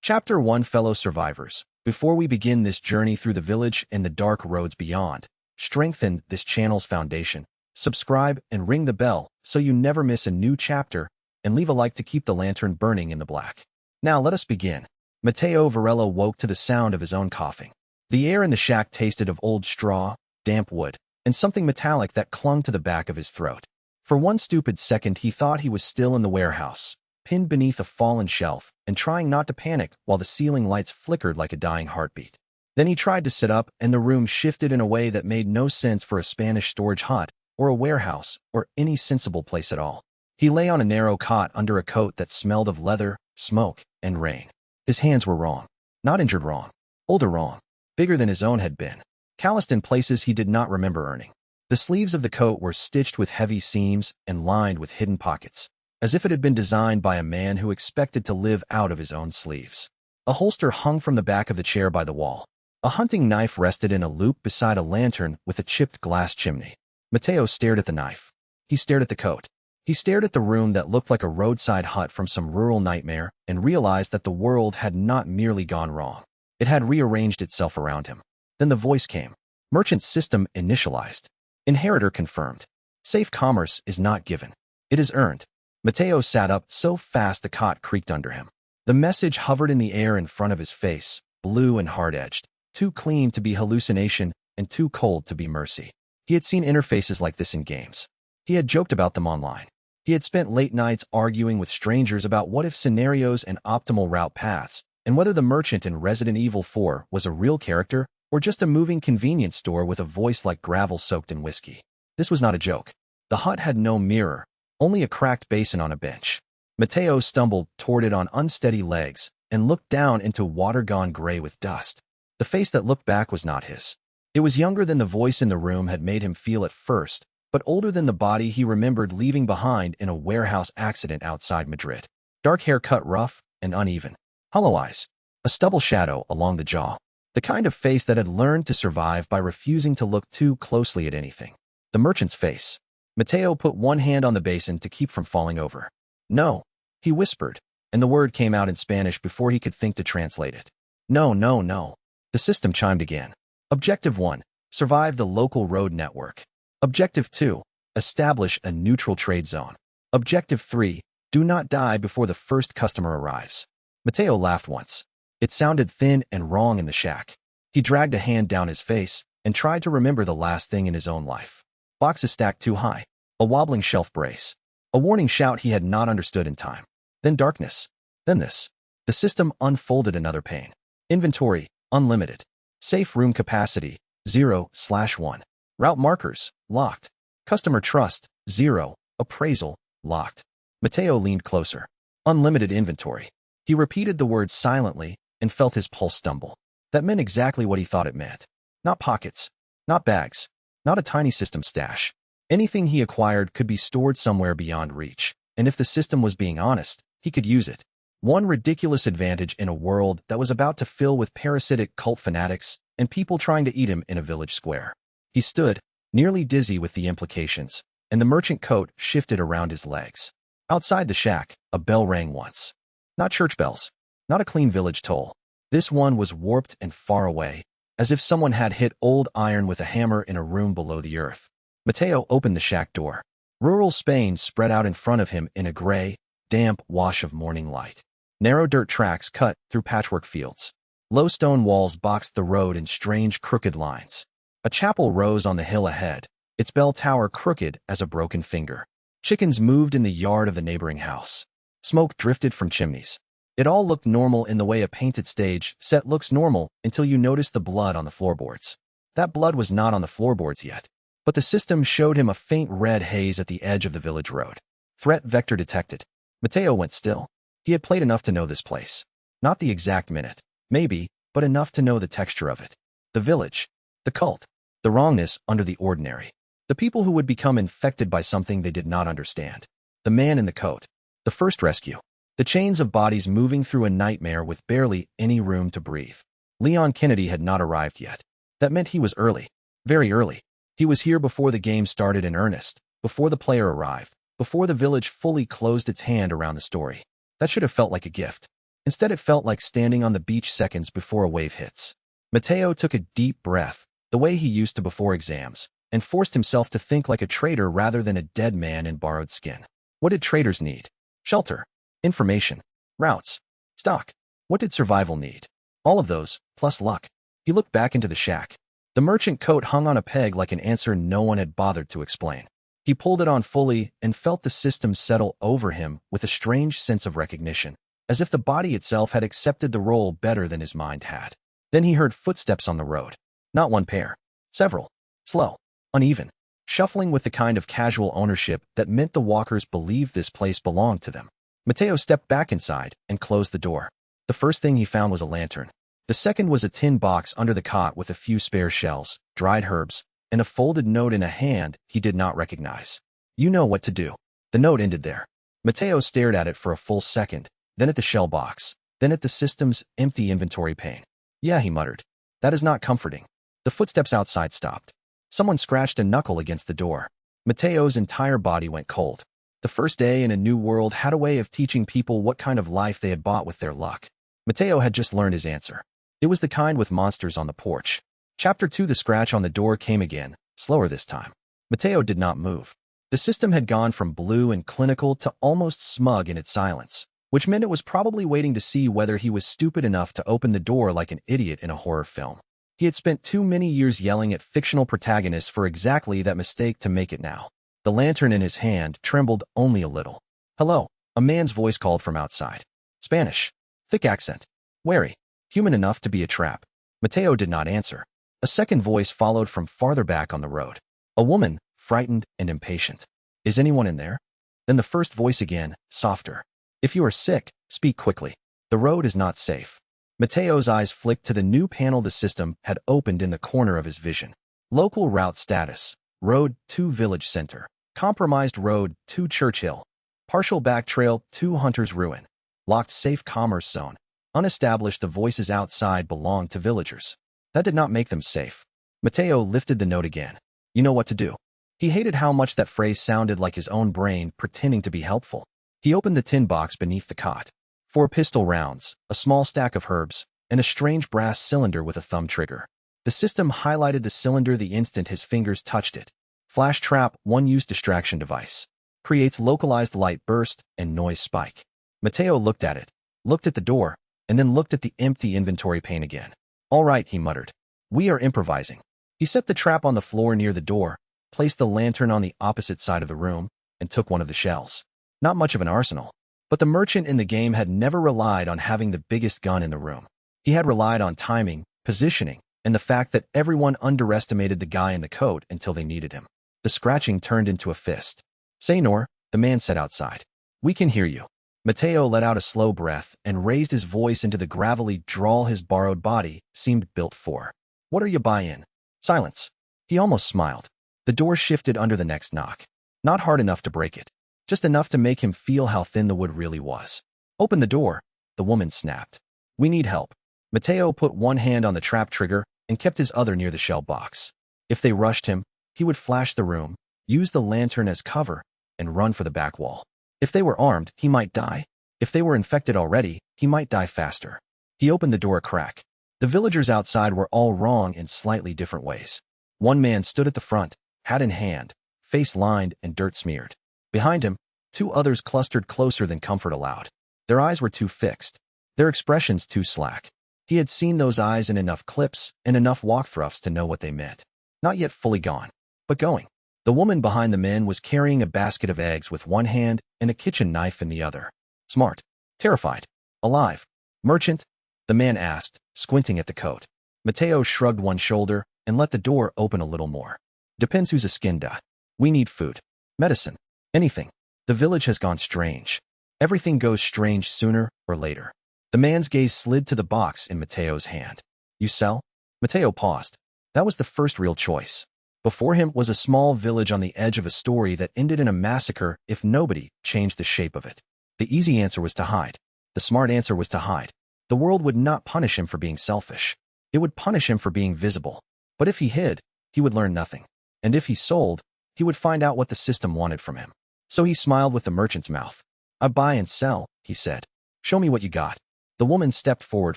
Chapter 1 Fellow Survivors. Before we begin this journey through the village and the dark roads beyond, strengthen this channel's foundation, subscribe and ring the bell so you never miss a new chapter, and leave a like to keep the lantern burning in the black. Now let us begin. Matteo Varela woke to the sound of his own coughing. The air in the shack tasted of old straw, damp wood, and something metallic that clung to the back of his throat. For one stupid second he thought he was still in the warehouse, pinned beneath a fallen shelf, and trying not to panic while the ceiling lights flickered like a dying heartbeat. Then he tried to sit up, and the room shifted in a way that made no sense for a Spanish storage hut, or a warehouse, or any sensible place at all. He lay on a narrow cot under a coat that smelled of leather, smoke, and rain. His hands were wrong. Not injured wrong. Older wrong. Bigger than his own had been. Calloused in places he did not remember earning. The sleeves of the coat were stitched with heavy seams and lined with hidden pockets, as if it had been designed by a man who expected to live out of his own sleeves. A holster hung from the back of the chair by the wall. A hunting knife rested in a loop beside a lantern with a chipped glass chimney. Matteo stared at the knife. He stared at the coat. He stared at the room that looked like a roadside hut from some rural nightmare and realized that the world had not merely gone wrong. It had rearranged itself around him. Then the voice came. Merchant system initialized. Inheritor confirmed. Safe commerce is not given. It is earned. Matteo sat up so fast the cot creaked under him. The message hovered in the air in front of his face, blue and hard-edged, too clean to be hallucination and too cold to be mercy. He had seen interfaces like this in games. He had joked about them online. He had spent late nights arguing with strangers about what-if scenarios and optimal route paths, and whether the merchant in Resident Evil 4 was a real character or just a moving convenience store with a voice like gravel soaked in whiskey. This was not a joke. The hut had no mirror, only a cracked basin on a bench. Matteo stumbled toward it on unsteady legs and looked down into water gone gray with dust. The face that looked back was not his. It was younger than the voice in the room had made him feel at first, but older than the body he remembered leaving behind in a warehouse accident outside Madrid. Dark hair cut rough and uneven. Hollow eyes. A stubble shadow along the jaw. The kind of face that had learned to survive by refusing to look too closely at anything. The merchant's face. Matteo put one hand on the basin to keep from falling over. No, he whispered, and the word came out in Spanish before he could think to translate it. No, no, no. The system chimed again. Objective 1. Survive the local road network. Objective 2. Establish a neutral trade zone. Objective 3. Do not die before the first customer arrives. Matteo laughed once. It sounded thin and wrong in the shack. He dragged a hand down his face and tried to remember the last thing in his own life. Boxes stacked too high. A wobbling shelf brace. A warning shout he had not understood in time. Then darkness. Then this. The system unfolded another pane. Inventory, unlimited. Safe room capacity, 0/1. Route markers, locked. Customer trust, 0. Appraisal, locked. Matteo leaned closer. Unlimited inventory. He repeated the words silently and felt his pulse stumble. That meant exactly what he thought it meant. Not pockets. Not bags. Not a tiny system stash. Anything he acquired could be stored somewhere beyond reach, and if the system was being honest, he could use it. One ridiculous advantage in a world that was about to fill with parasitic cult fanatics and people trying to eat him in a village square. He stood, nearly dizzy with the implications, and the merchant coat shifted around his legs. Outside the shack, a bell rang once. Not church bells. Not a clean village toll. This one was warped and far away, as if someone had hit old iron with a hammer in a room below the earth. Matteo opened the shack door. Rural Spain spread out in front of him in a gray, damp wash of morning light. Narrow dirt tracks cut through patchwork fields. Low stone walls boxed the road in strange, crooked lines. A chapel rose on the hill ahead, its bell tower crooked as a broken finger. Chickens moved in the yard of the neighboring house. Smoke drifted from chimneys. It all looked normal in the way a painted stage set looks normal until you noticed the blood on the floorboards. That blood was not on the floorboards yet, but the system showed him a faint red haze at the edge of the village road. Threat vector detected. Matteo went still. He had played enough to know this place. Not the exact minute, maybe, but enough to know the texture of it. The village. The cult. The wrongness under the ordinary. The people who would become infected by something they did not understand. The man in the coat. The first rescue. The chains of bodies moving through a nightmare with barely any room to breathe. Leon Kennedy had not arrived yet. That meant he was early. Very early. He was here before the game started in earnest, before the player arrived, before the village fully closed its hand around the story. That should have felt like a gift. Instead, it felt like standing on the beach seconds before a wave hits. Mateo took a deep breath, the way he used to before exams, and forced himself to think like a trader rather than a dead man in borrowed skin. What did traders need? Shelter, information, routes, stock. What did survival need? All of those, plus luck. He looked back into the shack. The merchant coat hung on a peg like an answer no one had bothered to explain. He pulled it on fully and felt the system settle over him with a strange sense of recognition, as if the body itself had accepted the role better than his mind had. Then he heard footsteps on the road. Not one pair. Several. Slow. Uneven. Shuffling with the kind of casual ownership that meant the walkers believed this place belonged to them. Mateo stepped back inside and closed the door. The first thing he found was a lantern. The second was a tin box under the cot with a few spare shells, dried herbs, and a folded note in a hand he did not recognize. You know what to do. The note ended there. Mateo stared at it for a full second, then at the shell box, then at the system's empty inventory pane. Yeah, he muttered. That is not comforting. The footsteps outside stopped. Someone scratched a knuckle against the door. Mateo's entire body went cold. The first day in a new world had a way of teaching people what kind of life they had bought with their luck. Mateo had just learned his answer. It was the kind with monsters on the porch. Chapter 2. The scratch on the door came again, slower this time. Mateo did not move. The system had gone from blue and clinical to almost smug in its silence, which meant it was probably waiting to see whether he was stupid enough to open the door like an idiot in a horror film. He had spent too many years yelling at fictional protagonists for exactly that mistake to make it now. The lantern in his hand trembled only a little. Hello, a man's voice called from outside. Spanish. Thick accent. Wary. Human enough to be a trap. Mateo did not answer. A second voice followed from farther back on the road. A woman, frightened and impatient. Is anyone in there? Then the first voice again, softer. If you are sick, speak quickly. The road is not safe. Mateo's eyes flicked to the new panel the system had opened in the corner of his vision. Local route status. Road 2 Village Center. Compromised Road 2 Churchill. Partial back trail 2 Hunter's Ruin. Locked safe commerce zone. Unestablished. The voices outside belonged to villagers. That did not make them safe. Mateo lifted the note again. You know what to do. He hated how much that phrase sounded like his own brain pretending to be helpful. He opened the tin box beneath the cot. 4 pistol rounds, a small stack of herbs, and a strange brass cylinder with a thumb trigger. The system highlighted the cylinder the instant his fingers touched it. Flash trap, one-use distraction device. Creates localized light burst and noise spike. Mateo looked at it, looked at the door, and then looked at the empty inventory pane again. All right, he muttered. We are improvising. He set the trap on the floor near the door, placed the lantern on the opposite side of the room, and took one of the shells. Not much of an arsenal. But the merchant in the game had never relied on having the biggest gun in the room. He had relied on timing, positioning, and the fact that everyone underestimated the guy in the coat until they needed him. The scratching turned into a fist. Señor, the man said outside. We can hear you. Mateo let out a slow breath and raised his voice into the gravelly drawl his borrowed body seemed built for. What are you buying? Silence. He almost smiled. The door shifted under the next knock. Not hard enough to break it. Just enough to make him feel how thin the wood really was. Open the door, the woman snapped. We need help. Mateo put one hand on the trap trigger and kept his other near the shell box. If they rushed him, he would flash the room, use the lantern as cover, and run for the back wall. If they were armed, he might die. If they were infected already, he might die faster. He opened the door a crack. The villagers outside were all wrong in slightly different ways. One man stood at the front, hat in hand, face lined and dirt smeared. Behind him, 2 others clustered closer than comfort allowed. Their eyes were too fixed, their expressions too slack. He had seen those eyes in enough clips and enough walkthroughs to know what they meant. Not yet fully gone, but going. The woman behind the men was carrying a basket of eggs with one hand and a kitchen knife in the other. Smart. Terrified. Alive. Merchant? The man asked, squinting at the coat. Mateo shrugged one shoulder and let the door open a little more. Depends who's a skinda. We need food. Medicine. Anything. The village has gone strange. Everything goes strange sooner or later. The man's gaze slid to the box in Mateo's hand. You sell? Mateo paused. That was the first real choice. Before him was a small village on the edge of a story that ended in a massacre if nobody changed the shape of it. The easy answer was to hide. The smart answer was to hide. The world would not punish him for being selfish. It would punish him for being visible. But if he hid, he would learn nothing. And if he sold, he would find out what the system wanted from him. So he smiled with the merchant's mouth. I buy and sell, he said. Show me what you got. The woman stepped forward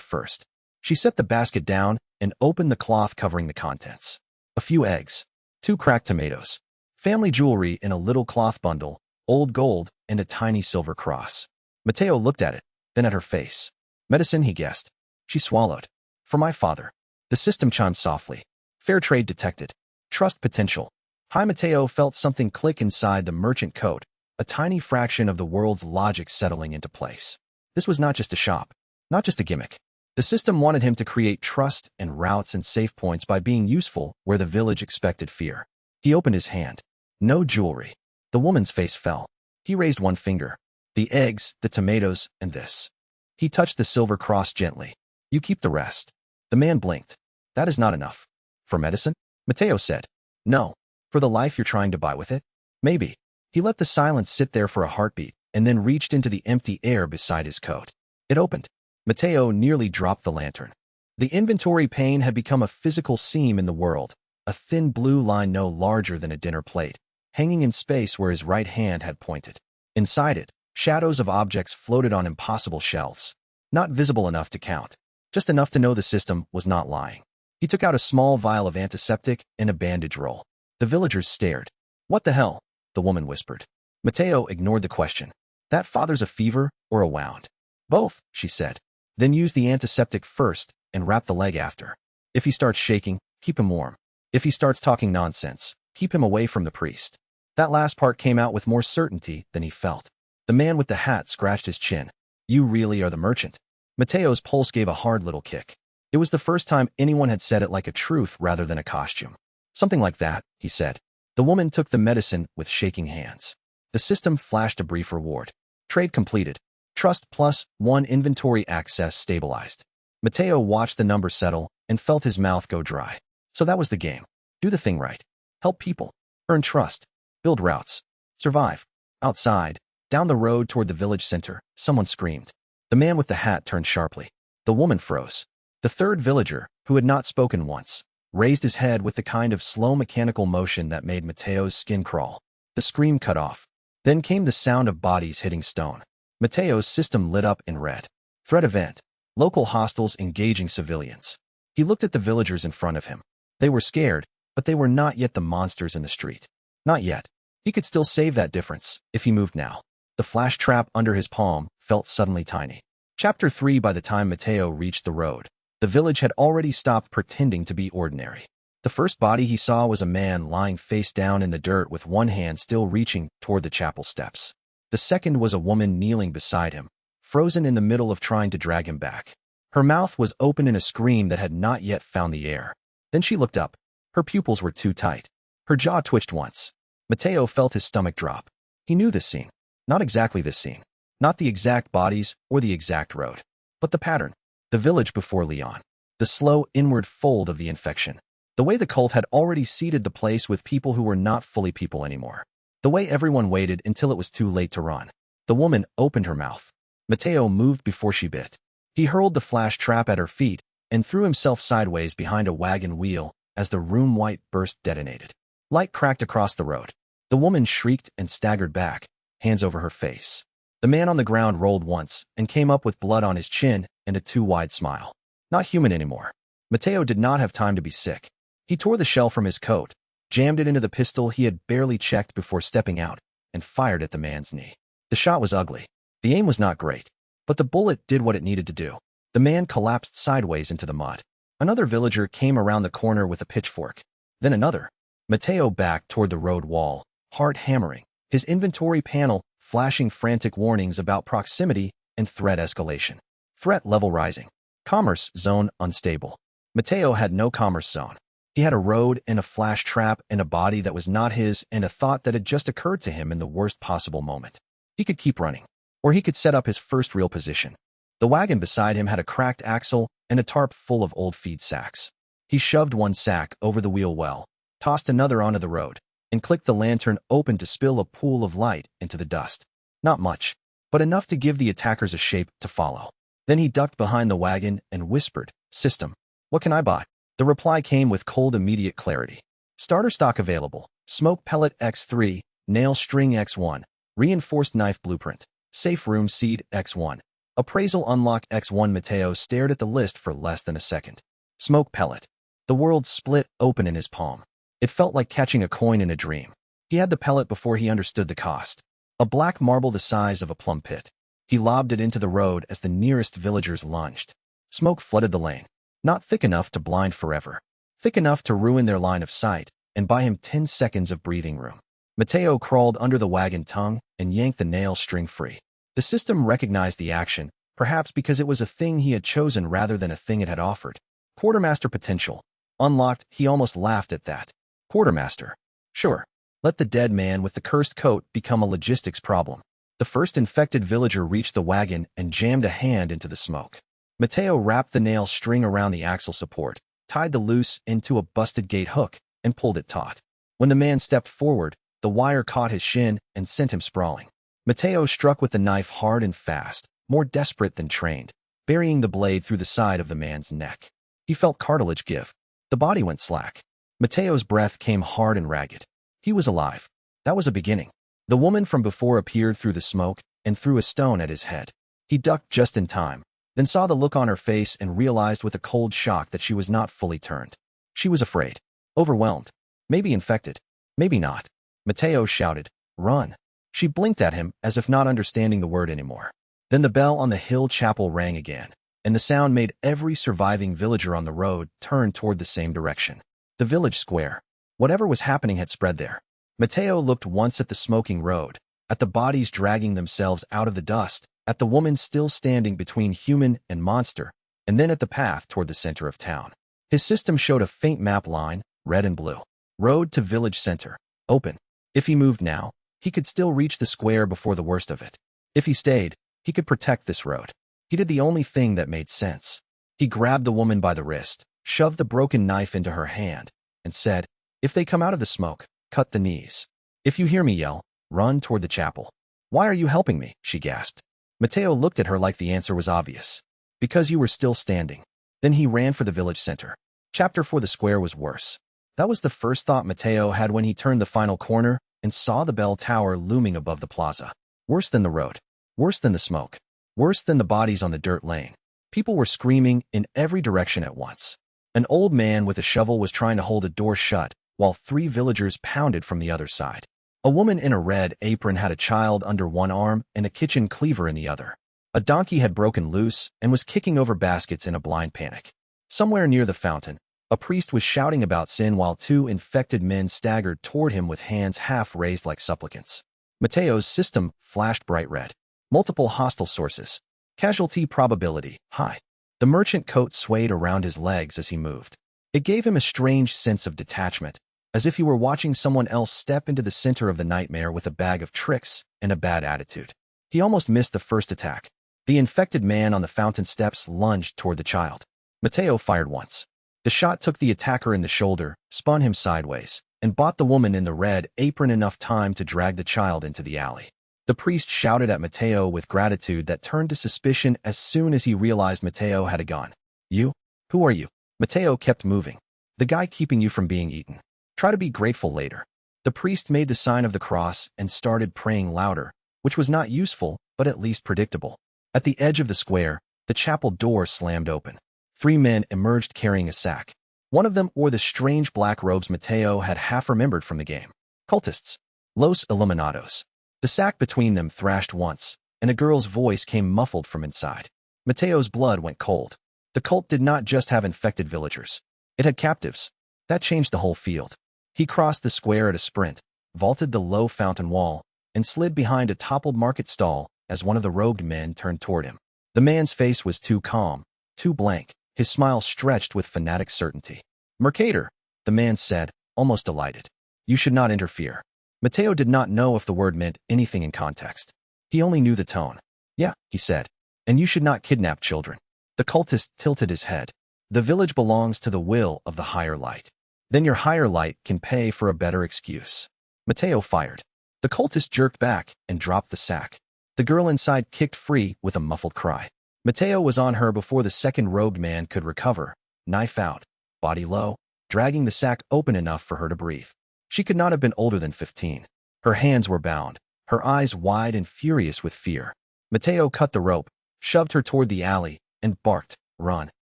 first. She set the basket down and opened the cloth covering the contents. A few eggs, 2 cracked tomatoes, family jewelry in a little cloth bundle, old gold, and a tiny silver cross. Mateo looked at it, then at her face. Medicine, he guessed. She swallowed. For my father. The system chimed softly. Fair trade detected. Trust potential. Hi. Mateo felt something click inside the merchant coat, a tiny fraction of the world's logic settling into place. This was not just a shop, not just a gimmick. The system wanted him to create trust and routes and safe points by being useful where the village expected fear. He opened his hand. No jewelry. The woman's face fell. He raised one finger. The eggs, the tomatoes, and this. He touched the silver cross gently. You keep the rest. The man blinked. That is not enough. For medicine? Mateo said. No. For the life you're trying to buy with it? Maybe. He let the silence sit there for a heartbeat and then reached into the empty air beside his coat. It opened. Mateo nearly dropped the lantern. The inventory pane had become a physical seam in the world, a thin blue line no larger than a dinner plate, hanging in space where his right hand had pointed. Inside it, shadows of objects floated on impossible shelves, not visible enough to count, just enough to know the system was not lying. He took out a small vial of antiseptic and a bandage roll. The villagers stared. What the hell? The woman whispered. Mateo ignored the question. That father's a fever or a wound? Both, she said. Then use the antiseptic first and wrap the leg after. If he starts shaking, keep him warm. If he starts talking nonsense, keep him away from the priest. That last part came out with more certainty than he felt. The man with the hat scratched his chin. You really are the merchant. Mateo's pulse gave a hard little kick. It was the first time anyone had said it like a truth rather than a costume. Something like that, he said. The woman took the medicine with shaking hands. The system flashed a brief reward. Trade completed. Trust +1 inventory access stabilized. Mateo watched the number settle and felt his mouth go dry. So that was the game. Do the thing right. Help people. Earn trust. Build routes. Survive. Outside, down the road toward the village center, someone screamed. The man with the hat turned sharply. The woman froze. The third villager, who had not spoken once, raised his head with the kind of slow mechanical motion that made Mateo's skin crawl. The scream cut off. Then came the sound of bodies hitting stone. Mateo's system lit up in red. Threat event. Local hostiles engaging civilians. He looked at the villagers in front of him. They were scared, but they were not yet the monsters in the street. Not yet. He could still save that difference, if he moved now. The flash trap under his palm felt suddenly tiny. Chapter 3. By the time Mateo reached the road, the village had already stopped pretending to be ordinary. The first body he saw was a man lying face down in the dirt with one hand still reaching toward the chapel steps. The second was a woman kneeling beside him, frozen in the middle of trying to drag him back. Her mouth was open in a scream that had not yet found the air. Then she looked up. Her pupils were too tight. Her jaw twitched once. Mateo felt his stomach drop. He knew this scene. Not exactly this scene. Not the exact bodies or the exact road. But the pattern. The village before Leon. The slow inward fold of the infection. The way the cult had already seeded the place with people who were not fully people anymore. The way everyone waited until it was too late to run. The woman opened her mouth. Mateo moved before she bit. He hurled the flash trap at her feet and threw himself sideways behind a wagon wheel as the room white burst detonated. Light cracked across the road. The woman shrieked and staggered back, hands over her face. The man on the ground rolled once and came up with blood on his chin and a too-wide smile. Not human anymore. Mateo did not have time to be sick. He tore the shell from his coat, jammed it into the pistol he had barely checked before stepping out, and fired at the man's knee. The shot was ugly. The aim was not great, but the bullet did what it needed to do. The man collapsed sideways into the mud. Another villager came around the corner with a pitchfork. Then another. Mateo backed toward the road wall, heart hammering, his inventory panel flashing frantic warnings about proximity and threat escalation. Threat level rising. Commerce zone unstable. Mateo had no commerce zone. He had a road and a flash trap and a body that was not his and a thought that had just occurred to him in the worst possible moment. He could keep running, or he could set up his first real position. The wagon beside him had a cracked axle and a tarp full of old feed sacks. He shoved one sack over the wheel well, tossed another onto the road, and clicked the lantern open to spill a pool of light into the dust. Not much, but enough to give the attackers a shape to follow. Then he ducked behind the wagon and whispered, "System, what can I buy?" The reply came with cold, immediate clarity. Starter stock available. Smoke pellet X3, nail string X1, reinforced knife blueprint, safe room seed X1. Appraisal unlock X1. Mateo stared at the list for less than a second. Smoke pellet. The world split open in his palm. It felt like catching a coin in a dream. He had the pellet before he understood the cost. A black marble the size of a plum pit. He lobbed it into the road as the nearest villagers lunged. Smoke flooded the lane. Not thick enough to blind forever. Thick enough to ruin their line of sight and buy him 10 seconds of breathing room. Mateo crawled under the wagon tongue and yanked the nail string free. The system recognized the action, perhaps because it was a thing he had chosen rather than a thing it had offered. Quartermaster potential. Unlocked, he almost laughed at that. Quartermaster. Sure. Let the dead man with the cursed coat become a logistics problem. The first infected villager reached the wagon and jammed a hand into the smoke. Mateo wrapped the nail string around the axle support, tied the loose into a busted gate hook, and pulled it taut. When the man stepped forward, the wire caught his shin and sent him sprawling. Mateo struck with the knife hard and fast, more desperate than trained, burying the blade through the side of the man's neck. He felt cartilage give. The body went slack. Mateo's breath came hard and ragged. He was alive. That was a beginning. The woman from before appeared through the smoke and threw a stone at his head. He ducked just in time, then saw the look on her face and realized with a cold shock that she was not fully turned. She was afraid. Overwhelmed. Maybe infected. Maybe not. Mateo shouted, "Run." She blinked at him as if not understanding the word anymore. Then the bell on the hill chapel rang again, and the sound made every surviving villager on the road turn toward the same direction. The village square. Whatever was happening had spread there. Mateo looked once at the smoking road, at the bodies dragging themselves out of the dust, at the woman still standing between human and monster, and then at the path toward the center of town. His system showed a faint map line, red and blue. Road to village center. Open. If he moved now, he could still reach the square before the worst of it. If he stayed, he could protect this road. He did the only thing that made sense. He grabbed the woman by the wrist, shoved the broken knife into her hand, and said, "If they come out of the smoke, cut the knees. If you hear me yell, run toward the chapel." "Why are you helping me?" she gasped. Mateo looked at her like the answer was obvious. "Because you were still standing." Then he ran for the village center. Chapter 4. The square was worse. That was the first thought Mateo had when he turned the final corner and saw the bell tower looming above the plaza. Worse than the road. Worse than the smoke. Worse than the bodies on the dirt lane. People were screaming in every direction at once. An old man with a shovel was trying to hold a door shut, while 3 villagers pounded from the other side. A woman in a red apron had a child under one arm and a kitchen cleaver in the other. A donkey had broken loose and was kicking over baskets in a blind panic. Somewhere near the fountain, a priest was shouting about sin while 2 infected men staggered toward him with hands half raised like supplicants. Mateo's system flashed bright red. Multiple hostile sources. Casualty probability, high. The merchant coat swayed around his legs as he moved. It gave him a strange sense of detachment, as if he were watching someone else step into the center of the nightmare with a bag of tricks and a bad attitude. He almost missed the first attack. The infected man on the fountain steps lunged toward the child. Mateo fired once. The shot took the attacker in the shoulder, spun him sideways, and bought the woman in the red apron enough time to drag the child into the alley. The priest shouted at Mateo with gratitude that turned to suspicion as soon as he realized Mateo had a gun. "You? Who are you?" Mateo kept moving. "The guy keeping you from being eaten. Try to be grateful later." The priest made the sign of the cross and started praying louder, which was not useful, but at least predictable. At the edge of the square, the chapel door slammed open. 3 men emerged carrying a sack. One of them wore the strange black robes Mateo had half remembered from the game. Cultists. Los Illuminados. The sack between them thrashed once, and a girl's voice came muffled from inside. Mateo's blood went cold. The cult did not just have infected villagers. It had captives. That changed the whole field. He crossed the square at a sprint, vaulted the low fountain wall, and slid behind a toppled market stall as one of the robed men turned toward him. The man's face was too calm, too blank, his smile stretched with fanatic certainty. "Mercator," the man said, almost delighted. "You should not interfere." Mateo did not know if the word meant anything in context. He only knew the tone. "Yeah," he said, "and you should not kidnap children." The cultist tilted his head. "The village belongs to the will of the higher light. Then your higher light can pay for a better excuse." Mateo fired. The cultist jerked back and dropped the sack. The girl inside kicked free with a muffled cry. Mateo was on her before the second robed man could recover, knife out, body low, dragging the sack open enough for her to breathe. She could not have been older than 15. Her hands were bound, her eyes wide and furious with fear. Mateo cut the rope, shoved her toward the alley, and barked, "Run.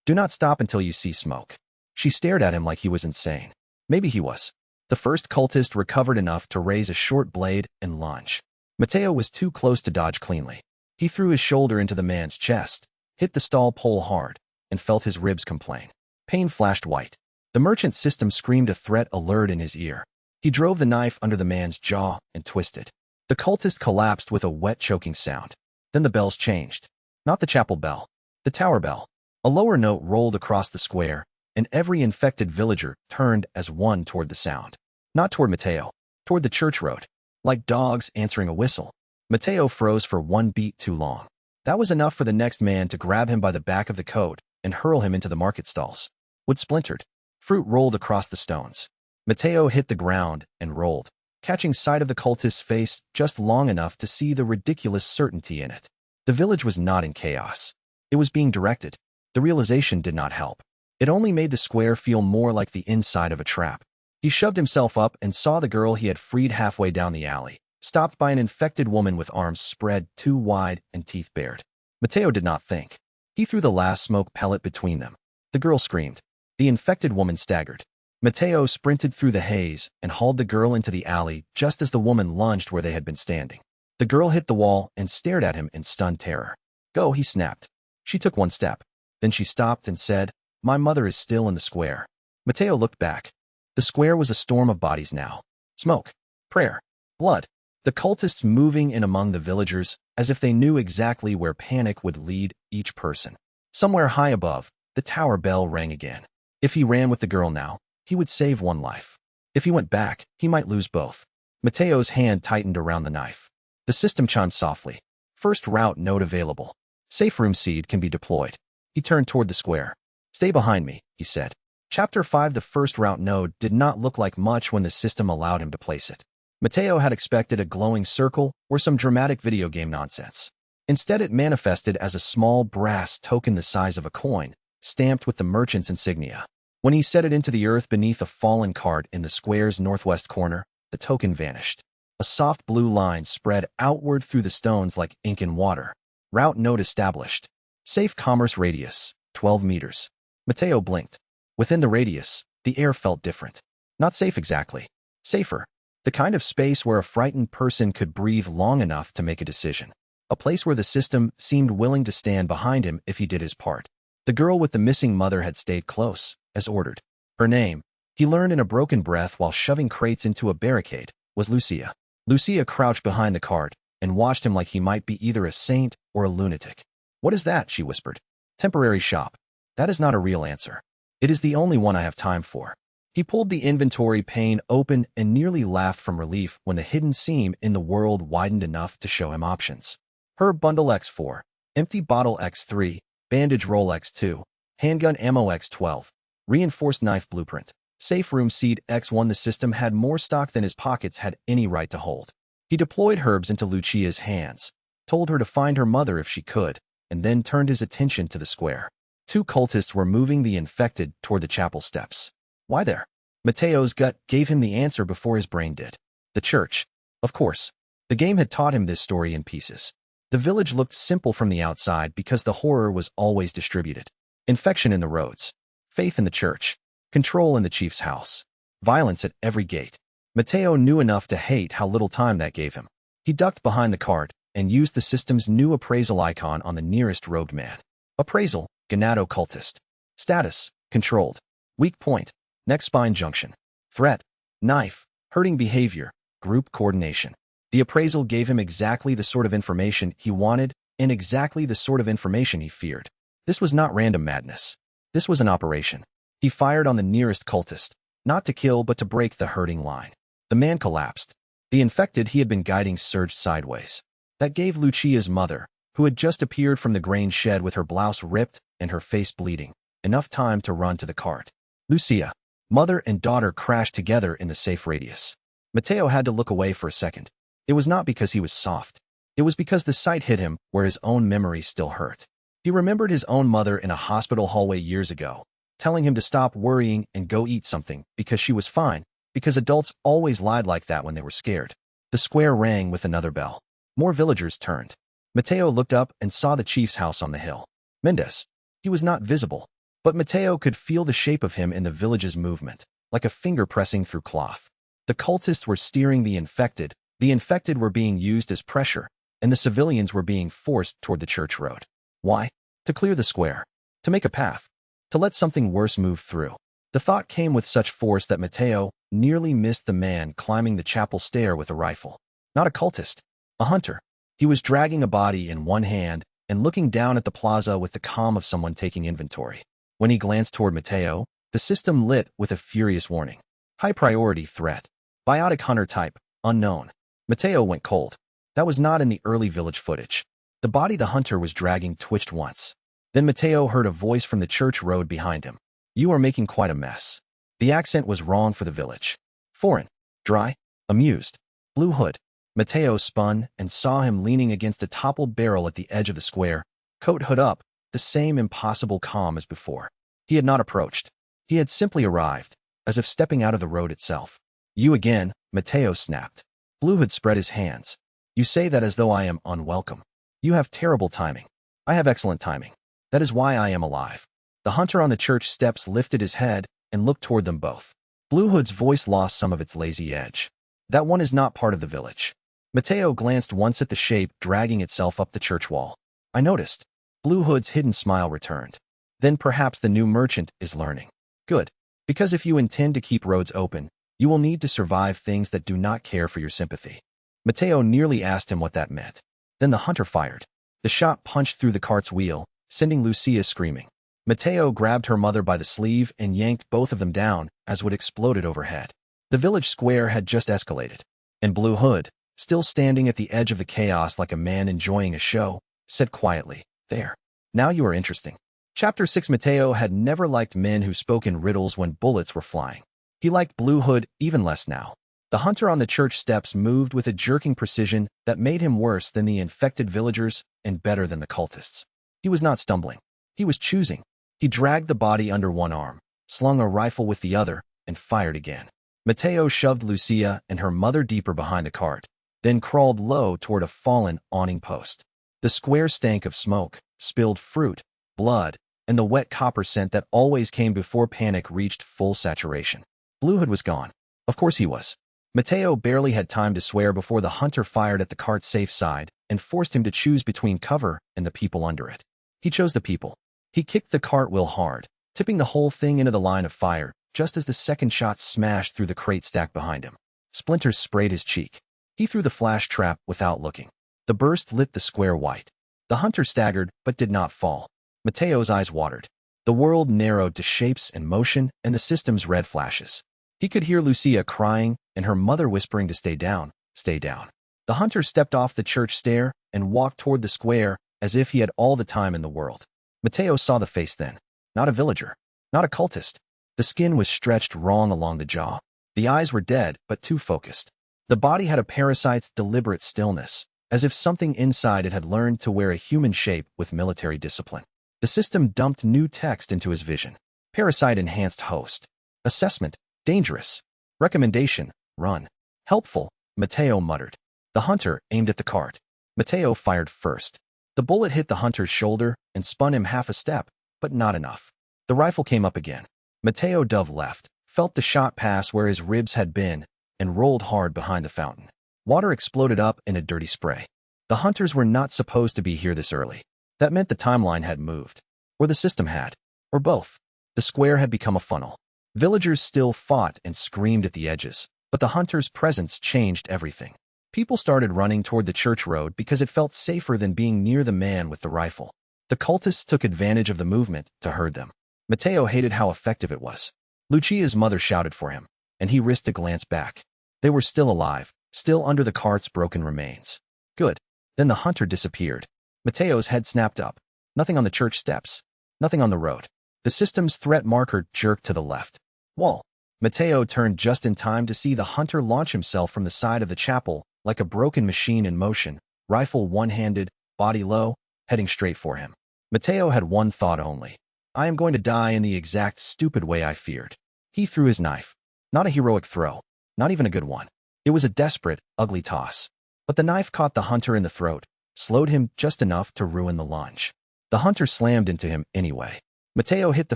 Do not stop until you see smoke." She stared at him like he was insane. Maybe he was. The first cultist recovered enough to raise a short blade and lunge. Mateo was too close to dodge cleanly. He threw his shoulder into the man's chest, hit the stall pole hard, and felt his ribs complain. Pain flashed white. The merchant system screamed a threat alert in his ear. He drove the knife under the man's jaw and twisted. The cultist collapsed with a wet, choking sound. Then the bells changed. Not the chapel bell. The tower bell. A lower note rolled across the square, and every infected villager turned as one toward the sound. Not toward Mateo, toward the church road. Like dogs answering a whistle. Mateo froze for one beat too long. That was enough for the next man to grab him by the back of the coat and hurl him into the market stalls. Wood splintered. Fruit rolled across the stones. Mateo hit the ground and rolled, catching sight of the cultist's face just long enough to see the ridiculous certainty in it. The village was not in chaos. It was being directed. The realization did not help. It only made the square feel more like the inside of a trap. He shoved himself up and saw the girl he had freed halfway down the alley, stopped by an infected woman with arms spread too wide and teeth bared. Mateo did not think. He threw the last smoke pellet between them. The girl screamed. The infected woman staggered. Mateo sprinted through the haze and hauled the girl into the alley just as the woman lunged where they had been standing. The girl hit the wall and stared at him in stunned terror. "Go," he snapped. She took one step. Then she stopped and said, "My mother is still in the square." Mateo looked back. The square was a storm of bodies now. Smoke. Prayer. Blood. The cultists moving in among the villagers as if they knew exactly where panic would lead each person. Somewhere high above, the tower bell rang again. If he ran with the girl now, he would save one life. If he went back, he might lose both. Mateo's hand tightened around the knife. The system chimed softly. First route node available. Safe room seed can be deployed. He turned toward the square. "Stay behind me," he said. Chapter 5. The first route node did not look like much when the system allowed him to place it. Mateo had expected a glowing circle or some dramatic video game nonsense. Instead, it manifested as a small brass token the size of a coin, stamped with the merchant's insignia. When he set it into the earth beneath a fallen cart in the square's northwest corner, the token vanished. A soft blue line spread outward through the stones like ink in water. Route node established. Safe commerce radius, 12 meters. Mateo blinked. Within the radius, the air felt different. Not safe exactly. Safer. The kind of space where a frightened person could breathe long enough to make a decision. A place where the system seemed willing to stand behind him if he did his part. The girl with the missing mother had stayed close, as ordered. Her name, he learned in a broken breath while shoving crates into a barricade, was Lucia. Lucia crouched behind the cart and watched him like he might be either a saint or a lunatic. "What is that?" she whispered. "Temporary shop. That is not a real answer. It is the only one I have time for." He pulled the inventory pane open and nearly laughed from relief when the hidden seam in the world widened enough to show him options. Herb bundle X4, empty bottle X3, bandage roll X2, handgun ammo X12, reinforced knife blueprint, safe room seed X1. The system had more stock than his pockets had any right to hold. He deployed herbs into Lucia's hands, told her to find her mother if she could, and then turned his attention to the square. Two cultists were moving the infected toward the chapel steps. Why there? Mateo's gut gave him the answer before his brain did. The church. Of course. The game had taught him this story in pieces. The village looked simple from the outside because the horror was always distributed. Infection in the roads. Faith in the church. Control in the chief's house. Violence at every gate. Mateo knew enough to hate how little time that gave him. He ducked behind the cart and used the system's new appraisal icon on the nearest robed man. Appraisal, Ganado cultist. Status, controlled. Weak point, neck spine junction. Threat, knife, hurting behavior, group coordination. The appraisal gave him exactly the sort of information he wanted and exactly the sort of information he feared. This was not random madness. This was an operation. He fired on the nearest cultist, not to kill but to break the hurting line. The man collapsed. The infected he had been guiding surged sideways. That gave Lucia's mother, who had just appeared from the grain shed with her blouse ripped and her face bleeding, enough time to run to the cart. Lucia, mother and daughter crashed together in the safe radius. Mateo had to look away for a second. It was not because he was soft. It was because the sight hit him where his own memory still hurt. He remembered his own mother in a hospital hallway years ago, telling him to stop worrying and go eat something because she was fine, because adults always lied like that when they were scared. The square rang with another bell. More villagers turned. Mateo looked up and saw the chief's house on the hill. Mendes. He was not visible, but Mateo could feel the shape of him in the village's movement, like a finger pressing through cloth. The cultists were steering the infected were being used as pressure, and the civilians were being forced toward the church road. Why? To clear the square. To make a path. To let something worse move through. The thought came with such force that Mateo nearly missed the man climbing the chapel stair with a rifle. Not a cultist. A hunter. He was dragging a body in one hand and looking down at the plaza with the calm of someone taking inventory. When he glanced toward Mateo, the system lit with a furious warning. High priority threat. Biotic hunter type, unknown. Mateo went cold. That was not in the early village footage. The body the hunter was dragging twitched once. Then Mateo heard a voice from the church road behind him. You are making quite a mess. The accent was wrong for the village. Foreign. Dry. Amused. Blue hood. Mateo spun and saw him leaning against a toppled barrel at the edge of the square, coat hood up, the same impossible calm as before. He had not approached. He had simply arrived, as if stepping out of the road itself. You again, Mateo snapped. Blue hood spread his hands. You say that as though I am unwelcome. You have terrible timing. I have excellent timing. That is why I am alive. The hunter on the church steps lifted his head and looked toward them both. Blue Hood's voice lost some of its lazy edge. That one is not part of the village. Mateo glanced once at the shape dragging itself up the church wall. I noticed. Blue Hood's hidden smile returned. Then perhaps the new merchant is learning. Good. Because if you intend to keep roads open, you will need to survive things that do not care for your sympathy. Mateo nearly asked him what that meant. Then the hunter fired. The shot punched through the cart's wheel, sending Lucia screaming. Mateo grabbed her mother by the sleeve and yanked both of them down as wood exploded overhead. The village square had just escalated, and Blue Hood, still standing at the edge of the chaos like a man enjoying a show, said quietly, There. Now you are interesting. Chapter 6. Mateo had never liked men who spoke in riddles when bullets were flying. He liked Blue Hood even less now. The hunter on the church steps moved with a jerking precision that made him worse than the infected villagers and better than the cultists. He was not stumbling. He was choosing. He dragged the body under one arm, slung a rifle with the other, and fired again. Mateo shoved Lucia and her mother deeper behind the cart, then crawled low toward a fallen awning post. The square stank of smoke, spilled fruit, blood, and the wet copper scent that always came before panic reached full saturation. Blue Hood was gone. Of course he was. Mateo barely had time to swear before the hunter fired at the cart's safe side and forced him to choose between cover and the people under it. He chose the people. He kicked the cartwheel hard, tipping the whole thing into the line of fire, just as the second shot smashed through the crate stack behind him. Splinters sprayed his cheek. He threw the flash trap without looking. The burst lit the square white. The hunter staggered but did not fall. Mateo's eyes watered. The world narrowed to shapes and motion and the system's red flashes. He could hear Lucia crying and her mother whispering to stay down, stay down. The hunter stepped off the church stair and walked toward the square as if he had all the time in the world. Mateo saw the face then. Not a villager. Not a cultist. The skin was stretched wrong along the jaw. The eyes were dead, but too focused. The body had a parasite's deliberate stillness, as if something inside it had learned to wear a human shape with military discipline. The system dumped new text into his vision. Parasite-enhanced host. Assessment. Dangerous. Recommendation. Run. Helpful. Mateo muttered. The hunter aimed at the cart. Mateo fired first. The bullet hit the hunter's shoulder and spun him half a step, but not enough. The rifle came up again. Mateo dove left, felt the shot pass where his ribs had been, and rolled hard behind the fountain. Water exploded up in a dirty spray. The hunters were not supposed to be here this early. That meant the timeline had moved. Or the system had. Or both. The square had become a funnel. Villagers still fought and screamed at the edges, but the hunter's presence changed everything. People started running toward the church road because it felt safer than being near the man with the rifle. The cultists took advantage of the movement to herd them. Mateo hated how effective it was. Lucia's mother shouted for him, and he risked a glance back. They were still alive, still under the cart's broken remains. Good. Then the hunter disappeared. Mateo's head snapped up. Nothing on the church steps. Nothing on the road. The system's threat marker jerked to the left. Wall. Mateo turned just in time to see the hunter launch himself from the side of the chapel like a broken machine in motion, rifle one-handed, body low, heading straight for him. Mateo had one thought only. I am going to die in the exact stupid way I feared. He threw his knife. Not a heroic throw. Not even a good one. It was a desperate, ugly toss. But the knife caught the hunter in the throat, slowed him just enough to ruin the lunge. The hunter slammed into him anyway. Mateo hit the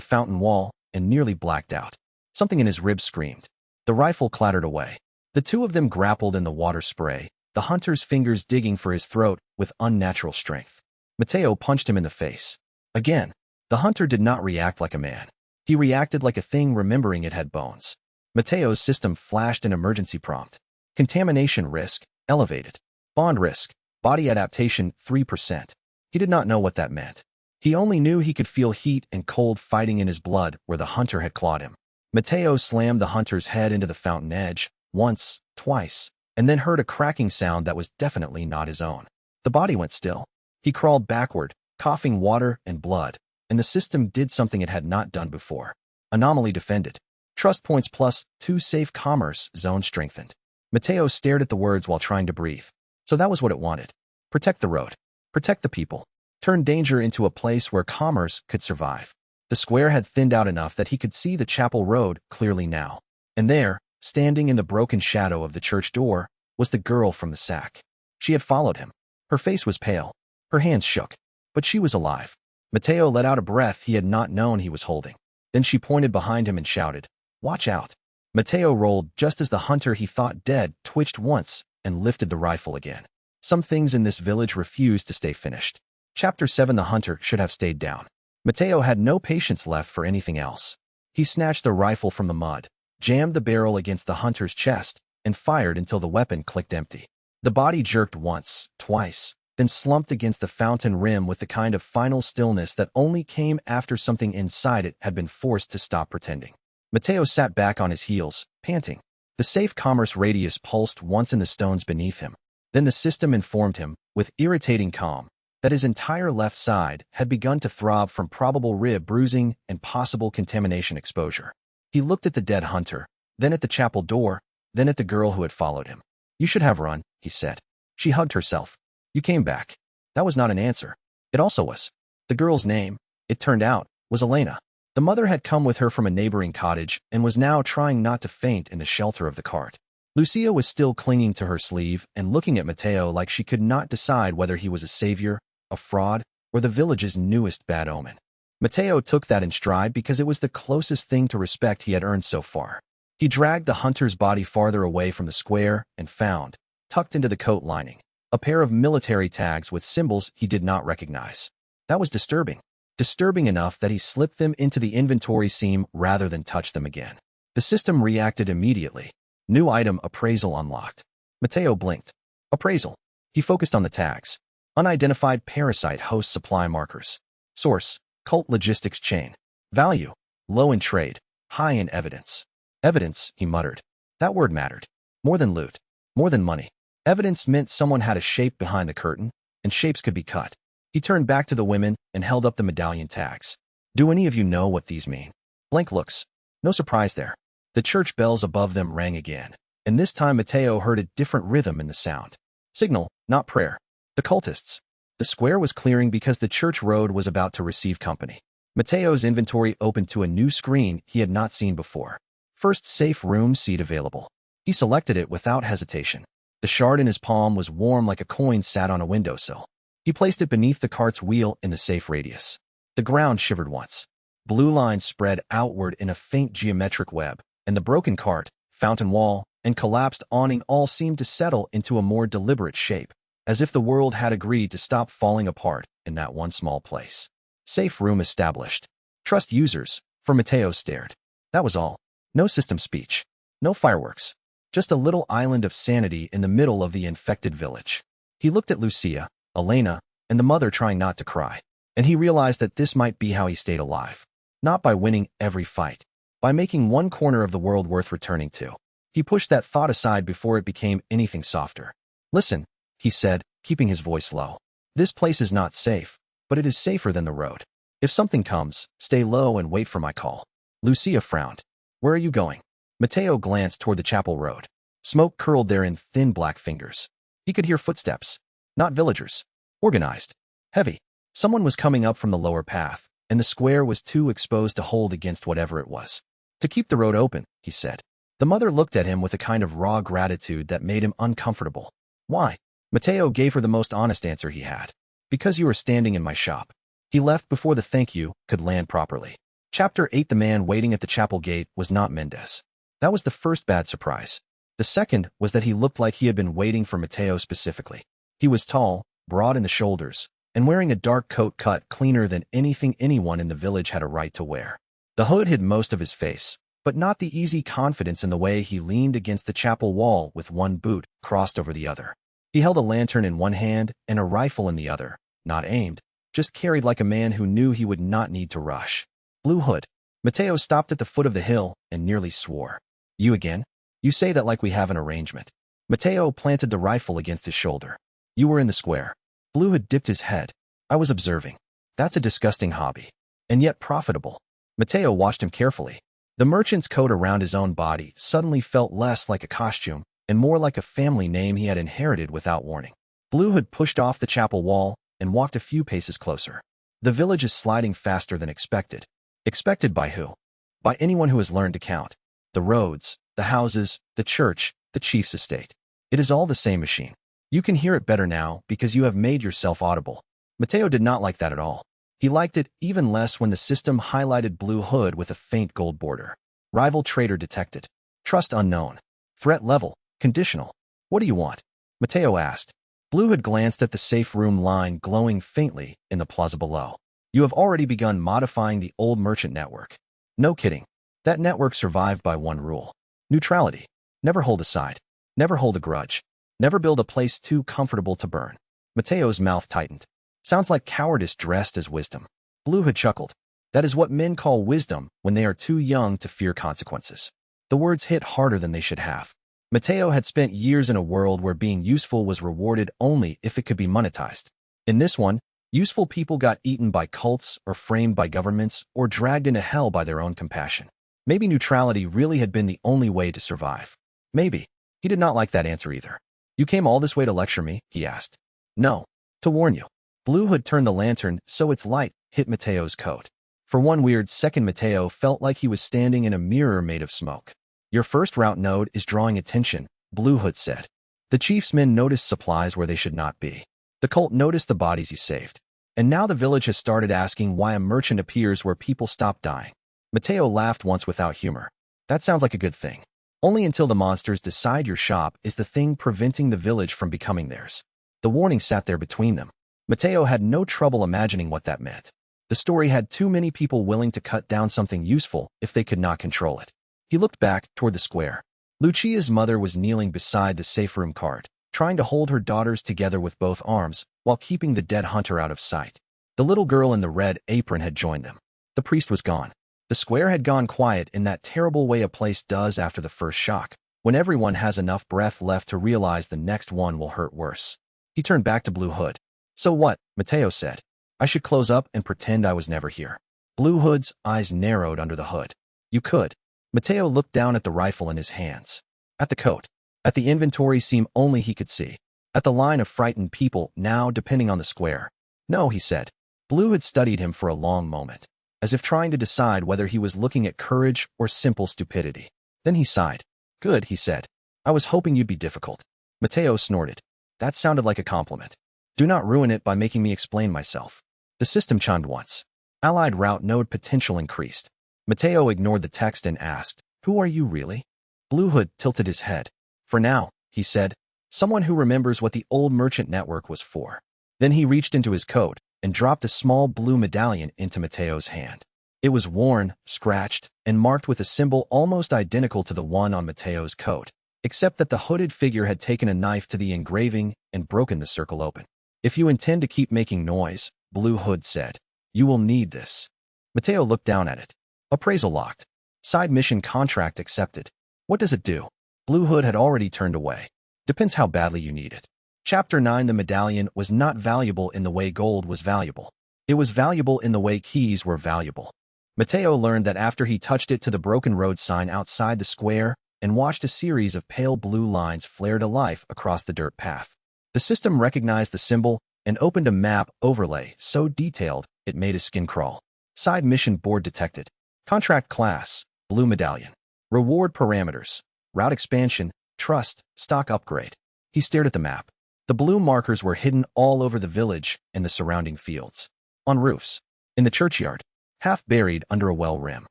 fountain wall and nearly blacked out. Something in his ribs screamed. The rifle clattered away. The two of them grappled in the water spray, the hunter's fingers digging for his throat with unnatural strength. Mateo punched him in the face. Again, the hunter did not react like a man. He reacted like a thing remembering it had bones. Mateo's system flashed an emergency prompt. Contamination risk, elevated. Bond risk, body adaptation, 3%. He did not know what that meant. He only knew he could feel heat and cold fighting in his blood where the hunter had clawed him. Mateo slammed the hunter's head into the fountain edge, once, twice, and then heard a cracking sound that was definitely not his own. The body went still. He crawled backward, coughing water and blood, and the system did something it had not done before. Anomaly defended. Trust points plus 2 safe commerce zone strengthened. Mateo stared at the words while trying to breathe. So that was what it wanted. Protect the road. Protect the people. Turn danger into a place where commerce could survive. The square had thinned out enough that he could see the chapel road clearly now. And there, standing in the broken shadow of the church door, was the girl from the sack. She had followed him. Her face was pale. Her hands shook. But she was alive. Mateo let out a breath he had not known he was holding. Then she pointed behind him and shouted, "Watch out." Mateo rolled just as the hunter he thought dead twitched once and lifted the rifle again. Some things in this village refused to stay finished. Chapter 7. The hunter should have stayed down. Mateo had no patience left for anything else. He snatched the rifle from the mud, jammed the barrel against the hunter's chest, and fired until the weapon clicked empty. The body jerked once, twice, then slumped against the fountain rim with the kind of final stillness that only came after something inside it had been forced to stop pretending. Mateo sat back on his heels, panting. The safe commerce radius pulsed once in the stones beneath him. Then the system informed him, with irritating calm, that his entire left side had begun to throb from probable rib bruising and possible contamination exposure. He looked at the dead hunter, then at the chapel door, then at the girl who had followed him. "You should have run," he said. She hugged herself. "You came back." That was not an answer. It also was. The girl's name, it turned out, was Elena. The mother had come with her from a neighboring cottage and was now trying not to faint in the shelter of the cart. Lucia was still clinging to her sleeve and looking at Mateo like she could not decide whether he was a savior, a fraud, or the village's newest bad omen. Mateo took that in stride because it was the closest thing to respect he had earned so far. He dragged the hunter's body farther away from the square and found, tucked into the coat lining, a pair of military tags with symbols he did not recognize. That was disturbing. Disturbing enough that he slipped them into the inventory seam rather than touch them again. The system reacted immediately. New item appraisal unlocked. Mateo blinked. Appraisal. He focused on the tags. Unidentified parasite host supply markers. Source, cult logistics chain. Value, low in trade, high in evidence. Evidence, he muttered. That word mattered. More than loot. More than money. Evidence meant someone had a shape behind the curtain, and shapes could be cut. He turned back to the women and held up the medallion tags. "Do any of you know what these mean?" Blank looks. No surprise there. The church bells above them rang again, and this time Mateo heard a different rhythm in the sound. Signal, not prayer. The cultists. The square was clearing because the church road was about to receive company. Mateo's inventory opened to a new screen he had not seen before. First safe room seat available. He selected it without hesitation. The shard in his palm was warm like a coin sat on a windowsill. He placed it beneath the cart's wheel in the safe radius. The ground shivered once. Blue lines spread outward in a faint geometric web, and the broken cart, fountain wall, and collapsed awning all seemed to settle into a more deliberate shape, as if the world had agreed to stop falling apart in that one small place. Safe room established. Trust users, for Mateo stared. That was all. No system speech. No fireworks. Just a little island of sanity in the middle of the infected village. He looked at Lucia, Elena, and the mother trying not to cry, and he realized that this might be how he stayed alive. Not by winning every fight, by making one corner of the world worth returning to. He pushed that thought aside before it became anything softer. "Listen," he said, keeping his voice low. "This place is not safe, but it is safer than the road. If something comes, stay low and wait for my call." Lucia frowned. "Where are you going?" Mateo glanced toward the chapel road. Smoke curled there in thin black fingers. He could hear footsteps. Not villagers. Organized. Heavy. Someone was coming up from the lower path, and the square was too exposed to hold against whatever it was. "To keep the road open," he said. The mother looked at him with a kind of raw gratitude that made him uncomfortable. "Why?" Mateo gave her the most honest answer he had. Because you were standing in my shop. He left before the thank you could land properly. Chapter 8. The man waiting at the chapel gate was not Mendez. That was the first bad surprise. The second was that he looked like he had been waiting for Mateo specifically. He was tall, broad in the shoulders, and wearing a dark coat cut cleaner than anything anyone in the village had a right to wear. The hood hid most of his face, but not the easy confidence in the way he leaned against the chapel wall with one boot crossed over the other. He held a lantern in one hand and a rifle in the other, not aimed, just carried like a man who knew he would not need to rush. Blue Hood. Mateo stopped at the foot of the hill and nearly swore. You again? You say that like we have an arrangement. Mateo planted the rifle against his shoulder. You were in the square. Blue Hood dipped his head. I was observing. That's a disgusting hobby. And yet profitable. Mateo watched him carefully. The merchant's coat around his own body suddenly felt less like a costume and more like a family name he had inherited without warning. Blue Hood pushed off the chapel wall and walked a few paces closer. The village is sliding faster than expected. Expected by who? By anyone who has learned to count. The roads, the houses, the church, the chief's estate. It is all the same machine. You can hear it better now because you have made yourself audible. Mateo did not like that at all. He liked it even less when the system highlighted Blue Hood with a faint gold border. Rival trader detected. Trust unknown. Threat level, conditional. What do you want? Mateo asked. Blue Hood glanced at the safe room line glowing faintly in the plaza below. You have already begun modifying the old merchant network. No kidding. That network survived by one rule. Neutrality. Never hold a side. Never hold a grudge. Never build a place too comfortable to burn. Mateo's mouth tightened. Sounds like cowardice dressed as wisdom. Blue Hood chuckled. That is what men call wisdom when they are too young to fear consequences. The words hit harder than they should have. Mateo had spent years in a world where being useful was rewarded only if it could be monetized. In this one, useful people got eaten by cults or framed by governments or dragged into hell by their own compassion. Maybe neutrality really had been the only way to survive. Maybe. He did not like that answer either. You came all this way to lecture me? He asked. No. To warn you. Blue Hood turned the lantern so its light hit Mateo's coat. For one weird second, Mateo felt like he was standing in a mirror made of smoke. Your first route node is drawing attention, Blue Hood said. The chief's men noticed supplies where they should not be. The cult noticed the bodies you saved. And now the village has started asking why a merchant appears where people stop dying. Mateo laughed once without humor. That sounds like a good thing. Only until the monsters decide your shop is the thing preventing the village from becoming theirs. The warning sat there between them. Mateo had no trouble imagining what that meant. The story had too many people willing to cut down something useful if they could not control it. He looked back toward the square. Lucia's mother was kneeling beside the safe room cart, trying to hold her daughters together with both arms while keeping the dead hunter out of sight. The little girl in the red apron had joined them. The priest was gone. The square had gone quiet in that terrible way a place does after the first shock, when everyone has enough breath left to realize the next one will hurt worse. He turned back to Blue Hood. So what? Mateo said. I should close up and pretend I was never here. Blue Hood's eyes narrowed under the hood. You could. Mateo looked down at the rifle in his hands. At the coat. At the inventory seam only he could see. At the line of frightened people now depending on the square. No, he said. Blue Hood studied him for a long moment, as if trying to decide whether he was looking at courage or simple stupidity. Then he sighed. Good, he said. I was hoping you'd be difficult. Mateo snorted. That sounded like a compliment. Do not ruin it by making me explain myself. The system chimed once. Allied route node potential increased. Mateo ignored the text and asked, Who are you really? Blue Hood tilted his head. For now, he said, someone who remembers what the old merchant network was for. Then he reached into his coat and dropped a small blue medallion into Mateo's hand. It was worn, scratched, and marked with a symbol almost identical to the one on Mateo's coat, except that the hooded figure had taken a knife to the engraving and broken the circle open. If you intend to keep making noise, Blue Hood said, you will need this. Mateo looked down at it. Appraisal locked. Side mission contract accepted. What does it do? Blue Hood had already turned away. Depends how badly you need it. Chapter 9. The medallion was not valuable in the way gold was valuable. It was valuable in the way keys were valuable. Mateo learned that after he touched it to the broken road sign outside the square and watched a series of pale blue lines flare to life across the dirt path. The system recognized the symbol and opened a map overlay so detailed it made his skin crawl. Side mission board detected. Contract class, blue medallion. Reward parameters, route expansion, trust, stock upgrade. He stared at the map. The blue markers were hidden all over the village and the surrounding fields. On roofs, in the churchyard, half buried under a well rim,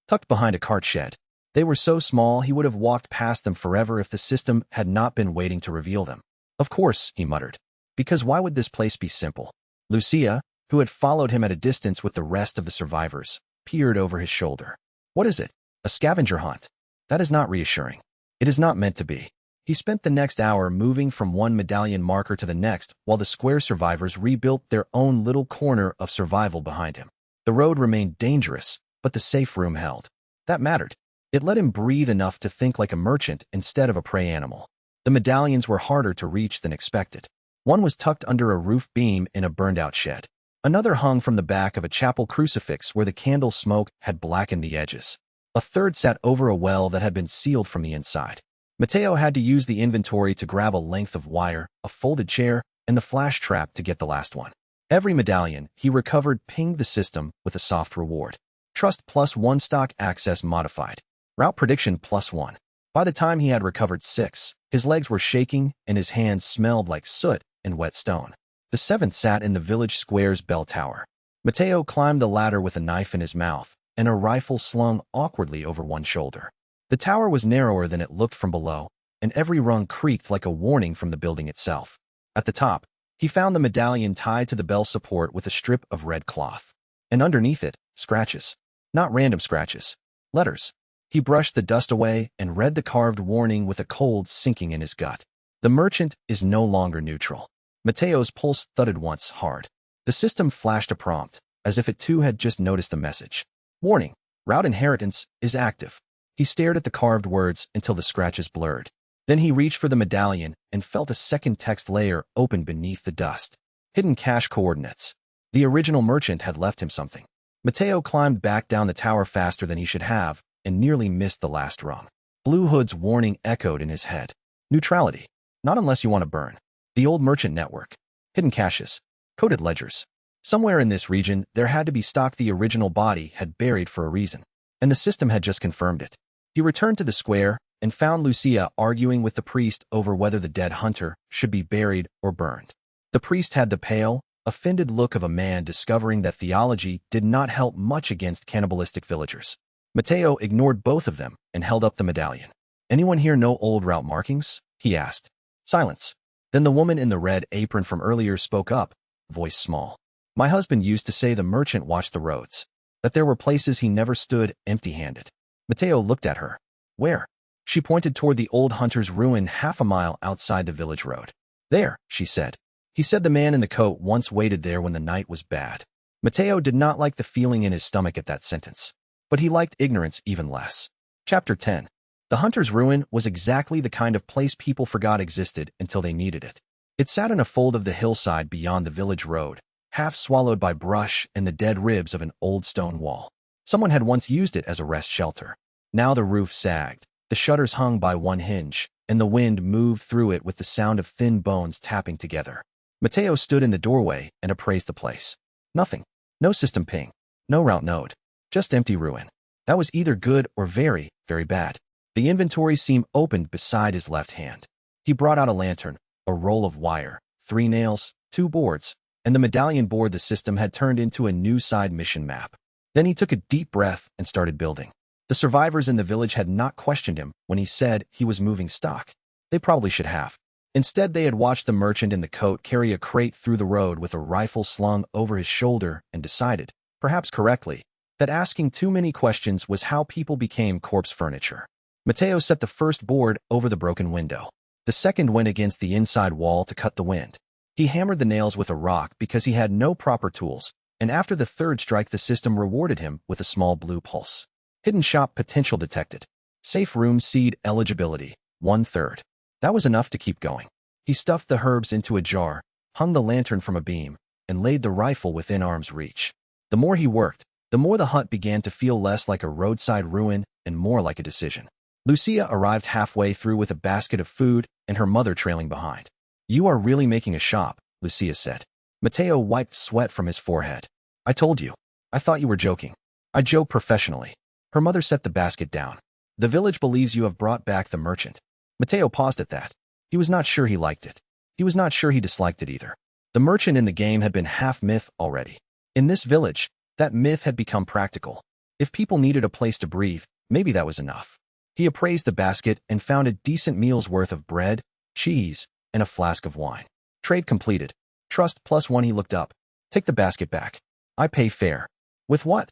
tucked behind a cart shed. They were so small he would have walked past them forever if the system had not been waiting to reveal them. Of course, he muttered. Because why would this place be simple? Lucia, who had followed him at a distance with the rest of the survivors, peered over his shoulder. What is it? A scavenger hunt? That is not reassuring. It is not meant to be. He spent the next hour moving from one medallion marker to the next while the square survivors rebuilt their own little corner of survival behind him. The road remained dangerous, but the safe room held. That mattered. It let him breathe enough to think like a merchant instead of a prey animal. The medallions were harder to reach than expected. One was tucked under a roof beam in a burned-out shed. Another hung from the back of a chapel crucifix where the candle smoke had blackened the edges. A third sat over a well that had been sealed from the inside. Mateo had to use the inventory to grab a length of wire, a folded chair, and the flash trap to get the last one. Every medallion he recovered pinged the system with a soft reward. Trust +1 stock access modified. Route prediction +1. By the time he had recovered 6, his legs were shaking and his hands smelled like soot and wet stone. The 7th sat in the village square's bell tower. Mateo climbed the ladder with a knife in his mouth and a rifle slung awkwardly over one shoulder. The tower was narrower than it looked from below, and every rung creaked like a warning from the building itself. At the top, he found the medallion tied to the bell support with a strip of red cloth. And underneath it, scratches. Not random scratches. Letters. He brushed the dust away and read the carved warning with a cold sinking in his gut. The merchant is no longer neutral. Mateo's pulse thudded once hard. The system flashed a prompt, as if it too had just noticed the message. Warning. Route inheritance is active. He stared at the carved words until the scratches blurred. Then he reached for the medallion and felt a second text layer open beneath the dust. Hidden cache coordinates. The original merchant had left him something. Mateo climbed back down the tower faster than he should have and nearly missed the last rung. Blue Hood's warning echoed in his head. Neutrality. Not unless you want to burn. The old merchant network. Hidden caches. Coded ledgers. Somewhere in this region, there had to be stock the original body had buried for a reason. And the system had just confirmed it. He returned to the square and found Lucia arguing with the priest over whether the dead hunter should be buried or burned. The priest had the pale, offended look of a man discovering that theology did not help much against cannibalistic villagers. Mateo ignored both of them and held up the medallion. Anyone here know old route markings? He asked. Silence. Then the woman in the red apron from earlier spoke up, voice small. My husband used to say the merchant watched the roads, that there were places he never stood empty-handed. Mateo looked at her. Where? She pointed toward the old hunter's ruin half a mile outside the village road. There, she said. He said the man in the coat once waited there when the night was bad. Mateo did not like the feeling in his stomach at that sentence, but he liked ignorance even less. Chapter 10. The hunter's ruin was exactly the kind of place people forgot existed until they needed it. It sat in a fold of the hillside beyond the village road, half swallowed by brush and the dead ribs of an old stone wall. Someone had once used it as a rest shelter. Now the roof sagged, the shutters hung by one hinge, and the wind moved through it with the sound of thin bones tapping together. Mateo stood in the doorway and appraised the place. Nothing. No system ping. No route node. Just empty ruin. That was either good or very, very bad. The inventory seam opened beside his left hand. He brought out a lantern, a roll of wire, 3 nails, 2 boards, and the medallion board the system had turned into a new side mission map. Then he took a deep breath and started building. The survivors in the village had not questioned him when he said he was moving stock. They probably should have. Instead, they had watched the merchant in the coat carry a crate through the road with a rifle slung over his shoulder and decided, perhaps correctly, that asking too many questions was how people became corpse furniture. Mateo set the first board over the broken window. The second went against the inside wall to cut the wind. He hammered the nails with a rock because he had no proper tools, and after the third strike the system rewarded him with a small blue pulse. Hidden shop potential detected. Safe room seed eligibility, 1/3. That was enough to keep going. He stuffed the herbs into a jar, hung the lantern from a beam, and laid the rifle within arm's reach. The more he worked, the more the hunt began to feel less like a roadside ruin and more like a decision. Lucia arrived halfway through with a basket of food and her mother trailing behind. You are really making a shop, Lucia said. Mateo wiped sweat from his forehead. I told you. I thought you were joking. I joke professionally. Her mother set the basket down. The village believes you have brought back the merchant. Mateo paused at that. He was not sure he liked it. He was not sure he disliked it either. The merchant in the game had been half myth already. In this village, that myth had become practical. If people needed a place to breathe, maybe that was enough. He appraised the basket and found a decent meal's worth of bread, cheese, and a flask of wine. Trade completed. Trust +1. He looked up. Take the basket back. I pay fair. With what?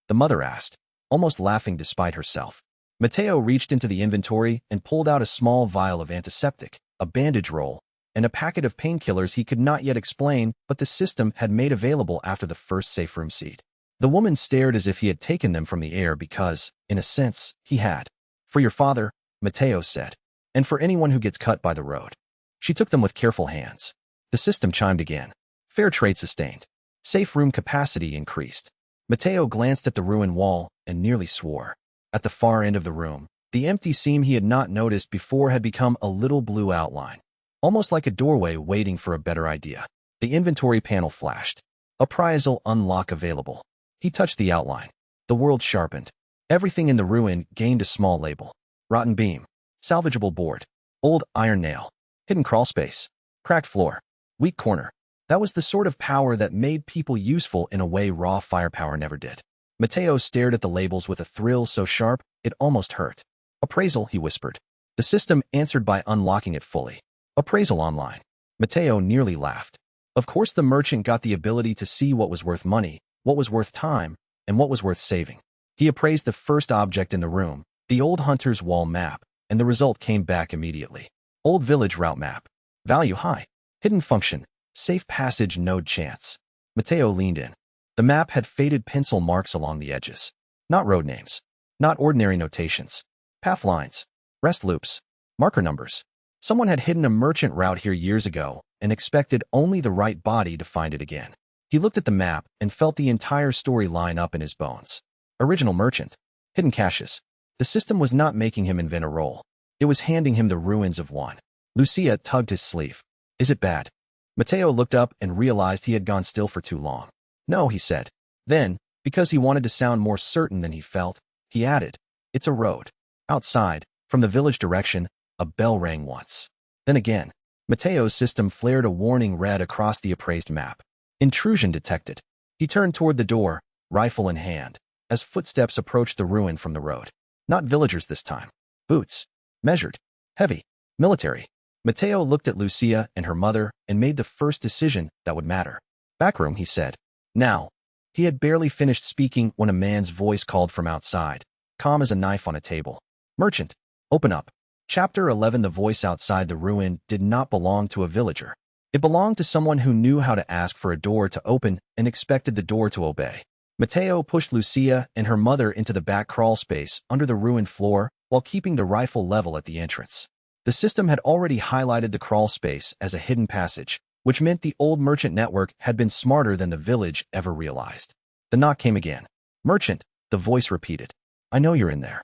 The mother asked, almost laughing despite herself. Mateo reached into the inventory and pulled out a small vial of antiseptic, a bandage roll, and a packet of painkillers he could not yet explain, but the system had made available after the first safe room seed. The woman stared as if he had taken them from the air because, in a sense, he had. For your father, Mateo said, and for anyone who gets cut by the road. She took them with careful hands. The system chimed again. Fair trade sustained. Safe room capacity increased. Mateo glanced at the ruined wall and nearly swore. At the far end of the room, the empty seam he had not noticed before had become a little blue outline, almost like a doorway waiting for a better idea. The inventory panel flashed. Appraisal unlock available. He touched the outline. The world sharpened. Everything in the ruin gained a small label. Rotten beam. Salvageable board. Old iron nail. Hidden crawl space. Cracked floor. Weak corner. That was the sort of power that made people useful in a way raw firepower never did. Mateo stared at the labels with a thrill so sharp, it almost hurt. Appraisal, he whispered. The system answered by unlocking it fully. Appraisal online. Mateo nearly laughed. Of course the merchant got the ability to see what was worth money, what was worth time, and what was worth saving. He appraised the first object in the room, the old hunter's wall map, and the result came back immediately. Old village route map. Value high. Hidden function. Safe passage node chance. Mateo leaned in. The map had faded pencil marks along the edges. Not road names. Not ordinary notations. Path lines. Rest loops. Marker numbers. Someone had hidden a merchant route here years ago and expected only the right body to find it again. He looked at the map and felt the entire story line up in his bones. Original merchant. Hidden caches. The system was not making him invent a role. It was handing him the ruins of one. Lucia tugged his sleeve. Is it bad? Mateo looked up and realized he had gone still for too long. No, he said. Then, because he wanted to sound more certain than he felt, he added, it's a road. Outside, from the village direction, a bell rang once. Then again, Mateo's system flared a warning red across the appraised map. Intrusion detected. He turned toward the door, rifle in hand, as footsteps approached the ruin from the road. Not villagers this time. Boots. Measured. Heavy. Military. Mateo looked at Lucia and her mother and made the first decision that would matter. Backroom, he said. Now. He had barely finished speaking when a man's voice called from outside, calm as a knife on a table. Merchant. Open up. Chapter 11. The voice outside the ruin did not belong to a villager. It belonged to someone who knew how to ask for a door to open and expected the door to obey. Mateo pushed Lucia and her mother into the back crawl space under the ruined floor while keeping the rifle level at the entrance. The system had already highlighted the crawl space as a hidden passage, which meant the old merchant network had been smarter than the village ever realized. The knock came again. Merchant, the voice repeated. I know you're in there.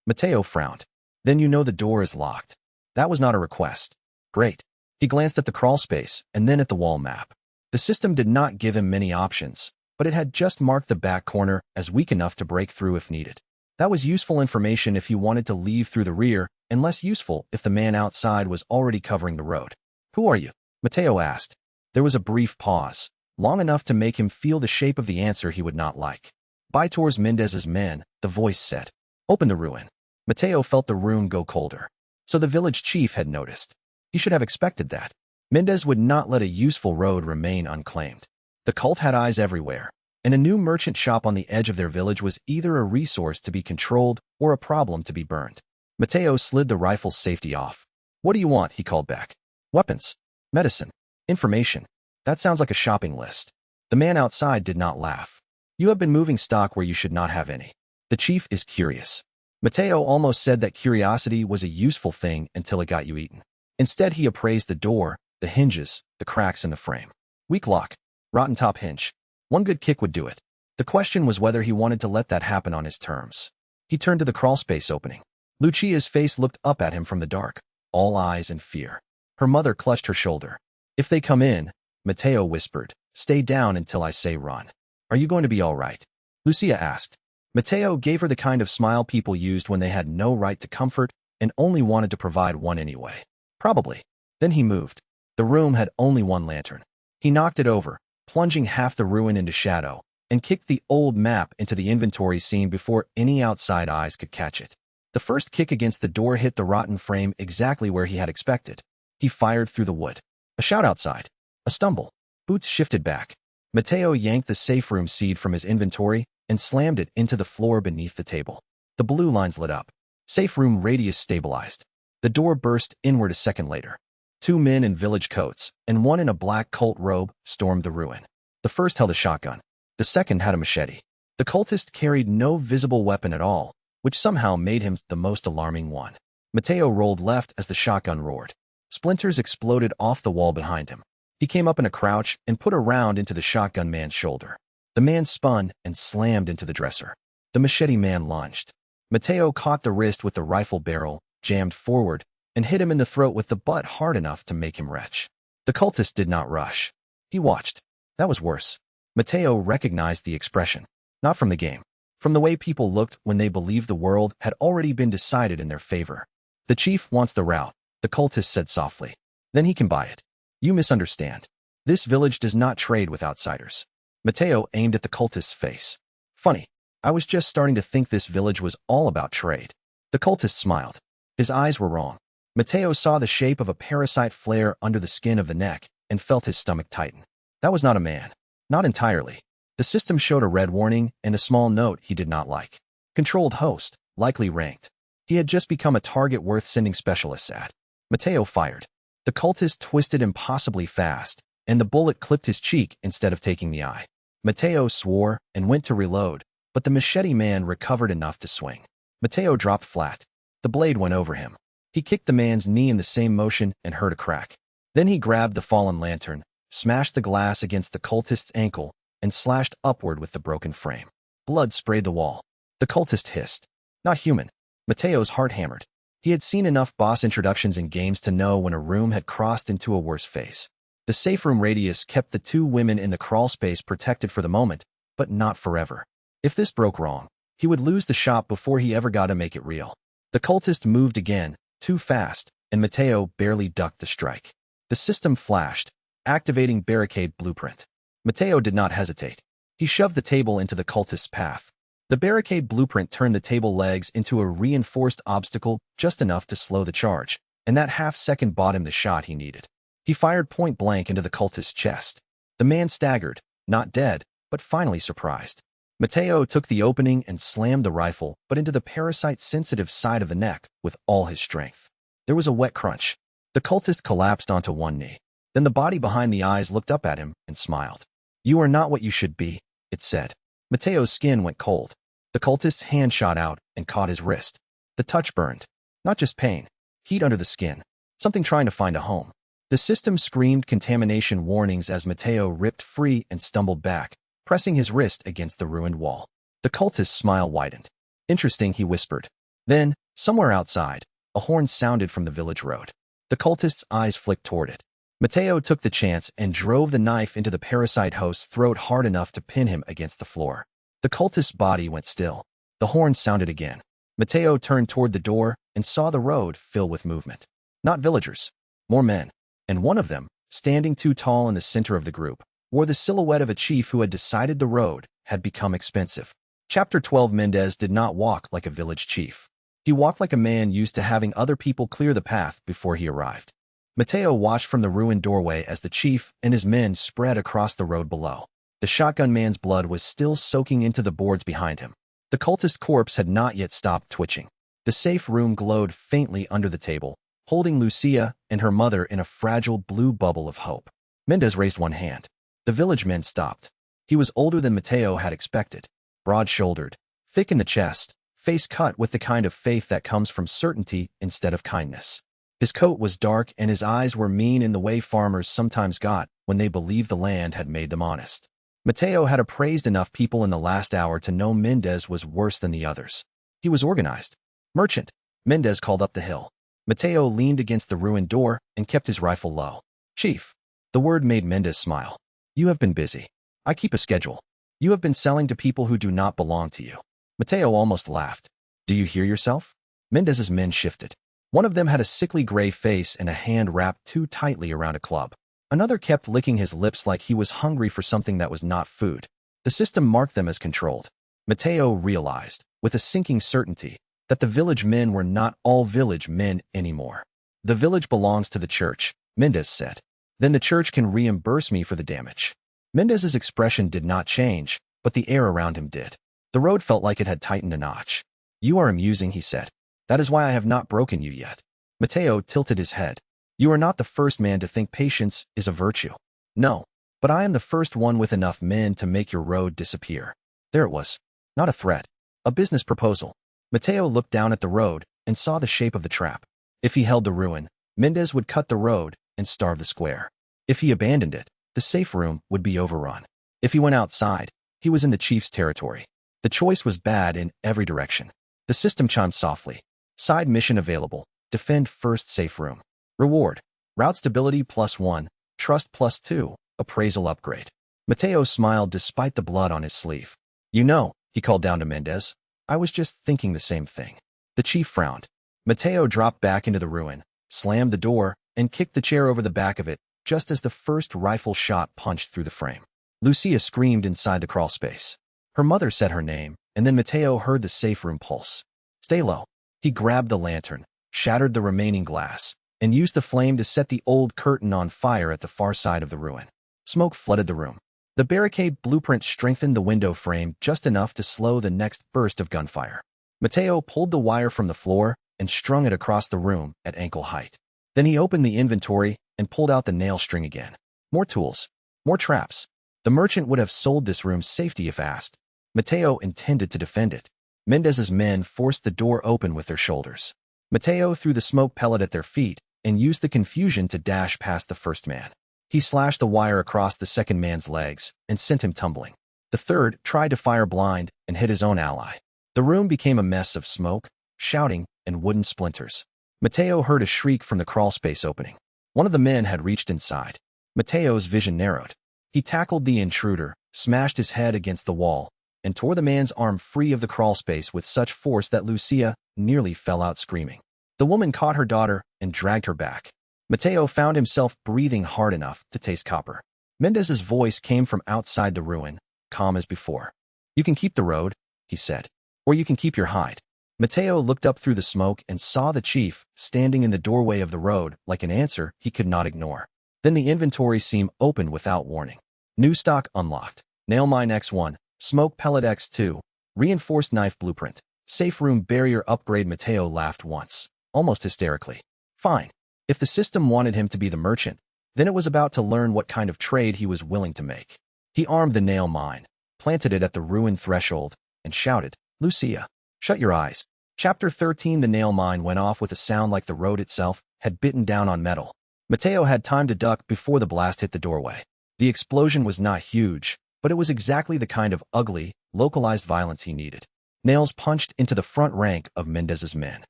Mateo frowned. Then you know the door is locked. That was not a request. Great. He glanced at the crawl space and then at the wall map. The system did not give him many options, but it had just marked the back corner as weak enough to break through if needed. That was useful information if he wanted to leave through the rear, and less useful if the man outside was already covering the road. Who are you? Mateo asked. There was a brief pause, long enough to make him feel the shape of the answer he would not like. Vitor's Mendez's men, the voice said. Open the ruin. Mateo felt the room go colder. So the village chief had noticed. He should have expected that. Mendez would not let a useful road remain unclaimed. The cult had eyes everywhere, and a new merchant shop on the edge of their village was either a resource to be controlled or a problem to be burned. Mateo slid the rifle's safety off. What do you want? He called back. Weapons. Medicine. Information. That sounds like a shopping list. The man outside did not laugh. You have been moving stock where you should not have any. The chief is curious. Mateo almost said that curiosity was a useful thing until it got you eaten. Instead, he appraised the door, the hinges, the cracks in the frame. Weak lock. Rotten top hinge. One good kick would do it. The question was whether he wanted to let that happen on his terms. He turned to the crawlspace opening. Lucia's face looked up at him from the dark, all eyes and fear. Her mother clutched her shoulder. If they come in, Mateo whispered, stay down until I say run. Are you going to be all right? Lucia asked. Mateo gave her the kind of smile people used when they had no right to comfort and only wanted to provide one anyway. Probably. Then he moved. The room had only one lantern. He knocked it over, plunging half the ruin into shadow, and kicked the old map into the inventory scene before any outside eyes could catch it. The first kick against the door hit the rotten frame exactly where he had expected. He fired through the wood. A shout outside. A stumble. Boots shifted back. Mateo yanked the safe room seed from his inventory and slammed it into the floor beneath the table. The blue lines lit up. Safe room radius stabilized. The door burst inward a second later. 2 men in village coats, and 1 in a black cult robe, stormed the ruin. The first held a shotgun. The second had a machete. The cultist carried no visible weapon at all, which somehow made him the most alarming one. Mateo rolled left as the shotgun roared. Splinters exploded off the wall behind him. He came up in a crouch and put a round into the shotgun man's shoulder. The man spun and slammed into the dresser. The machete man lunged. Mateo caught the wrist with the rifle barrel, jammed forward, and hit him in the throat with the butt hard enough to make him retch. The cultist did not rush. He watched. That was worse. Mateo recognized the expression. Not from the game. From the way people looked when they believed the world had already been decided in their favor. The chief wants the route, the cultist said softly. Then he can buy it. You misunderstand. This village does not trade with outsiders. Mateo aimed at the cultist's face. Funny. I was just starting to think this village was all about trade. The cultist smiled. His eyes were wrong. Mateo saw the shape of a parasite flare under the skin of the neck and felt his stomach tighten. That was not a man. Not entirely. The system showed a red warning and a small note he did not like. Controlled host, likely ranked. He had just become a target worth sending specialists at. Mateo fired. The cultist twisted impossibly fast, and the bullet clipped his cheek instead of taking the eye. Mateo swore and went to reload, but the machete man recovered enough to swing. Mateo dropped flat. The blade went over him. He kicked the man's knee in the same motion and heard a crack. Then he grabbed the fallen lantern, smashed the glass against the cultist's ankle, and slashed upward with the broken frame. Blood sprayed the wall. The cultist hissed. Not human. Mateo's heart hammered. He had seen enough boss introductions in games to know when a room had crossed into a worse phase. The safe room radius kept the 2 women in the crawl space protected for the moment, but not forever. If this broke wrong, he would lose the shop before he ever got to make it real. The cultist moved again, too fast, and Mateo barely ducked the strike. The system flashed, activating barricade blueprint. Mateo did not hesitate. He shoved the table into the cultist's path. The barricade blueprint turned the table legs into a reinforced obstacle just enough to slow the charge, and that half-second bought him the shot he needed. He fired point blank into the cultist's chest. The man staggered, not dead, but finally surprised. Mateo took the opening and slammed the rifle, but into the parasite-sensitive side of the neck with all his strength. There was a wet crunch. The cultist collapsed onto one knee. Then the body behind the eyes looked up at him and smiled. You are not what you should be, it said. Mateo's skin went cold. The cultist's hand shot out and caught his wrist. The touch burned. Not just pain. Heat under the skin. Something trying to find a home. The system screamed contamination warnings as Mateo ripped free and stumbled back, pressing his wrist against the ruined wall. The cultist's smile widened. Interesting, he whispered. Then, somewhere outside, a horn sounded from the village road. The cultist's eyes flicked toward it. Mateo took the chance and drove the knife into the parasite host's throat hard enough to pin him against the floor. The cultist's body went still. The horn sounded again. Mateo turned toward the door and saw the road fill with movement. Not villagers. More men. And one of them, standing too tall in the center of the group, wore the silhouette of a chief who had decided the road had become expensive. Chapter 12. Mendez did not walk like a village chief. He walked like a man used to having other people clear the path before he arrived. Mateo watched from the ruined doorway as the chief and his men spread across the road below. The shotgun man's blood was still soaking into the boards behind him. The cultist corpse had not yet stopped twitching. The safe room glowed faintly under the table, holding Lucia and her mother in a fragile blue bubble of hope. Mendez raised one hand. The village men stopped. He was older than Mateo had expected. Broad-shouldered, thick in the chest, face cut with the kind of faith that comes from certainty instead of kindness. His coat was dark and his eyes were mean in the way farmers sometimes got when they believed the land had made them honest. Mateo had appraised enough people in the last hour to know Mendez was worse than the others. He was organized. Merchant. Mendez called up the hill. Mateo leaned against the ruined door and kept his rifle low. Chief. The word made Mendez smile. You have been busy. I keep a schedule. You have been selling to people who do not belong to you. Mateo almost laughed. Do you hear yourself? Mendez's men shifted. One of them had a sickly gray face and a hand wrapped too tightly around a club. Another kept licking his lips like he was hungry for something that was not food. The system marked them as controlled. Mateo realized, with a sinking certainty, that the village men were not all village men anymore. The village belongs to the church, Mendez said. Then the church can reimburse me for the damage. Mendez's expression did not change, but the air around him did. The road felt like it had tightened a notch. You are amusing, he said. That is why I have not broken you yet. Mateo tilted his head. You are not the first man to think patience is a virtue. No, but I am the first one with enough men to make your road disappear. There it was. Not a threat. A business proposal. Mateo looked down at the road and saw the shape of the trap. If he held the ruin, Mendez would cut the road and starve the square. If he abandoned it, the safe room would be overrun. If he went outside, he was in the chief's territory. The choice was bad in every direction. The system chimed softly. Side mission available. Defend first safe room. Reward. Route stability +1. Trust +2. Appraisal upgrade. Mateo smiled despite the blood on his sleeve. You know, he called down to Mendez. I was just thinking the same thing. The chief frowned. Mateo dropped back into the ruin, slammed the door, and kicked the chair over the back of it, just as the first rifle shot punched through the frame. Lucia screamed inside the crawl space. Her mother said her name, and then Mateo heard the safe room pulse. Stay low. He grabbed the lantern, shattered the remaining glass, and used the flame to set the old curtain on fire at the far side of the ruin. Smoke flooded the room. The barricade blueprint strengthened the window frame just enough to slow the next burst of gunfire. Mateo pulled the wire from the floor and strung it across the room at ankle height. Then he opened the inventory and pulled out the nail string again. More tools. More traps. The merchant would have sold this room's safety if asked. Mateo intended to defend it. Mendez's men forced the door open with their shoulders. Mateo threw the smoke pellet at their feet and used the confusion to dash past the first man. He slashed the wire across the second man's legs and sent him tumbling. The third tried to fire blind and hit his own ally. The room became a mess of smoke, shouting, and wooden splinters. Mateo heard a shriek from the crawlspace opening. One of the men had reached inside. Mateo's vision narrowed. He tackled the intruder, smashed his head against the wall, and tore the man's arm free of the crawlspace with such force that Lucia nearly fell out screaming. The woman caught her daughter and dragged her back. Mateo found himself breathing hard enough to taste copper. Mendez's voice came from outside the ruin, calm as before. You can keep the road, he said, or you can keep your hide. Mateo looked up through the smoke and saw the chief standing in the doorway of the road like an answer he could not ignore. Then the inventory seam opened without warning. New stock unlocked. Nail mine X1, smoke pellet X2, reinforced knife blueprint, safe room barrier upgrade. Mateo laughed once, almost hysterically. Fine. If the system wanted him to be the merchant, then it was about to learn what kind of trade he was willing to make. He armed the nail mine, planted it at the ruined threshold, and shouted, Lucia, shut your eyes. Chapter 13. The nail mine went off with a sound like the road itself had bitten down on metal. Mateo had time to duck before the blast hit the doorway. The explosion was not huge, but it was exactly the kind of ugly, localized violence he needed. Nails punched into the front rank of Mendez's men.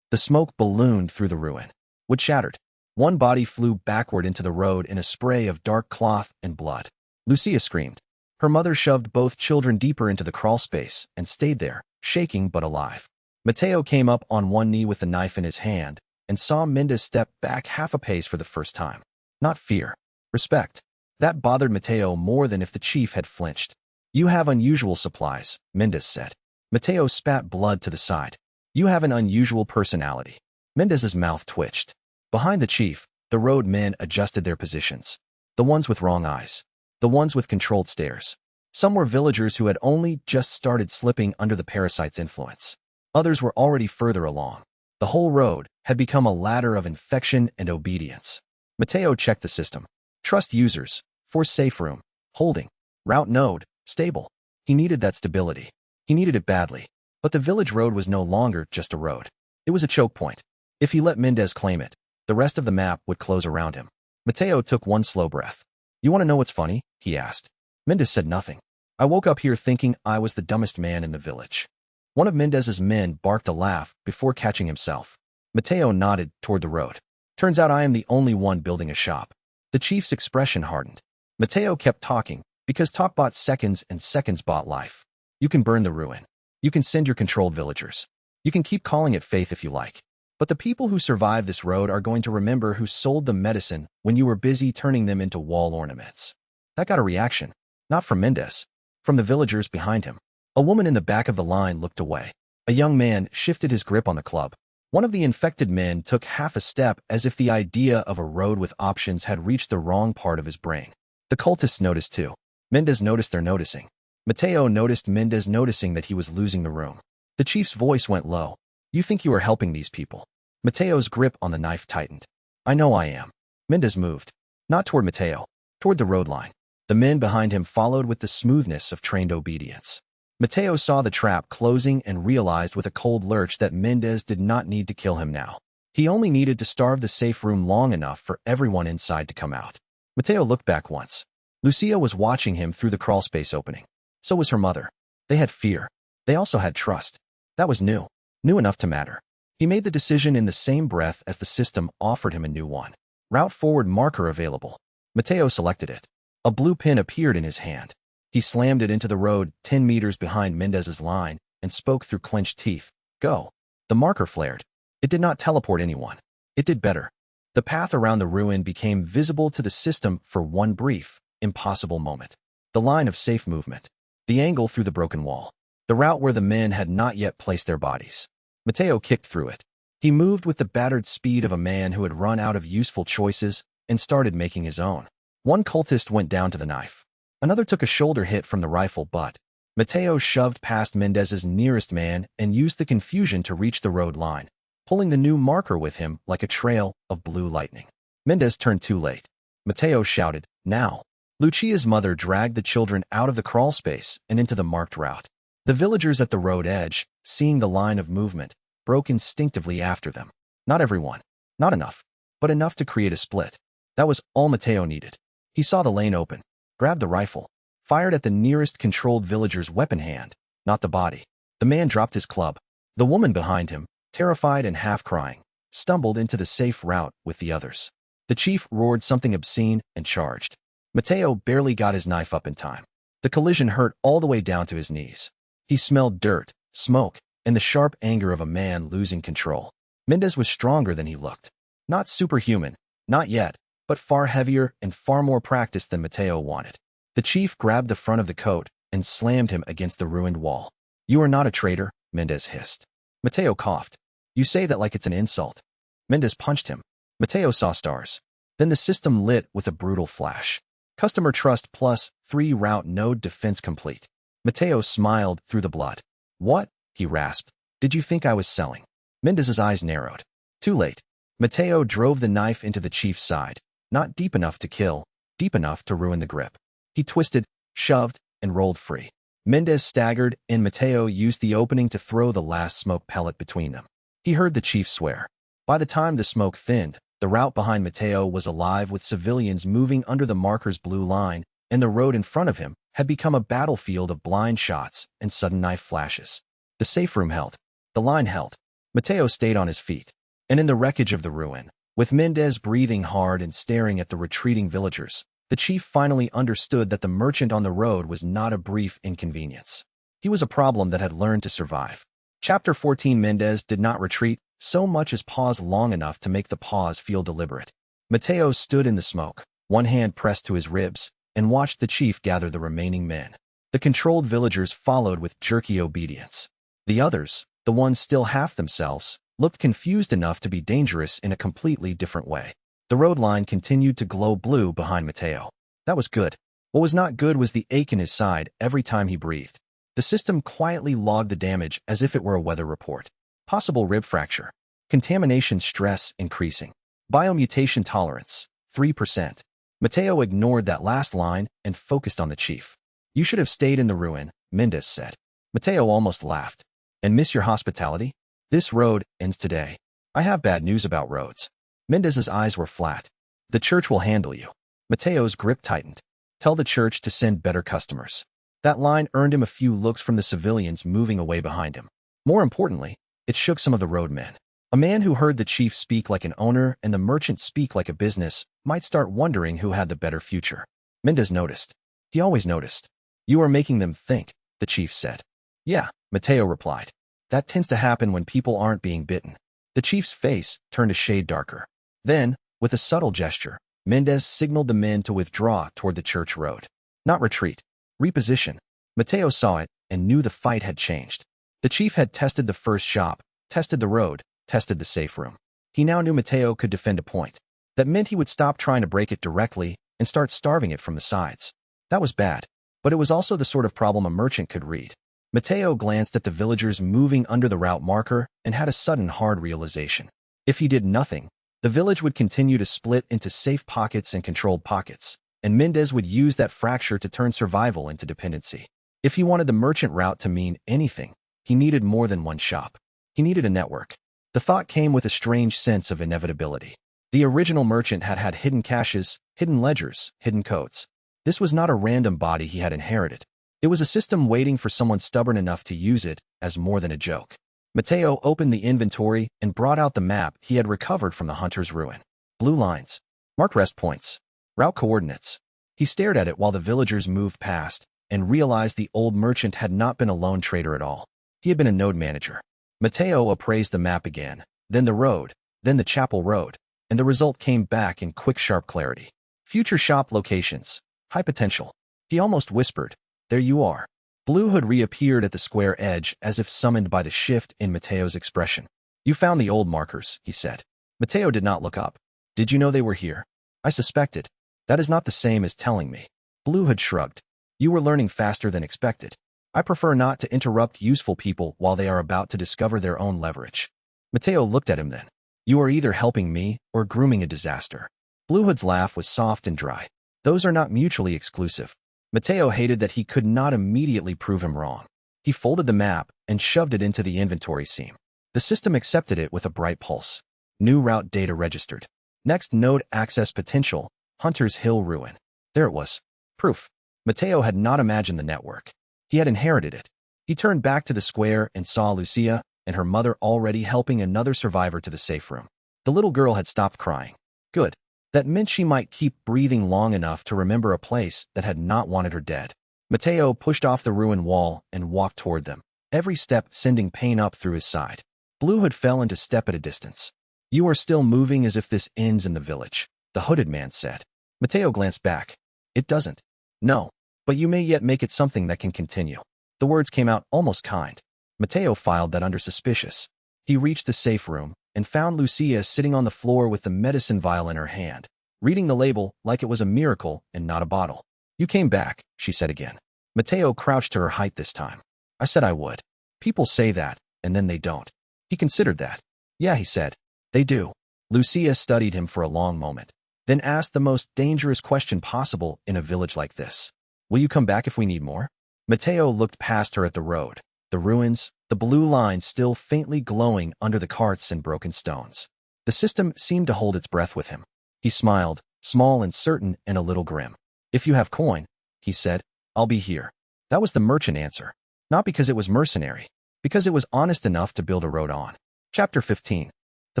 The smoke ballooned through the ruin. Wood shattered. One body flew backward into the road in a spray of dark cloth and blood. Lucia screamed. Her mother shoved both children deeper into the crawlspace and stayed there, shaking but alive. Mateo came up on one knee with the knife in his hand and saw Mendez step back half a pace for the first time. Not fear. Respect. That bothered Mateo more than if the chief had flinched. You have unusual supplies, Mendez said. Mateo spat blood to the side. You have an unusual personality. Mendez's mouth twitched. Behind the chief, the road men adjusted their positions. The ones with wrong eyes. The ones with controlled stares. Some were villagers who had only just started slipping under the parasite's influence. Others were already further along. The whole road had become a ladder of infection and obedience. Mateo checked the system. Trust users. Force safe room. Holding. Route node. Stable. He needed that stability. He needed it badly. But the village road was no longer just a road. It was a choke point. If he let Mendez claim it, the rest of the map would close around him. Mateo took one slow breath. You want to know what's funny? He asked. Mendez said nothing. I woke up here thinking I was the dumbest man in the village. One of Mendez's men barked a laugh before catching himself. Mateo nodded toward the road. Turns out I am the only one building a shop. The chief's expression hardened. Mateo kept talking, because talk bought seconds and seconds bought life. You can burn the ruin. You can send your controlled villagers. You can keep calling it faith if you like. But the people who survive this road are going to remember who sold them medicine when you were busy turning them into wall ornaments. That got a reaction, not from Mendez, from the villagers behind him. A woman in the back of the line looked away. A young man shifted his grip on the club. One of the infected men took half a step as if the idea of a road with options had reached the wrong part of his brain. The cultists noticed too. Mendez noticed their noticing. Mateo noticed Mendez noticing that he was losing the room. The chief's voice went low. You think you are helping these people? Mateo's grip on the knife tightened. I know I am. Mendez moved. Not toward Mateo. Toward the road line. The men behind him followed with the smoothness of trained obedience. Mateo saw the trap closing and realized with a cold lurch that Mendez did not need to kill him now. He only needed to starve the safe room long enough for everyone inside to come out. Mateo looked back once. Lucia was watching him through the crawlspace opening. So was her mother. They had fear. They also had trust. That was new. New enough to matter. He made the decision in the same breath as the system offered him a new one. Route forward marker available. Mateo selected it. A blue pin appeared in his hand. He slammed it into the road 10 meters behind Mendez's line and spoke through clenched teeth. Go. The marker flared. It did not teleport anyone. It did better. The path around the ruin became visible to the system for one brief, impossible moment. The line of safe movement. The angle through the broken wall. The route where the men had not yet placed their bodies. Mateo kicked through it. He moved with the battered speed of a man who had run out of useful choices and started making his own. One cultist went down to the knife. Another took a shoulder hit from the rifle butt. Mateo shoved past Mendez's nearest man and used the confusion to reach the road line, pulling the new marker with him like a trail of blue lightning. Mendez turned too late. Mateo shouted, now. Lucia's mother dragged the children out of the crawl space and into the marked route. The villagers at the road edge, seeing the line of movement, broke instinctively after them. Not everyone. Not enough. But enough to create a split. That was all Mateo needed. He saw the lane open. Grabbed the rifle, fired at the nearest controlled villager's weapon hand, not the body. The man dropped his club. The woman behind him, terrified and half crying, stumbled into the safe route with the others. The chief roared something obscene and charged. Mateo barely got his knife up in time. The collision hurt all the way down to his knees. He smelled dirt, smoke, and the sharp anger of a man losing control. Mendez was stronger than he looked. Not superhuman, not yet, but far heavier and far more practiced than Mateo wanted. The chief grabbed the front of the coat and slammed him against the ruined wall. You are not a traitor, Mendez hissed. Mateo coughed. You say that like it's an insult. Mendez punched him. Mateo saw stars. Then the system lit with a brutal flash. Customer trust plus 3 route node defense complete. Mateo smiled through the blood. What? He rasped. Did you think I was selling? Mendez's eyes narrowed. Too late. Mateo drove the knife into the chief's side. Not deep enough to kill, deep enough to ruin the grip. He twisted, shoved, and rolled free. Mendez staggered, and Mateo used the opening to throw the last smoke pellet between them. He heard the chief swear. By the time the smoke thinned, the route behind Mateo was alive with civilians moving under the marker's blue line, and the road in front of him had become a battlefield of blind shots and sudden knife flashes. The safe room held. The line held. Mateo stayed on his feet. And in the wreckage of the ruin, with Mendez breathing hard and staring at the retreating villagers, the chief finally understood that the merchant on the road was not a brief inconvenience. He was a problem that had learned to survive. Chapter 14. Mendez did not retreat so much as pause long enough to make the pause feel deliberate. Mateo stood in the smoke, one hand pressed to his ribs, and watched the chief gather the remaining men. The controlled villagers followed with jerky obedience. The others, the ones still half themselves, looked confused enough to be dangerous in a completely different way. The road line continued to glow blue behind Mateo. That was good. What was not good was the ache in his side every time he breathed. The system quietly logged the damage as if it were a weather report. Possible rib fracture. Contamination stress increasing. Biomutation tolerance, 3%. Mateo ignored that last line and focused on the chief. You should have stayed in the ruin, Mendez said. Mateo almost laughed. And miss your hospitality? This road ends today. I have bad news about roads. Mendez's eyes were flat. The church will handle you. Mateo's grip tightened. Tell the church to send better customers. That line earned him a few looks from the civilians moving away behind him. More importantly, it shook some of the roadmen. A man who heard the chief speak like an owner and the merchant speak like a business might start wondering who had the better future. Mendez noticed. He always noticed. You are making them think, the chief said. Yeah, Mateo replied. That tends to happen when people aren't being bitten. The chief's face turned a shade darker. Then, with a subtle gesture, Mendez signaled the men to withdraw toward the church road. Not retreat. Reposition. Mateo saw it and knew the fight had changed. The chief had tested the first shop, tested the road, tested the safe room. He now knew Mateo could defend a point. That meant he would stop trying to break it directly and start starving it from the sides. That was bad, but it was also the sort of problem a merchant could read. Mateo glanced at the villagers moving under the route marker and had a sudden hard realization. If he did nothing, the village would continue to split into safe pockets and controlled pockets, and Mendez would use that fracture to turn survival into dependency. If he wanted the merchant route to mean anything, he needed more than one shop. He needed a network. The thought came with a strange sense of inevitability. The original merchant had had hidden caches, hidden ledgers, hidden codes. This was not a random body he had inherited. It was a system waiting for someone stubborn enough to use it as more than a joke. Mateo opened the inventory and brought out the map he had recovered from the hunter's ruin. Blue lines. Marked rest points. Route coordinates. He stared at it while the villagers moved past and realized the old merchant had not been a lone trader at all. He had been a node manager. Mateo appraised the map again, then the road, then the chapel road, and the result came back in quick, sharp clarity. Future shop locations. High potential. He almost whispered, "There you are." Blue Hood reappeared at the square edge as if summoned by the shift in Mateo's expression. "You found the old markers," he said. Mateo did not look up. "Did you know they were here?" "I suspected. That is not the same as telling me." Blue Hood shrugged. "You were learning faster than expected. I prefer not to interrupt useful people while they are about to discover their own leverage." Mateo looked at him then. "You are either helping me or grooming a disaster." Blue Hood's laugh was soft and dry. "Those are not mutually exclusive." Mateo hated that he could not immediately prove him wrong. He folded the map and shoved it into the inventory seam. The system accepted it with a bright pulse. New route data registered. Next node access potential, Hunter's Hill Ruin. There it was. Proof. Mateo had not imagined the network. He had inherited it. He turned back to the square and saw Lucia and her mother already helping another survivor to the safe room. The little girl had stopped crying. Good. That meant she might keep breathing long enough to remember a place that had not wanted her dead. Mateo pushed off the ruin wall and walked toward them, every step sending pain up through his side. Blue Hood fell into step at a distance. "You are still moving as if this ends in the village," the hooded man said. Mateo glanced back. "It doesn't." "No, but you may yet make it something that can continue." The words came out almost kind. Mateo filed that under suspicious. He reached the safe room and found Lucia sitting on the floor with the medicine vial in her hand, reading the label like it was a miracle and not a bottle. "You came back," she said again. Mateo crouched to her height this time. "I said I would. People say that, and then they don't." He considered that. "Yeah," he said. "They do." Lucia studied him for a long moment, then asked the most dangerous question possible in a village like this. "Will you come back if we need more?" Mateo looked past her at the road, the ruins, the blue lines still faintly glowing under the carts and broken stones. The system seemed to hold its breath with him. He smiled, small and certain and a little grim. "If you have coin," he said, "I'll be here." That was the merchant answer. Not because it was mercenary, because it was honest enough to build a road on. Chapter 15. The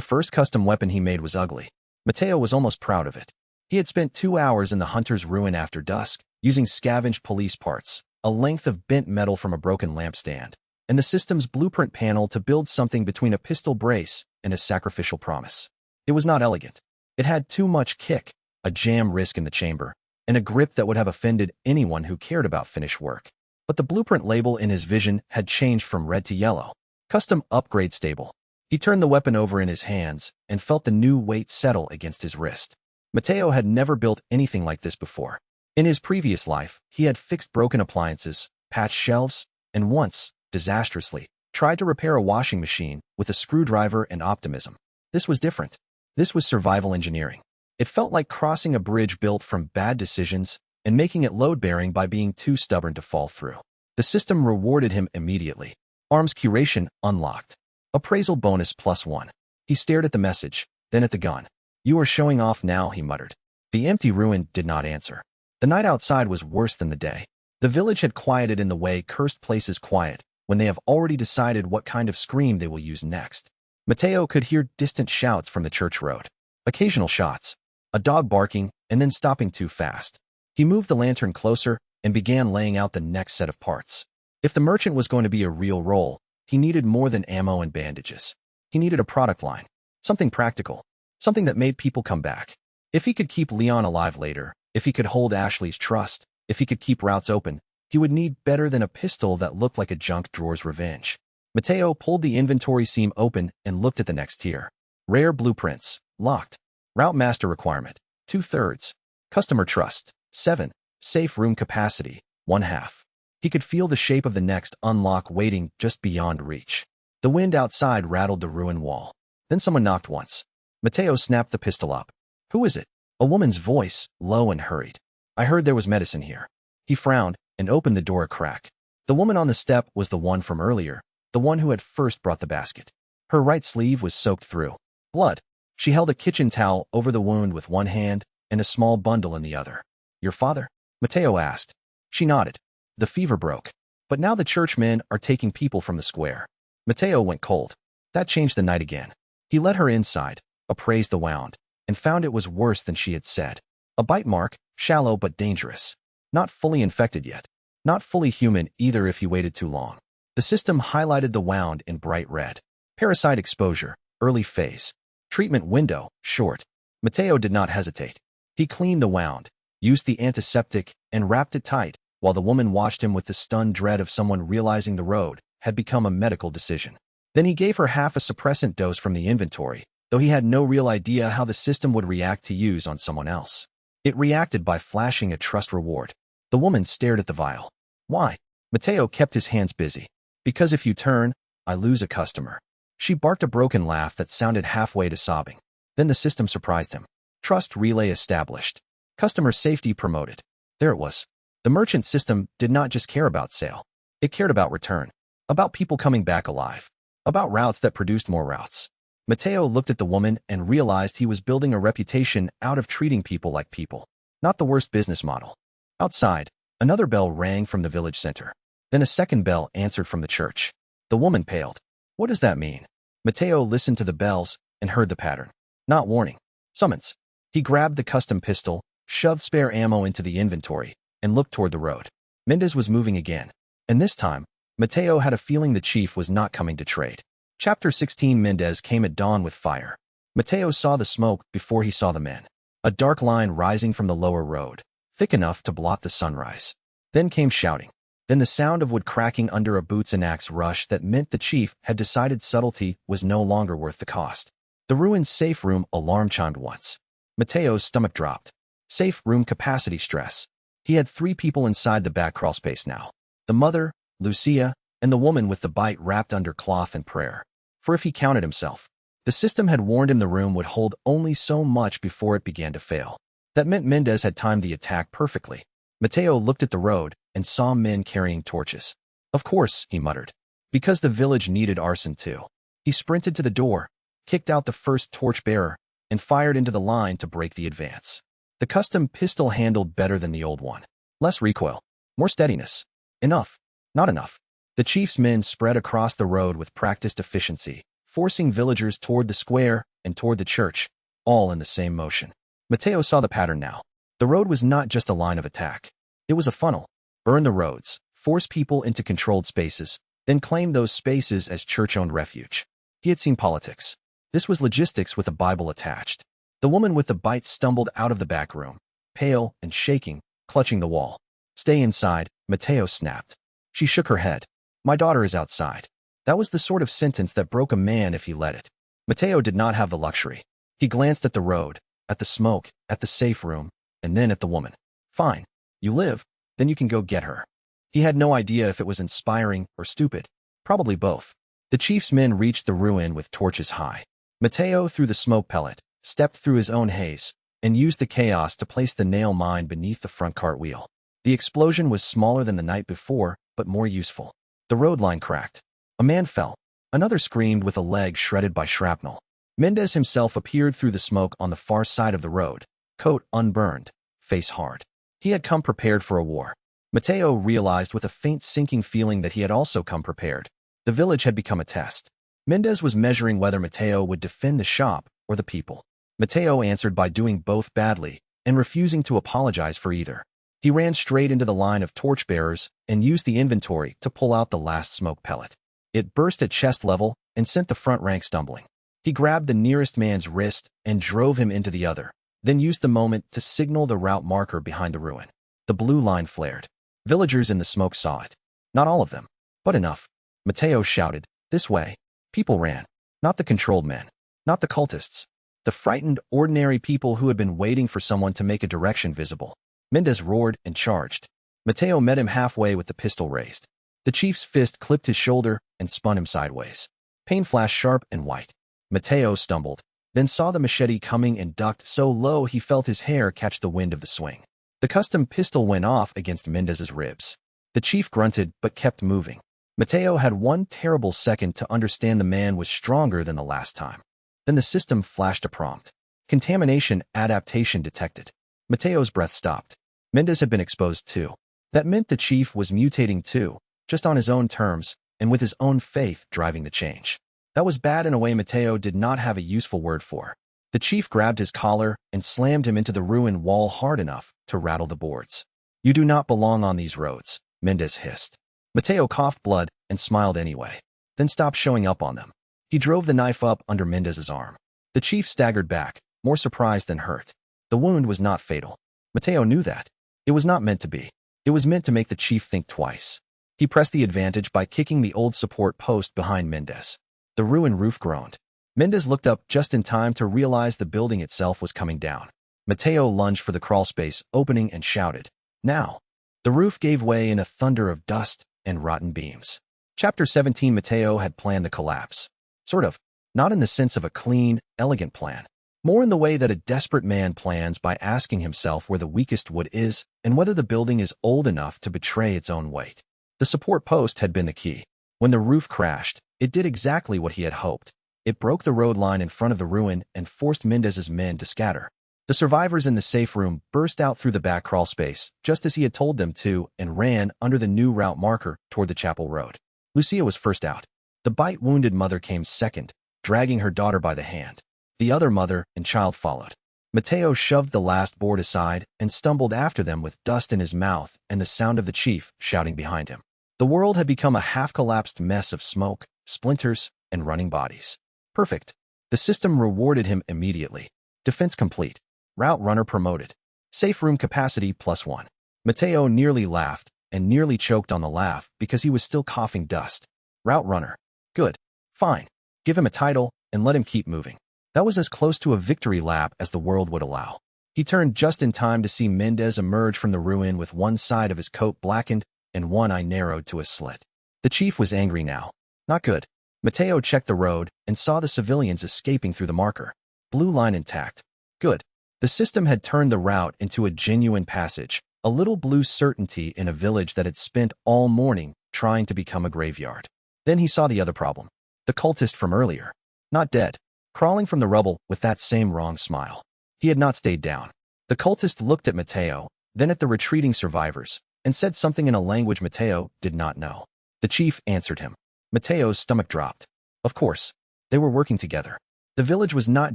first custom weapon he made was ugly. Mateo was almost proud of it. He had spent 2 hours in the hunter's ruin after dusk, using scavenged police parts, a length of bent metal from a broken lampstand, and the system's blueprint panel to build something between a pistol brace and a sacrificial promise. It was not elegant. It had too much kick, a jam risk in the chamber, and a grip that would have offended anyone who cared about finished work. But the blueprint label in his vision had changed from red to yellow. Custom upgrade stable. He turned the weapon over in his hands and felt the new weight settle against his wrist. Mateo had never built anything like this before. In his previous life, he had fixed broken appliances, patched shelves, and once, disastrously, tried to repair a washing machine with a screwdriver and optimism. This was different. This was survival engineering. It felt like crossing a bridge built from bad decisions and making it load-bearing by being too stubborn to fall through. The system rewarded him immediately. Arms curation unlocked. Appraisal bonus +1. He stared at the message, then at the gun. "You are showing off now," he muttered. The empty ruin did not answer. The night outside was worse than the day. The village had quieted in the way cursed places quiet, when they have already decided what kind of scream they will use next. Mateo could hear distant shouts from the church road. Occasional shots. A dog barking, and then stopping too fast. He moved the lantern closer and began laying out the next set of parts. If the merchant was going to be a real role, he needed more than ammo and bandages. He needed a product line. Something practical. Something that made people come back. If he could keep Leon alive later, if he could hold Ashley's trust, if he could keep routes open, he would need better than a pistol that looked like a junk drawer's revenge. Mateo pulled the inventory seam open and looked at the next tier. Rare blueprints. Locked. Route master requirement. 2/3. Customer trust. 7. Safe room capacity. 1/2. He could feel the shape of the next unlock waiting just beyond reach. The wind outside rattled the ruined wall. Then someone knocked once. Mateo snapped the pistol up. Who is it? A woman's voice, low and hurried. I heard there was medicine here. He frowned and opened the door a crack. The woman on the step was the one from earlier, the one who had first brought the basket. Her right sleeve was soaked through blood. She held a kitchen towel over the wound with one hand and a small bundle in the other. Your father? Mateo asked. She nodded. The fever broke. But now the churchmen are taking people from the square. Mateo went cold. That changed the night again. He led her inside, appraised the wound, and found it was worse than she had said. A bite mark, shallow but dangerous. Not fully infected yet. Not fully human either if he waited too long. The system highlighted the wound in bright red. Parasite exposure, early phase. Treatment window, short. Mateo did not hesitate. He cleaned the wound, used the antiseptic, and wrapped it tight, while the woman watched him with the stunned dread of someone realizing the road had become a medical decision. Then he gave her half a suppressant dose from the inventory, though he had no real idea how the system would react to use on someone else. It reacted by flashing a trust reward. The woman stared at the vial. Why? Mateo kept his hands busy. Because if you turn, I lose a customer. She barked a broken laugh that sounded halfway to sobbing. Then the system surprised him. Trust relay established. Customer safety promoted. There it was. The merchant system did not just care about sale. It cared about return. About people coming back alive. About routes that produced more routes. Mateo looked at the woman and realized he was building a reputation out of treating people like people. Not the worst business model. Outside, another bell rang from the village center. Then a second bell answered from the church. The woman paled. What does that mean? Mateo listened to the bells and heard the pattern. Not warning. Summons. He grabbed the custom pistol, shoved spare ammo into the inventory, and looked toward the road. Mendez was moving again. And this time, Mateo had a feeling the chief was not coming to trade. Chapter 16. Mendez came at dawn with fire. Mateo saw the smoke before he saw the men. A dark line rising from the lower road, thick enough to blot the sunrise. Then came shouting. Then the sound of wood cracking under a boots and axe rush that meant the chief had decided subtlety was no longer worth the cost. The ruined safe room alarm chimed once. Mateo's stomach dropped. Safe room capacity stress. He had 3 people inside the back crawl space now. The mother, Lucia, and the woman with the bite wrapped under cloth and prayer. For if he counted himself, the system had warned him the room would hold only so much before it began to fail. That meant Mendez had timed the attack perfectly. Mateo looked at the road and saw men carrying torches. Of course, he muttered. Because the village needed arson too. He sprinted to the door, kicked out the first torchbearer, and fired into the line to break the advance. The custom pistol handled better than the old one. Less recoil. More steadiness. Enough. Not enough. The chief's men spread across the road with practiced efficiency, forcing villagers toward the square and toward the church, all in the same motion. Mateo saw the pattern now. The road was not just a line of attack. It was a funnel. Burn the roads, force people into controlled spaces, then claim those spaces as church-owned refuge. He had seen politics. This was logistics with a Bible attached. The woman with the bite stumbled out of the back room, pale and shaking, clutching the wall. Stay inside, Mateo snapped. She shook her head. My daughter is outside. That was the sort of sentence that broke a man if he let it. Mateo did not have the luxury. He glanced at the road, at the smoke, at the safe room, and then at the woman. Fine. You live, then you can go get her. He had no idea if it was inspiring or stupid. Probably both. The chief's men reached the ruin with torches high. Mateo threw the smoke pellet, stepped through his own haze, and used the chaos to place the nail mine beneath the front cart wheel. The explosion was smaller than the night before, but more useful. The road line cracked. A man fell. Another screamed with a leg shredded by shrapnel. Mendez himself appeared through the smoke on the far side of the road, coat unburned, face hard. He had come prepared for a war. Mateo realized with a faint sinking feeling that he had also come prepared. The village had become a test. Mendez was measuring whether Mateo would defend the shop or the people. Mateo answered by doing both badly and refusing to apologize for either. He ran straight into the line of torchbearers and used the inventory to pull out the last smoke pellet. It burst at chest level and sent the front rank stumbling. He grabbed the nearest man's wrist and drove him into the other, then used the moment to signal the route marker behind the ruin. The blue line flared. Villagers in the smoke saw it. Not all of them, but enough. Mateo shouted, "This way." People ran. Not the controlled men. Not the cultists. The frightened, ordinary people who had been waiting for someone to make a direction visible. Mendez roared and charged. Mateo met him halfway with the pistol raised. The chief's fist clipped his shoulder and spun him sideways. Pain flashed sharp and white. Mateo stumbled, then saw the machete coming and ducked so low he felt his hair catch the wind of the swing. The custom pistol went off against Mendez's ribs. The chief grunted but kept moving. Mateo had one terrible second to understand the man was stronger than the last time. Then the system flashed a prompt. Contamination adaptation detected. Mateo's breath stopped. Mendez had been exposed too. That meant the chief was mutating too, just on his own terms, and with his own faith driving the change. That was bad in a way Mateo did not have a useful word for. The chief grabbed his collar and slammed him into the ruined wall hard enough to rattle the boards. "You do not belong on these roads," Mendez hissed. Mateo coughed blood and smiled anyway, then stopped showing up on them. He drove the knife up under Mendez's arm. The chief staggered back, more surprised than hurt. The wound was not fatal. Mateo knew that. It was not meant to be. It was meant to make the chief think twice. He pressed the advantage by kicking the old support post behind Mendez. The ruined roof groaned. Mendez looked up just in time to realize the building itself was coming down. Mateo lunged for the crawlspace opening and shouted, "Now!" The roof gave way in a thunder of dust and rotten beams. Chapter 17. Mateo had planned the collapse. Sort of. Not in the sense of a clean, elegant plan. More in the way that a desperate man plans by asking himself where the weakest wood is and whether the building is old enough to betray its own weight. The support post had been the key. When the roof crashed, it did exactly what he had hoped. It broke the road line in front of the ruin and forced Mendez's men to scatter. The survivors in the safe room burst out through the back crawl space, just as he had told them to, and ran under the new route marker toward the chapel road. Lucia was first out. The bite-wounded mother came second, dragging her daughter by the hand. The other mother and child followed. Mateo shoved the last board aside and stumbled after them with dust in his mouth and the sound of the chief shouting behind him. The world had become a half-collapsed mess of smoke, splinters, and running bodies. Perfect. The system rewarded him immediately. Defense complete. Route runner promoted. Safe room capacity +1. Mateo nearly laughed and nearly choked on the laugh because he was still coughing dust. Route runner. Good. Fine. Give him a title and let him keep moving. That was as close to a victory lap as the world would allow. He turned just in time to see Mendez emerge from the ruin with one side of his coat blackened and one eye narrowed to a slit. The chief was angry now. Not good. Mateo checked the road and saw the civilians escaping through the marker. Blue line intact. Good. The system had turned the route into a genuine passage, a little blue certainty in a village that had spent all morning trying to become a graveyard. Then he saw the other problem. The cultist from earlier. Not dead. Crawling from the rubble with that same wrong smile. He had not stayed down. The cultist looked at Mateo, then at the retreating survivors, and said something in a language Mateo did not know. The chief answered him. Mateo's stomach dropped. Of course. They were working together. The village was not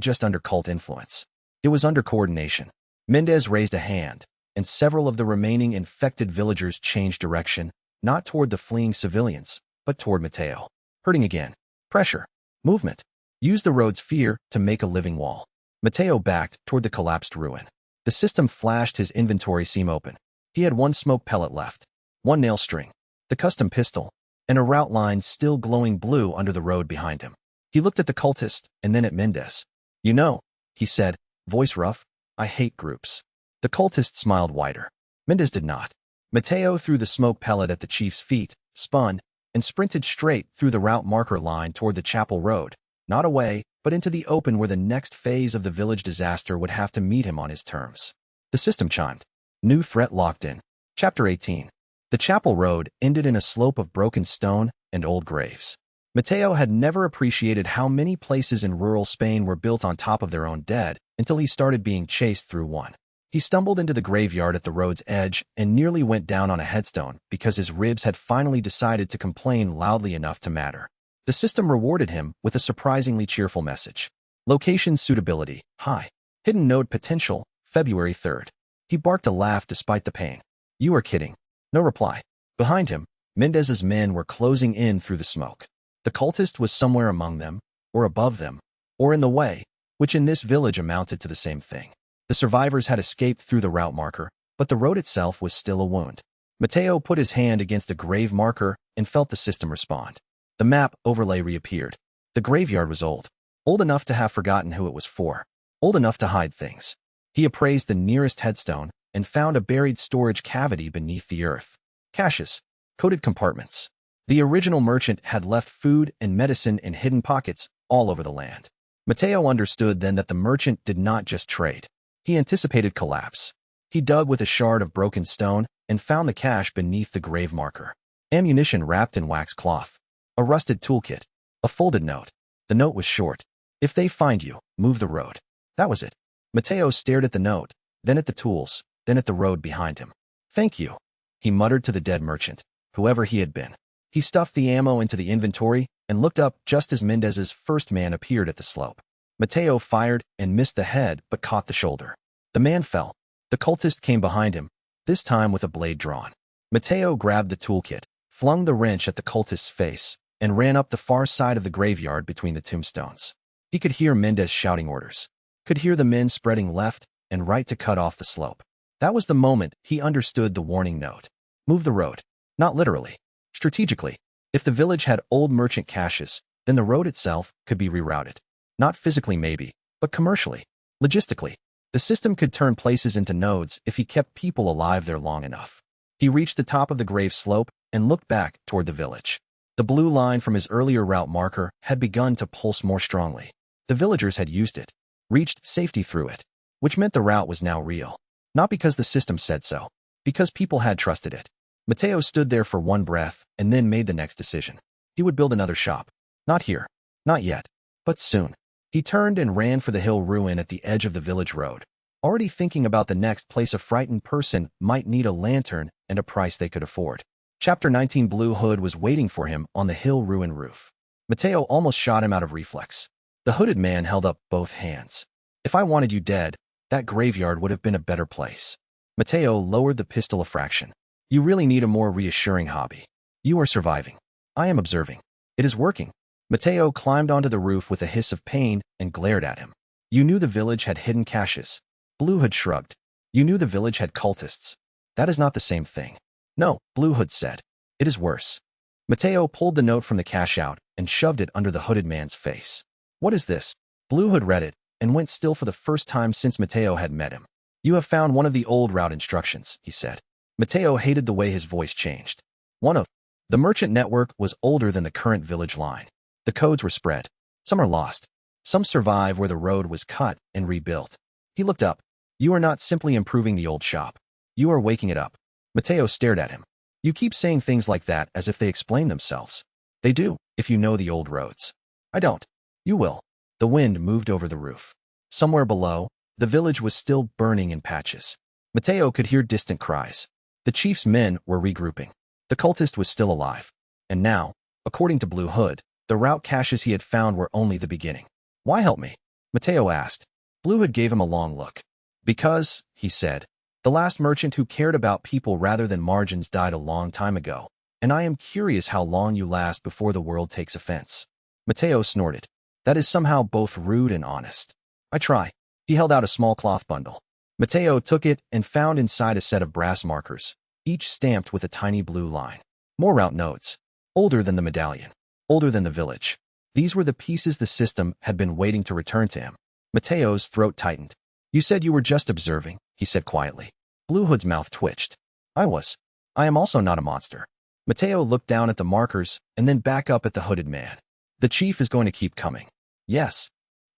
just under cult influence. It was under coordination. Mendez raised a hand, and several of the remaining infected villagers changed direction, not toward the fleeing civilians, but toward Mateo. Hurting again. Pressure. Movement. Use the road's fear to make a living wall. Mateo backed toward the collapsed ruin. The system flashed his inventory seam open. He had one smoke pellet left, one nail string, the custom pistol, and a route line still glowing blue under the road behind him. He looked at the cultist and then at Mendez. "You know," he said, voice rough, "I hate groups." The cultist smiled wider. Mendez did not. Mateo threw the smoke pellet at the chief's feet, spun, and sprinted straight through the route marker line toward the chapel road, not away, but into the open where the next phase of the village disaster would have to meet him on his terms. The system chimed. New threat locked in. Chapter 18. The chapel road ended in a slope of broken stone and old graves. Mateo had never appreciated how many places in rural Spain were built on top of their own dead until he started being chased through one. He stumbled into the graveyard at the road's edge and nearly went down on a headstone because his ribs had finally decided to complain loudly enough to matter. The system rewarded him with a surprisingly cheerful message. Location suitability, high. Hidden node potential, February 3rd. He barked a laugh despite the pain. You are kidding. No reply. Behind him, Mendez's men were closing in through the smoke. The cultist was somewhere among them, or above them, or in the way, which in this village amounted to the same thing. The survivors had escaped through the route marker, but the road itself was still a wound. Matteo put his hand against a grave marker and felt the system respond. The map overlay reappeared. The graveyard was old. Old enough to have forgotten who it was for. Old enough to hide things. He appraised the nearest headstone and found a buried storage cavity beneath the earth. Caches. Coated compartments. The original merchant had left food and medicine in hidden pockets all over the land. Matteo understood then that the merchant did not just trade. He anticipated collapse. He dug with a shard of broken stone and found the cache beneath the grave marker. Ammunition wrapped in wax cloth. A rusted toolkit. A folded note. The note was short. If they find you, move the road. That was it. Matteo stared at the note, then at the tools, then at the road behind him. Thank you, he muttered to the dead merchant, whoever he had been. He stuffed the ammo into the inventory and looked up just as Mendez's first man appeared at the slope. Matteo fired and missed the head but caught the shoulder. The man fell. The cultist came behind him, this time with a blade drawn. Matteo grabbed the toolkit, flung the wrench at the cultist's face, and ran up the far side of the graveyard between the tombstones. He could hear Mendez shouting orders. Could hear the men spreading left and right to cut off the slope. That was the moment he understood the warning note. Move the road. Not literally. Strategically. If the village had old merchant caches, then the road itself could be rerouted. Not physically maybe, but commercially. Logistically. The system could turn places into nodes if he kept people alive there long enough. He reached the top of the grave slope and looked back toward the village. The blue line from his earlier route marker had begun to pulse more strongly. The villagers had used it, reached safety through it, which meant the route was now real. Not because the system said so, because people had trusted it. Matteo stood there for one breath and then made the next decision. He would build another shop. Not here. Not yet. But soon. He turned and ran for the hill ruin at the edge of the village road, already thinking about the next place a frightened person might need a lantern and a price they could afford. Chapter 19. Blue Hood was waiting for him on the hill ruin roof. Matteo almost shot him out of reflex. The hooded man held up both hands. If I wanted you dead, that graveyard would have been a better place. Matteo lowered the pistol a fraction. You really need a more reassuring hobby. You are surviving. I am observing. It is working. Matteo climbed onto the roof with a hiss of pain and glared at him. You knew the village had hidden caches. Blue Hood shrugged. You knew the village had cultists. That is not the same thing. No, Blue Hood said. It is worse. Matteo pulled the note from the cache out and shoved it under the hooded man's face. What is this? Blue Hood read it and went still for the first time since Matteo had met him. You have found one of the old route instructions, he said. Matteo hated the way his voice changed. The merchant network was older than the current village line. The codes were spread. Some are lost. Some survive where the road was cut and rebuilt. He looked up. You are not simply improving the old shop. You are waking it up. Matteo stared at him. You keep saying things like that as if they explain themselves. They do, if you know the old roads. I don't. You will. The wind moved over the roof. Somewhere below, the village was still burning in patches. Matteo could hear distant cries. The chief's men were regrouping. The cultist was still alive. And now, according to Blue Hood, the route caches he had found were only the beginning. Why help me? Matteo asked. Blue Hood gave him a long look. Because, he said, the last merchant who cared about people rather than margins died a long time ago, and I am curious how long you last before the world takes offense. Matteo snorted. That is somehow both rude and honest. I try. He held out a small cloth bundle. Matteo took it and found inside a set of brass markers, each stamped with a tiny blue line. More route nodes. Older than the medallion. Older than the village. These were the pieces the system had been waiting to return to him. Matteo's throat tightened. You said you were just observing, he said quietly. Blue Hood's mouth twitched. I was. I am also not a monster. Matteo looked down at the markers and then back up at the hooded man. The chief is going to keep coming. Yes.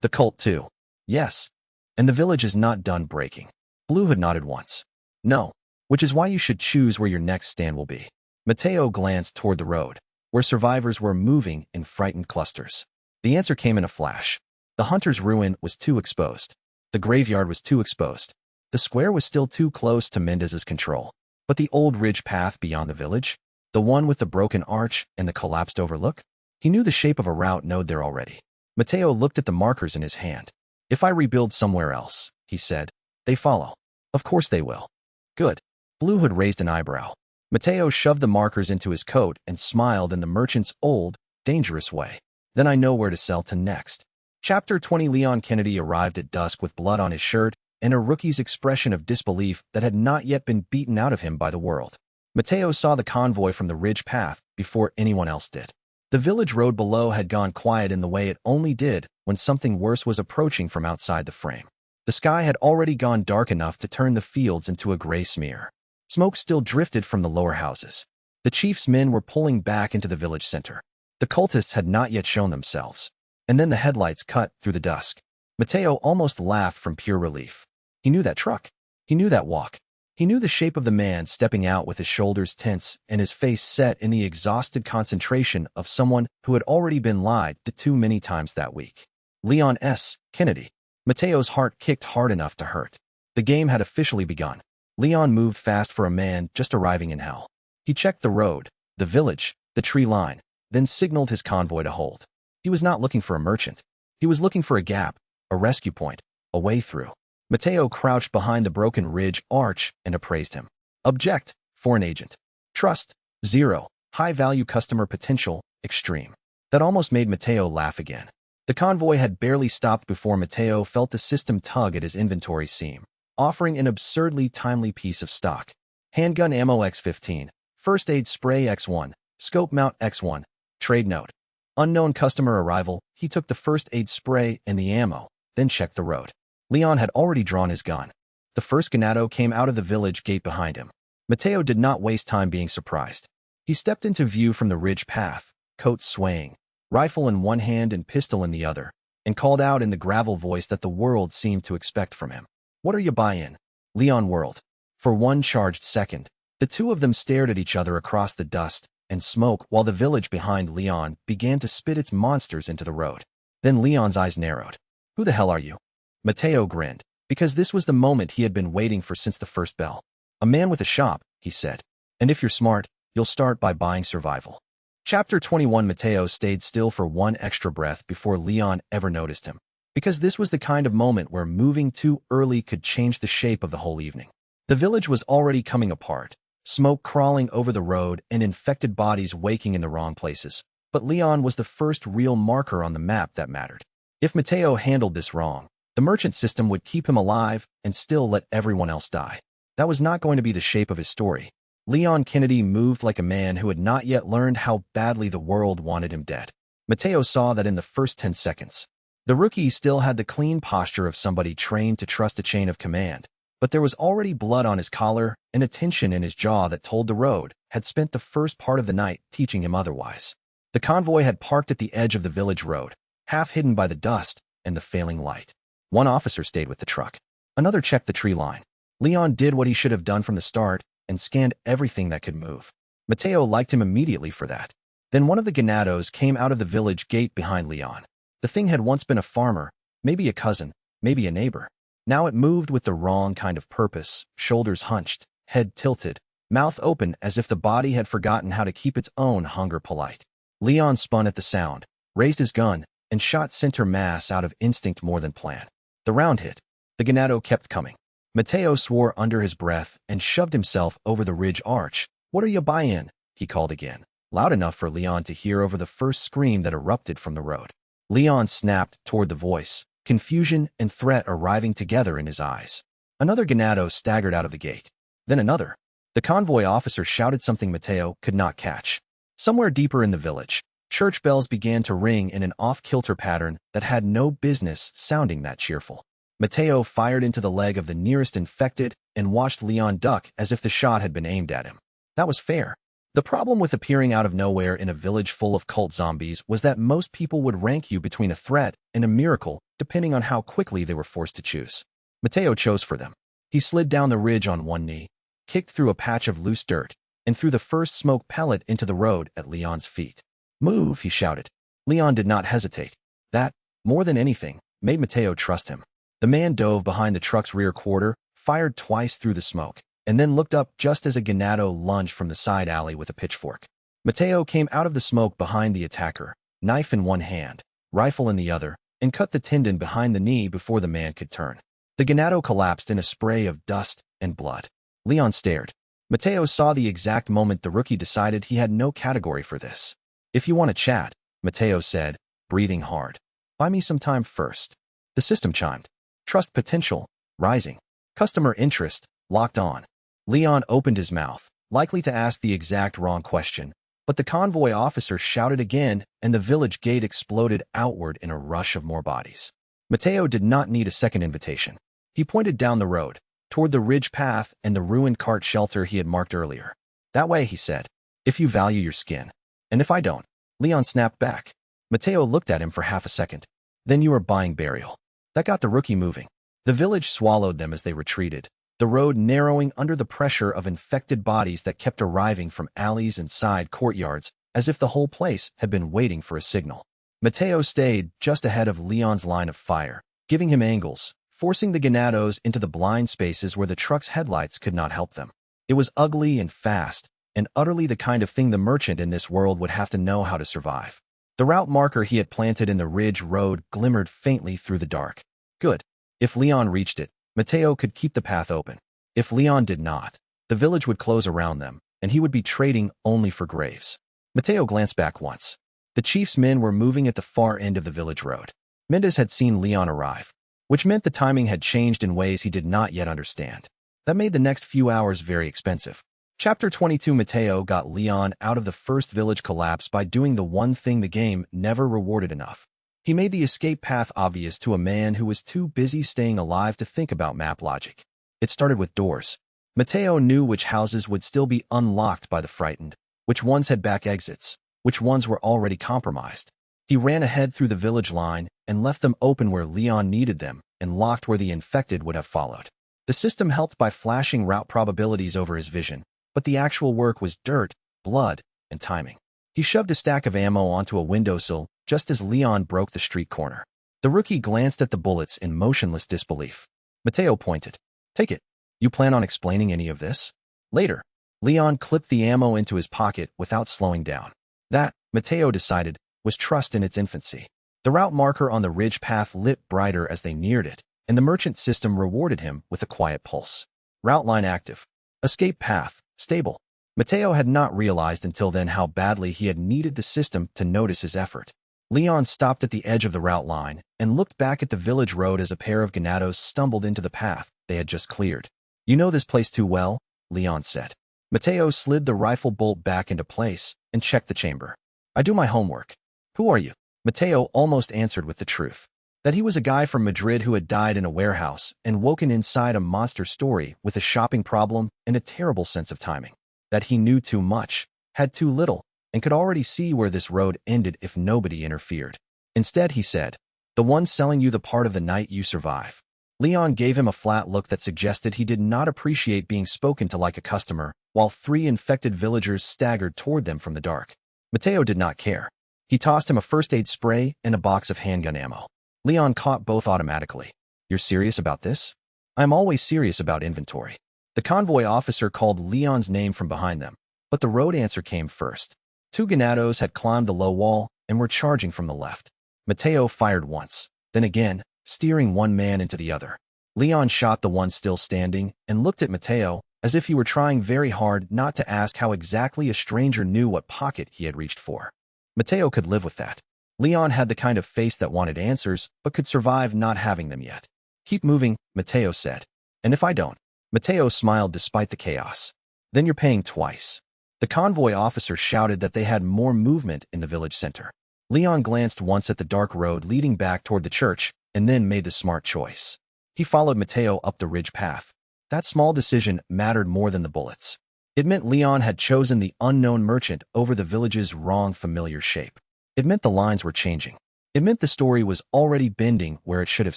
The cult too. Yes. And the village is not done breaking. Blue Hood nodded once. No. Which is why you should choose where your next stand will be. Matteo glanced toward the road, where survivors were moving in frightened clusters. The answer came in a flash. The hunter's ruin was too exposed. The graveyard was too exposed. The square was still too close to Mendez's control. But the old ridge path beyond the village, the one with the broken arch and the collapsed overlook, he knew the shape of a route node there already. Matteo looked at the markers in his hand. If I rebuild somewhere else, he said, they follow. Of course they will. Good. Blue Hood raised an eyebrow. Matteo shoved the markers into his coat and smiled in the merchant's old, dangerous way. Then I know where to sell to next. Chapter 20. Leon Kennedy arrived at dusk with blood on his shirt and a rookie's expression of disbelief that had not yet been beaten out of him by the world. Mateo saw the convoy from the ridge path before anyone else did. The village road below had gone quiet in the way it only did when something worse was approaching from outside the frame. The sky had already gone dark enough to turn the fields into a gray smear. Smoke still drifted from the lower houses. The chief's men were pulling back into the village center. The cultists had not yet shown themselves. And then the headlights cut through the dusk. Mateo almost laughed from pure relief. He knew that truck. He knew that walk. He knew the shape of the man stepping out with his shoulders tense and his face set in the exhausted concentration of someone who had already been lied to too many times that week. Leon S. Kennedy. Mateo's heart kicked hard enough to hurt. The game had officially begun. Leon moved fast for a man just arriving in hell. He checked the road, the village, the tree line, then signaled his convoy to hold. He was not looking for a merchant. He was looking for a gap, a rescue point, a way through. Mateo crouched behind the broken ridge arch and appraised him. Object, foreign agent. Trust, 0. High-value customer potential, extreme. That almost made Mateo laugh again. The convoy had barely stopped before Mateo felt the system tug at his inventory seam, offering an absurdly timely piece of stock. Handgun ammo X15, first aid spray X1, scope mount X1, trade note. Unknown customer arrival. He took the first aid spray and the ammo, then checked the road. Leon had already drawn his gun. The first ganado came out of the village gate behind him. Mateo did not waste time being surprised. He stepped into view from the ridge path, coat swaying, rifle in one hand and pistol in the other, and called out in the gravel voice that the world seemed to expect from him. What are you buying? Leon whirled. For one charged second, the two of them stared at each other across the dust and smoke while the village behind Leon began to spit its monsters into the road. Then Leon's eyes narrowed. Who the hell are you? Mateo grinned, because this was the moment he had been waiting for since the first bell. A man with a shop, he said. And if you're smart, you'll start by buying survival. Chapter 21. Mateo stayed still for one extra breath before Leon ever noticed him, because this was the kind of moment where moving too early could change the shape of the whole evening. The village was already coming apart, smoke crawling over the road and infected bodies waking in the wrong places. But Leon was the first real marker on the map that mattered. If Mateo handled this wrong, the merchant system would keep him alive and still let everyone else die. That was not going to be the shape of his story. Leon Kennedy moved like a man who had not yet learned how badly the world wanted him dead. Mateo saw that in the first 10 seconds. The rookie still had the clean posture of somebody trained to trust a chain of command, but there was already blood on his collar and a tension in his jaw that told the road had spent the first part of the night teaching him otherwise. The convoy had parked at the edge of the village road, half hidden by the dust and the failing light. One officer stayed with the truck. Another checked the tree line. Leon did what he should have done from the start and scanned everything that could move. Mateo liked him immediately for that. Then one of the ganados came out of the village gate behind Leon. The thing had once been a farmer, maybe a cousin, maybe a neighbor. Now it moved with the wrong kind of purpose, shoulders hunched, head tilted, mouth open as if the body had forgotten how to keep its own hunger polite. Leon spun at the sound, raised his gun, and shot center mass out of instinct more than plan. The round hit. The ganado kept coming. Mateo swore under his breath and shoved himself over the ridge arch. What are you buying? He called again, loud enough for Leon to hear over the first scream that erupted from the road. Leon snapped toward the voice, confusion and threat arriving together in his eyes. Another ganado staggered out of the gate. Then another. The convoy officer shouted something Mateo could not catch. Somewhere deeper in the village, church bells began to ring in an off-kilter pattern that had no business sounding that cheerful. Mateo fired into the leg of the nearest infected and watched Leon duck as if the shot had been aimed at him. That was fair. The problem with appearing out of nowhere in a village full of cult zombies was that most people would rank you between a threat and a miracle, depending on how quickly they were forced to choose. Mateo chose for them. He slid down the ridge on one knee, kicked through a patch of loose dirt, and threw the first smoke pellet into the road at Leon's feet. Move, he shouted. Leon did not hesitate. That, more than anything, made Mateo trust him. The man dove behind the truck's rear quarter, fired twice through the smoke, and then looked up just as a ganado lunged from the side alley with a pitchfork. Mateo came out of the smoke behind the attacker, knife in one hand, rifle in the other, and cut the tendon behind the knee before the man could turn. The ganado collapsed in a spray of dust and blood. Leon stared. Mateo saw the exact moment the rookie decided he had no category for this. If you want to chat, Mateo said, breathing hard. Buy me some time first. The system chimed. Trust potential, rising. Customer interest, locked on. Leon opened his mouth, likely to ask the exact wrong question, but the convoy officer shouted again, and the village gate exploded outward in a rush of more bodies. Mateo did not need a second invitation. He pointed down the road, toward the ridge path and the ruined cart shelter he had marked earlier. That way, he said, if you value your skin. And if I don't, Leon snapped back. Mateo looked at him for half a second. Then you are buying burial. That got the rookie moving. The village swallowed them as they retreated, the road narrowing under the pressure of infected bodies that kept arriving from alleys and side courtyards, as if the whole place had been waiting for a signal. Mateo stayed just ahead of Leon's line of fire, giving him angles, forcing the ganados into the blind spaces where the truck's headlights could not help them. It was ugly and fast, and utterly the kind of thing the merchant in this world would have to know how to survive. The route marker he had planted in the ridge road glimmered faintly through the dark. Good. If Leon reached it, Mateo could keep the path open. If Leon did not, the village would close around them, and he would be trading only for graves. Mateo glanced back once. The chief's men were moving at the far end of the village road. Mendez had seen Leon arrive, which meant the timing had changed in ways he did not yet understand. That made the next few hours very expensive. Chapter 22. Mateo got Leon out of the first village collapse by doing the one thing the game never rewarded enough. He made the escape path obvious to a man who was too busy staying alive to think about map logic. It started with doors. Mateo knew which houses would still be unlocked by the frightened, which ones had back exits, which ones were already compromised. He ran ahead through the village line and left them open where Leon needed them and locked where the infected would have followed. The system helped by flashing route probabilities over his vision, but the actual work was dirt, blood, and timing. He shoved a stack of ammo onto a windowsill just as Leon broke the street corner. The rookie glanced at the bullets in motionless disbelief. Mateo pointed. Take it. You plan on explaining any of this? Later. Leon clipped the ammo into his pocket without slowing down. That, Mateo decided, was trust in its infancy. The route marker on the ridge path lit brighter as they neared it, and the merchant system rewarded him with a quiet pulse. Route line active. Escape path, stable. Mateo had not realized until then how badly he had needed the system to notice his effort. Leon stopped at the edge of the route line and looked back at the village road as a pair of ganados stumbled into the path they had just cleared. You know this place too well, Leon said. Mateo slid the rifle bolt back into place and checked the chamber. I do my homework. Who are you? Mateo almost answered with the truth. That he was a guy from Madrid who had died in a warehouse and woken inside a monster story with a shopping problem and a terrible sense of timing. That he knew too much, had too little, and could already see where this road ended if nobody interfered. Instead, he said, the one selling you the part of the night you survive. Leon gave him a flat look that suggested he did not appreciate being spoken to like a customer, while 3 infected villagers staggered toward them from the dark. Mateo did not care. He tossed him a first aid spray and a box of handgun ammo. Leon caught both automatically. You're serious about this? I'm always serious about inventory. The convoy officer called Leon's name from behind them, but the road answer came first. 2 ganados had climbed the low wall and were charging from the left. Mateo fired once, then again, steering one man into the other. Leon shot the one still standing and looked at Mateo as if he were trying very hard not to ask how exactly a stranger knew what pocket he had reached for. Mateo could live with that. Leon had the kind of face that wanted answers but could survive not having them yet. Keep moving, Mateo said. And if I don't? Mateo smiled despite the chaos. Then you're paying twice. The convoy officer shouted that they had more movement in the village center. Leon glanced once at the dark road leading back toward the church and then made the smart choice. He followed Mateo up the ridge path. That small decision mattered more than the bullets. It meant Leon had chosen the unknown merchant over the village's wrong familiar shape. It meant the lines were changing. It meant the story was already bending where it should have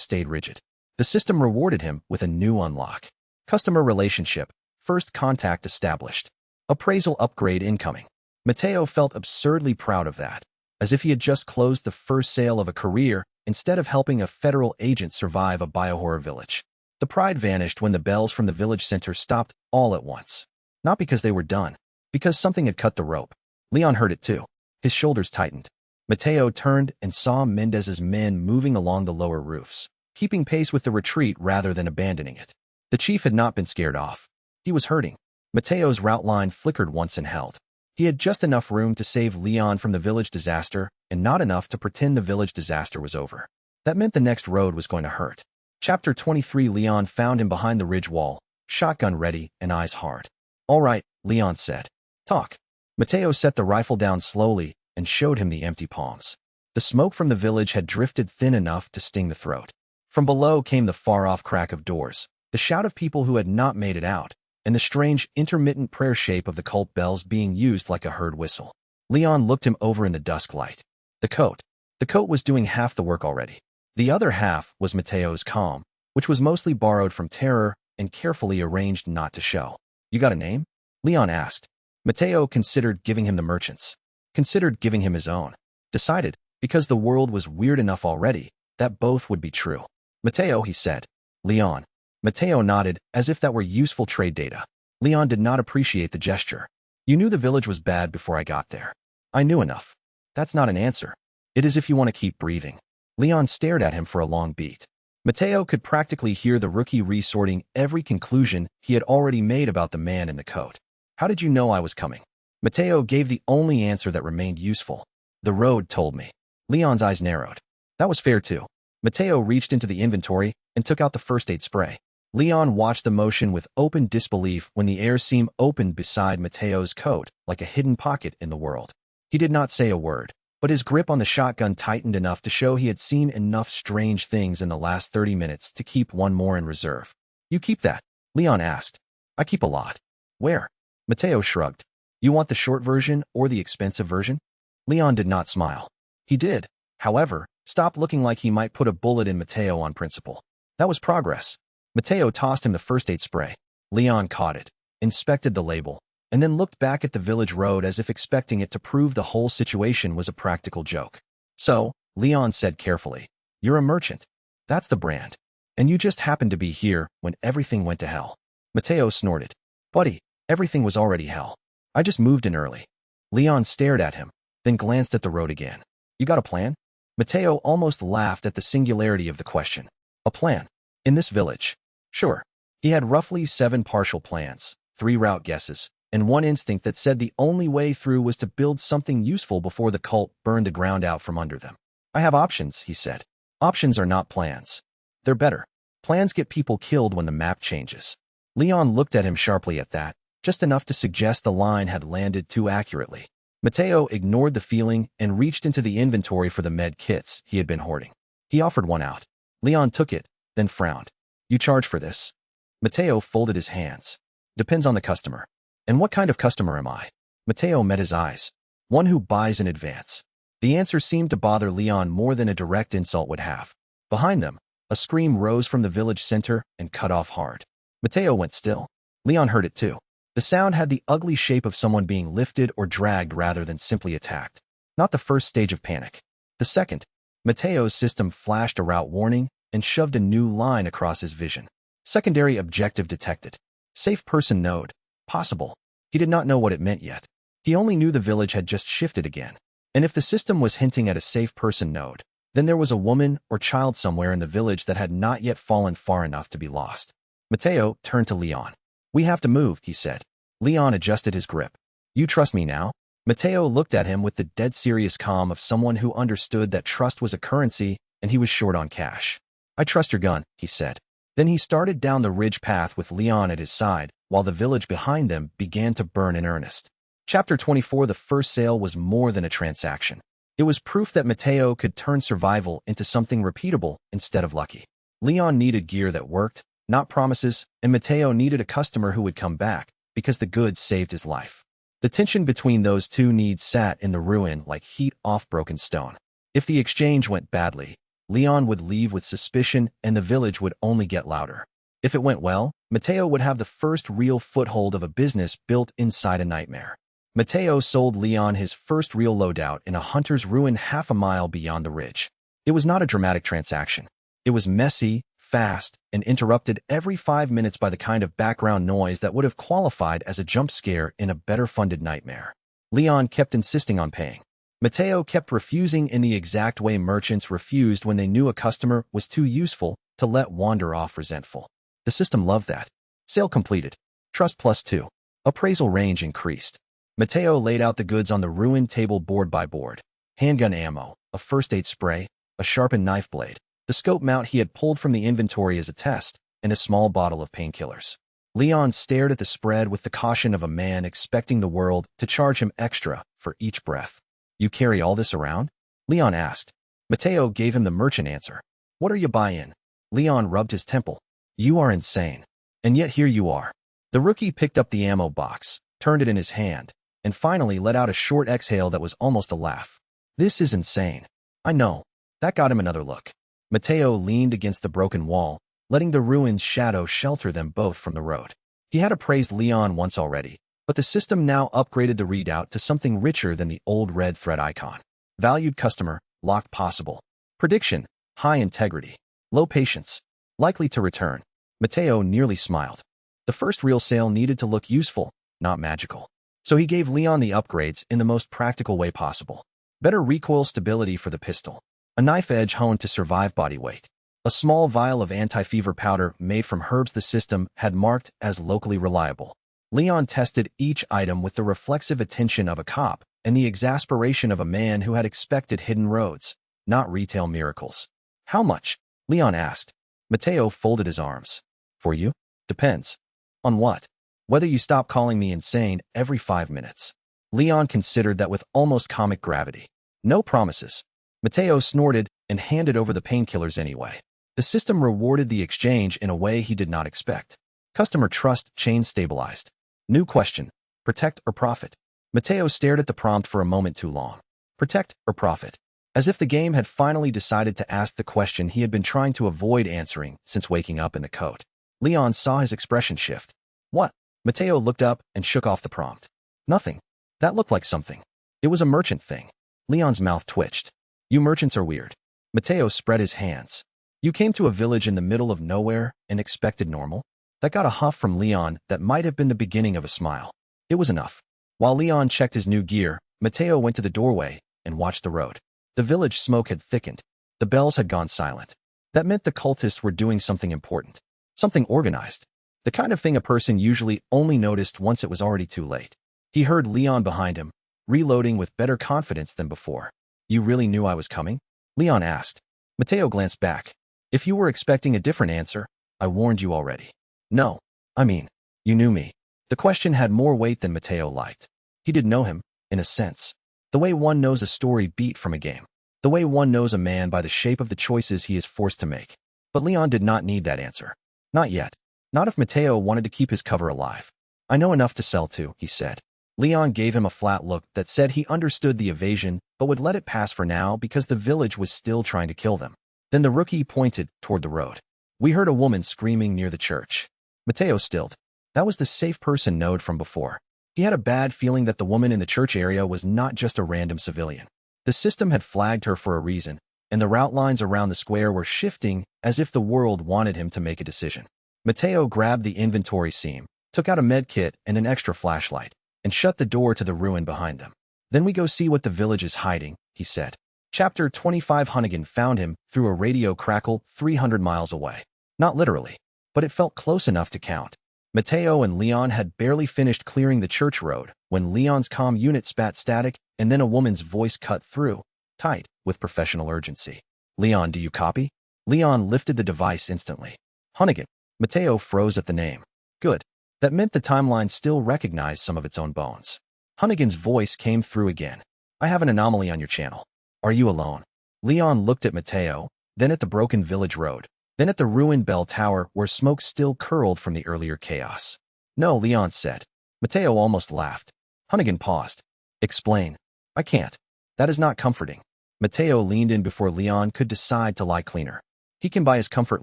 stayed rigid. The system rewarded him with a new unlock. Customer relationship, first contact established. Appraisal upgrade incoming. Mateo felt absurdly proud of that, as if he had just closed the first sale of a career instead of helping a federal agent survive a biohorror village. The pride vanished when the bells from the village center stopped all at once. Not because they were done, because something had cut the rope. Leon heard it too. His shoulders tightened. Mateo turned and saw Mendez's men moving along the lower roofs, keeping pace with the retreat rather than abandoning it. The chief had not been scared off. He was hurting. Mateo's route line flickered once and held. He had just enough room to save Leon from the village disaster and not enough to pretend the village disaster was over. That meant the next road was going to hurt. Chapter 23. Leon found him behind the ridge wall, shotgun ready and eyes hard. "All right," Leon said. "Talk." Mateo set the rifle down slowly and showed him the empty palms. The smoke from the village had drifted thin enough to sting the throat. From below came the far-off crack of doors, the shout of people who had not made it out, and the strange, intermittent prayer shape of the cult bells being used like a herd whistle. Leon looked him over in the dusk light. The coat. The coat was doing half the work already. The other half was Mateo's calm, which was mostly borrowed from terror and carefully arranged not to show. "You got a name?" Leon asked. Mateo considered giving him the merchant's. Considered giving him his own. Decided, because the world was weird enough already, that both would be true. "Mateo," he said. "Leon." Mateo nodded, as if that were useful trade data. Leon did not appreciate the gesture. "You knew the village was bad before I got there." "I knew enough." "That's not an answer. It is if you want to keep breathing." Leon stared at him for a long beat. Mateo could practically hear the rookie resorting every conclusion he had already made about the man in the coat. "How did you know I was coming?" Mateo gave the only answer that remained useful. "The road told me." Leon's eyes narrowed. That was fair too. Mateo reached into the inventory and took out the first aid spray. Leon watched the motion with open disbelief when the air seam opened beside Mateo's coat like a hidden pocket in the world. He did not say a word, but his grip on the shotgun tightened enough to show he had seen enough strange things in the last 30 minutes to keep one more in reserve. "You keep that?" Leon asked. "I keep a lot." "Where?" Mateo shrugged. "You want the short version or the expensive version?" Leon did not smile. He did, however, stop looking like he might put a bullet in Mateo on principle. That was progress. Mateo tossed him the first aid spray. Leon caught it, inspected the label, and then looked back at the village road as if expecting it to prove the whole situation was a practical joke. "So," Leon said carefully, "you're a merchant. That's the brand. And you just happened to be here when everything went to hell." Mateo snorted. "Buddy, everything was already hell. I just moved in early." Leon stared at him, then glanced at the road again. "You got a plan?" Mateo almost laughed at the singularity of the question. "A plan? In this village?" Sure. He had roughly 7 partial plans, 3 route guesses, and 1 instinct that said the only way through was to build something useful before the cult burned the ground out from under them. "I have options," he said. "Options are not plans. They're better. Plans get people killed when the map changes." Leon looked at him sharply at that, just enough to suggest the line had landed too accurately. Mateo ignored the feeling and reached into the inventory for the med kits he had been hoarding. He offered one out. Leon took it, then frowned. "You charge for this?" Mateo folded his hands. "Depends on the customer." "And what kind of customer am I?" Mateo met his eyes. "One who buys in advance." The answer seemed to bother Leon more than a direct insult would have. Behind them, a scream rose from the village center and cut off hard. Mateo went still. Leon heard it too. The sound had the ugly shape of someone being lifted or dragged rather than simply attacked. Not the first stage of panic. The second. Mateo's system flashed a route warning and shoved a new line across his vision. Secondary objective detected. Safe person node. Possible. He did not know what it meant yet. He only knew the village had just shifted again. And if the system was hinting at a safe person node, then there was a woman or child somewhere in the village that had not yet fallen far enough to be lost. Mateo turned to Leon. "We have to move," he said. Leon adjusted his grip. "You trust me now?" Mateo looked at him with the dead serious calm of someone who understood that trust was a currency and he was short on cash. "I trust your gun," he said. Then he started down the ridge path with Leon at his side, while the village behind them began to burn in earnest. Chapter 24. The first sale was more than a transaction. It was proof that Mateo could turn survival into something repeatable instead of lucky. Leon needed gear that worked, not promises, and Mateo needed a customer who would come back, because the goods saved his life. The tension between those two needs sat in the ruin like heat off broken stone. If the exchange went badly, Leon would leave with suspicion and the village would only get louder. If it went well, Mateo would have the first real foothold of a business built inside a nightmare. Mateo sold Leon his first real loadout in a hunter's ruin half a mile beyond the ridge. It was not a dramatic transaction. It was messy, fast, and interrupted every 5 minutes by the kind of background noise that would have qualified as a jump scare in a better-funded nightmare. Leon kept insisting on paying. Mateo kept refusing in the exact way merchants refused when they knew a customer was too useful to let wander off resentful. The system loved that. Sale completed. Trust +2. Appraisal range increased. Mateo laid out the goods on the ruined table board by board. Handgun ammo, a first aid spray, a sharpened knife blade, the scope mount he had pulled from the inventory as a test, and a small bottle of painkillers. Leon stared at the spread with the caution of a man expecting the world to charge him extra for each breath. "You carry all this around?" Leon asked. Mateo gave him the merchant answer. "What are you buying?" Leon rubbed his temple. "You are insane. And yet here you are." The rookie picked up the ammo box, turned it in his hand, and finally let out a short exhale that was almost a laugh. "This is insane." "I know." That got him another look. Mateo leaned against the broken wall, letting the ruined shadow shelter them both from the road. He had appraised Leon once already, but the system now upgraded the readout to something richer than the old red thread icon. Valued customer, locked possible. Prediction, high integrity. Low patience, likely to return. Mateo nearly smiled. The first real sale needed to look useful, not magical. So he gave Leon the upgrades in the most practical way possible. Better recoil stability for the pistol. A knife edge honed to survive body weight. A small vial of anti-fever powder made from herbs the system had marked as locally reliable. Leon tested each item with the reflexive attention of a cop and the exasperation of a man who had expected hidden roads, not retail miracles. "How much?" Leon asked. Mateo folded his arms. "For you? Depends. On what? Whether you stop calling me insane every 5 minutes." Leon considered that with almost comic gravity. "No promises." Mateo snorted and handed over the painkillers anyway. The system rewarded the exchange in a way he did not expect. Customer trust chain stabilized. New question, protect or profit? Mateo stared at the prompt for a moment too long. Protect or profit? As if the game had finally decided to ask the question he had been trying to avoid answering since waking up in the coat. Leon saw his expression shift. "What?" Mateo looked up and shook off the prompt. "Nothing." That looked like something. It was a merchant thing. Leon's mouth twitched. "You merchants are weird." Mateo spread his hands. "You came to a village in the middle of nowhere and expected normal?" That got a huff from Leon that might have been the beginning of a smile. It was enough. While Leon checked his new gear, Mateo went to the doorway and watched the road. The village smoke had thickened. The bells had gone silent. That meant the cultists were doing something important. Something organized. The kind of thing a person usually only noticed once it was already too late. He heard Leon behind him, reloading with better confidence than before. "You really knew I was coming?" Leon asked. Mateo glanced back. "If you were expecting a different answer, I warned you already." "No. I mean, you knew me." The question had more weight than Mateo liked. He did know him, in a sense. The way one knows a story beat from a game. The way one knows a man by the shape of the choices he is forced to make. But Leon did not need that answer. Not yet. Not if Mateo wanted to keep his cover alive. "I know enough to sell to," he said. Leon gave him a flat look that said he understood the evasion but would let it pass for now because the village was still trying to kill them. Then the rookie pointed toward the road. "We heard a woman screaming near the church." Mateo stilled. That was the safe person node from before. He had a bad feeling that the woman in the church area was not just a random civilian. The system had flagged her for a reason, and the route lines around the square were shifting as if the world wanted him to make a decision. Mateo grabbed the inventory seam, took out a med kit and an extra flashlight, and shut the door to the ruin behind them. "Then we go see what the village is hiding," he said. Chapter 25. Hunnigan found him through a radio crackle 300 miles away. Not literally, but it felt close enough to count. Mateo and Leon had barely finished clearing the church road when Leon's comm unit spat static and then a woman's voice cut through, tight, with professional urgency. "Leon, do you copy?" Leon lifted the device instantly. "Hunnigan." Mateo froze at the name. "Good." That meant the timeline still recognized some of its own bones. Hunnigan's voice came through again. "I have an anomaly on your channel. Are you alone?" Leon looked at Mateo, then at the broken village road, then at the ruined bell tower where smoke still curled from the earlier chaos. "No," Leon said. Mateo almost laughed. Hunnigan paused. "Explain." "I can't." "That is not comforting." Mateo leaned in before Leon could decide to lie cleaner. "He can buy his comfort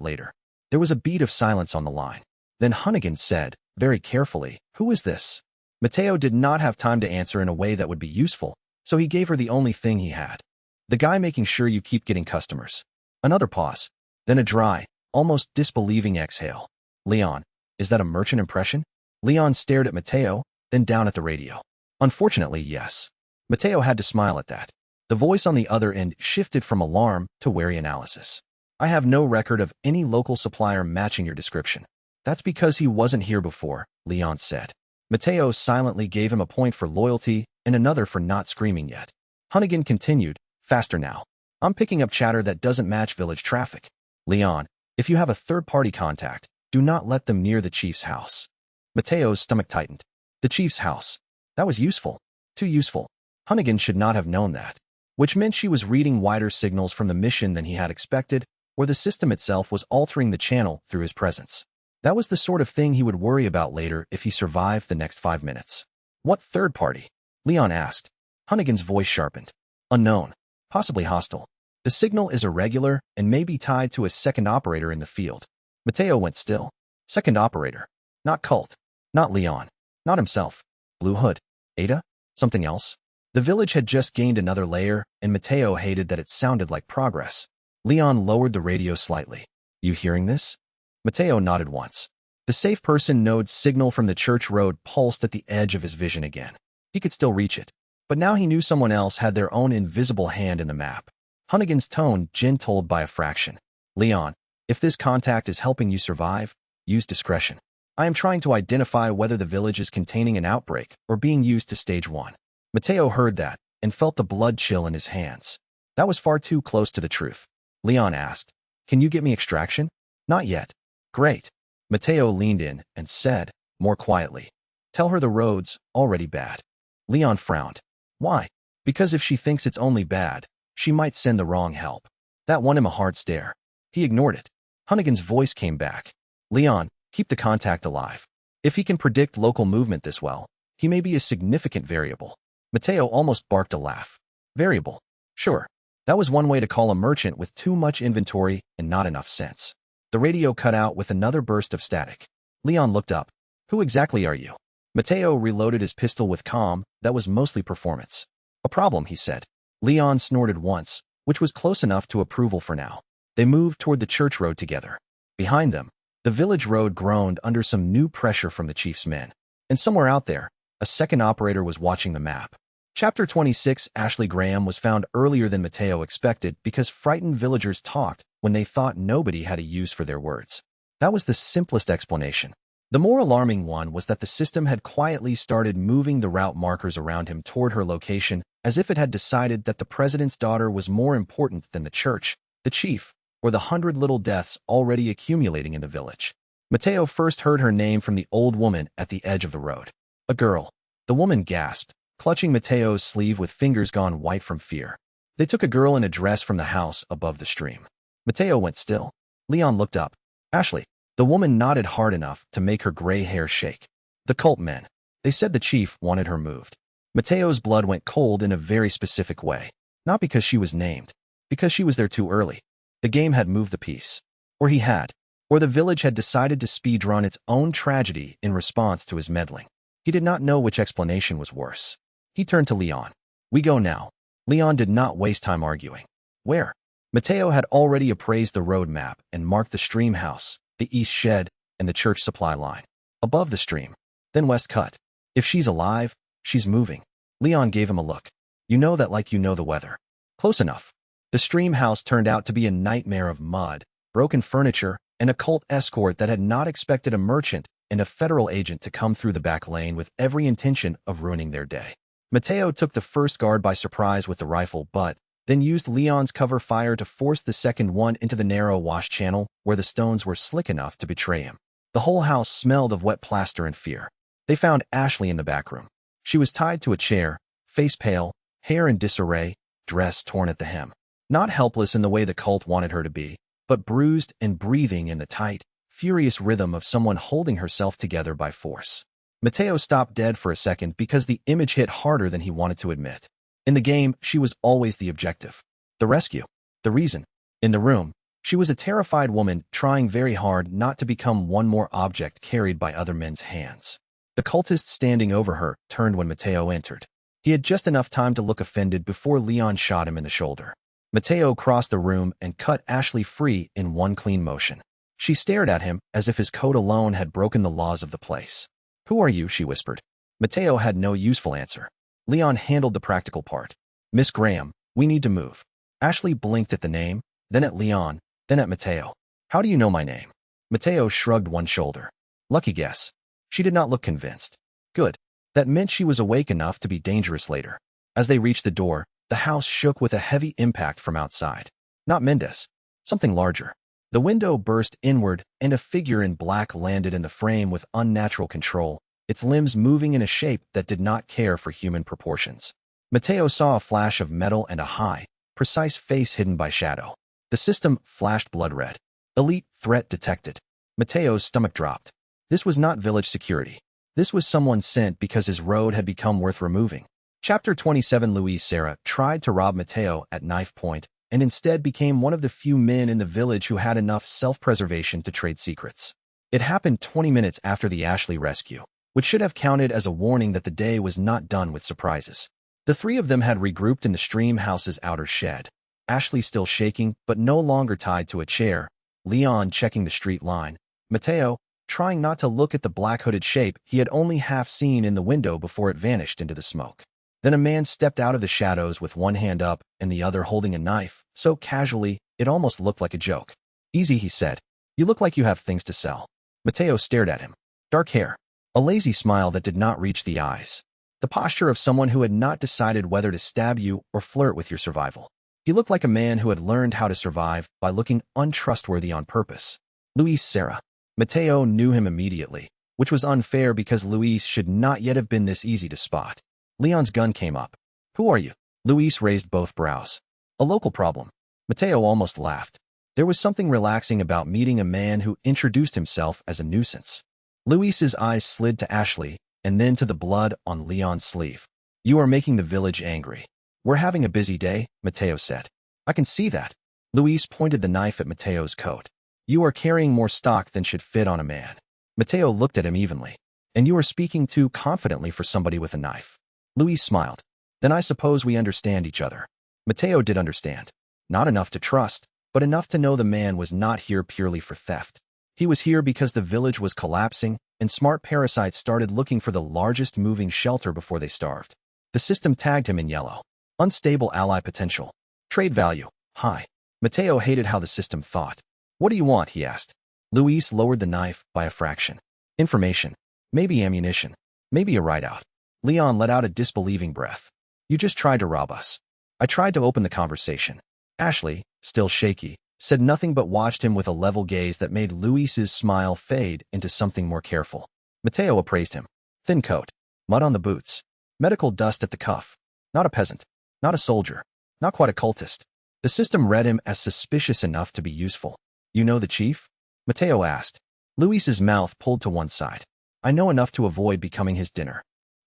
later." There was a beat of silence on the line. Then Hunnigan said, very carefully, "Who is this?" Mateo did not have time to answer in a way that would be useful, so he gave her the only thing he had. "The guy making sure you keep getting customers." Another pause. Then a dry, almost disbelieving exhale. "Leon, is that a merchant impression?" Leon stared at Mateo, then down at the radio. "Unfortunately, yes." Mateo had to smile at that. The voice on the other end shifted from alarm to wary analysis. "I have no record of any local supplier matching your description." "That's because he wasn't here before," Leon said. Mateo silently gave him a point for loyalty and another for not screaming yet. Hunnigan continued, faster now. I'm picking up chatter that doesn't match village traffic. Leon, if you have a third-party contact, do not let them near the chief's house. Mateo's stomach tightened. The chief's house. That was useful. Too useful. Hunnigan should not have known that. Which meant she was reading wider signals from the mission than he had expected, or the system itself was altering the channel through his presence. That was the sort of thing he would worry about later if he survived the next 5 minutes. What third party? Leon asked. Hunnigan's voice sharpened. Unknown. Possibly hostile. The signal is irregular and may be tied to a second operator in the field. Mateo went still. Second operator. Not Cult. Not Leon. Not himself. Blue Hood. Ada? Something else? The village had just gained another layer, and Mateo hated that it sounded like progress. Leon lowered the radio slightly. You hearing this? Mateo nodded once. The safe person node's signal from the church road pulsed at the edge of his vision again. He could still reach it. But now he knew someone else had their own invisible hand in the map. Hunnigan's tone gentled by a fraction. Leon, if this contact is helping you survive, use discretion. I am trying to identify whether the village is containing an outbreak or being used to stage 1. Mateo heard that and felt the blood chill in his hands. That was far too close to the truth. Leon asked, can you get me extraction? Not yet. Great. Mateo leaned in and said, more quietly, tell her the road's already bad. Leon frowned. Why? Because if she thinks it's only bad, she might send the wrong help. That won him a hard stare. He ignored it. Hunnigan's voice came back. Leon, keep the contact alive. If he can predict local movement this well, he may be a significant variable. Mateo almost barked a laugh. Variable. Sure. That was one way to call a merchant with too much inventory and not enough sense. The radio cut out with another burst of static. Leon looked up. Who exactly are you? Mateo reloaded his pistol with calm that was mostly performance. A problem, he said. Leon snorted once, which was close enough to approval for now. They moved toward the church road together. Behind them, the village road groaned under some new pressure from the chief's men. And somewhere out there, a second operator was watching the map. Chapter 26. Ashley Graham was found earlier than Mateo expected because frightened villagers talked when they thought nobody had a use for their words. That was the simplest explanation. The more alarming one was that the system had quietly started moving the route markers around him toward her location as if it had decided that the president's daughter was more important than the church, the chief, or the 100 little deaths already accumulating in the village. Mateo first heard her name from the old woman at the edge of the road. A girl. The woman gasped, clutching Mateo's sleeve with fingers gone white from fear. They took a girl in a dress from the house above the stream. Mateo went still. Leon looked up. Ashley. The woman nodded hard enough to make her gray hair shake. The cult men. They said the chief wanted her moved. Mateo's blood went cold in a very specific way. Not because she was named. Because she was there too early. The game had moved the piece. Or he had. Or the village had decided to speedrun its own tragedy in response to his meddling. He did not know which explanation was worse. He turned to Leon. We go now. Leon did not waste time arguing. Where? Mateo had already appraised the road map and marked the stream house, the east shed, and the church supply line. Above the stream. Then west cut. If she's alive, she's moving. Leon gave him a look. You know that like you know the weather. Close enough. The stream house turned out to be a nightmare of mud, broken furniture, and a cult escort that had not expected a merchant and a federal agent to come through the back lane with every intention of ruining their day. Mateo took the first guard by surprise with the rifle but then used Leon's cover fire to force the second one into the narrow wash channel where the stones were slick enough to betray him. The whole house smelled of wet plaster and fear. They found Ashley in the back room. She was tied to a chair, face pale, hair in disarray, dress torn at the hem. Not helpless in the way the cult wanted her to be, but bruised and breathing in the tight, furious rhythm of someone holding herself together by force. Mateo stopped dead for a second because the image hit harder than he wanted to admit. In the game, she was always the objective. The rescue. The reason. In the room, she was a terrified woman trying very hard not to become one more object carried by other men's hands. The cultist standing over her turned when Mateo entered. He had just enough time to look offended before Leon shot him in the shoulder. Mateo crossed the room and cut Ashley free in one clean motion. She stared at him as if his code alone had broken the laws of the place. Who are you? She whispered. Mateo had no useful answer. Leon handled the practical part. Miss Graham, we need to move. Ashley blinked at the name, then at Leon, then at Mateo. How do you know my name? Mateo shrugged one shoulder. Lucky guess. She did not look convinced. Good. That meant she was awake enough to be dangerous later. As they reached the door, the house shook with a heavy impact from outside. Not Mendez. Something larger. The window burst inward, and a figure in black landed in the frame with unnatural control, its limbs moving in a shape that did not care for human proportions. Mateo saw a flash of metal and a high, precise face hidden by shadow. The system flashed blood red. Elite threat detected. Mateo's stomach dropped. This was not village security. This was someone sent because his road had become worth removing. Chapter 27. Luis Serra tried to rob Mateo at knife point, and instead became one of the few men in the village who had enough self-preservation to trade secrets. It happened 20 minutes after the Ashley rescue, which should have counted as a warning that the day was not done with surprises. The three of them had regrouped in the stream house's outer shed. Ashley still shaking, but no longer tied to a chair. Leon checking the street line. Mateo, trying not to look at the black-hooded shape he had only half seen in the window before it vanished into the smoke. Then a man stepped out of the shadows with one hand up and the other holding a knife, so casually, it almost looked like a joke. Easy, he said. You look like you have things to sell. Mateo stared at him. Dark hair. A lazy smile that did not reach the eyes. The posture of someone who had not decided whether to stab you or flirt with your survival. He looked like a man who had learned how to survive by looking untrustworthy on purpose. Luis Serra. Mateo knew him immediately, which was unfair because Luis should not yet have been this easy to spot. Leon's gun came up. Who are you? Luis raised both brows. A local problem. Mateo almost laughed. There was something relaxing about meeting a man who introduced himself as a nuisance. Luis's eyes slid to Ashley, and then to the blood on Leon's sleeve. You are making the village angry. We're having a busy day, Mateo said. I can see that. Luis pointed the knife at Mateo's coat. You are carrying more stock than should fit on a man. Mateo looked at him evenly. And you are speaking too confidently for somebody with a knife. Luis smiled. Then I suppose we understand each other. Mateo did understand. Not enough to trust, but enough to know the man was not here purely for theft. He was here because the village was collapsing, and smart parasites started looking for the largest moving shelter before they starved. The system tagged him in yellow. Unstable ally potential. Trade value. High. Mateo hated how the system thought. What do you want, he asked. Luis lowered the knife by a fraction. Information. Maybe ammunition. Maybe a ride-out. Leon let out a disbelieving breath. You just tried to rob us. I tried to open the conversation. Ashley, still shaky, said nothing but watched him with a level gaze that made Luis's smile fade into something more careful. Mateo appraised him. Thin coat. Mud on the boots. Medical dust at the cuff. Not a peasant. Not a soldier. Not quite a cultist. The system read him as suspicious enough to be useful. You know the chief? Mateo asked. Luis's mouth pulled to one side. I know enough to avoid becoming his dinner.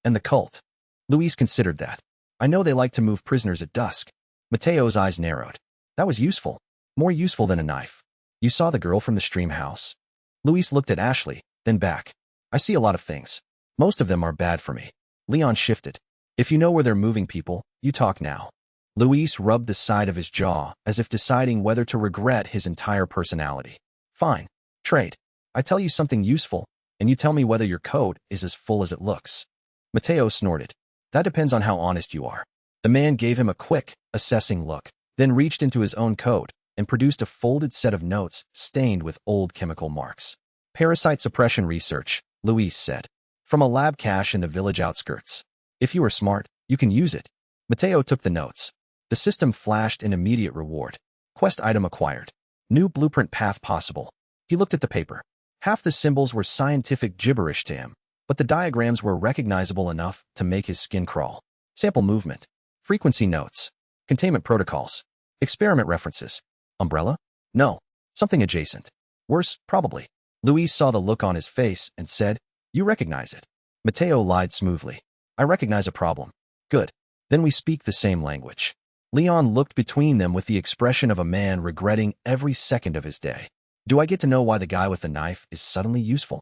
And the cult. Luis considered that. I know they like to move prisoners at dusk. Mateo's eyes narrowed. That was useful. More useful than a knife. You saw the girl from the stream house. Luis looked at Ashley, then back. I see a lot of things. Most of them are bad for me. Leon shifted. If you know where they're moving people, you talk now. Luis rubbed the side of his jaw as if deciding whether to regret his entire personality. Fine. Trade. I tell you something useful, and you tell me whether your coat is as full as it looks. Mateo snorted. That depends on how honest you are. The man gave him a quick, assessing look, then reached into his own coat and produced a folded set of notes stained with old chemical marks. Parasite suppression research, Luis said. From a lab cache in the village outskirts. If you are smart, you can use it. Mateo took the notes. The system flashed an immediate reward. Quest item acquired. New blueprint path possible. He looked at the paper. Half the symbols were scientific gibberish to him, but the diagrams were recognizable enough to make his skin crawl. Sample movement. Frequency notes. Containment protocols. Experiment references. Umbrella? No. Something adjacent. Worse, probably. Luis saw the look on his face and said, You recognize it. Mateo lied smoothly. I recognize a problem. Good. Then we speak the same language. Leon looked between them with the expression of a man regretting every second of his day. Do I get to know why the guy with the knife is suddenly useful?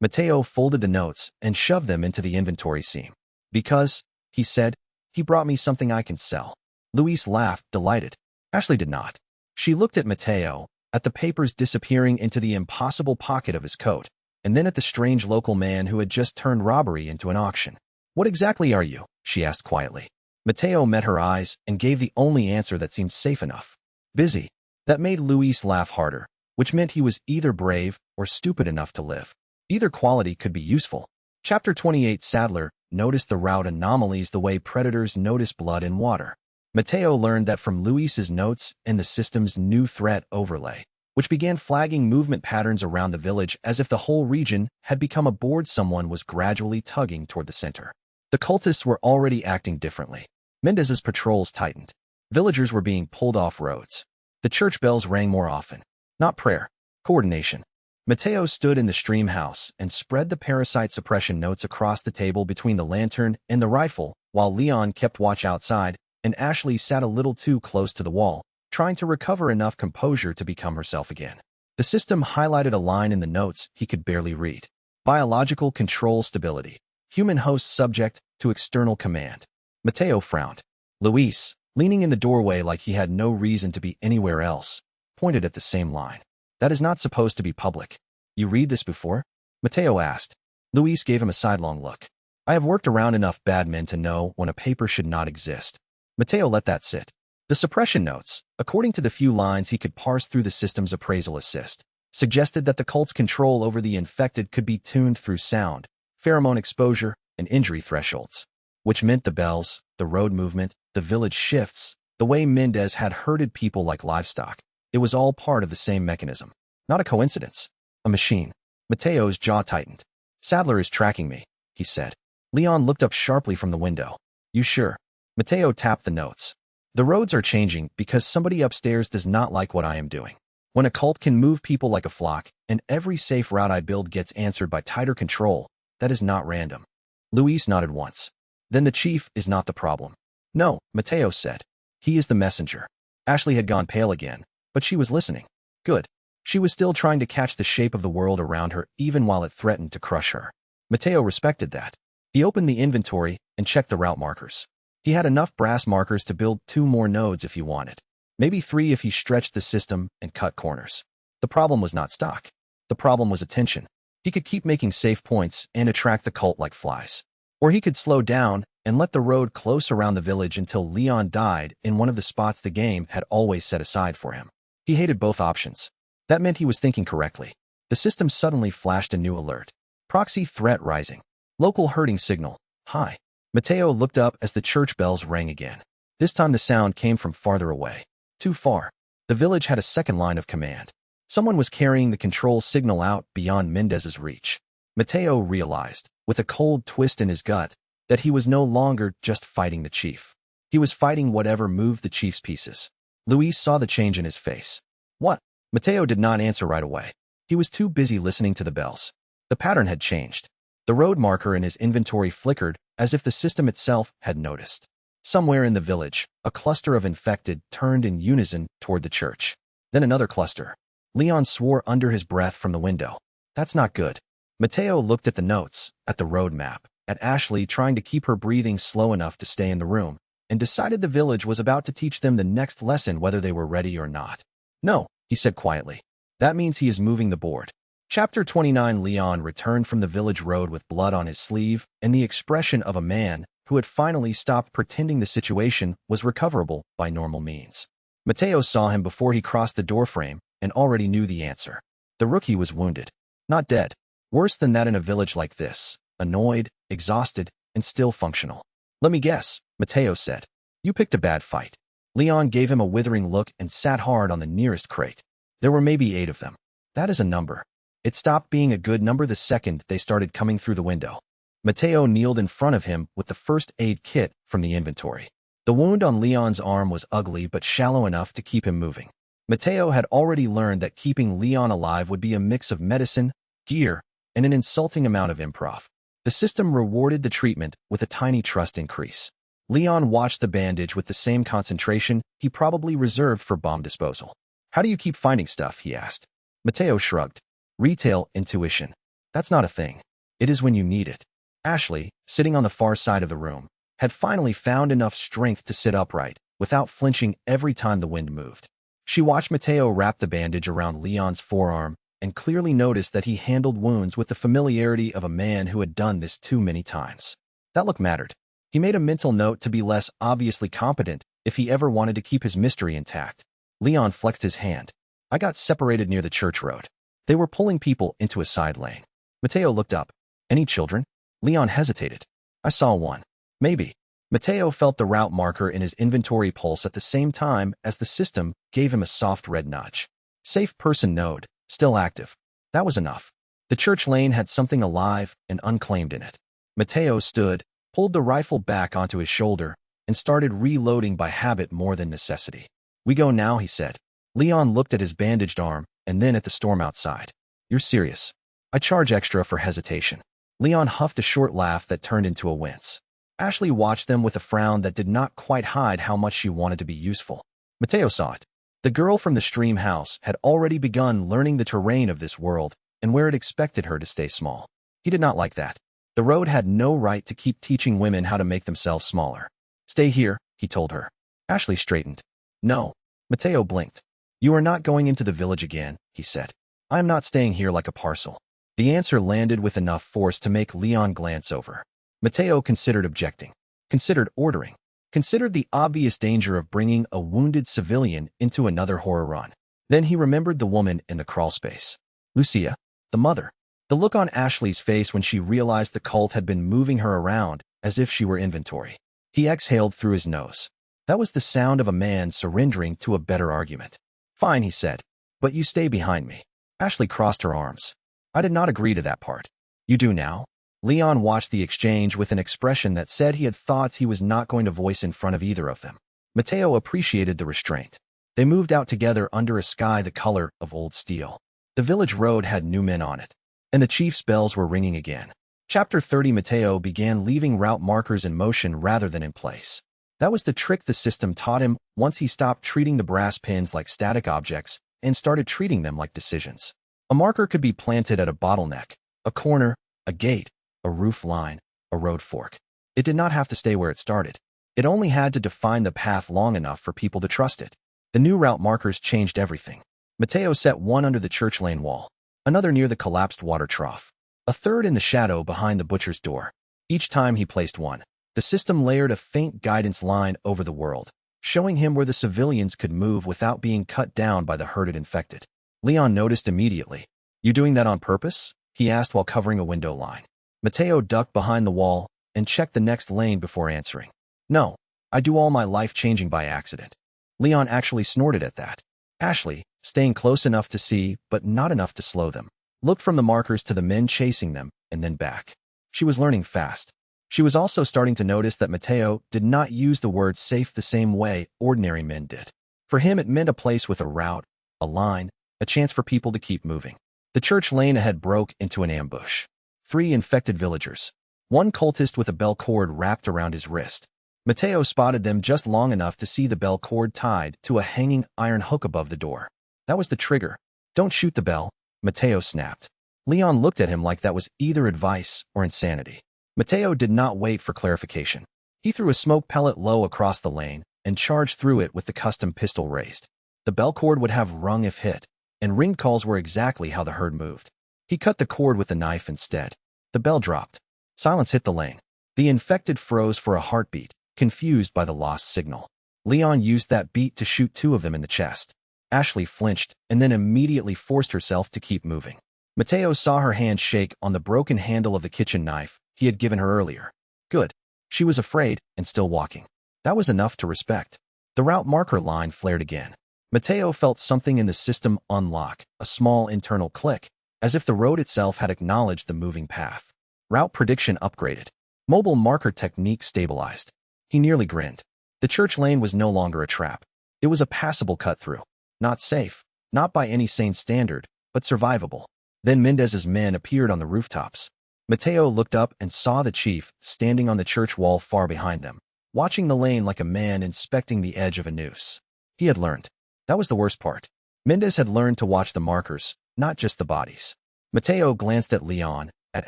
Mateo folded the notes and shoved them into the inventory seam. Because, he said, he brought me something I can sell. Luis laughed, delighted. Ashley did not. She looked at Mateo, at the papers disappearing into the impossible pocket of his coat, and then at the strange local man who had just turned robbery into an auction. What exactly are you? She asked quietly. Mateo met her eyes and gave the only answer that seemed safe enough. Busy. That made Luis laugh harder, which meant he was either brave or stupid enough to live. Either quality could be useful. Chapter 28 Sadler noticed the route anomalies the way predators notice blood in water. Mateo learned that from Luis's notes and the system's new threat overlay, which began flagging movement patterns around the village as if the whole region had become a board someone was gradually tugging toward the center. The cultists were already acting differently. Mendez's patrols tightened. Villagers were being pulled off roads. The church bells rang more often. Not prayer. Coordination. Mateo stood in the stream house and spread the parasite suppression notes across the table between the lantern and the rifle, while Leon kept watch outside, and Ashley sat a little too close to the wall, trying to recover enough composure to become herself again. The system highlighted a line in the notes he could barely read. Biological control stability. Human host subject to external command. Mateo frowned. Luis, leaning in the doorway like he had no reason to be anywhere else, pointed at the same line. That is not supposed to be public. You read this before? Mateo asked. Luis gave him a sidelong look. I have worked around enough bad men to know when a paper should not exist. Mateo let that sit. The suppression notes, according to the few lines he could parse through the system's appraisal assist, suggested that the cult's control over the infected could be tuned through sound, pheromone exposure, and injury thresholds, which meant the bells, the road movement, the village shifts, the way Mendez had herded people like livestock. It was all part of the same mechanism. Not a coincidence. A machine. Mateo's jaw tightened. Sadler is tracking me, he said. Leon looked up sharply from the window. You sure? Mateo tapped the notes. The roads are changing because somebody upstairs does not like what I am doing. When a cult can move people like a flock, and every safe route I build gets answered by tighter control, that is not random. Luis nodded once. Then the chief is not the problem. No, Mateo said. He is the messenger. Ashley had gone pale again, but she was listening. Good. She was still trying to catch the shape of the world around her even while it threatened to crush her. Mateo respected that. He opened the inventory and checked the route markers. He had enough brass markers to build 2 more nodes if he wanted. Maybe 3 if he stretched the system and cut corners. The problem was not stock. The problem was attention. He could keep making safe points and attract the cult like flies. Or he could slow down and let the road close around the village until Leon died in one of the spots the game had always set aside for him. He hated both options. That meant he was thinking correctly. The system suddenly flashed a new alert. Proxy threat rising. Local herding signal. High. Mateo looked up as the church bells rang again. This time the sound came from farther away. Too far. The village had a second line of command. Someone was carrying the control signal out beyond Mendez's reach. Mateo realized, with a cold twist in his gut, that he was no longer just fighting the chief. He was fighting whatever moved the chief's pieces. Luis saw the change in his face. What? Mateo did not answer right away. He was too busy listening to the bells. The pattern had changed. The road marker in his inventory flickered as if the system itself had noticed. Somewhere in the village, a cluster of infected turned in unison toward the church. Then another cluster. Leon swore under his breath from the window. That's not good. Mateo looked at the notes, at the road map, at Ashley trying to keep her breathing slow enough to stay in the room, and decided the village was about to teach them the next lesson whether they were ready or not. No, he said quietly. That means he is moving the board. Chapter 29 Leon returned from the village road with blood on his sleeve and the expression of a man who had finally stopped pretending the situation was recoverable by normal means. Mateo saw him before he crossed the doorframe and already knew the answer. The rookie was wounded. Not dead. Worse than that in a village like this. Annoyed, exhausted, and still functional. Let me guess, Mateo said. You picked a bad fight. Leon gave him a withering look and sat hard on the nearest crate. There were maybe 8 of them. That is a number. It stopped being a good number the second they started coming through the window. Mateo kneeled in front of him with the first aid kit from the inventory. The wound on Leon's arm was ugly but shallow enough to keep him moving. Mateo had already learned that keeping Leon alive would be a mix of medicine, gear, and an insulting amount of improv. The system rewarded the treatment with a tiny trust increase. Leon watched the bandage with the same concentration he probably reserved for bomb disposal. How do you keep finding stuff? He asked. Mateo shrugged. Retail intuition. That's not a thing. It is when you need it. Ashley, sitting on the far side of the room, had finally found enough strength to sit upright, without flinching every time the wind moved. She watched Mateo wrap the bandage around Leon's forearm and clearly noticed that he handled wounds with the familiarity of a man who had done this too many times. That look mattered. He made a mental note to be less obviously competent if he ever wanted to keep his mystery intact. Leon flexed his hand. I got separated near the church road. They were pulling people into a side lane. Mateo looked up. Any children? Leon hesitated. I saw one. Maybe. Mateo felt the route marker in his inventory pulse at the same time as the system gave him a soft red nudge. Safe person node, still active. That was enough. The church lane had something alive and unclaimed in it. Mateo stood, pulled the rifle back onto his shoulder, and started reloading by habit more than necessity. We go now, he said. Leon looked at his bandaged arm and then at the storm outside. You're serious? I charge extra for hesitation. Leon huffed a short laugh that turned into a wince. Ashley watched them with a frown that did not quite hide how much she wanted to be useful. Mateo saw it. The girl from the stream house had already begun learning the terrain of this world and where it expected her to stay small. He did not like that. The road had no right to keep teaching women how to make themselves smaller. Stay here, he told her. Ashley straightened. No. Mateo blinked. You are not going into the village again, he said. I am not staying here like a parcel. The answer landed with enough force to make Leon glance over. Mateo considered objecting, considered ordering, considered the obvious danger of bringing a wounded civilian into another horror run. Then he remembered the woman in the crawlspace. Lucia, the mother. The look on Ashley's face when she realized the cult had been moving her around as if she were inventory. He exhaled through his nose. That was the sound of a man surrendering to a better argument. Fine, he said, but you stay behind me. Ashley crossed her arms. I did not agree to that part. You do now? Leon watched the exchange with an expression that said he had thoughts he was not going to voice in front of either of them. Mateo appreciated the restraint. They moved out together under a sky the color of old steel. The village road had new men on it, and the chief's bells were ringing again. Chapter 30. Mateo began leaving route markers in motion rather than in place. That was the trick the system taught him once he stopped treating the brass pins like static objects and started treating them like decisions. A marker could be planted at a bottleneck, a corner, a gate, a roof line, a road fork. It did not have to stay where it started. It only had to define the path long enough for people to trust it. The new route markers changed everything. Mateo set one under the church lane wall, another near the collapsed water trough, a third in the shadow behind the butcher's door. Each time he placed one, the system layered a faint guidance line over the world, showing him where the civilians could move without being cut down by the herded infected. Leon noticed immediately. You doing that on purpose? He asked while covering a window line. Mateo ducked behind the wall and checked the next lane before answering. No, I do all my life changing by accident. Leon actually snorted at that. Ashley, staying close enough to see but not enough to slow them, looked from the markers to the men chasing them and then back. She was learning fast. She was also starting to notice that Mateo did not use the word safe the same way ordinary men did. For him, it meant a place with a route, a line, a chance for people to keep moving. The church lane ahead broke into an ambush. 3 infected villagers. 1 cultist with a bell cord wrapped around his wrist. Mateo spotted them just long enough to see the bell cord tied to a hanging iron hook above the door. That was the trigger. Don't shoot the bell, Mateo snapped. Leon looked at him like that was either advice or insanity. Mateo did not wait for clarification. He threw a smoke pellet low across the lane and charged through it with the custom pistol raised. The bell cord would have rung if hit, and ring calls were exactly how the herd moved. He cut the cord with the knife instead. The bell dropped. Silence hit the lane. The infected froze for a heartbeat, confused by the lost signal. Leon used that beat to shoot 2 of them in the chest. Ashley flinched and then immediately forced herself to keep moving. Mateo saw her hand shake on the broken handle of the kitchen knife he had given her earlier. Good. She was afraid and still walking. That was enough to respect. The route marker line flared again. Mateo felt something in the system unlock, a small internal click, as if the road itself had acknowledged the moving path. Route prediction upgraded. Mobile marker technique stabilized. He nearly grinned. The church lane was no longer a trap. It was a passable cut-through. Not safe, not by any sane standard, but survivable. Then Mendez's men appeared on the rooftops. Mateo looked up and saw the chief standing on the church wall far behind them, watching the lane like a man inspecting the edge of a noose. He had learned. That was the worst part. Mendez had learned to watch the markers, not just the bodies. Mateo glanced at Leon, at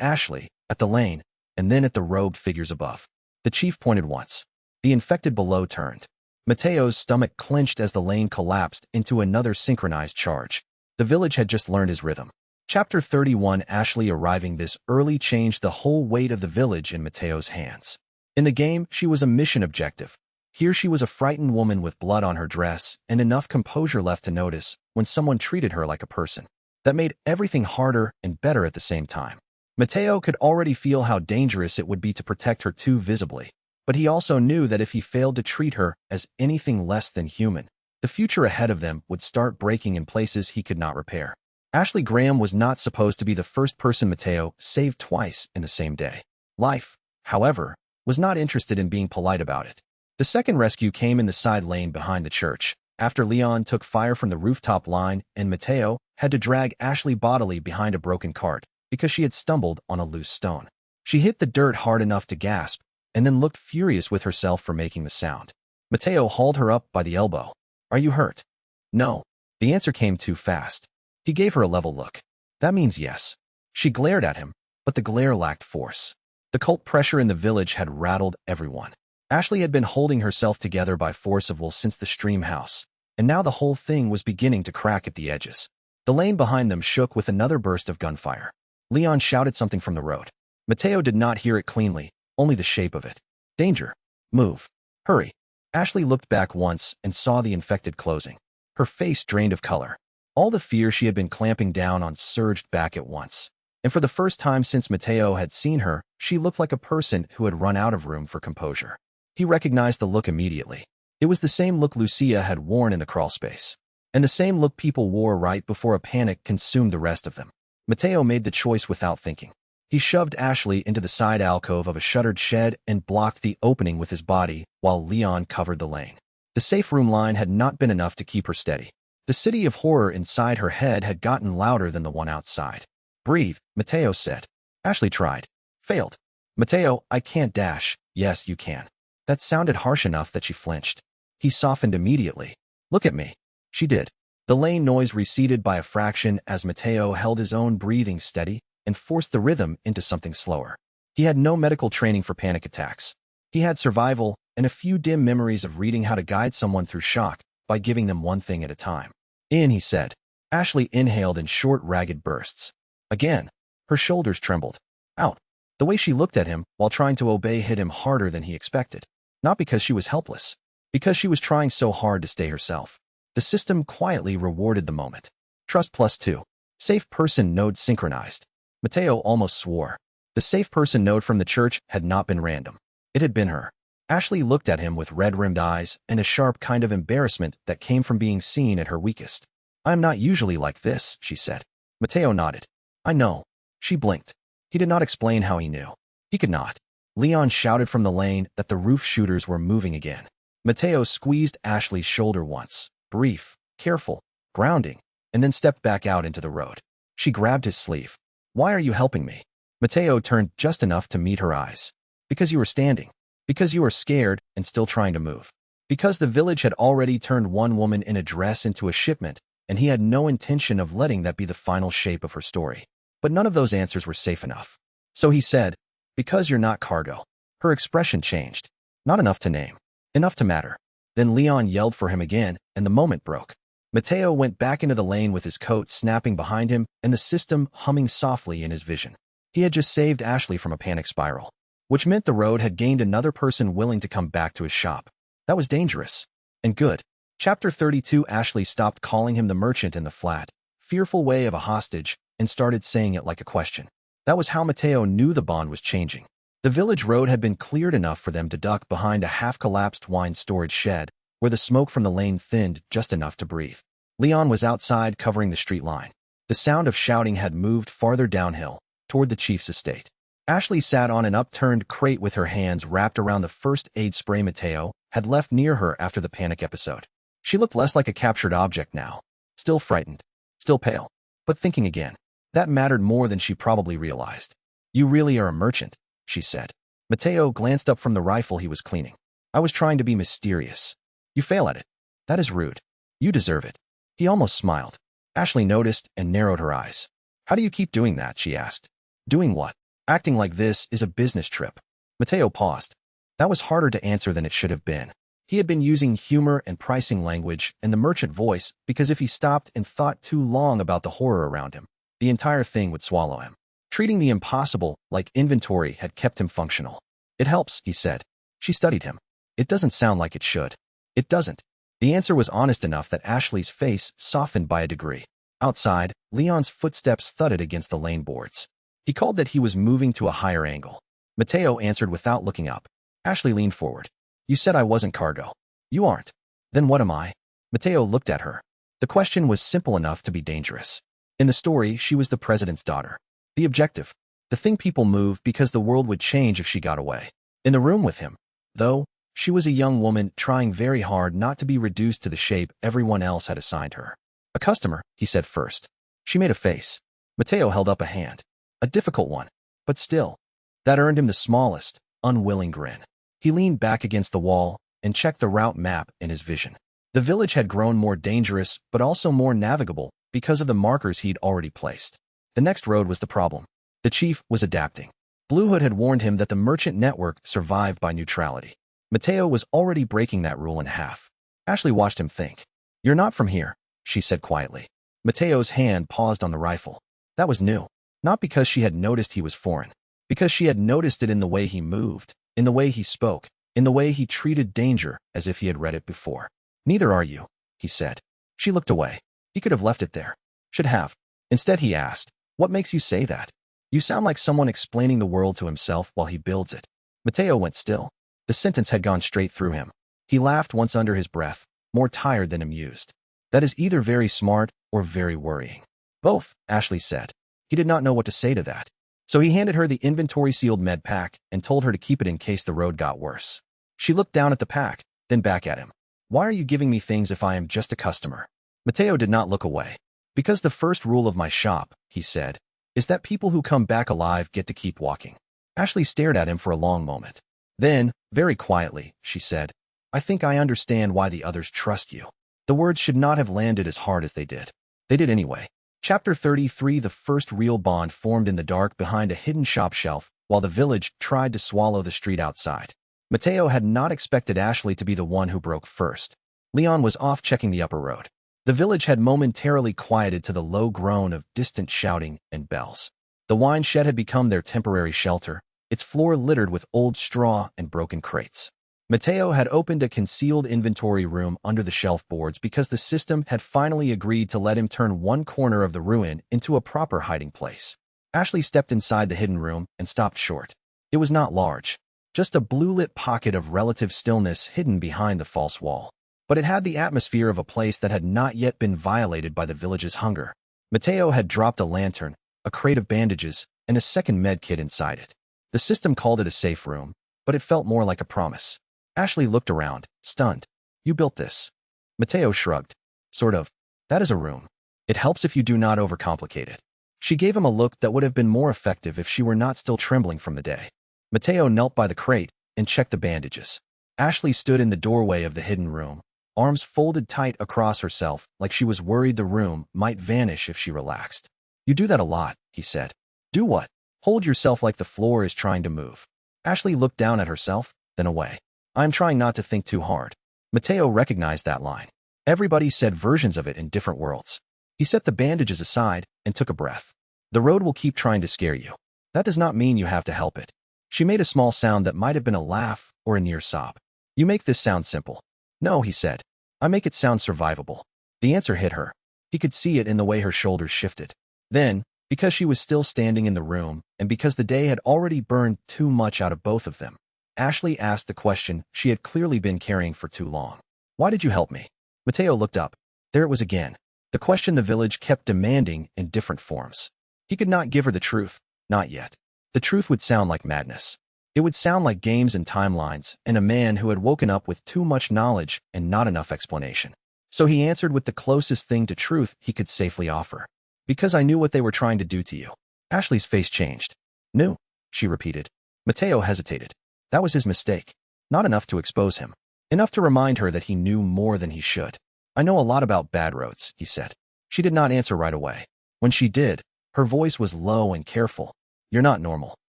Ashley, at the lane, and then at the robed figures above. The chief pointed once. The infected below turned. Mateo's stomach clenched as the lane collapsed into another synchronized charge. The village had just learned his rhythm. Chapter 31. Ashley arriving this early changed the whole weight of the village in Mateo's hands. In the game, she was a mission objective. Here she was a frightened woman with blood on her dress and enough composure left to notice when someone treated her like a person. That made everything harder and better at the same time. Mateo could already feel how dangerous it would be to protect her too visibly, but he also knew that if he failed to treat her as anything less than human, the future ahead of them would start breaking in places he could not repair. Ashley Graham was not supposed to be the first person Mateo saved twice in the same day. Life, however, was not interested in being polite about it. The second rescue came in the side lane behind the church, after Leon took fire from the rooftop line and Mateo had to drag Ashley bodily behind a broken cart because she had stumbled on a loose stone. She hit the dirt hard enough to gasp and then looked furious with herself for making the sound. Mateo hauled her up by the elbow. "Are you hurt?" "No." The answer came too fast. He gave her a level look. "That means yes." She glared at him, but the glare lacked force. The cult pressure in the village had rattled everyone. Ashley had been holding herself together by force of will since the stream house, and now the whole thing was beginning to crack at the edges. The lane behind them shook with another burst of gunfire. Leon shouted something from the road. Mateo did not hear it cleanly, only the shape of it. "Danger. Move. Hurry." Ashley looked back once and saw the infected closing. Her face drained of color. All the fear she had been clamping down on surged back at once. And for the first time since Mateo had seen her, she looked like a person who had run out of room for composure. He recognized the look immediately. It was the same look Lucia had worn in the crawlspace, and the same look people wore right before a panic consumed the rest of them. Mateo made the choice without thinking. He shoved Ashley into the side alcove of a shuttered shed and blocked the opening with his body while Leon covered the lane. The safe room line had not been enough to keep her steady. The city of horror inside her head had gotten louder than the one outside. "Breathe," Mateo said. Ashley tried. Failed. "Mateo, I can't dash." "Yes, you can." That sounded harsh enough that she flinched. He softened immediately. "Look at me." She did. The lane noise receded by a fraction as Mateo held his own breathing steady and forced the rhythm into something slower. He had no medical training for panic attacks. He had survival and a few dim memories of reading how to guide someone through shock by giving them one thing at a time. "In," he said. Ashley inhaled in short, ragged bursts. Again, her shoulders trembled. "Out." The way she looked at him while trying to obey hit him harder than he expected. Not because she was helpless, because she was trying so hard to stay herself. The system quietly rewarded the moment. Trust +2. Safe person node synchronized. Mateo almost swore. The safe person node from the church had not been random. It had been her. Ashley looked at him with red-rimmed eyes and a sharp kind of embarrassment that came from being seen at her weakest. "I am not usually like this," she said. Mateo nodded. "I know." She blinked. He did not explain how he knew. He could not. Leon shouted from the lane that the roof shooters were moving again. Mateo squeezed Ashley's shoulder once, brief, careful, grounding, and then stepped back out into the road. She grabbed his sleeve. "Why are you helping me?" Mateo turned just enough to meet her eyes. "Because you were standing. Because you were scared and still trying to move. Because the village had already turned one woman in a dress into a shipment, and he had no intention of letting that be the final shape of her story. But none of those answers were safe enough. So he said, "Because you're not cargo." Her expression changed. Not enough to name. Enough to matter. Then Leon yelled for him again, and the moment broke. Mateo went back into the lane with his coat snapping behind him and the system humming softly in his vision. He had just saved Ashley from a panic spiral, which meant the road had gained another person willing to come back to his shop. That was dangerous. And good. Chapter 32. Ashley stopped calling him the merchant in the flat, fearful way of a hostage, and started saying it like a question. That was how Mateo knew the bond was changing. The village road had been cleared enough for them to duck behind a half-collapsed wine storage shed, where the smoke from the lane thinned just enough to breathe. Leon was outside covering the street line. The sound of shouting had moved farther downhill, toward the chief's estate. Ashley sat on an upturned crate with her hands wrapped around the first aid spray Mateo had left near her after the panic episode. She looked less like a captured object now. Still frightened. Still pale. But thinking again. That mattered more than she probably realized. "You really are a merchant," she said. Mateo glanced up from the rifle he was cleaning. "I was trying to be mysterious." "You fail at it. That is rude. You deserve it." He almost smiled. Ashley noticed and narrowed her eyes. "How do you keep doing that?" she asked. "Doing what?" "Acting like this is a business trip." Mateo paused. That was harder to answer than it should have been. He had been using humor and pricing language and the merchant voice because if he stopped and thought too long about the horror around him, the entire thing would swallow him. Treating the impossible like inventory had kept him functional. "It helps," he said. She studied him. "It doesn't sound like it should." "It doesn't." The answer was honest enough that Ashley's face softened by a degree. Outside, Leon's footsteps thudded against the lane boards. He called that he was moving to a higher angle. Mateo answered without looking up. Ashley leaned forward. You said I wasn't cargo. You aren't. Then what am I? Mateo looked at her. The question was simple enough to be dangerous. In the story, she was the president's daughter. The objective. The thing people moved because the world would change if she got away. In the room with him, though, she was a young woman trying very hard not to be reduced to the shape everyone else had assigned her. A customer, he said first. She made a face. Mateo held up a hand. A difficult one, but still. That earned him the smallest, unwilling grin. He leaned back against the wall and checked the route map in his vision. The village had grown more dangerous but also more navigable because of the markers he'd already placed. The next road was the problem. The chief was adapting. Blue Hood had warned him that the merchant network survived by neutrality. Mateo was already breaking that rule in half. Ashley watched him think. You're not from here, she said quietly. Mateo's hand paused on the rifle. That was new. Not because she had noticed he was foreign. Because she had noticed it in the way he moved, in the way he spoke, in the way he treated danger as if he had read it before. Neither are you, he said. She looked away. He could have left it there. Should have. Instead he asked, what makes you say that? You sound like someone explaining the world to himself while he builds it. Mateo went still. The sentence had gone straight through him. He laughed once under his breath, more tired than amused. That is either very smart or very worrying. Both, Ashley said. He did not know what to say to that. So he handed her the inventory-sealed med pack and told her to keep it in case the road got worse. She looked down at the pack, then back at him. Why are you giving me things if I am just a customer? Mateo did not look away. Because the first rule of my shop, he said, is that people who come back alive get to keep walking. Ashley stared at him for a long moment. Then, very quietly, she said, I think I understand why the others trust you. The words should not have landed as hard as they did. They did anyway. Chapter 33. The first real bond formed in the dark behind a hidden shop shelf while the village tried to swallow the street outside. Mateo had not expected Ashley to be the one who broke first. Leon was off checking the upper road. The village had momentarily quieted to the low groan of distant shouting and bells. The wine shed had become their temporary shelter, its floor littered with old straw and broken crates. Mateo had opened a concealed inventory room under the shelf boards because the system had finally agreed to let him turn one corner of the ruin into a proper hiding place. Ashley stepped inside the hidden room and stopped short. It was not large, just a blue-lit pocket of relative stillness hidden behind the false wall. But it had the atmosphere of a place that had not yet been violated by the village's hunger. Mateo had dropped a lantern, a crate of bandages, and a second med kit inside it. The system called it a safe room, but it felt more like a promise. Ashley looked around, stunned. You built this? Mateo shrugged. Sort of. That is a room. It helps if you do not overcomplicate it. She gave him a look that would have been more effective if she were not still trembling from the day. Mateo knelt by the crate and checked the bandages. Ashley stood in the doorway of the hidden room, arms folded tight across herself like she was worried the room might vanish if she relaxed. You do that a lot, he said. Do what? Hold yourself like the floor is trying to move. Ashley looked down at herself, then away. I'm trying not to think too hard. Mateo recognized that line. Everybody said versions of it in different worlds. He set the bandages aside and took a breath. The road will keep trying to scare you. That does not mean you have to help it. She made a small sound that might have been a laugh or a near sob. You make this sound simple. No, he said. I make it sound survivable. The answer hit her. He could see it in the way her shoulders shifted. Then, because she was still standing in the room, and because the day had already burned too much out of both of them, Ashley asked the question she had clearly been carrying for too long. Why did you help me? Mateo looked up. There it was again. The question the village kept demanding in different forms. He could not give her the truth, not yet. The truth would sound like madness. It would sound like games and timelines and a man who had woken up with too much knowledge and not enough explanation. So he answered with the closest thing to truth he could safely offer. Because I knew what they were trying to do to you. Ashley's face changed. Knew, she repeated. Mateo hesitated. That was his mistake. Not enough to expose him. Enough to remind her that he knew more than he should. I know a lot about bad roads, he said. She did not answer right away. When she did, her voice was low and careful. You're not normal.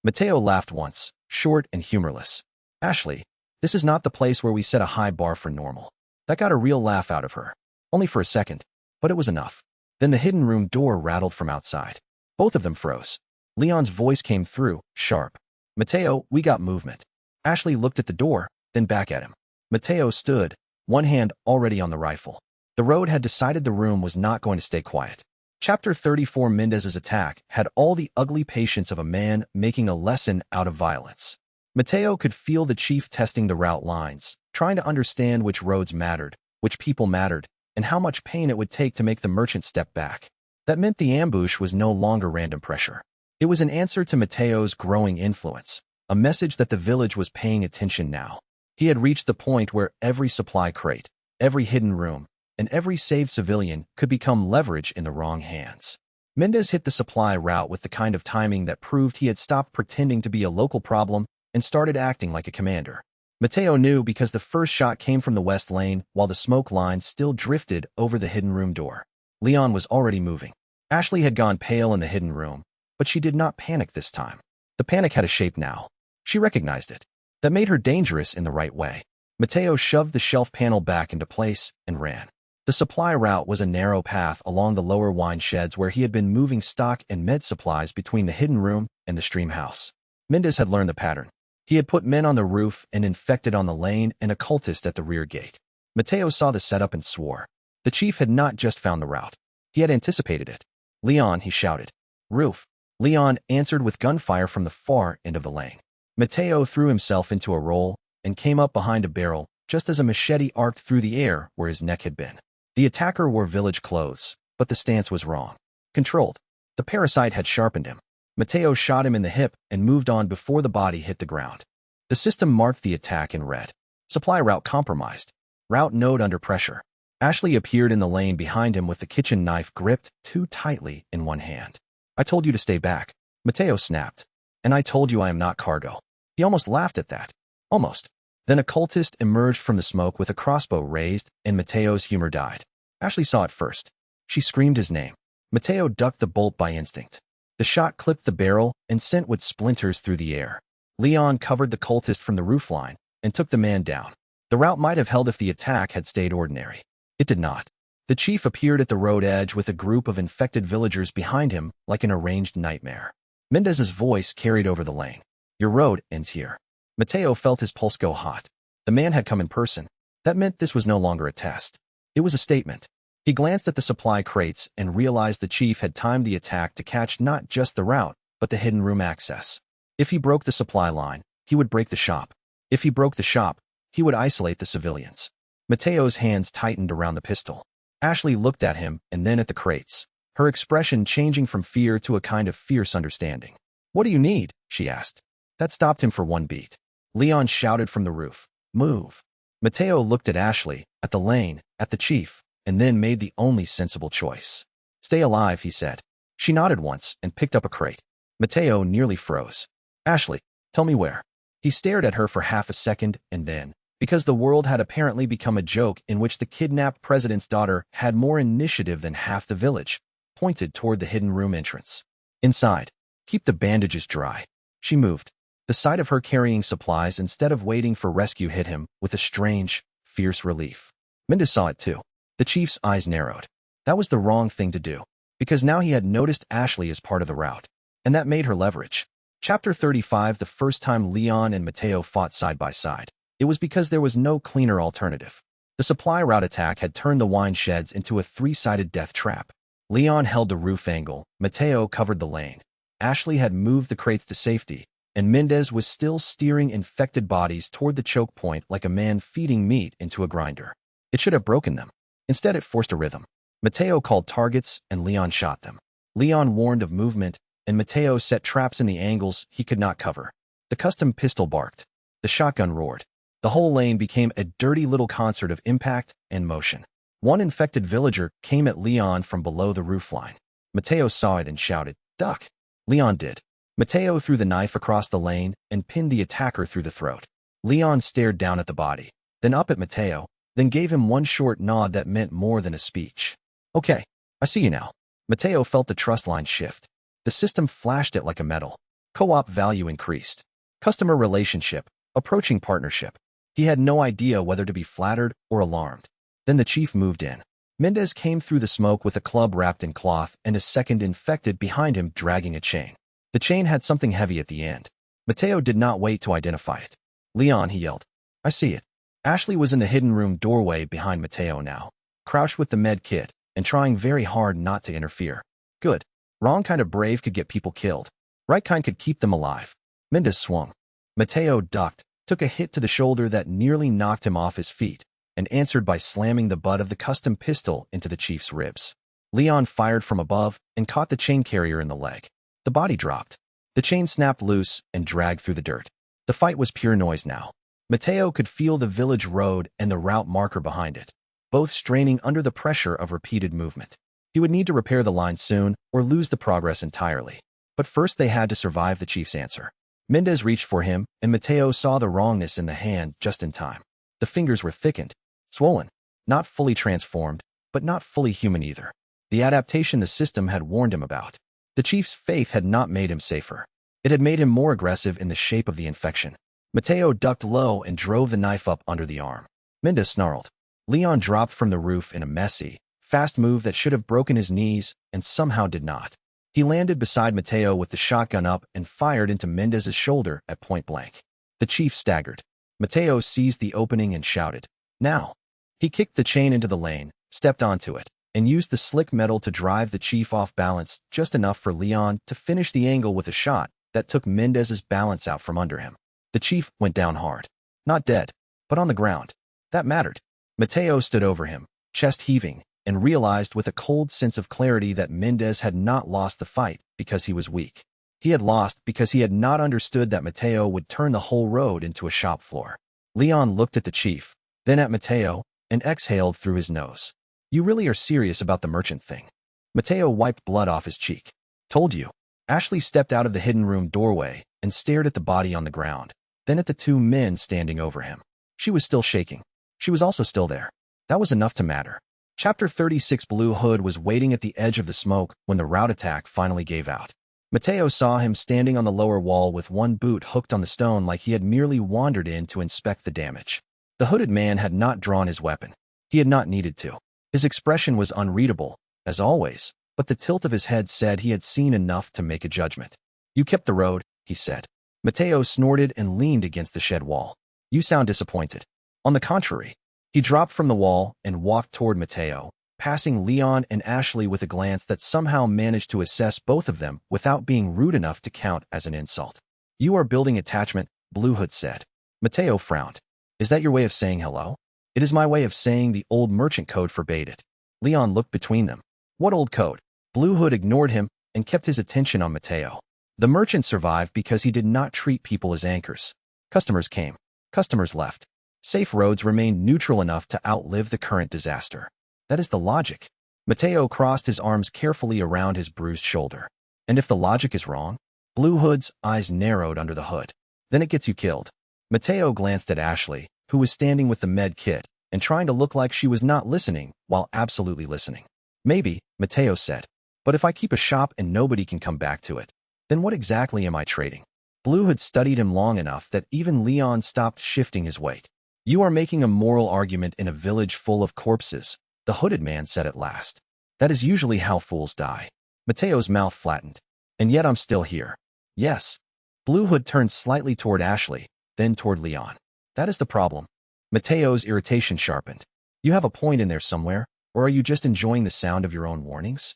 Mateo laughed once, short and humorless. Ashley, this is not the place where we set a high bar for normal. That got a real laugh out of her. Only for a second, but it was enough. Then the hidden room door rattled from outside. Both of them froze. Leon's voice came through, sharp. Mateo, we got movement. Ashley looked at the door, then back at him. Mateo stood, one hand already on the rifle. The road had decided the room was not going to stay quiet. Chapter 34. Mendez's attack had all the ugly patience of a man making a lesson out of violence. Mateo could feel the chief testing the route lines, trying to understand which roads mattered, which people mattered, and how much pain it would take to make the merchant step back. That meant the ambush was no longer random pressure. It was an answer to Mateo's growing influence, a message that the village was paying attention now. He had reached the point where every supply crate, every hidden room, and every saved civilian could become leverage in the wrong hands. Mendez hit the supply route with the kind of timing that proved he had stopped pretending to be a local problem and started acting like a commander. Mateo knew because the first shot came from the west lane while the smoke line still drifted over the hidden room door. Leon was already moving. Ashley had gone pale in the hidden room, but she did not panic this time. The panic had a shape now. She recognized it. That made her dangerous in the right way. Mateo shoved the shelf panel back into place and ran. The supply route was a narrow path along the lower wine sheds where he had been moving stock and med supplies between the hidden room and the stream house. Mendez had learned the pattern. He had put men on the roof and infected on the lane and a cultist at the rear gate. Mateo saw the setup and swore. The chief had not just found the route. He had anticipated it. "Leon," he shouted. "Roof." Leon answered with gunfire from the far end of the lane. Mateo threw himself into a roll and came up behind a barrel just as a machete arced through the air where his neck had been. The attacker wore village clothes, but the stance was wrong. Controlled. The parasite had sharpened him. Mateo shot him in the hip and moved on before the body hit the ground. The system marked the attack in red. Supply route compromised. Route node under pressure. Ashley appeared in the lane behind him with the kitchen knife gripped too tightly in one hand. "I told you to stay back," Mateo snapped. "And I told you I am not cargo." He almost laughed at that. Almost. Then a cultist emerged from the smoke with a crossbow raised, and Mateo's humor died. Ashley saw it first. She screamed his name. Mateo ducked the bolt by instinct. The shot clipped the barrel and sent with splinters through the air. Leon covered the cultist from the roofline and took the man down. The route might have held if the attack had stayed ordinary. It did not. The chief appeared at the road edge with a group of infected villagers behind him like an arranged nightmare. Mendez's voice carried over the lane. "Your road ends here." Mateo felt his pulse go hot. The man had come in person. That meant this was no longer a test. It was a statement. He glanced at the supply crates and realized the chief had timed the attack to catch not just the route, but the hidden room access. If he broke the supply line, he would break the shop. If he broke the shop, he would isolate the civilians. Mateo's hands tightened around the pistol. Ashley looked at him and then at the crates, her expression changing from fear to a kind of fierce understanding. "What do you need?" she asked. That stopped him for one beat. Leon shouted from the roof, "Move." Mateo looked at Ashley, at the lane, at the chief, and then made the only sensible choice. "Stay alive," he said. She nodded once and picked up a crate. Mateo nearly froze. "Ashley, tell me where." He stared at her for half a second and then, because the world had apparently become a joke in which the kidnapped president's daughter had more initiative than half the village, pointed toward the hidden room entrance. "Inside. Keep the bandages dry." She moved. The sight of her carrying supplies instead of waiting for rescue hit him with a strange, fierce relief. Mendez saw it too. The chief's eyes narrowed. That was the wrong thing to do, because now he had noticed Ashley as part of the route, and that made her leverage. Chapter 35. The first time Leon and Mateo fought side by side, it was because there was no cleaner alternative. The supply route attack had turned the wine sheds into a three-sided death trap. Leon held the roof angle, Mateo covered the lane. Ashley had moved the crates to safety, and Mendez was still steering infected bodies toward the choke point like a man feeding meat into a grinder. It should have broken them. Instead, it forced a rhythm. Mateo called targets, and Leon shot them. Leon warned of movement, and Mateo set traps in the angles he could not cover. The custom pistol barked. The shotgun roared. The whole lane became a dirty little concert of impact and motion. One infected villager came at Leon from below the roofline. Mateo saw it and shouted, "Duck!" Leon did. Mateo threw the knife across the lane and pinned the attacker through the throat. Leon stared down at the body, then up at Mateo, then gave him one short nod that meant more than a speech. "Okay, I see you now." Mateo felt the trust line shift. The system flashed it like a medal. Co-op value increased. Customer relationship, approaching partnership. He had no idea whether to be flattered or alarmed. Then the chief moved in. Mendez came through the smoke with a club wrapped in cloth and a second infected behind him dragging a chain. The chain had something heavy at the end. Mateo did not wait to identify it. "Leon," he yelled. "I see it." Ashley was in the hidden room doorway behind Mateo now, crouched with the med kit and trying very hard not to interfere. Good. Wrong kind of brave could get people killed. Right kind could keep them alive. Mendez swung. Mateo ducked, took a hit to the shoulder that nearly knocked him off his feet, and answered by slamming the butt of the custom pistol into the chief's ribs. Leon fired from above and caught the chain carrier in the leg. The body dropped. The chain snapped loose and dragged through the dirt. The fight was pure noise now. Mateo could feel the village road and the route marker behind it, both straining under the pressure of repeated movement. He would need to repair the line soon or lose the progress entirely. But first they had to survive the chief's answer. Mendez reached for him, and Mateo saw the wrongness in the hand just in time. The fingers were thickened, swollen, not fully transformed, but not fully human either. The adaptation the system had warned him about. The chief's faith had not made him safer. It had made him more aggressive in the shape of the infection. Mateo ducked low and drove the knife up under the arm. Mendez snarled. Leon dropped from the roof in a messy, fast move that should have broken his knees and somehow did not. He landed beside Mateo with the shotgun up and fired into Mendez's shoulder at point blank. The chief staggered. Mateo seized the opening and shouted, "Now!" He kicked the chain into the lane, stepped onto it, and used the slick metal to drive the chief off balance just enough for Leon to finish the angle with a shot that took Mendez's balance out from under him. The chief went down hard. Not dead, but on the ground. That mattered. Mateo stood over him, chest heaving, and realized with a cold sense of clarity that Mendez had not lost the fight because he was weak. He had lost because he had not understood that Mateo would turn the whole road into a shop floor. Leon looked at the chief, then at Mateo, and exhaled through his nose. "You really are serious about the merchant thing?" Mateo wiped blood off his cheek. "Told you." Ashley stepped out of the hidden room doorway and stared at the body on the ground, then at the two men standing over him. She was still shaking. She was also still there. That was enough to matter. Chapter 36. Blue Hood was waiting at the edge of the smoke when the rout attack finally gave out. Mateo saw him standing on the lower wall with one boot hooked on the stone like he had merely wandered in to inspect the damage. The hooded man had not drawn his weapon. He had not needed to. His expression was unreadable, as always, but the tilt of his head said he had seen enough to make a judgment. "You kept the road," he said. Mateo snorted and leaned against the shed wall. "You sound disappointed." On the contrary. He dropped from the wall and walked toward Mateo, passing Leon and Ashley with a glance that somehow managed to assess both of them without being rude enough to count as an insult. "You are building attachment," Blue Hood said. Mateo frowned. "Is that your way of saying hello?" "It is my way of saying the old merchant code forbade it." Leon looked between them. "What old code?" Blue Hood ignored him and kept his attention on Mateo. The merchant survived because he did not treat people as anchors. Customers came. Customers left. Safe roads remained neutral enough to outlive the current disaster. That is the logic. Mateo crossed his arms carefully around his bruised shoulder. And if the logic is wrong? Blue Hood's eyes narrowed under the hood. Then it gets you killed. Mateo glanced at Ashley, who was standing with the med kit and trying to look like she was not listening while absolutely listening. "Maybe," Mateo said. "But if I keep a shop and nobody can come back to it, then what exactly am I trading?" Blue had studied him long enough that even Leon stopped shifting his weight. "You are making a moral argument in a village full of corpses," the hooded man said at last. "That is usually how fools die." Mateo's mouth flattened. "And yet I'm still here." "Yes." Blue Hood turned slightly toward Ashley, then toward Leon. "That is the problem." Mateo's irritation sharpened. "You have a point in there somewhere, or are you just enjoying the sound of your own warnings?"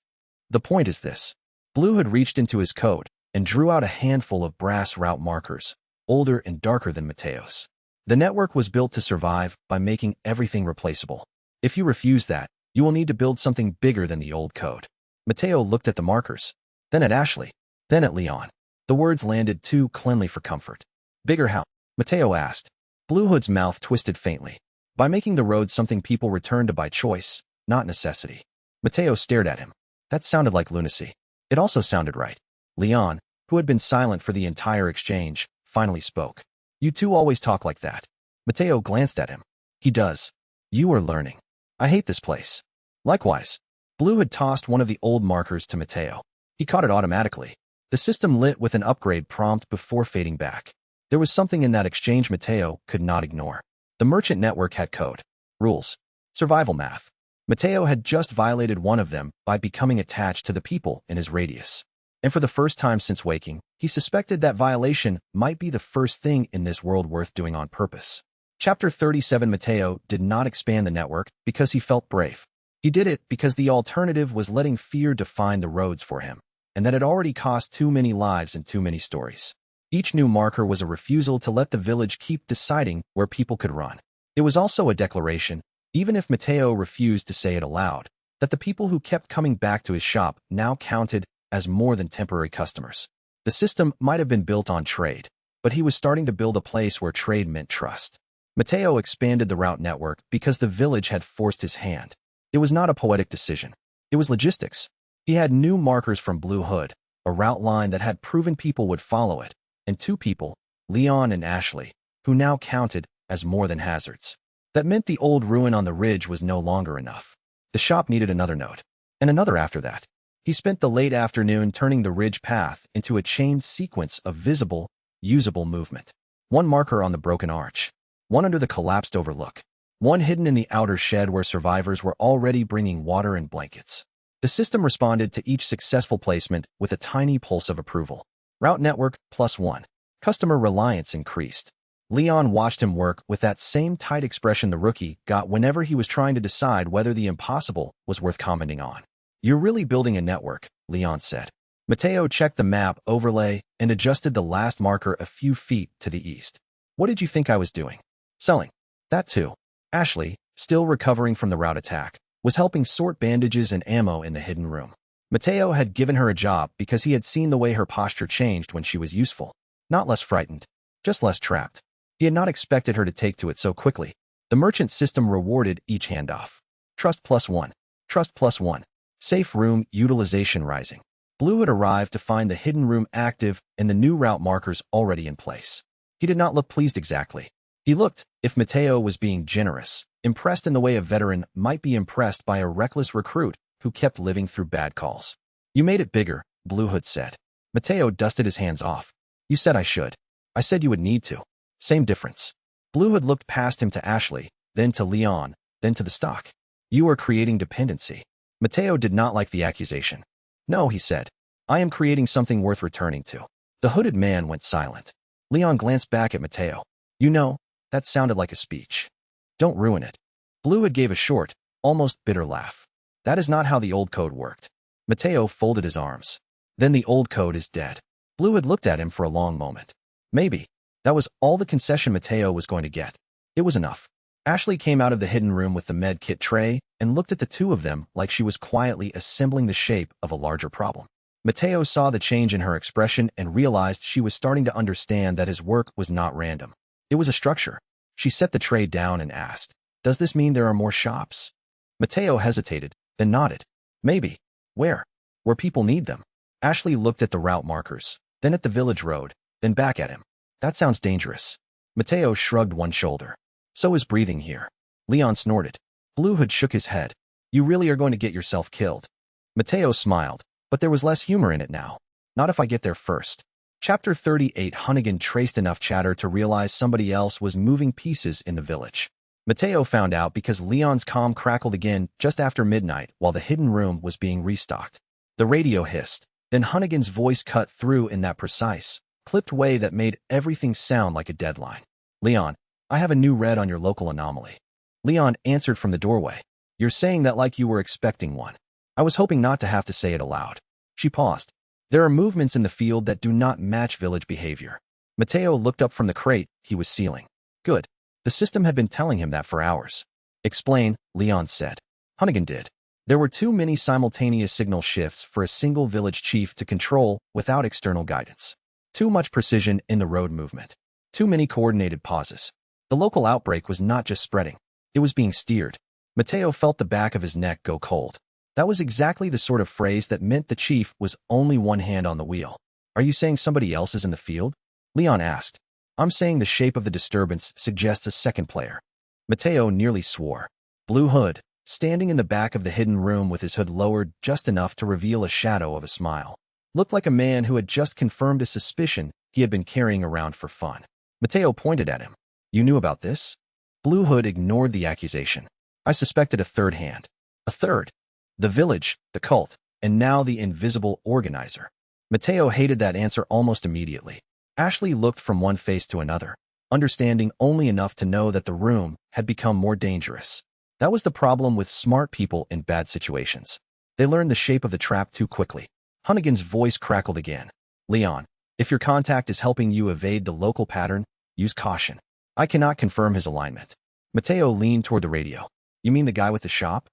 "The point is this." Blue Hood reached into his coat and drew out a handful of brass route markers, older and darker than Mateo's. The network was built to survive by making everything replaceable. If you refuse that, you will need to build something bigger than the old code. Mateo looked at the markers, then at Ashley, then at Leon. The words landed too cleanly for comfort. "Bigger how?" Mateo asked. Blue Hood's mouth twisted faintly. "By making the road something people return to by choice, not necessity." Mateo stared at him. That sounded like lunacy. It also sounded right. Leon, who had been silent for the entire exchange, finally spoke. "You two always talk like that." Mateo glanced at him. "He does. You are learning. I hate this place." Likewise. Blue had tossed one of the old markers to Mateo. He caught it automatically. The system lit with an upgrade prompt before fading back. There was something in that exchange Mateo could not ignore. The merchant network had code, rules, survival math. Mateo had just violated one of them by becoming attached to the people in his radius. And for the first time since waking, he suspected that violation might be the first thing in this world worth doing on purpose. Chapter 37. Mateo did not expand the network because he felt brave. He did it because the alternative was letting fear define the roads for him, and that it already cost too many lives and too many stories. Each new marker was a refusal to let the village keep deciding where people could run. It was also a declaration, even if Mateo refused to say it aloud, that the people who kept coming back to his shop now counted as more than temporary customers. The system might have been built on trade, but he was starting to build a place where trade meant trust. Mateo expanded the route network because the village had forced his hand. It was not a poetic decision. It was logistics. He had new markers from Blue Hood, a route line that had proven people would follow it, and two people, Leon and Ashley, who now counted as more than hazards. That meant the old ruin on the ridge was no longer enough. The shop needed another node, and another after that. He spent the late afternoon turning the ridge path into a chained sequence of visible, usable movement. One marker on the broken arch, one under the collapsed overlook, one hidden in the outer shed where survivors were already bringing water and blankets. The system responded to each successful placement with a tiny pulse of approval. Route network +1. Customer reliance increased. Leon watched him work with that same tight expression the rookie got whenever he was trying to decide whether the impossible was worth commenting on. "You're really building a network," Leon said. Mateo checked the map overlay and adjusted the last marker a few feet to the east. "What did you think I was doing?" "Selling." "That too." Ashley, still recovering from the route attack, was helping sort bandages and ammo in the hidden room. Mateo had given her a job because he had seen the way her posture changed when she was useful. Not less frightened, just less trapped. He had not expected her to take to it so quickly. The merchant system rewarded each handoff. Trust +1. Trust +1. Safe room utilization rising. Blue had arrived to find the hidden room active and the new route markers already in place. He did not look pleased exactly. He looked, if Mateo was being generous, impressed in the way a veteran might be impressed by a reckless recruit who kept living through bad calls. "You made it bigger," Blue Hood said. Mateo dusted his hands off. "You said I should. I said you would need to. Same difference." Blue Hood looked past him to Ashley, then to Leon, then to the stock. "You are creating dependency." Mateo did not like the accusation. "No," he said. "I am creating something worth returning to." The hooded man went silent. Leon glanced back at Mateo. "You know, that sounded like a speech. Don't ruin it." Blue Hood gave a short, almost bitter laugh. "That is not how the old code worked." Mateo folded his arms. "Then the old code is dead." Blue Hood looked at him for a long moment. Maybe. That was all the concession Mateo was going to get. It was enough. Ashley came out of the hidden room with the med kit tray and looked at the two of them like she was quietly assembling the shape of a larger problem. Mateo saw the change in her expression and realized she was starting to understand that his work was not random. It was a structure. She set the tray down and asked, "Does this mean there are more shops?" Mateo hesitated, then nodded. "Maybe. Where?" "Where people need them." Ashley looked at the route markers, then at the village road, then back at him. "That sounds dangerous." Mateo shrugged one shoulder. "So is breathing here." Leon snorted. Blue Hood shook his head. "You really are going to get yourself killed." Mateo smiled, but there was less humor in it now. "Not if I get there first." Chapter 38. Hunnigan traced enough chatter to realize somebody else was moving pieces in the village. Mateo found out because Leon's comm crackled again just after midnight while the hidden room was being restocked. The radio hissed, then Hunnigan's voice cut through in that precise, clipped way that made everything sound like a deadline. "Leon, I have a new read on your local anomaly." Leon answered from the doorway. "You're saying that like you were expecting one." "I was hoping not to have to say it aloud." She paused. "There are movements in the field that do not match village behavior." Mateo looked up from the crate he was sealing. "Good. The system had been telling him that for hours." "Explain," Leon said. Hunnigan did. There were too many simultaneous signal shifts for a single village chief to control without external guidance. Too much precision in the road movement. Too many coordinated pauses. The local outbreak was not just spreading. It was being steered. Mateo felt the back of his neck go cold. That was exactly the sort of phrase that meant the chief was only one hand on the wheel. "Are you saying somebody else is in the field?" Leon asked. "I'm saying the shape of the disturbance suggests a second player." Mateo nearly swore. Blue Hood, standing in the back of the hidden room with his hood lowered just enough to reveal a shadow of a smile, looked like a man who had just confirmed a suspicion he had been carrying around for fun. Mateo pointed at him. "You knew about this?" Blue Hood ignored the accusation. "I suspected a third hand." "A third?" "The village, the cult, and now the invisible organizer." Mateo hated that answer almost immediately. Ashley looked from one face to another, understanding only enough to know that the room had become more dangerous. That was the problem with smart people in bad situations. They learned the shape of the trap too quickly. Hunnigan's voice crackled again. Leon, if your contact is helping you evade the local pattern, use caution. I cannot confirm his alignment. Mateo leaned toward the radio. You mean the guy with the shop?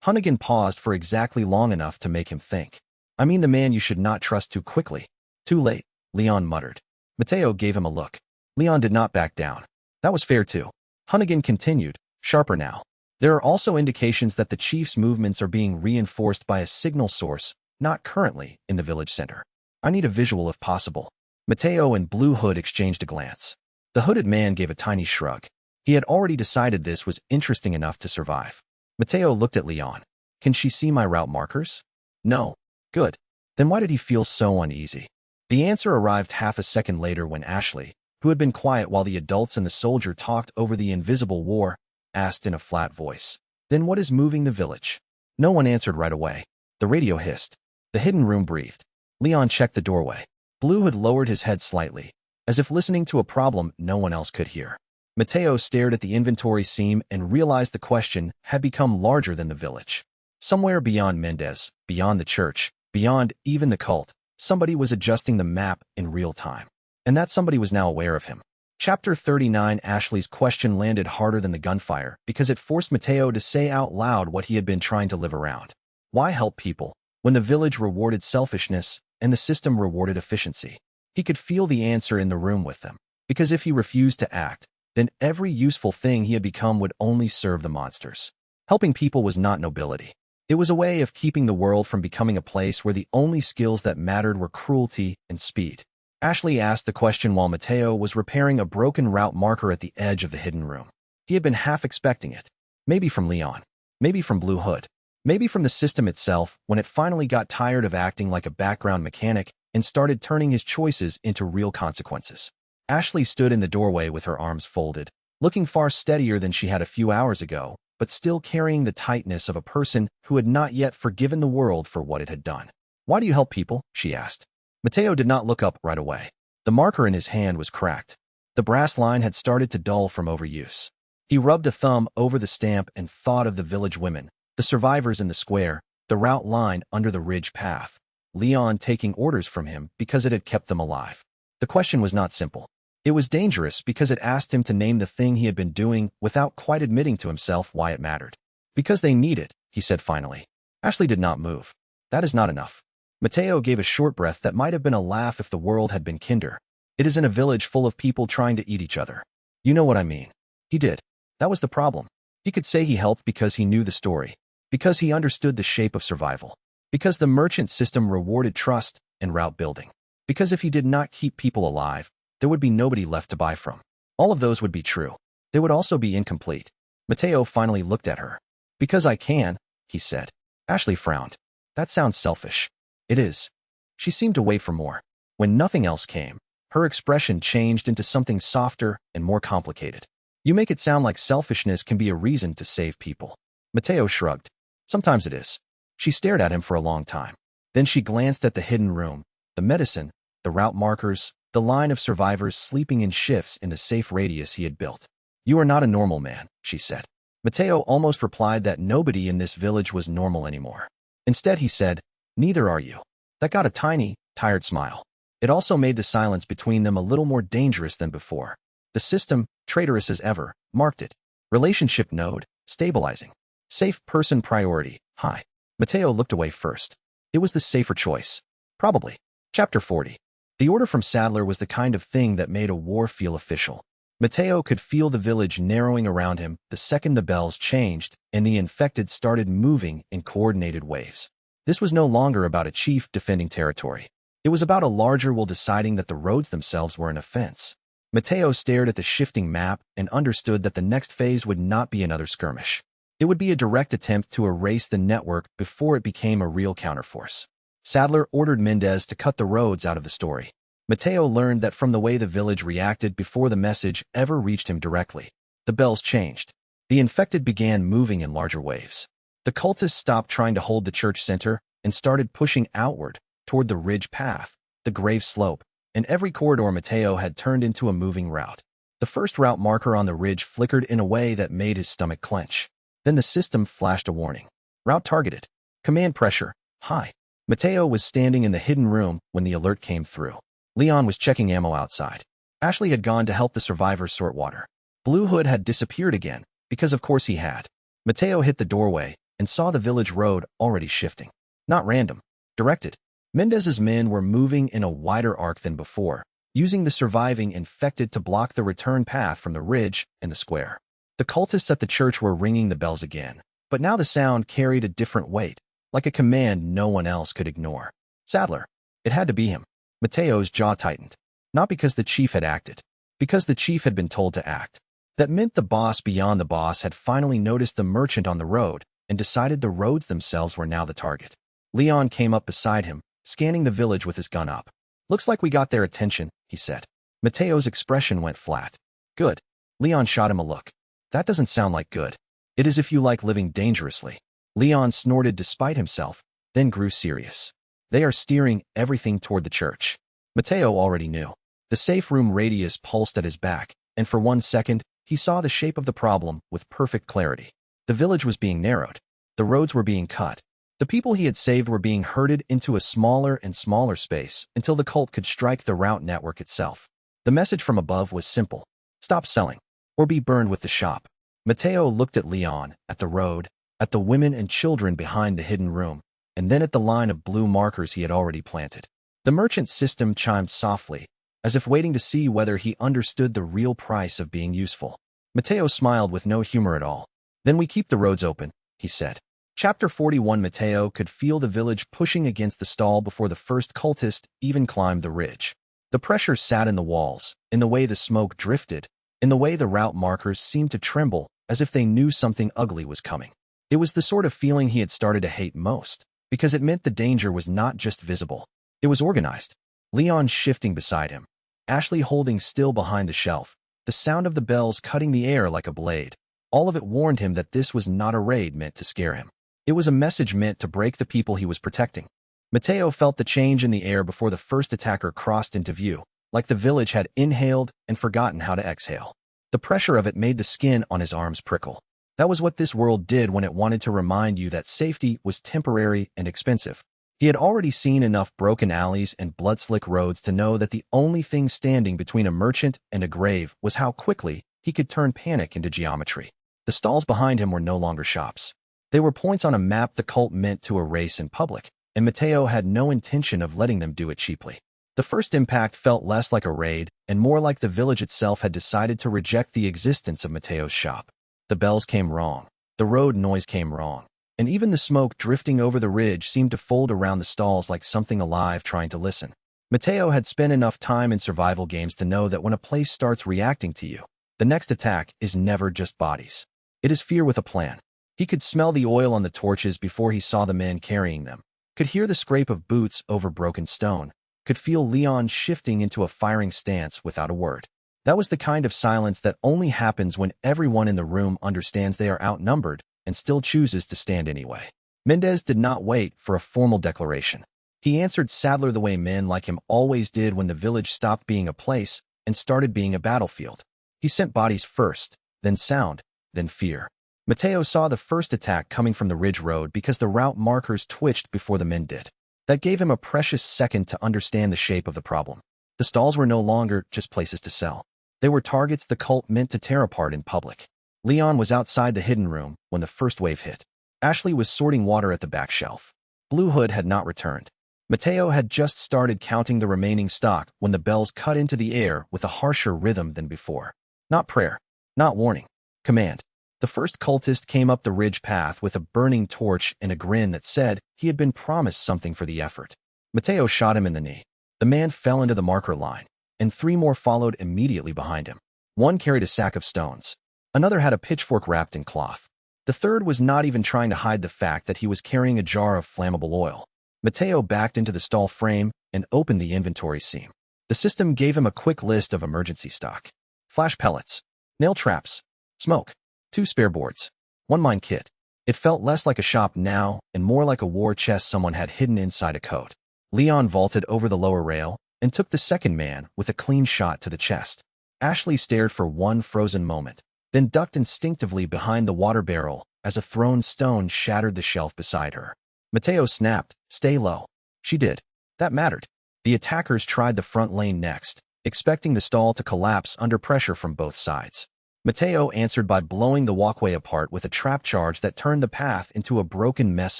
Hunnigan paused for exactly long enough to make him think. I mean the man you should not trust too quickly. Too late, Leon muttered. Mateo gave him a look. Leon did not back down. That was fair too. Hunnigan continued, sharper now. There are also indications that the chief's movements are being reinforced by a signal source, not currently in the village center. I need a visual if possible. Mateo and Blue Hood exchanged a glance. The hooded man gave a tiny shrug. He had already decided this was interesting enough to survive. Mateo looked at Leon. Can she see my route markers? No. Good. Then why did he feel so uneasy? The answer arrived half a second later when Ashley, who had been quiet while the adults and the soldier talked over the invisible war, asked in a flat voice. Then what is moving the village? No one answered right away. The radio hissed. The hidden room breathed. Leon checked the doorway. Blue had lowered his head slightly, as if listening to a problem no one else could hear. Mateo stared at the inventory seam and realized the question had become larger than the village. Somewhere beyond Mendez, beyond the church, beyond even the cult, somebody was adjusting the map in real time. And that somebody was now aware of him. Chapter 39. Ashley's question landed harder than the gunfire because it forced Mateo to say out loud what he had been trying to live around. Why help people when the village rewarded selfishness and the system rewarded efficiency? He could feel the answer in the room with them. Because if he refused to act, then every useful thing he had become would only serve the monsters. Helping people was not nobility. It was a way of keeping the world from becoming a place where the only skills that mattered were cruelty and speed. Ashley asked the question while Mateo was repairing a broken route marker at the edge of the hidden room. He had been half expecting it. Maybe from Leon. Maybe from Blue Hood. Maybe from the system itself when it finally got tired of acting like a background mechanic and started turning his choices into real consequences. Ashley stood in the doorway with her arms folded, looking far steadier than she had a few hours ago, but still carrying the tightness of a person who had not yet forgiven the world for what it had done. Why do you help people? She asked. Mateo did not look up right away. The marker in his hand was cracked. The brass line had started to dull from overuse. He rubbed a thumb over the stamp and thought of the village women, the survivors in the square, the route line under the ridge path. Leon taking orders from him because it had kept them alive. The question was not simple. It was dangerous because it asked him to name the thing he had been doing without quite admitting to himself why it mattered. Because they need it, he said finally. Ashley did not move. That is not enough. Mateo gave a short breath that might have been a laugh if the world had been kinder. It is in a village full of people trying to eat each other. You know what I mean. He did. That was the problem. He could say he helped because he knew the story, because he understood the shape of survival, because the merchant system rewarded trust and route building, because if he did not keep people alive, there would be nobody left to buy from. All of those would be true. They would also be incomplete. Mateo finally looked at her. Because I can, he said. Ashley frowned. That sounds selfish. It is. She seemed to wait for more. When nothing else came, her expression changed into something softer and more complicated. You make it sound like selfishness can be a reason to save people. Mateo shrugged. Sometimes it is. She stared at him for a long time. Then she glanced at the hidden room, the medicine, the route markers, the line of survivors sleeping in shifts in the safe radius he had built. You are not a normal man, she said. Mateo almost replied that nobody in this village was normal anymore. Instead, he said, neither are you. That got a tiny, tired smile. It also made the silence between them a little more dangerous than before. The system, traitorous as ever, marked it. Relationship node, stabilizing. Safe person priority, high. Mateo looked away first. It was the safer choice. Probably. Chapter 40. The order from Sadler was the kind of thing that made a war feel official. Mateo could feel the village narrowing around him the second the bells changed and the infected started moving in coordinated waves. This was no longer about a chief defending territory. It was about a larger will deciding that the roads themselves were an offense. Mateo stared at the shifting map and understood that the next phase would not be another skirmish. It would be a direct attempt to erase the network before it became a real counterforce. Sadler ordered Mendez to cut the roads out of the story. Mateo learned that from the way the village reacted before the message ever reached him directly. The bells changed. The infected began moving in larger waves. The cultists stopped trying to hold the church center and started pushing outward toward the ridge path, the grave slope, and every corridor Mateo had turned into a moving route. The first route marker on the ridge flickered in a way that made his stomach clench. Then the system flashed a warning. Route targeted. Command pressure, high. Mateo was standing in the hidden room when the alert came through. Leon was checking ammo outside. Ashley had gone to help the survivors sort water. Blue Hood had disappeared again, because of course he had. Mateo hit the doorway and saw the village road already shifting. Not random. Directed. Mendez's men were moving in a wider arc than before, using the surviving infected to block the return path from the ridge and the square. The cultists at the church were ringing the bells again, but now the sound carried a different weight, like a command no one else could ignore. Sadler. It had to be him. Mateo's jaw tightened. Not because the chief had acted, because the chief had been told to act. That meant the boss beyond the boss had finally noticed the merchant on the road and decided the roads themselves were now the target. Leon came up beside him, scanning the village with his gun up. Looks like we got their attention, he said. Mateo's expression went flat. Good. Leon shot him a look. That doesn't sound like good. It is if you like living dangerously. Leon snorted despite himself, then grew serious. They are steering everything toward the church. Mateo already knew. The safe room radius pulsed at his back, and for 1 second, he saw the shape of the problem with perfect clarity. The village was being narrowed. The roads were being cut. The people he had saved were being herded into a smaller and smaller space until the cult could strike the route network itself. The message from above was simple. Stop selling, or be burned with the shop. Mateo looked at Leon, at the road, at the women and children behind the hidden room, and then at the line of blue markers he had already planted. The merchant system chimed softly, as if waiting to see whether he understood the real price of being useful. Mateo smiled with no humor at all. Then we keep the roads open, he said. Chapter 41. Mateo could feel the village pushing against the stall before the first cultist even climbed the ridge. The pressure sat in the walls, in the way the smoke drifted, in the way the route markers seemed to tremble, as if they knew something ugly was coming. It was the sort of feeling he had started to hate most, because it meant the danger was not just visible. It was organized. Leon shifting beside him. Ashley holding still behind the shelf, the sound of the bells cutting the air like a blade. All of it warned him that this was not a raid meant to scare him. It was a message meant to break the people he was protecting. Mateo felt the change in the air before the first attacker crossed into view, like the village had inhaled and forgotten how to exhale. The pressure of it made the skin on his arms prickle. That was what this world did when it wanted to remind you that safety was temporary and expensive. He had already seen enough broken alleys and blood-slick roads to know that the only thing standing between a merchant and a grave was how quickly he could turn panic into geometry. The stalls behind him were no longer shops. They were points on a map the cult meant to erase in public, and Mateo had no intention of letting them do it cheaply. The first impact felt less like a raid and more like the village itself had decided to reject the existence of Mateo's shop. The bells came wrong. The road noise came wrong. And even the smoke drifting over the ridge seemed to fold around the stalls like something alive trying to listen. Mateo had spent enough time in survival games to know that when a place starts reacting to you, the next attack is never just bodies. It is fear with a plan. He could smell the oil on the torches before he saw the men carrying them, could hear the scrape of boots over broken stone, could feel Leon shifting into a firing stance without a word. That was the kind of silence that only happens when everyone in the room understands they are outnumbered and still chooses to stand anyway. Mendez did not wait for a formal declaration. He answered Sadler the way men like him always did when the village stopped being a place and started being a battlefield. He sent bodies first, then sound, then fear. Mateo saw the first attack coming from the ridge road because the route markers twitched before the men did. That gave him a precious second to understand the shape of the problem. The stalls were no longer just places to sell. They were targets the cult meant to tear apart in public. Leon was outside the hidden room when the first wave hit. Ashley was sorting water at the back shelf. Blue Hood had not returned. Mateo had just started counting the remaining stock when the bells cut into the air with a harsher rhythm than before. Not prayer. Not warning. Command. The first cultist came up the ridge path with a burning torch and a grin that said he had been promised something for the effort. Mateo shot him in the knee. The man fell into the marker line, and 3 more followed immediately behind him. One carried a sack of stones. Another had a pitchfork wrapped in cloth. The third was not even trying to hide the fact that he was carrying a jar of flammable oil. Mateo backed into the stall frame and opened the inventory seam. The system gave him a quick list of emergency stock. Flash pellets, nail traps, smoke, 2 spare boards, 1 mine kit. It felt less like a shop now and more like a war chest someone had hidden inside a coat. Leon vaulted over the lower rail and took the second man with a clean shot to the chest. Ashley stared for one frozen moment, then ducked instinctively behind the water barrel as a thrown stone shattered the shelf beside her. Mateo snapped, "Stay low." She did. That mattered. The attackers tried the front lane next, expecting the stall to collapse under pressure from both sides. Mateo answered by blowing the walkway apart with a trap charge that turned the path into a broken mess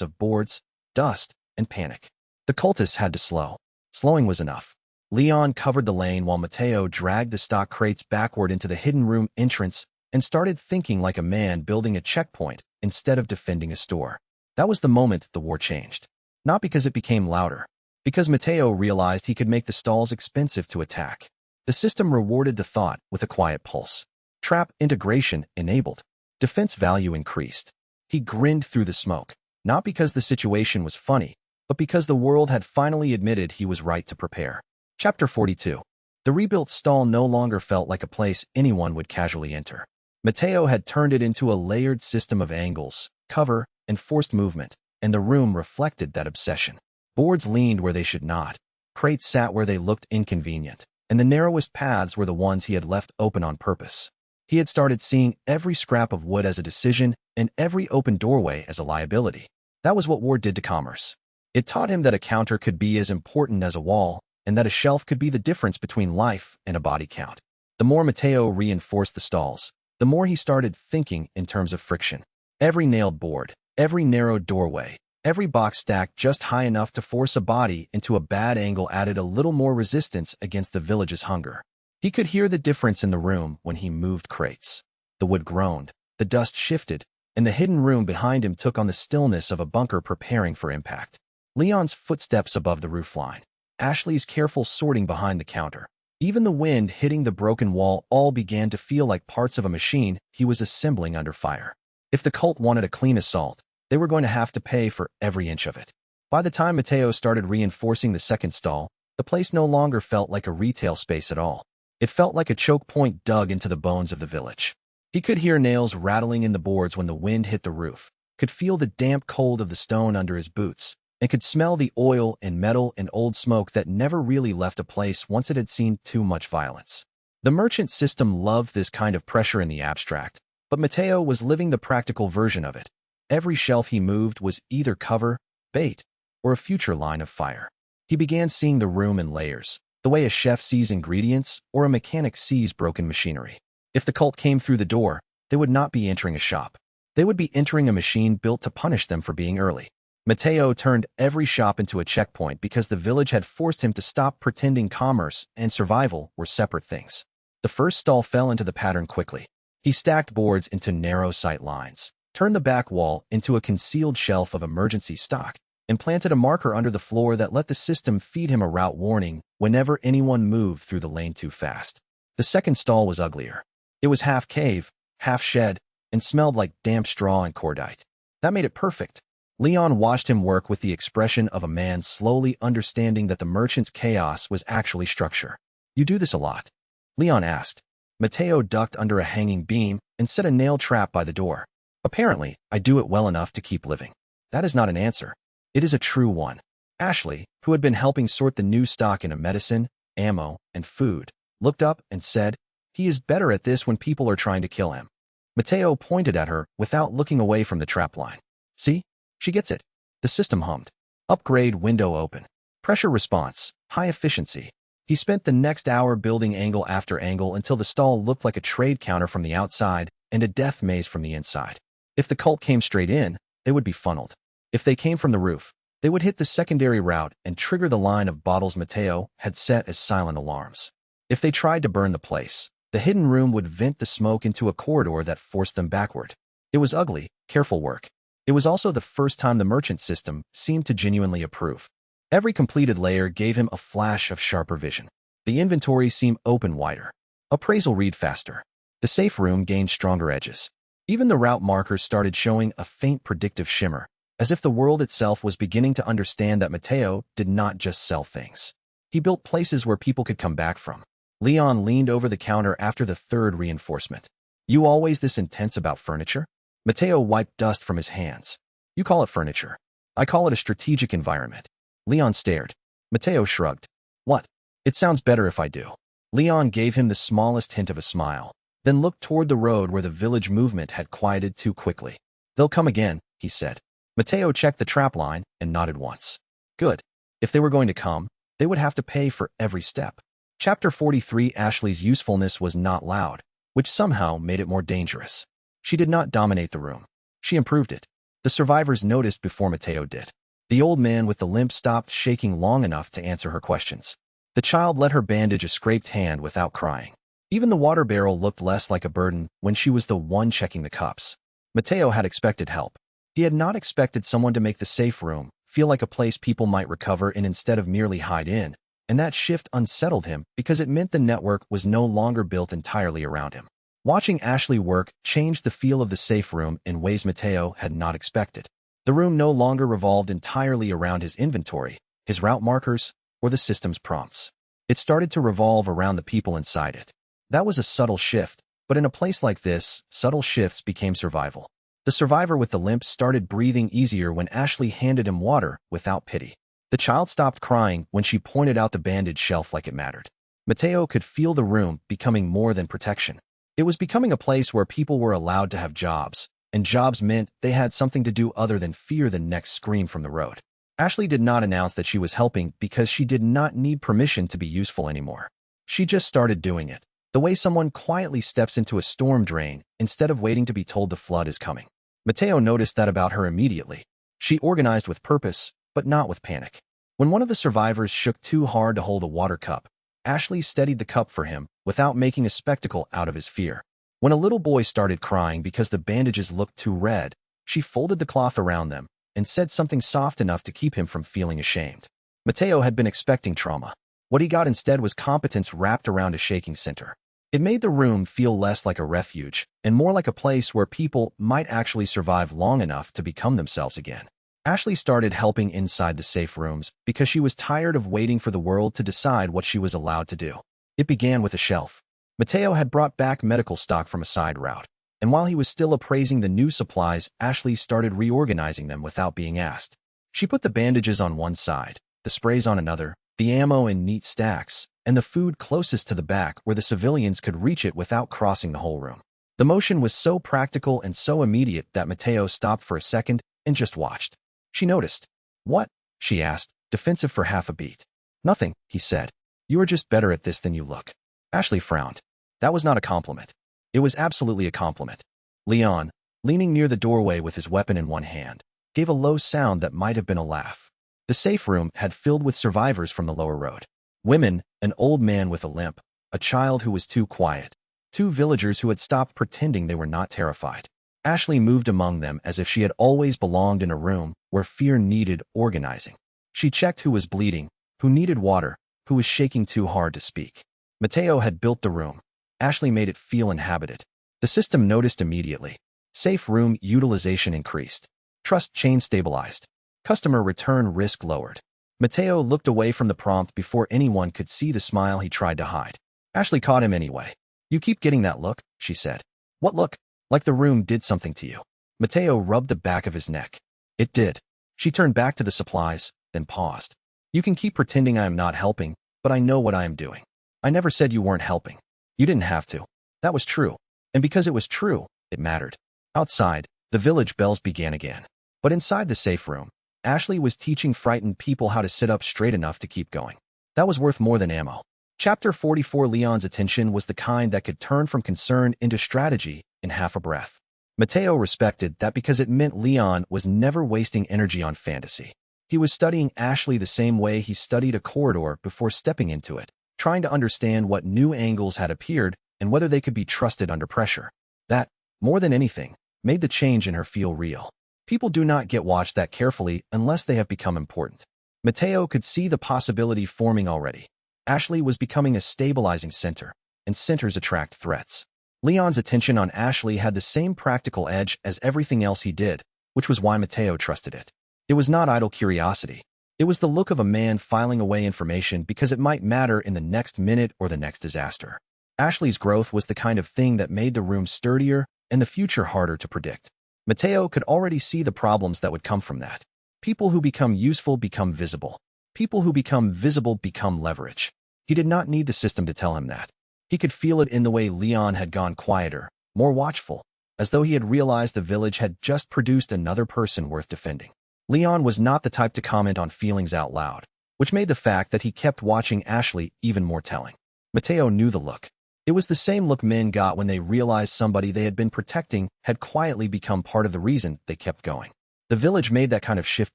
of boards, dust, and panic. The cultists had to slow. Slowing was enough. Leon covered the lane while Mateo dragged the stock crates backward into the hidden room entrance and started thinking like a man building a checkpoint instead of defending a store. That was the moment the war changed. Not because it became louder, because Mateo realized he could make the stalls expensive to attack. The system rewarded the thought with a quiet pulse. Trap integration enabled. Defense value increased. He grinned through the smoke, not because the situation was funny, but because the world had finally admitted he was right to prepare. Chapter 42. The rebuilt stall no longer felt like a place anyone would casually enter. Mateo had turned it into a layered system of angles, cover, and forced movement, and the room reflected that obsession. Boards leaned where they should not, crates sat where they looked inconvenient, and the narrowest paths were the ones he had left open on purpose. He had started seeing every scrap of wood as a decision and every open doorway as a liability. That was what war did to commerce. It taught him that a counter could be as important as a wall, and that a shelf could be the difference between life and a body count. The more Mateo reinforced the stalls, the more he started thinking in terms of friction. Every nailed board, every narrowed doorway, every box stacked just high enough to force a body into a bad angle added a little more resistance against the village's hunger. He could hear the difference in the room when he moved crates. The wood groaned, the dust shifted, and the hidden room behind him took on the stillness of a bunker preparing for impact. Leon's footsteps above the roofline. Ashley's careful sorting behind the counter. Even the wind hitting the broken wall all began to feel like parts of a machine he was assembling under fire. If the cult wanted a clean assault, they were going to have to pay for every inch of it. By the time Mateo started reinforcing the second stall, the place no longer felt like a retail space at all. It felt like a choke point dug into the bones of the village. He could hear nails rattling in the boards when the wind hit the roof, could feel the damp cold of the stone under his boots, and could smell the oil and metal and old smoke that never really left a place once it had seen too much violence. The merchant system loved this kind of pressure in the abstract, but Mateo was living the practical version of it. Every shelf he moved was either cover, bait, or a future line of fire. He began seeing the room in layers, the way a chef sees ingredients or a mechanic sees broken machinery. If the cult came through the door, they would not be entering a shop. They would be entering a machine built to punish them for being early. Mateo turned every shop into a checkpoint because the village had forced him to stop pretending commerce and survival were separate things. The first stall fell into the pattern quickly. He stacked boards into narrow sight lines, turned the back wall into a concealed shelf of emergency stock, and planted a marker under the floor that let the system feed him a route warning whenever anyone moved through the lane too fast. The second stall was uglier. It was half cave, half shed, and smelled like damp straw and cordite. That made it perfect. Leon watched him work with the expression of a man slowly understanding that the merchant's chaos was actually structure. "You do this a lot?" Leon asked. Mateo ducked under a hanging beam and set a nail trap by the door. "Apparently, I do it well enough to keep living." That is not an answer. It is a true one. Ashley, who had been helping sort the new stock into medicine, ammo, and food, looked up and said, "He is better at this when people are trying to kill him." Mateo pointed at her without looking away from the trap line. "See? She gets it." The system hummed. Upgrade window open. Pressure response. High efficiency. He spent the next hour building angle after angle until the stall looked like a trade counter from the outside and a death maze from the inside. If the cult came straight in, they would be funneled. If they came from the roof, they would hit the secondary route and trigger the line of bottles Mateo had set as silent alarms. If they tried to burn the place, the hidden room would vent the smoke into a corridor that forced them backward. It was ugly, careful work. It was also the first time the merchant system seemed to genuinely approve. Every completed layer gave him a flash of sharper vision. The inventory seemed open wider. Appraisal read faster. The safe room gained stronger edges. Even the route markers started showing a faint predictive shimmer, as if the world itself was beginning to understand that Mateo did not just sell things. He built places where people could come back from. Leon leaned over the counter after the third reinforcement. "You always this intense about furniture?" Mateo wiped dust from his hands. "You call it furniture. I call it a strategic environment." Leon stared. Mateo shrugged. "What? It sounds better if I do." Leon gave him the smallest hint of a smile, then looked toward the road where the village movement had quieted too quickly. They'll come again, he said. Mateo checked the trap line and nodded once. Good. If they were going to come, they would have to pay for every step. Chapter 43. Ashley's usefulness was not loud, which somehow made it more dangerous. She did not dominate the room. She improved it. The survivors noticed before Mateo did. The old man with the limp stopped shaking long enough to answer her questions. The child let her bandage a scraped hand without crying. Even the water barrel looked less like a burden when she was the one checking the cups. Mateo had expected help. He had not expected someone to make the safe room feel like a place people might recover in instead of merely hide in, and that shift unsettled him because it meant the network was no longer built entirely around him. Watching Ashley work changed the feel of the safe room in ways Mateo had not expected. The room no longer revolved entirely around his inventory, his route markers, or the system's prompts. It started to revolve around the people inside it. That was a subtle shift, but in a place like this, subtle shifts became survival. The survivor with the limp started breathing easier when Ashley handed him water without pity. The child stopped crying when she pointed out the bandage shelf like it mattered. Mateo could feel the room becoming more than protection. It was becoming a place where people were allowed to have jobs, and jobs meant they had something to do other than fear the next scream from the road. Ashley did not announce that she was helping because she did not need permission to be useful anymore. She just started doing it, the way someone quietly steps into a storm drain instead of waiting to be told the flood is coming. Mateo noticed that about her immediately. She organized with purpose, but not with panic. When one of the survivors shook too hard to hold a water cup, Ashley steadied the cup for him without making a spectacle out of his fear. When a little boy started crying because the bandages looked too red, she folded the cloth around them and said something soft enough to keep him from feeling ashamed. Mateo had been expecting trauma. What he got instead was competence wrapped around a shaking center. It made the room feel less like a refuge and more like a place where people might actually survive long enough to become themselves again. Ashley started helping inside the safe rooms because she was tired of waiting for the world to decide what she was allowed to do. It began with a shelf. Mateo had brought back medical stock from a side route, and while he was still appraising the new supplies, Ashley started reorganizing them without being asked. She put the bandages on one side, the sprays on another, the ammo in neat stacks, and the food closest to the back where the civilians could reach it without crossing the whole room. The motion was so practical and so immediate that Mateo stopped for a second and just watched. She noticed. What? She asked, defensive for half a beat. Nothing, he said. You are just better at this than you look. Ashley frowned. That was not a compliment. It was absolutely a compliment. Leon, leaning near the doorway with his weapon in one hand, gave a low sound that might have been a laugh. The safe room had filled with survivors from the lower road. Women, an old man with a limp, a child who was too quiet, two villagers who had stopped pretending they were not terrified. Ashley moved among them as if she had always belonged in a room where fear needed organizing. She checked who was bleeding, who needed water, who was shaking too hard to speak. Mateo had built the room. Ashley made it feel inhabited. The system noticed immediately. Safe room utilization increased. Trust chain stabilized. Customer return risk lowered. Mateo looked away from the prompt before anyone could see the smile he tried to hide. Ashley caught him anyway. You keep getting that look, she said. What look? Like the room did something to you. Mateo rubbed the back of his neck. It did. She turned back to the supplies, then paused. You can keep pretending I am not helping, but I know what I am doing. I never said you weren't helping. You didn't have to. That was true. And because it was true, it mattered. Outside, the village bells began again. But inside the safe room, Ashley was teaching frightened people how to sit up straight enough to keep going. That was worth more than ammo. Chapter 44. Leon's attention was the kind that could turn from concern into strategy in half a breath. Mateo respected that because it meant Leon was never wasting energy on fantasy. He was studying Ashley the same way he studied a corridor before stepping into it, trying to understand what new angles had appeared and whether they could be trusted under pressure. That, more than anything, made the change in her feel real. People do not get watched that carefully unless they have become important. Mateo could see the possibility forming already. Ashley was becoming a stabilizing center, and centers attract threats. Leon's attention on Ashley had the same practical edge as everything else he did, which was why Mateo trusted it. It was not idle curiosity. It was the look of a man filing away information because it might matter in the next minute or the next disaster. Ashley's growth was the kind of thing that made the room sturdier and the future harder to predict. Mateo could already see the problems that would come from that. People who become useful become visible. People who become visible become leverage. He did not need the system to tell him that. He could feel it in the way Leon had gone quieter, more watchful, as though he had realized the village had just produced another person worth defending. Leon was not the type to comment on feelings out loud, which made the fact that he kept watching Ashley even more telling. Mateo knew the look. It was the same look men got when they realized somebody they had been protecting had quietly become part of the reason they kept going. The village made that kind of shift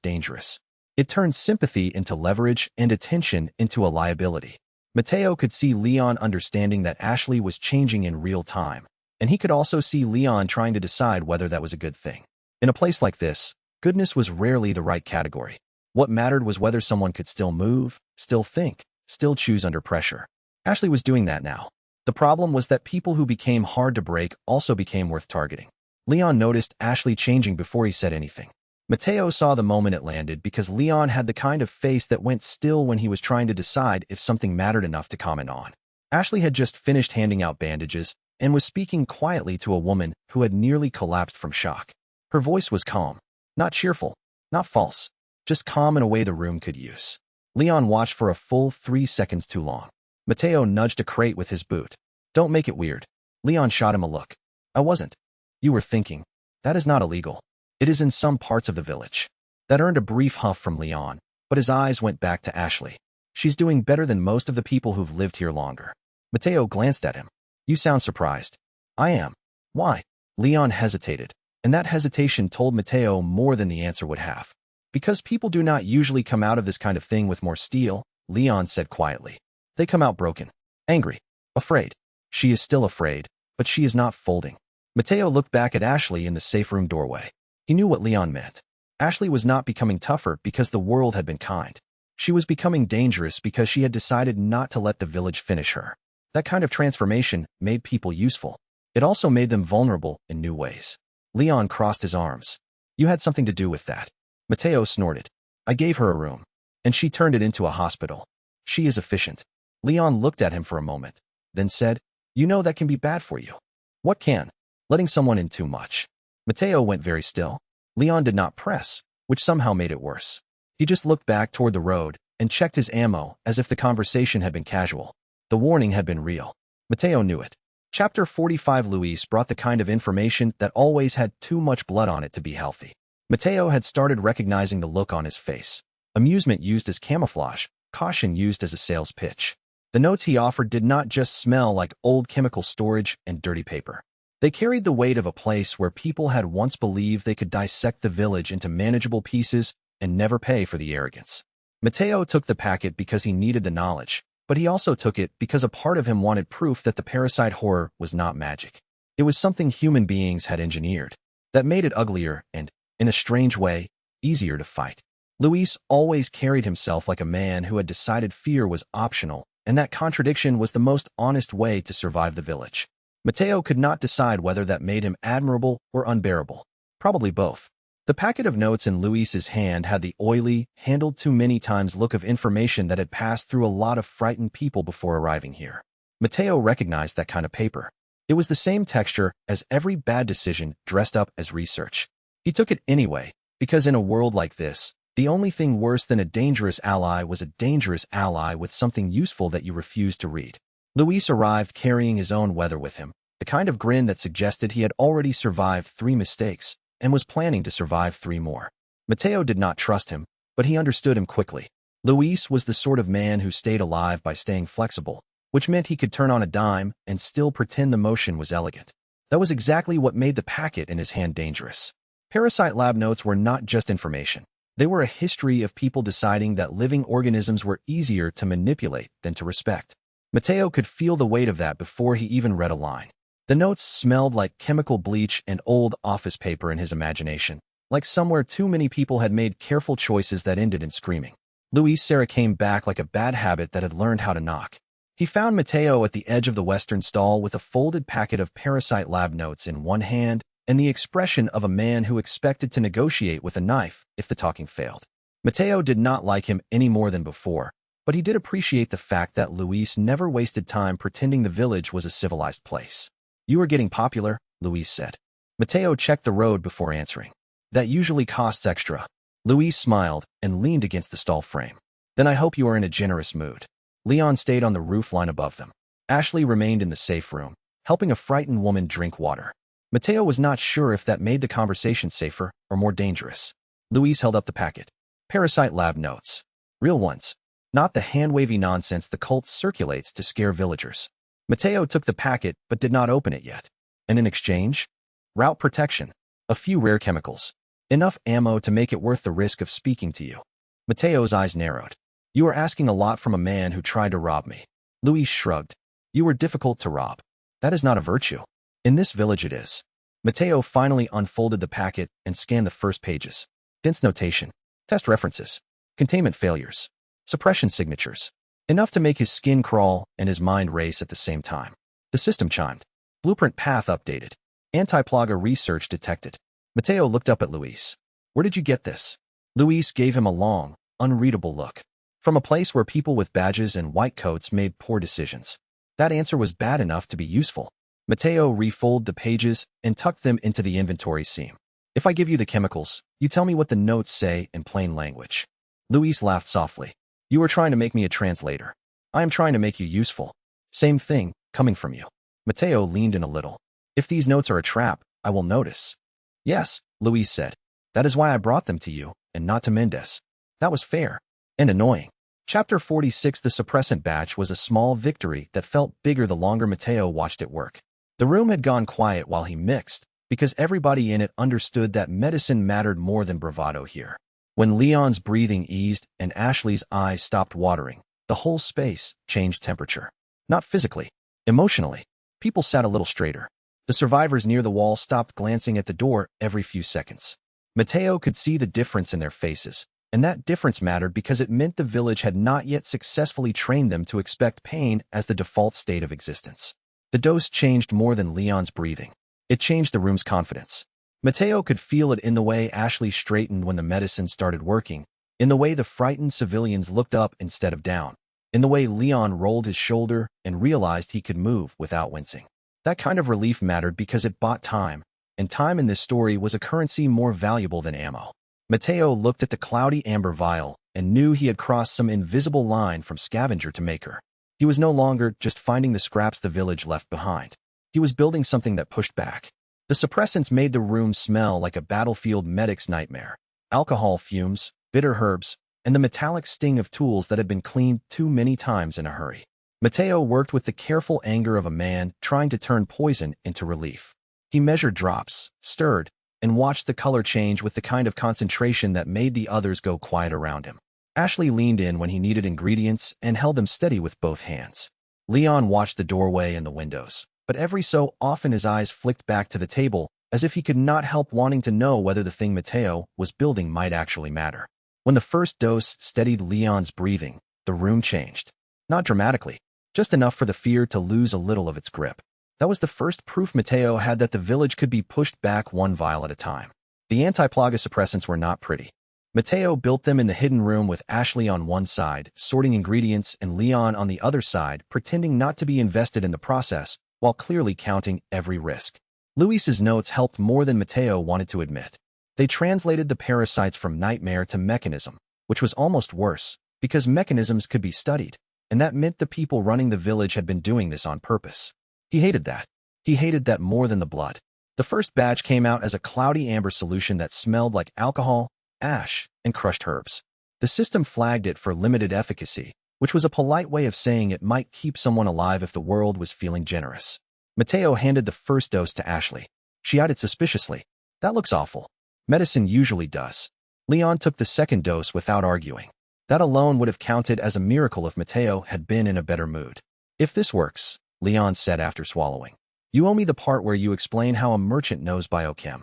dangerous. It turned sympathy into leverage and attention into a liability. Mateo could see Leon understanding that Ashley was changing in real time, and he could also see Leon trying to decide whether that was a good thing. In a place like this, goodness was rarely the right category. What mattered was whether someone could still move, still think, still choose under pressure. Ashley was doing that now. The problem was that people who became hard to break also became worth targeting. Leon noticed Ashley changing before he said anything. Mateo saw the moment it landed because Leon had the kind of face that went still when he was trying to decide if something mattered enough to comment on. Ashley had just finished handing out bandages and was speaking quietly to a woman who had nearly collapsed from shock. Her voice was calm, not cheerful, not false, just calm in a way the room could use. Leon watched for a full 3 seconds too long. Mateo nudged a crate with his boot. "Don't make it weird." Leon shot him a look. "I wasn't." "You were thinking. That is not illegal. It is in some parts of the village." That earned a brief huff from Leon, but his eyes went back to Ashley. "She's doing better than most of the people who've lived here longer." Mateo glanced at him. "You sound surprised." "I am." "Why?" Leon hesitated, and that hesitation told Mateo more than the answer would have. "Because people do not usually come out of this kind of thing with more steel," Leon said quietly. "They come out broken, angry, afraid." "She is still afraid, but she is not folding." Mateo looked back at Ashley in the safe room doorway. He knew what Leon meant. Ashley was not becoming tougher because the world had been kind. She was becoming dangerous because she had decided not to let the village finish her. That kind of transformation made people useful. It also made them vulnerable in new ways. Leon crossed his arms. "You had something to do with that." Mateo snorted. "I gave her a room, and she turned it into a hospital. She is efficient." Leon looked at him for a moment, then said, "You know that can be bad for you." "What can?" "Letting someone in too much." Mateo went very still. Leon did not press, which somehow made it worse. He just looked back toward the road and checked his ammo as if the conversation had been casual. The warning had been real. Mateo knew it. Chapter 45. Luis brought the kind of information that always had too much blood on it to be healthy. Mateo had started recognizing the look on his face. Amusement used as camouflage, caution used as a sales pitch. The notes he offered did not just smell like old chemical storage and dirty paper. They carried the weight of a place where people had once believed they could dissect the village into manageable pieces and never pay for the arrogance. Mateo took the packet because he needed the knowledge, but he also took it because a part of him wanted proof that the parasite horror was not magic. It was something human beings had engineered that made it uglier and, in a strange way, easier to fight. Luis always carried himself like a man who had decided fear was optional, and that contradiction was the most honest way to survive the village. Mateo could not decide whether that made him admirable or unbearable. Probably both. The packet of notes in Luis's hand had the oily, handled too many times look of information that had passed through a lot of frightened people before arriving here. Mateo recognized that kind of paper. It was the same texture as every bad decision dressed up as research. He took it anyway, because in a world like this, the only thing worse than a dangerous ally was a dangerous ally with something useful that you refused to read. Luis arrived carrying his own weather with him, the kind of grin that suggested he had already survived 3 mistakes and was planning to survive 3 more. Mateo did not trust him, but he understood him quickly. Luis was the sort of man who stayed alive by staying flexible, which meant he could turn on a dime and still pretend the motion was elegant. That was exactly what made the packet in his hand dangerous. Parasite lab notes were not just information. They were a history of people deciding that living organisms were easier to manipulate than to respect. Mateo could feel the weight of that before he even read a line. The notes smelled like chemical bleach and old office paper in his imagination, like somewhere too many people had made careful choices that ended in screaming. Luis Serra came back like a bad habit that had learned how to knock. He found Mateo at the edge of the western stall with a folded packet of parasite lab notes in one hand and the expression of a man who expected to negotiate with a knife if the talking failed. Mateo did not like him any more than before, but he did appreciate the fact that Luis never wasted time pretending the village was a civilized place. "You are getting popular," Luis said. Mateo checked the road before answering. "That usually costs extra." Luis smiled and leaned against the stall frame. "Then I hope you are in a generous mood." Leon stayed on the roof line above them. Ashley remained in the safe room, helping a frightened woman drink water. Mateo was not sure if that made the conversation safer or more dangerous. Luis held up the packet. Parasite lab notes. Real ones. Not the hand-wavy nonsense the cult circulates to scare villagers. Mateo took the packet but did not open it yet. And in exchange? Route protection. A few rare chemicals. Enough ammo to make it worth the risk of speaking to you. Mateo's eyes narrowed. You are asking a lot from a man who tried to rob me. Luis shrugged. You were difficult to rob. That is not a virtue. In this village it is. Mateo finally unfolded the packet and scanned the first pages. Dense notation. Test references. Containment failures. Suppression signatures. Enough to make his skin crawl and his mind race at the same time. The system chimed. Blueprint path updated. Anti-plaga research detected. Mateo looked up at Luis. Where did you get this? Luis gave him a long, unreadable look. From a place where people with badges and white coats made poor decisions. That answer was bad enough to be useful. Mateo refolded the pages and tucked them into the inventory seam. If I give you the chemicals, you tell me what the notes say in plain language. Luis laughed softly. You are trying to make me a translator. I am trying to make you useful. Same thing, coming from you. Mateo leaned in a little. If these notes are a trap, I will notice. Yes, Luis said. That is why I brought them to you, and not to Mendez. That was fair. And annoying. Chapter 46. The suppressant batch was a small victory that felt bigger the longer Mateo watched it work. The room had gone quiet while he mixed, because everybody in it understood that medicine mattered more than bravado here. When Leon's breathing eased and Ashley's eyes stopped watering, the whole space changed temperature. Not physically, emotionally. People sat a little straighter. The survivors near the wall stopped glancing at the door every few seconds. Mateo could see the difference in their faces, and that difference mattered because it meant the village had not yet successfully trained them to expect pain as the default state of existence. The dose changed more than Leon's breathing. It changed the room's confidence. Mateo could feel it in the way Ashley straightened when the medicine started working, in the way the frightened civilians looked up instead of down, in the way Leon rolled his shoulder and realized he could move without wincing. That kind of relief mattered because it bought time, and time in this story was a currency more valuable than ammo. Mateo looked at the cloudy amber vial and knew he had crossed some invisible line from scavenger to maker. He was no longer just finding the scraps the village left behind. He was building something that pushed back. The suppressants made the room smell like a battlefield medic's nightmare. Alcohol fumes, bitter herbs, and the metallic sting of tools that had been cleaned too many times in a hurry. Mateo worked with the careful anger of a man trying to turn poison into relief. He measured drops, stirred, and watched the color change with the kind of concentration that made the others go quiet around him. Ashley leaned in when he needed ingredients and held them steady with both hands. Leon watched the doorway and the windows, but every so often his eyes flicked back to the table as if he could not help wanting to know whether the thing Mateo was building might actually matter. When the first dose steadied Leon's breathing, the room changed. Not dramatically, just enough for the fear to lose a little of its grip. That was the first proof Mateo had that the village could be pushed back one vial at a time. The anti-plaga suppressants were not pretty. Mateo built them in the hidden room with Ashley on one side, sorting ingredients, and Leon on the other side, pretending not to be invested in the process, while clearly counting every risk. Luis's notes helped more than Mateo wanted to admit. They translated the parasites from nightmare to mechanism, which was almost worse, because mechanisms could be studied, and that meant the people running the village had been doing this on purpose. He hated that. He hated that more than the blood. The first batch came out as a cloudy amber solution that smelled like alcohol, ash, and crushed herbs. The system flagged it for limited efficacy, which was a polite way of saying it might keep someone alive if the world was feeling generous. Mateo handed the first dose to Ashley. She eyed it suspiciously. That looks awful. Medicine usually does. Leon took the second dose without arguing. That alone would have counted as a miracle if Mateo had been in a better mood. If this works, Leon said after swallowing, you owe me the part where you explain how a merchant knows biochem.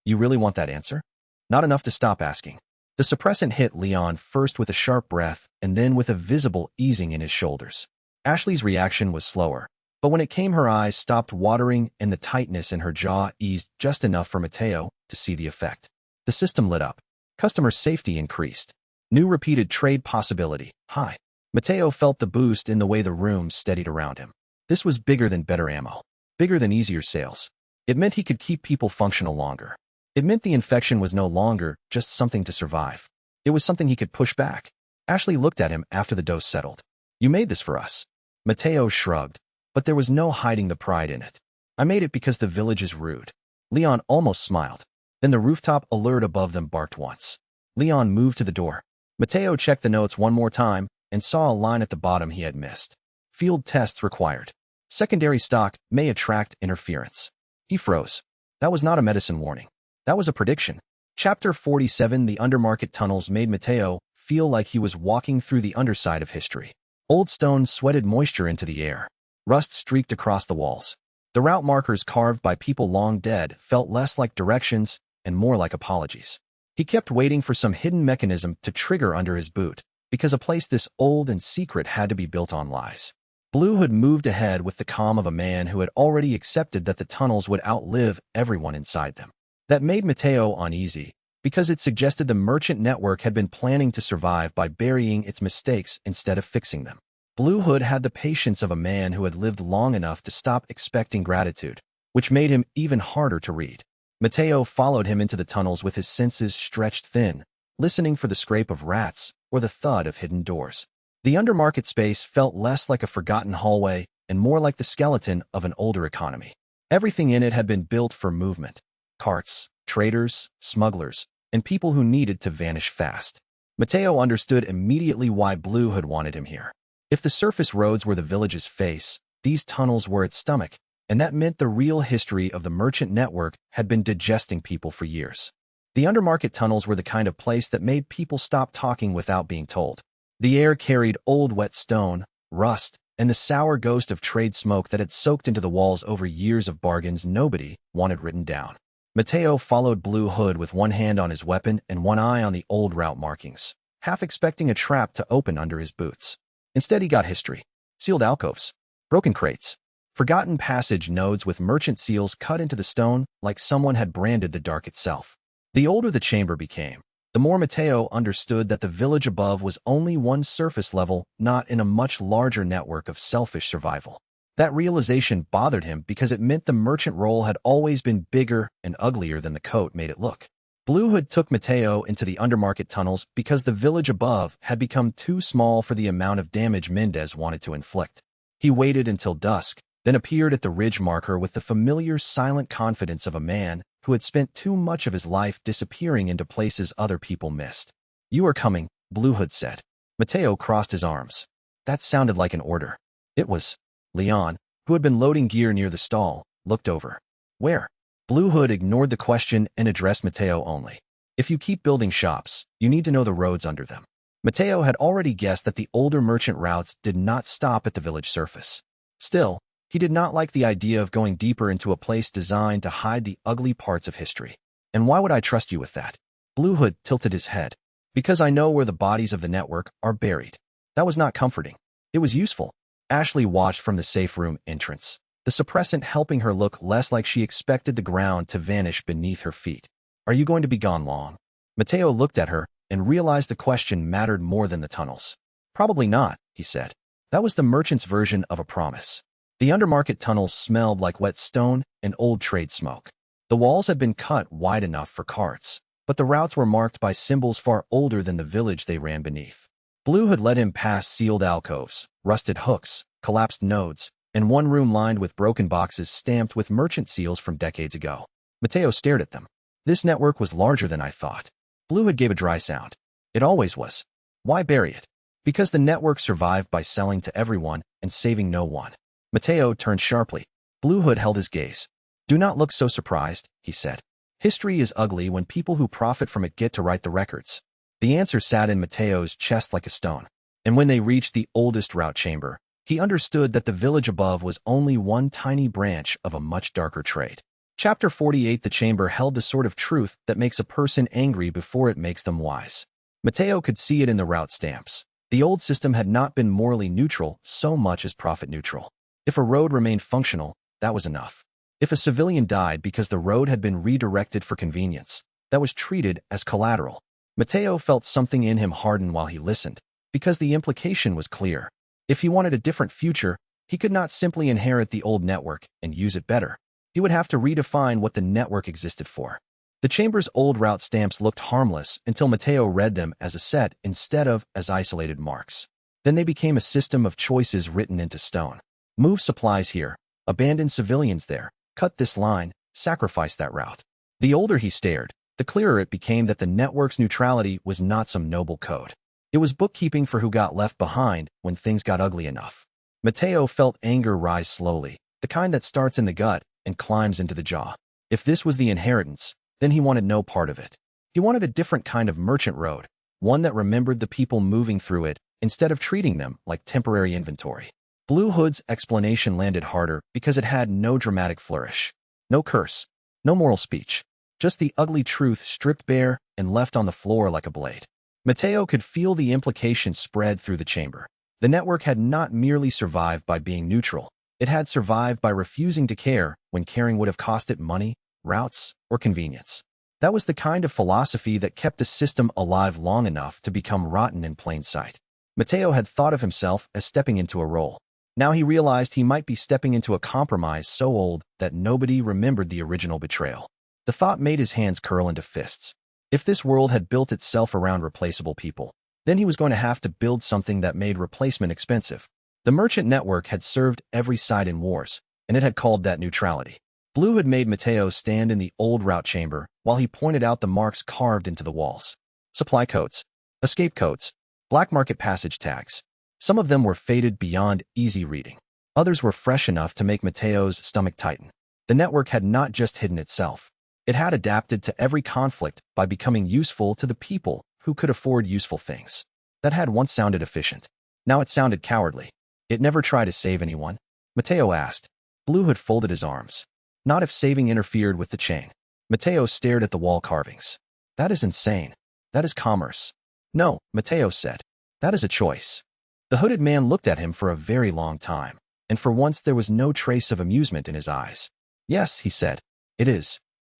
You really want that answer? Not enough to stop asking. The suppressant hit Leon first with a sharp breath and then with a visible easing in his shoulders. Ashley's reaction was slower, but when it came her eyes stopped watering and the tightness in her jaw eased just enough for Mateo to see the effect. The system lit up. Customer safety increased. New repeated trade possibility, high. Mateo felt the boost in the way the room steadied around him. This was bigger than better ammo. Bigger than easier sales. It meant he could keep people functional longer. It meant the infection was no longer just something to survive. It was something he could push back. Ashley looked at him after the dose settled. You made this for us. Mateo shrugged, but there was no hiding the pride in it. I made it because the village is rude. Leon almost smiled. Then the rooftop alert above them barked once. Leon moved to the door. Mateo checked the notes one more time and saw a line at the bottom he had missed. Field tests required. Secondary stock may attract interference. He froze. That was not a medicine warning. That was a prediction. Chapter 47. The undermarket tunnels made Mateo feel like he was walking through the underside of history. Old stone sweated moisture into the air. Rust streaked across the walls. The route markers carved by people long dead felt less like directions and more like apologies. He kept waiting for some hidden mechanism to trigger under his boot, because a place this old and secret had to be built on lies. Blue Hood moved ahead with the calm of a man who had already accepted that the tunnels would outlive everyone inside them. That made Mateo uneasy, because it suggested the merchant network had been planning to survive by burying its mistakes instead of fixing them. Blue Hood had the patience of a man who had lived long enough to stop expecting gratitude, which made him even harder to read. Mateo followed him into the tunnels with his senses stretched thin, listening for the scrape of rats or the thud of hidden doors. The undermarket space felt less like a forgotten hallway and more like the skeleton of an older economy. Everything in it had been built for movement: carts, traders, smugglers, and people who needed to vanish fast. Mateo understood immediately why Blue Hood wanted him here. If the surface roads were the village's face, these tunnels were its stomach, and that meant the real history of the merchant network had been digesting people for years. The undermarket tunnels were the kind of place that made people stop talking without being told. The air carried old wet stone, rust, and the sour ghost of trade smoke that had soaked into the walls over years of bargains nobody wanted written down. Mateo followed Blue Hood with one hand on his weapon and one eye on the old route markings, half expecting a trap to open under his boots. Instead, he got history: sealed alcoves, broken crates, forgotten passage nodes with merchant seals cut into the stone like someone had branded the dark itself. The older the chamber became, the more Mateo understood that the village above was only one surface level, not in a much larger network of selfish survival. That realization bothered him because it meant the merchant role had always been bigger and uglier than the coat made it look. Blue Hood took Mateo into the undermarket tunnels because the village above had become too small for the amount of damage Mendez wanted to inflict. He waited until dusk, then appeared at the ridge marker with the familiar silent confidence of a man who had spent too much of his life disappearing into places other people missed. "You are coming," Blue Hood said. Mateo crossed his arms. That sounded like an order. It was. Leon, who had been loading gear near the stall, looked over. "Where?" Blue Hood ignored the question and addressed Mateo only. "If you keep building shops, you need to know the roads under them." Mateo had already guessed that the older merchant routes did not stop at the village surface. Still, he did not like the idea of going deeper into a place designed to hide the ugly parts of history. "And why would I trust you with that?" Blue Hood tilted his head. "Because I know where the bodies of the network are buried." That was not comforting. It was useful. Ashley watched from the safe room entrance, the suppressant helping her look less like she expected the ground to vanish beneath her feet. "Are you going to be gone long?" Mateo looked at her and realized the question mattered more than the tunnels. "Probably not," he said. That was the merchant's version of a promise. The undermarket tunnels smelled like wet stone and old trade smoke. The walls had been cut wide enough for carts, but the routes were marked by symbols far older than the village they ran beneath. Blue had led him past sealed alcoves, rusted hooks, collapsed nodes, and one room lined with broken boxes stamped with merchant seals from decades ago. Mateo stared at them. "This network was larger than I thought." Blue Hood gave a dry sound. "It always was. Why bury it?" "Because the network survived by selling to everyone and saving no one." Mateo turned sharply. Blue Hood held his gaze. "Do not look so surprised," he said. "History is ugly when people who profit from it get to write the records." The answer sat in Mateo's chest like a stone. And when they reached the oldest route chamber, he understood that the village above was only one tiny branch of a much darker trade. Chapter 48. The chamber held the sort of truth that makes a person angry before it makes them wise. Mateo could see it in the route stamps. The old system had not been morally neutral so much as profit neutral. If a road remained functional, that was enough. If a civilian died because the road had been redirected for convenience, that was treated as collateral. Mateo felt something in him harden while he listened, because the implication was clear. If he wanted a different future, he could not simply inherit the old network and use it better. He would have to redefine what the network existed for. The chamber's old route stamps looked harmless until Mateo read them as a set instead of as isolated marks. Then they became a system of choices written into stone. Move supplies here, abandon civilians there, cut this line, sacrifice that route. The older he stared, the clearer it became that the network's neutrality was not some noble code. It was bookkeeping for who got left behind when things got ugly enough. Mateo felt anger rise slowly, the kind that starts in the gut and climbs into the jaw. If this was the inheritance, then he wanted no part of it. He wanted a different kind of merchant road, one that remembered the people moving through it instead of treating them like temporary inventory. Blue Hood's explanation landed harder because it had no dramatic flourish. No curse, no moral speech, just the ugly truth stripped bare and left on the floor like a blade. Mateo could feel the implication spread through the chamber. The network had not merely survived by being neutral. It had survived by refusing to care when caring would have cost it money, routes, or convenience. That was the kind of philosophy that kept the system alive long enough to become rotten in plain sight. Mateo had thought of himself as stepping into a role. Now he realized he might be stepping into a compromise so old that nobody remembered the original betrayal. The thought made his hands curl into fists. If this world had built itself around replaceable people, then he was going to have to build something that made replacement expensive. The merchant network had served every side in wars, and it had called that neutrality. Blue had made Mateo stand in the old route chamber while he pointed out the marks carved into the walls. Supply codes, escape codes, black market passage tags. Some of them were faded beyond easy reading. Others were fresh enough to make Mateo's stomach tighten. The network had not just hidden itself. It had adapted to every conflict by becoming useful to the people who could afford useful things. That had once sounded efficient. Now it sounded cowardly. It never tried to save anyone. Mateo asked. Blue Hood folded his arms. Not if saving interfered with the chain. Mateo stared at the wall carvings. That is insane. That is commerce. No, Mateo said. That is a choice. The hooded man looked at him for a very long time, and for once there was no trace of amusement in his eyes. Yes, he said. It is.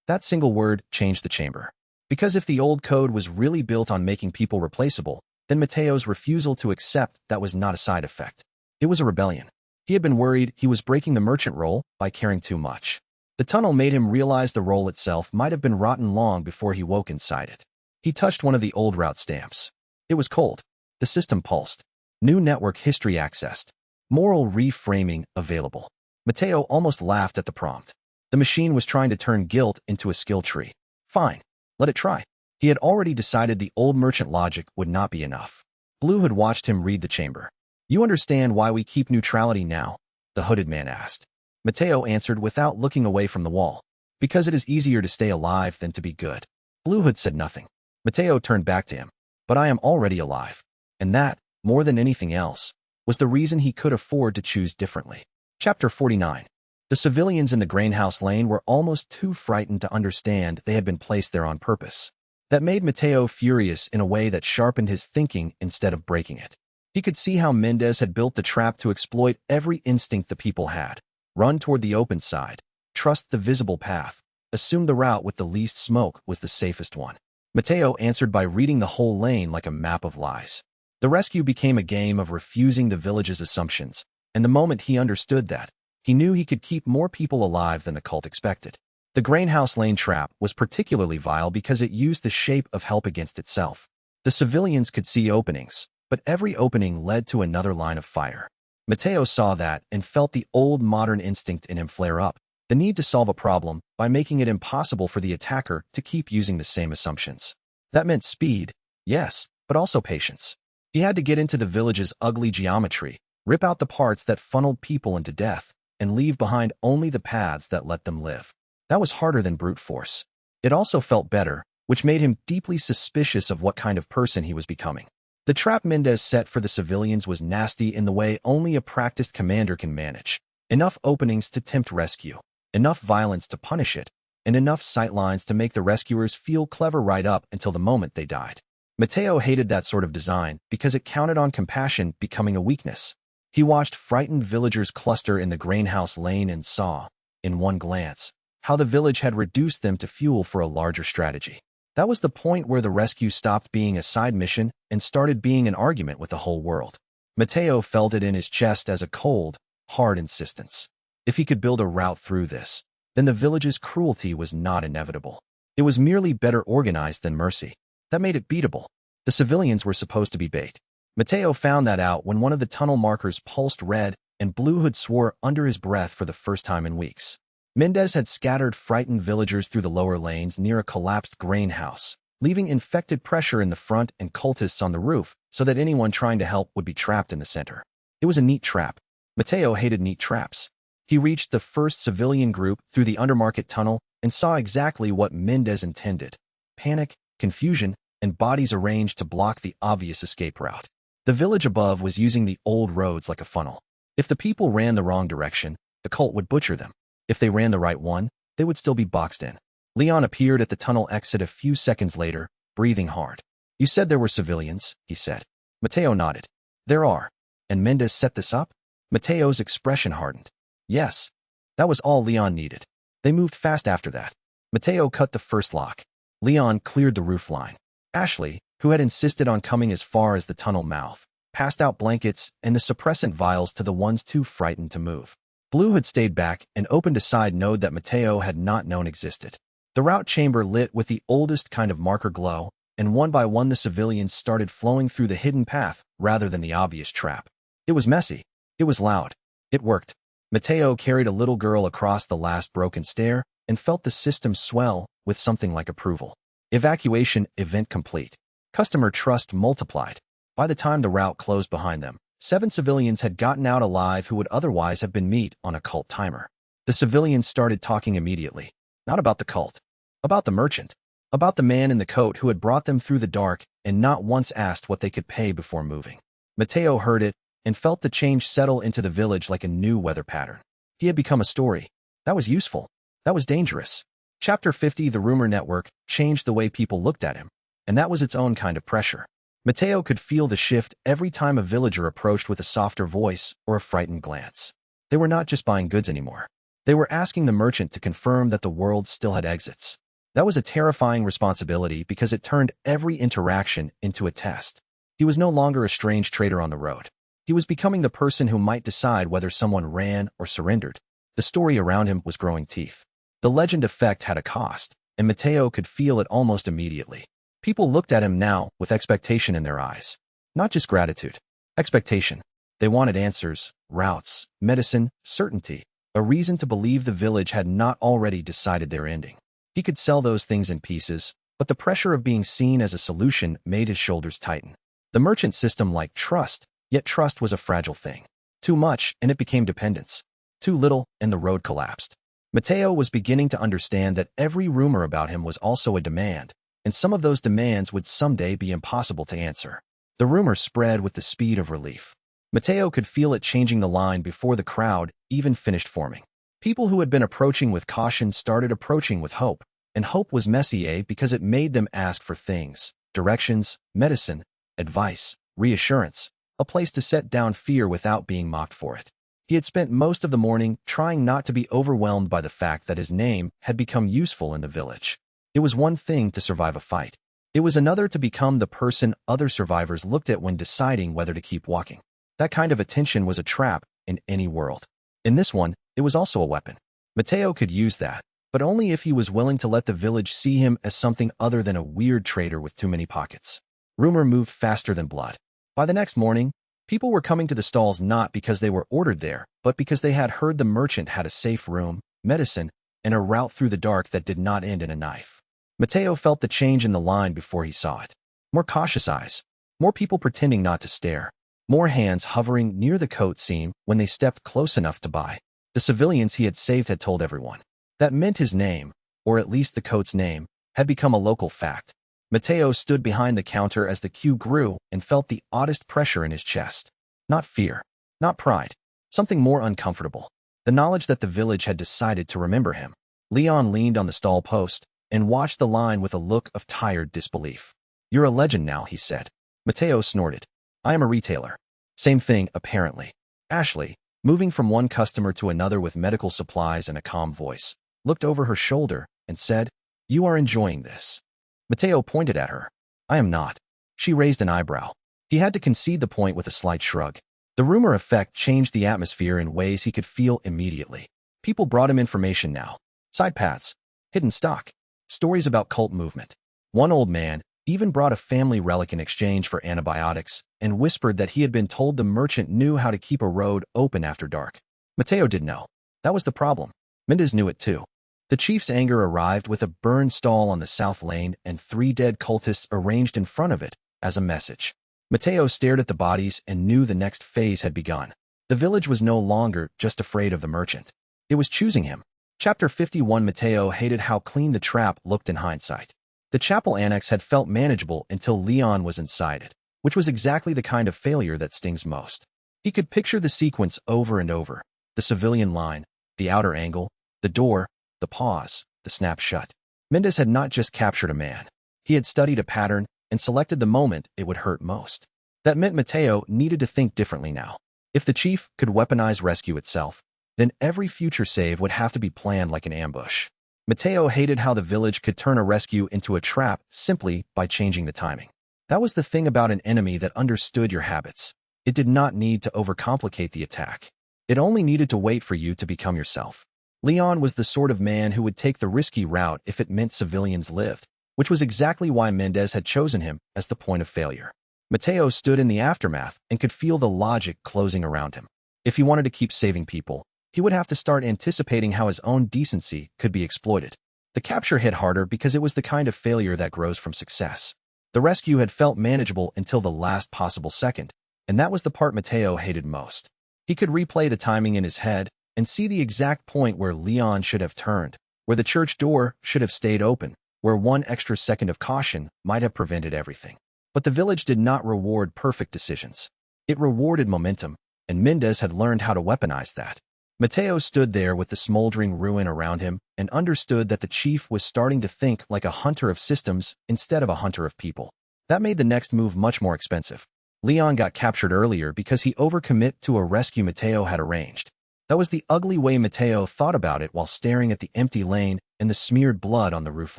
That single word changed the chamber. Because if the old code was really built on making people replaceable, then Mateo's refusal to accept that was not a side effect. It was a rebellion. He had been worried he was breaking the merchant role by caring too much. The tunnel made him realize the role itself might have been rotten long before he woke inside it. He touched one of the old route stamps. It was cold. The system pulsed. New network history accessed. Moral reframing available. Mateo almost laughed at the prompt. The machine was trying to turn guilt into a skill tree. Fine. Let it try. He had already decided the old merchant logic would not be enough. Blue had watched him read the chamber. You understand why we keep neutrality now? The hooded man asked. Mateo answered without looking away from the wall. Because it is easier to stay alive than to be good. Blue Hood said nothing. Mateo turned back to him. But I am already alive. And that, more than anything else, was the reason he could afford to choose differently. Chapter 49. The civilians in the grainhouse lane were almost too frightened to understand they had been placed there on purpose. That made Mateo furious in a way that sharpened his thinking instead of breaking it. He could see how Mendez had built the trap to exploit every instinct the people had. Run toward the open side. Trust the visible path. Assume the route with the least smoke was the safest one. Mateo answered by reading the whole lane like a map of lies. The rescue became a game of refusing the village's assumptions, and the moment he understood that, he knew he could keep more people alive than the cult expected. The grainhouse lane trap was particularly vile because it used the shape of help against itself. The civilians could see openings, but every opening led to another line of fire. Mateo saw that and felt the old modern instinct in him flare up, the need to solve a problem by making it impossible for the attacker to keep using the same assumptions. That meant speed, yes, but also patience. He had to get into the village's ugly geometry, rip out the parts that funneled people into death, and leave behind only the paths that let them live. That was harder than brute force. It also felt better, which made him deeply suspicious of what kind of person he was becoming. The trap Mendez set for the civilians was nasty in the way only a practiced commander can manage. Enough openings to tempt rescue, enough violence to punish it, and enough sightlines to make the rescuers feel clever right up until the moment they died. Mateo hated that sort of design because it counted on compassion becoming a weakness. He watched frightened villagers cluster in the grainhouse lane and saw, in one glance, how the village had reduced them to fuel for a larger strategy. That was the point where the rescue stopped being a side mission and started being an argument with the whole world. Mateo felt it in his chest as a cold, hard insistence. If he could build a route through this, then the village's cruelty was not inevitable. It was merely better organized than mercy. That made it beatable. The civilians were supposed to be bait. Mateo found that out when one of the tunnel markers pulsed red and Blue Hood swore under his breath for the first time in weeks. Mendez had scattered frightened villagers through the lower lanes near a collapsed grain house, leaving infected pressure in the front and cultists on the roof so that anyone trying to help would be trapped in the center. It was a neat trap. Mateo hated neat traps. He reached the first civilian group through the undermarket tunnel and saw exactly what Mendez intended. Panic, confusion, and bodies arranged to block the obvious escape route. The village above was using the old roads like a funnel. If the people ran the wrong direction, the cult would butcher them. If they ran the right one, they would still be boxed in. Leon appeared at the tunnel exit a few seconds later, breathing hard. "You said there were civilians," he said. Mateo nodded. "There are. And Mendez set this up?" Mateo's expression hardened. "Yes." That was all Leon needed. They moved fast after that. Mateo cut the first lock. Leon cleared the roof line. Ashley, who had insisted on coming as far as the tunnel mouth, passed out blankets and the suppressant vials to the ones too frightened to move. Blue had stayed back and opened a side node that Mateo had not known existed. The route chamber lit with the oldest kind of marker glow, and one by one the civilians started flowing through the hidden path rather than the obvious trap. It was messy. It was loud. It worked. Mateo carried a little girl across the last broken stair and felt the system swell with something like approval. Evacuation event complete. Customer trust multiplied. By the time the route closed behind them, 7 civilians had gotten out alive who would otherwise have been meat on a cult timer. The civilians started talking immediately. Not about the cult. About the merchant. About the man in the coat who had brought them through the dark and not once asked what they could pay before moving. Mateo heard it and felt the change settle into the village like a new weather pattern. He had become a story. That was useful. That was dangerous. Chapter 50, The Rumor Network, changed the way people looked at him, and that was its own kind of pressure. Mateo could feel the shift every time a villager approached with a softer voice or a frightened glance. They were not just buying goods anymore. They were asking the merchant to confirm that the world still had exits. That was a terrifying responsibility because it turned every interaction into a test. He was no longer a strange trader on the road. He was becoming the person who might decide whether someone ran or surrendered. The story around him was growing teeth. The legend effect had a cost, and Mateo could feel it almost immediately. People looked at him now with expectation in their eyes. Not just gratitude. Expectation. They wanted answers, routes, medicine, certainty, a reason to believe the village had not already decided their ending. He could sell those things in pieces, but the pressure of being seen as a solution made his shoulders tighten. The merchant system liked trust, yet trust was a fragile thing. Too much, and it became dependence. Too little, and the road collapsed. Mateo was beginning to understand that every rumor about him was also a demand, and some of those demands would someday be impossible to answer. The rumor spread with the speed of relief. Mateo could feel it changing the line before the crowd even finished forming. People who had been approaching with caution started approaching with hope, and hope was messy because it made them ask for things, directions, medicine, advice, reassurance, a place to set down fear without being mocked for it. He had spent most of the morning trying not to be overwhelmed by the fact that his name had become useful in the village. It was one thing to survive a fight. It was another to become the person other survivors looked at when deciding whether to keep walking. That kind of attention was a trap in any world. In this one, it was also a weapon. Mateo could use that, but only if he was willing to let the village see him as something other than a weird trader with too many pockets. Rumor moved faster than blood. By the next morning, people were coming to the stalls not because they were ordered there, but because they had heard the merchant had a safe room, medicine, and a route through the dark that did not end in a knife. Mateo felt the change in the line before he saw it. More cautious eyes. More people pretending not to stare. More hands hovering near the coat seam when they stepped close enough to buy. The civilians he had saved had told everyone. That meant his name, or at least the coat's name, had become a local fact. Mateo stood behind the counter as the queue grew and felt the oddest pressure in his chest. Not fear. Not pride. Something more uncomfortable. The knowledge that the village had decided to remember him. Leon leaned on the stall post and watched the line with a look of tired disbelief. "You're a legend now," he said. Mateo snorted. "I am a retailer." Same thing, apparently. Ashley, moving from one customer to another with medical supplies and a calm voice, looked over her shoulder and said, "You are enjoying this." Mateo pointed at her. "I am not." She raised an eyebrow. He had to concede the point with a slight shrug. The rumor effect changed the atmosphere in ways he could feel immediately. People brought him information now. Side paths. Hidden stock. Stories about cult movement. One old man even brought a family relic in exchange for antibiotics and whispered that he had been told the merchant knew how to keep a road open after dark. Mateo didn't know. That was the problem. Mendez knew it too. The chief's anger arrived with a burned stall on the south lane and 3 dead cultists arranged in front of it as a message. Mateo stared at the bodies and knew the next phase had begun. The village was no longer just afraid of the merchant. It was choosing him. Chapter 51. Mateo hated how clean the trap looked in hindsight. The chapel annex had felt manageable until Leon was inside it, which was exactly the kind of failure that stings most. He could picture the sequence over and over. The civilian line, the outer angle, the door, the pause, the snap shut. Mendez had not just captured a man. He had studied a pattern and selected the moment it would hurt most. That meant Mateo needed to think differently now. If the chief could weaponize rescue itself, then every future save would have to be planned like an ambush. Mateo hated how the village could turn a rescue into a trap simply by changing the timing. That was the thing about an enemy that understood your habits. It did not need to overcomplicate the attack. It only needed to wait for you to become yourself. Leon was the sort of man who would take the risky route if it meant civilians lived, which was exactly why Mendez had chosen him as the point of failure. Mateo stood in the aftermath and could feel the logic closing around him. If he wanted to keep saving people, he would have to start anticipating how his own decency could be exploited. The capture hit harder because it was the kind of failure that grows from success. The rescue had felt manageable until the last possible second, and that was the part Mateo hated most. He could replay the timing in his head and see the exact point where Leon should have turned, where the church door should have stayed open, where one extra second of caution might have prevented everything. But the village did not reward perfect decisions. It rewarded momentum, and Mendez had learned how to weaponize that. Mateo stood there with the smoldering ruin around him and understood that the chief was starting to think like a hunter of systems instead of a hunter of people. That made the next move much more expensive. Leon got captured earlier because he overcommit to a rescue Mateo had arranged. That was the ugly way Mateo thought about it while staring at the empty lane and the smeared blood on the roof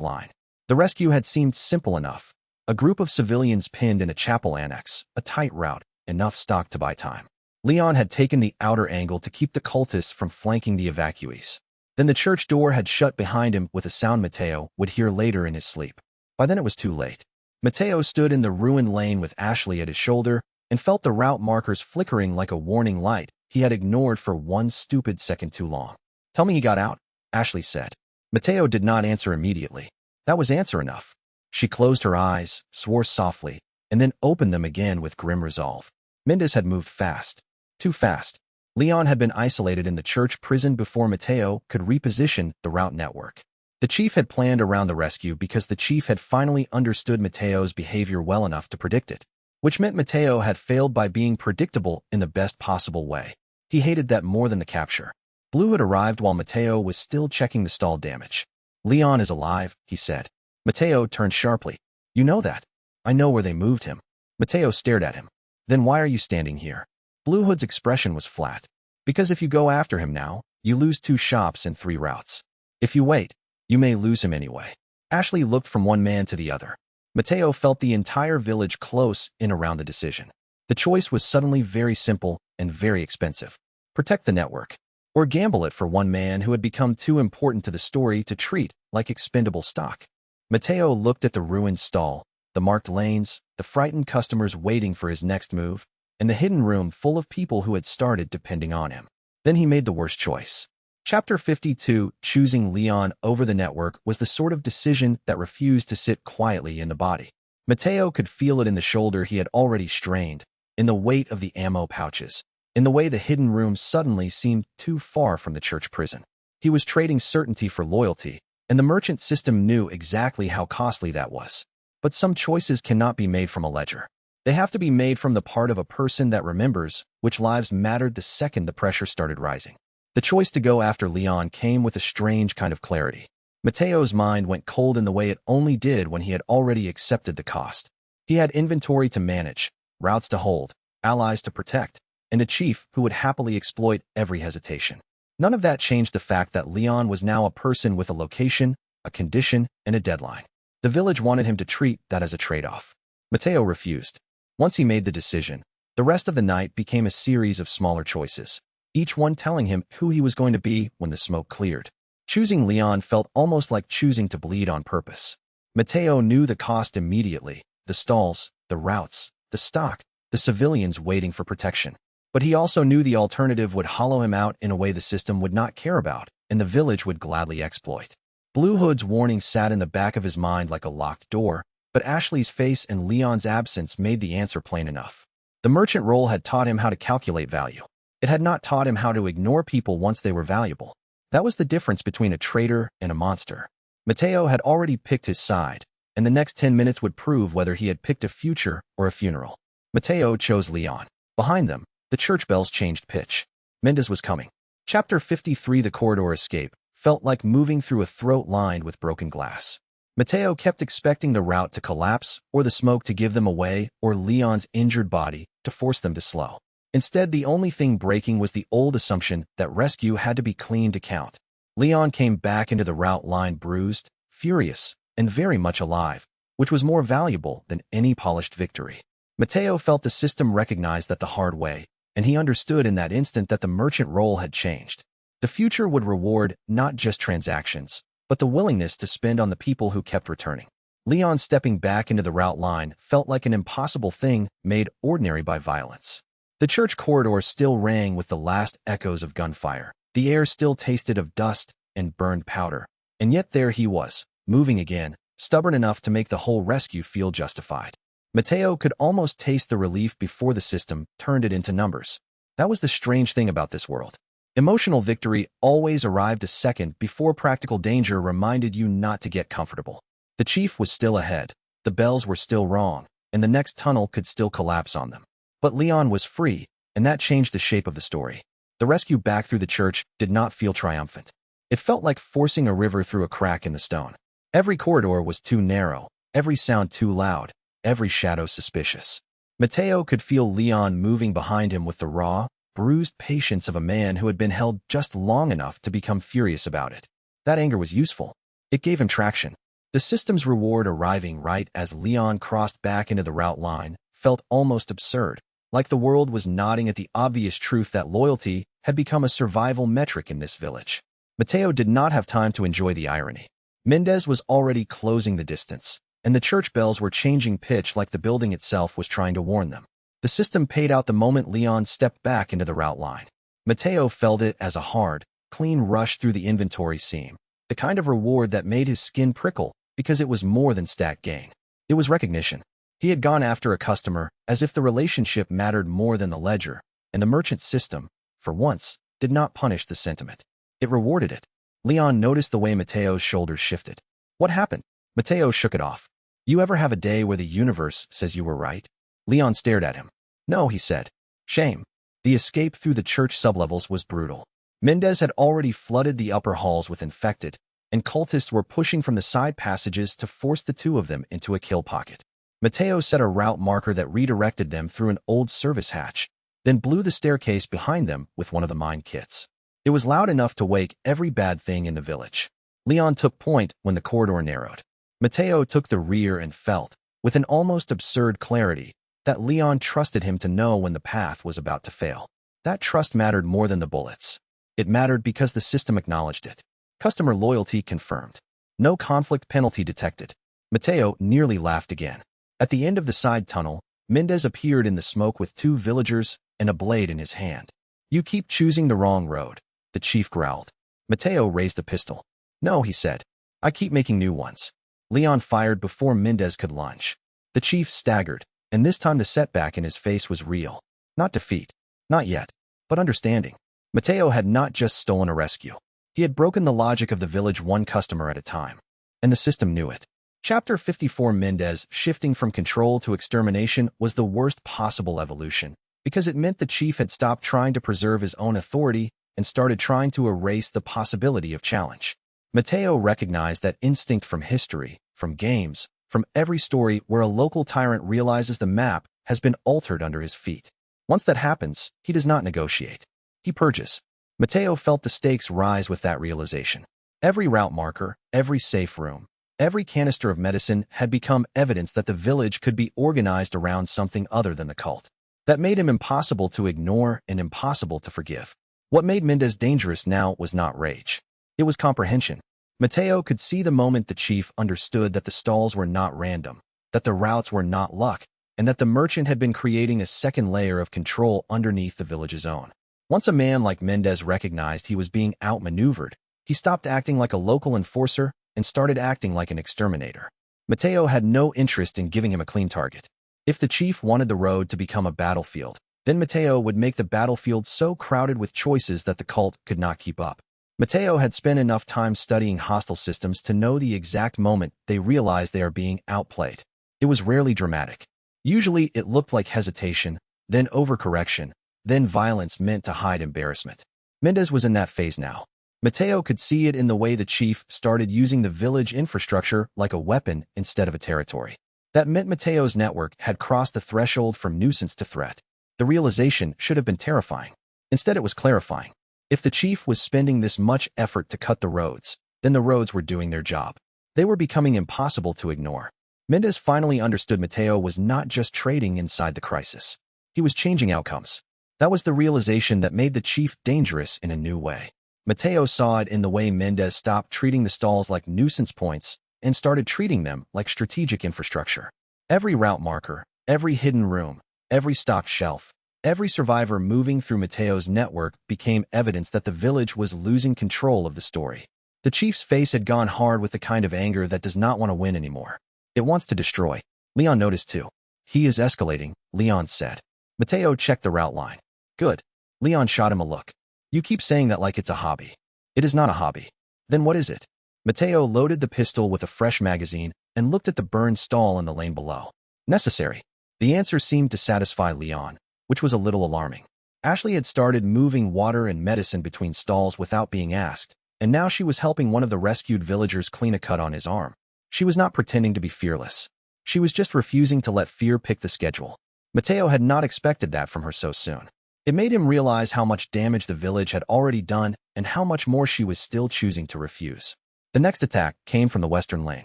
line. The rescue had seemed simple enough. A group of civilians pinned in a chapel annex, a tight route, enough stock to buy time. Leon had taken the outer angle to keep the cultists from flanking the evacuees. Then the church door had shut behind him with a sound Mateo would hear later in his sleep. By then it was too late. Mateo stood in the ruined lane with Ashley at his shoulder and felt the route markers flickering like a warning light he had ignored for one stupid second too long. "Tell me he got out," Ashley said. Mateo did not answer immediately. That was answer enough. She closed her eyes, swore softly, and then opened them again with grim resolve. Mendez had moved fast. Too fast. Leon had been isolated in the church prison before Mateo could reposition the route network. The chief had planned around the rescue because the chief had finally understood Mateo's behavior well enough to predict it, which meant Mateo had failed by being predictable in the best possible way. He hated that more than the capture. Blue had arrived while Mateo was still checking the stall damage. "Leon is alive," he said. Mateo turned sharply. "You know that." "I know where they moved him." Mateo stared at him. "Then why are you standing here?" Blue Hood's expression was flat. "Because if you go after him now, you lose 2 shops and 3 routes. If you wait, you may lose him anyway." Ashley looked from one man to the other. Mateo felt the entire village close in around the decision. The choice was suddenly very simple and very expensive. Protect the network, or gamble it for one man who had become too important to the story to treat like expendable stock. Mateo looked at the ruined stall, the marked lanes, the frightened customers waiting for his next move, and the hidden room full of people who had started depending on him. Then he made the worst choice. Chapter 52, choosing Leon over the network, was the sort of decision that refused to sit quietly in the body. Mateo could feel it in the shoulder he had already strained, in the weight of the ammo pouches, in the way the hidden room suddenly seemed too far from the church prison. He was trading certainty for loyalty, and the merchant system knew exactly how costly that was. But some choices cannot be made from a ledger. They have to be made from the part of a person that remembers which lives mattered the second the pressure started rising. The choice to go after Leon came with a strange kind of clarity. Mateo's mind went cold in the way it only did when he had already accepted the cost. He had inventory to manage, routes to hold, allies to protect, and a chief who would happily exploit every hesitation. None of that changed the fact that Leon was now a person with a location, a condition, and a deadline. The village wanted him to treat that as a trade-off. Mateo refused. Once he made the decision, the rest of the night became a series of smaller choices, each one telling him who he was going to be when the smoke cleared. Choosing Leon felt almost like choosing to bleed on purpose. Mateo knew the cost immediately: the stalls, the routes, the stock, the civilians waiting for protection. But he also knew the alternative would hollow him out in a way the system would not care about, and the village would gladly exploit. Blue Hood's warning sat in the back of his mind like a locked door, but Ashley's face and Leon's absence made the answer plain enough. The merchant role had taught him how to calculate value. It had not taught him how to ignore people once they were valuable. That was the difference between a traitor and a monster. Mateo had already picked his side, and the next 10 minutes would prove whether he had picked a future or a funeral. Mateo chose Leon. Behind them, the church bells changed pitch. Mendez was coming. Chapter 53. The corridor escape felt like moving through a throat lined with broken glass. Mateo kept expecting the route to collapse, or the smoke to give them away, or Leon's injured body to force them to slow. Instead, the only thing breaking was the old assumption that rescue had to be clean to count. Leon came back into the route line bruised, furious, and very much alive, which was more valuable than any polished victory. Mateo felt the system recognized that the hard way, and he understood in that instant that the merchant role had changed. The future would reward not just transactions, but the willingness to spend on the people who kept returning. Leon stepping back into the route line felt like an impossible thing made ordinary by violence. The church corridor still rang with the last echoes of gunfire. The air still tasted of dust and burned powder. And yet there he was, moving again, stubborn enough to make the whole rescue feel justified. Mateo could almost taste the relief before the system turned it into numbers. That was the strange thing about this world. Emotional victory always arrived a second before practical danger reminded you not to get comfortable. The chief was still ahead, the bells were still wrong, and the next tunnel could still collapse on them. But Leon was free, and that changed the shape of the story. The rescue back through the church did not feel triumphant. It felt like forcing a river through a crack in the stone. Every corridor was too narrow, every sound too loud, every shadow suspicious. Mateo could feel Leon moving behind him with the raw, bruised patience of a man who had been held just long enough to become furious about it. That anger was useful. It gave him traction. The system's reward arriving right as Leon crossed back into the route line felt almost absurd, like the world was nodding at the obvious truth that loyalty had become a survival metric in this village. Mateo did not have time to enjoy the irony. Mendez was already closing the distance, and the church bells were changing pitch like the building itself was trying to warn them. The system paid out the moment Leon stepped back into the route line. Mateo felt it as a hard, clean rush through the inventory seam, the kind of reward that made his skin prickle because it was more than stat gain. It was recognition. He had gone after a customer as if the relationship mattered more than the ledger, and the merchant system, for once, did not punish the sentiment. It rewarded it. Leon noticed the way Mateo's shoulders shifted. What happened? Mateo shook it off. You ever have a day where the universe says you were right? Leon stared at him. No, he said. Shame. The escape through the church sublevels was brutal. Mendez had already flooded the upper halls with infected, and cultists were pushing from the side passages to force the two of them into a kill pocket. Mateo set a route marker that redirected them through an old service hatch, then blew the staircase behind them with one of the mine kits. It was loud enough to wake every bad thing in the village. Leon took point when the corridor narrowed. Mateo took the rear and felt, with an almost absurd clarity, that Leon trusted him to know when the path was about to fail. That trust mattered more than the bullets. It mattered because the system acknowledged it. Customer loyalty confirmed. No conflict penalty detected. Mateo nearly laughed again. At the end of the side tunnel, Mendez appeared in the smoke with two villagers and a blade in his hand. You keep choosing the wrong road, the chief growled. Mateo raised the pistol. No, he said. I keep making new ones. Leon fired before Mendez could launch. The chief staggered, and this time the setback in his face was real. Not defeat. Not yet. But understanding. Mateo had not just stolen a rescue. He had broken the logic of the village one customer at a time. And the system knew it. Chapter 54. Mendez shifting from control to extermination was the worst possible evolution, because it meant the chief had stopped trying to preserve his own authority and started trying to erase the possibility of challenge. Mateo recognized that instinct from history, from games, from every story where a local tyrant realizes the map has been altered under his feet. Once that happens, he does not negotiate. He purges. Mateo felt the stakes rise with that realization. Every route marker, every safe room, every canister of medicine had become evidence that the village could be organized around something other than the cult. That made him impossible to ignore and impossible to forgive. What made Mendez dangerous now was not rage. It was comprehension. Mateo could see the moment the chief understood that the stalls were not random, that the routes were not luck, and that the merchant had been creating a second layer of control underneath the village's own. Once a man like Mendez recognized he was being outmaneuvered, he stopped acting like a local enforcer and started acting like an exterminator. Mateo had no interest in giving him a clean target. If the chief wanted the road to become a battlefield, then Mateo would make the battlefield so crowded with choices that the cult could not keep up. Mateo had spent enough time studying hostile systems to know the exact moment they realized they are being outplayed. It was rarely dramatic. Usually it looked like hesitation, then overcorrection, then violence meant to hide embarrassment. Mendez was in that phase now. Mateo could see it in the way the chief started using the village infrastructure like a weapon instead of a territory. That meant Mateo's network had crossed the threshold from nuisance to threat. The realization should have been terrifying. Instead, it was clarifying. If the chief was spending this much effort to cut the roads, then the roads were doing their job. They were becoming impossible to ignore. Mendez finally understood Mateo was not just trading inside the crisis. He was changing outcomes. That was the realization that made the chief dangerous in a new way. Mateo saw it in the way Mendez stopped treating the stalls like nuisance points and started treating them like strategic infrastructure. Every route marker, every hidden room, every stocked shelf, every survivor moving through Mateo's network became evidence that the village was losing control of the story. The chief's face had gone hard with the kind of anger that does not want to win anymore. It wants to destroy. Leon noticed too. He is escalating, Leon said. Mateo checked the route line. Good. Leon shot him a look. You keep saying that like it's a hobby. It is not a hobby. Then what is it? Mateo loaded the pistol with a fresh magazine and looked at the burned stall in the lane below. Necessary. The answer seemed to satisfy Leon, which was a little alarming. Ashley had started moving water and medicine between stalls without being asked, and now she was helping one of the rescued villagers clean a cut on his arm. She was not pretending to be fearless. She was just refusing to let fear pick the schedule. Mateo had not expected that from her so soon. It made him realize how much damage the village had already done and how much more she was still choosing to refuse. The next attack came from the western lane.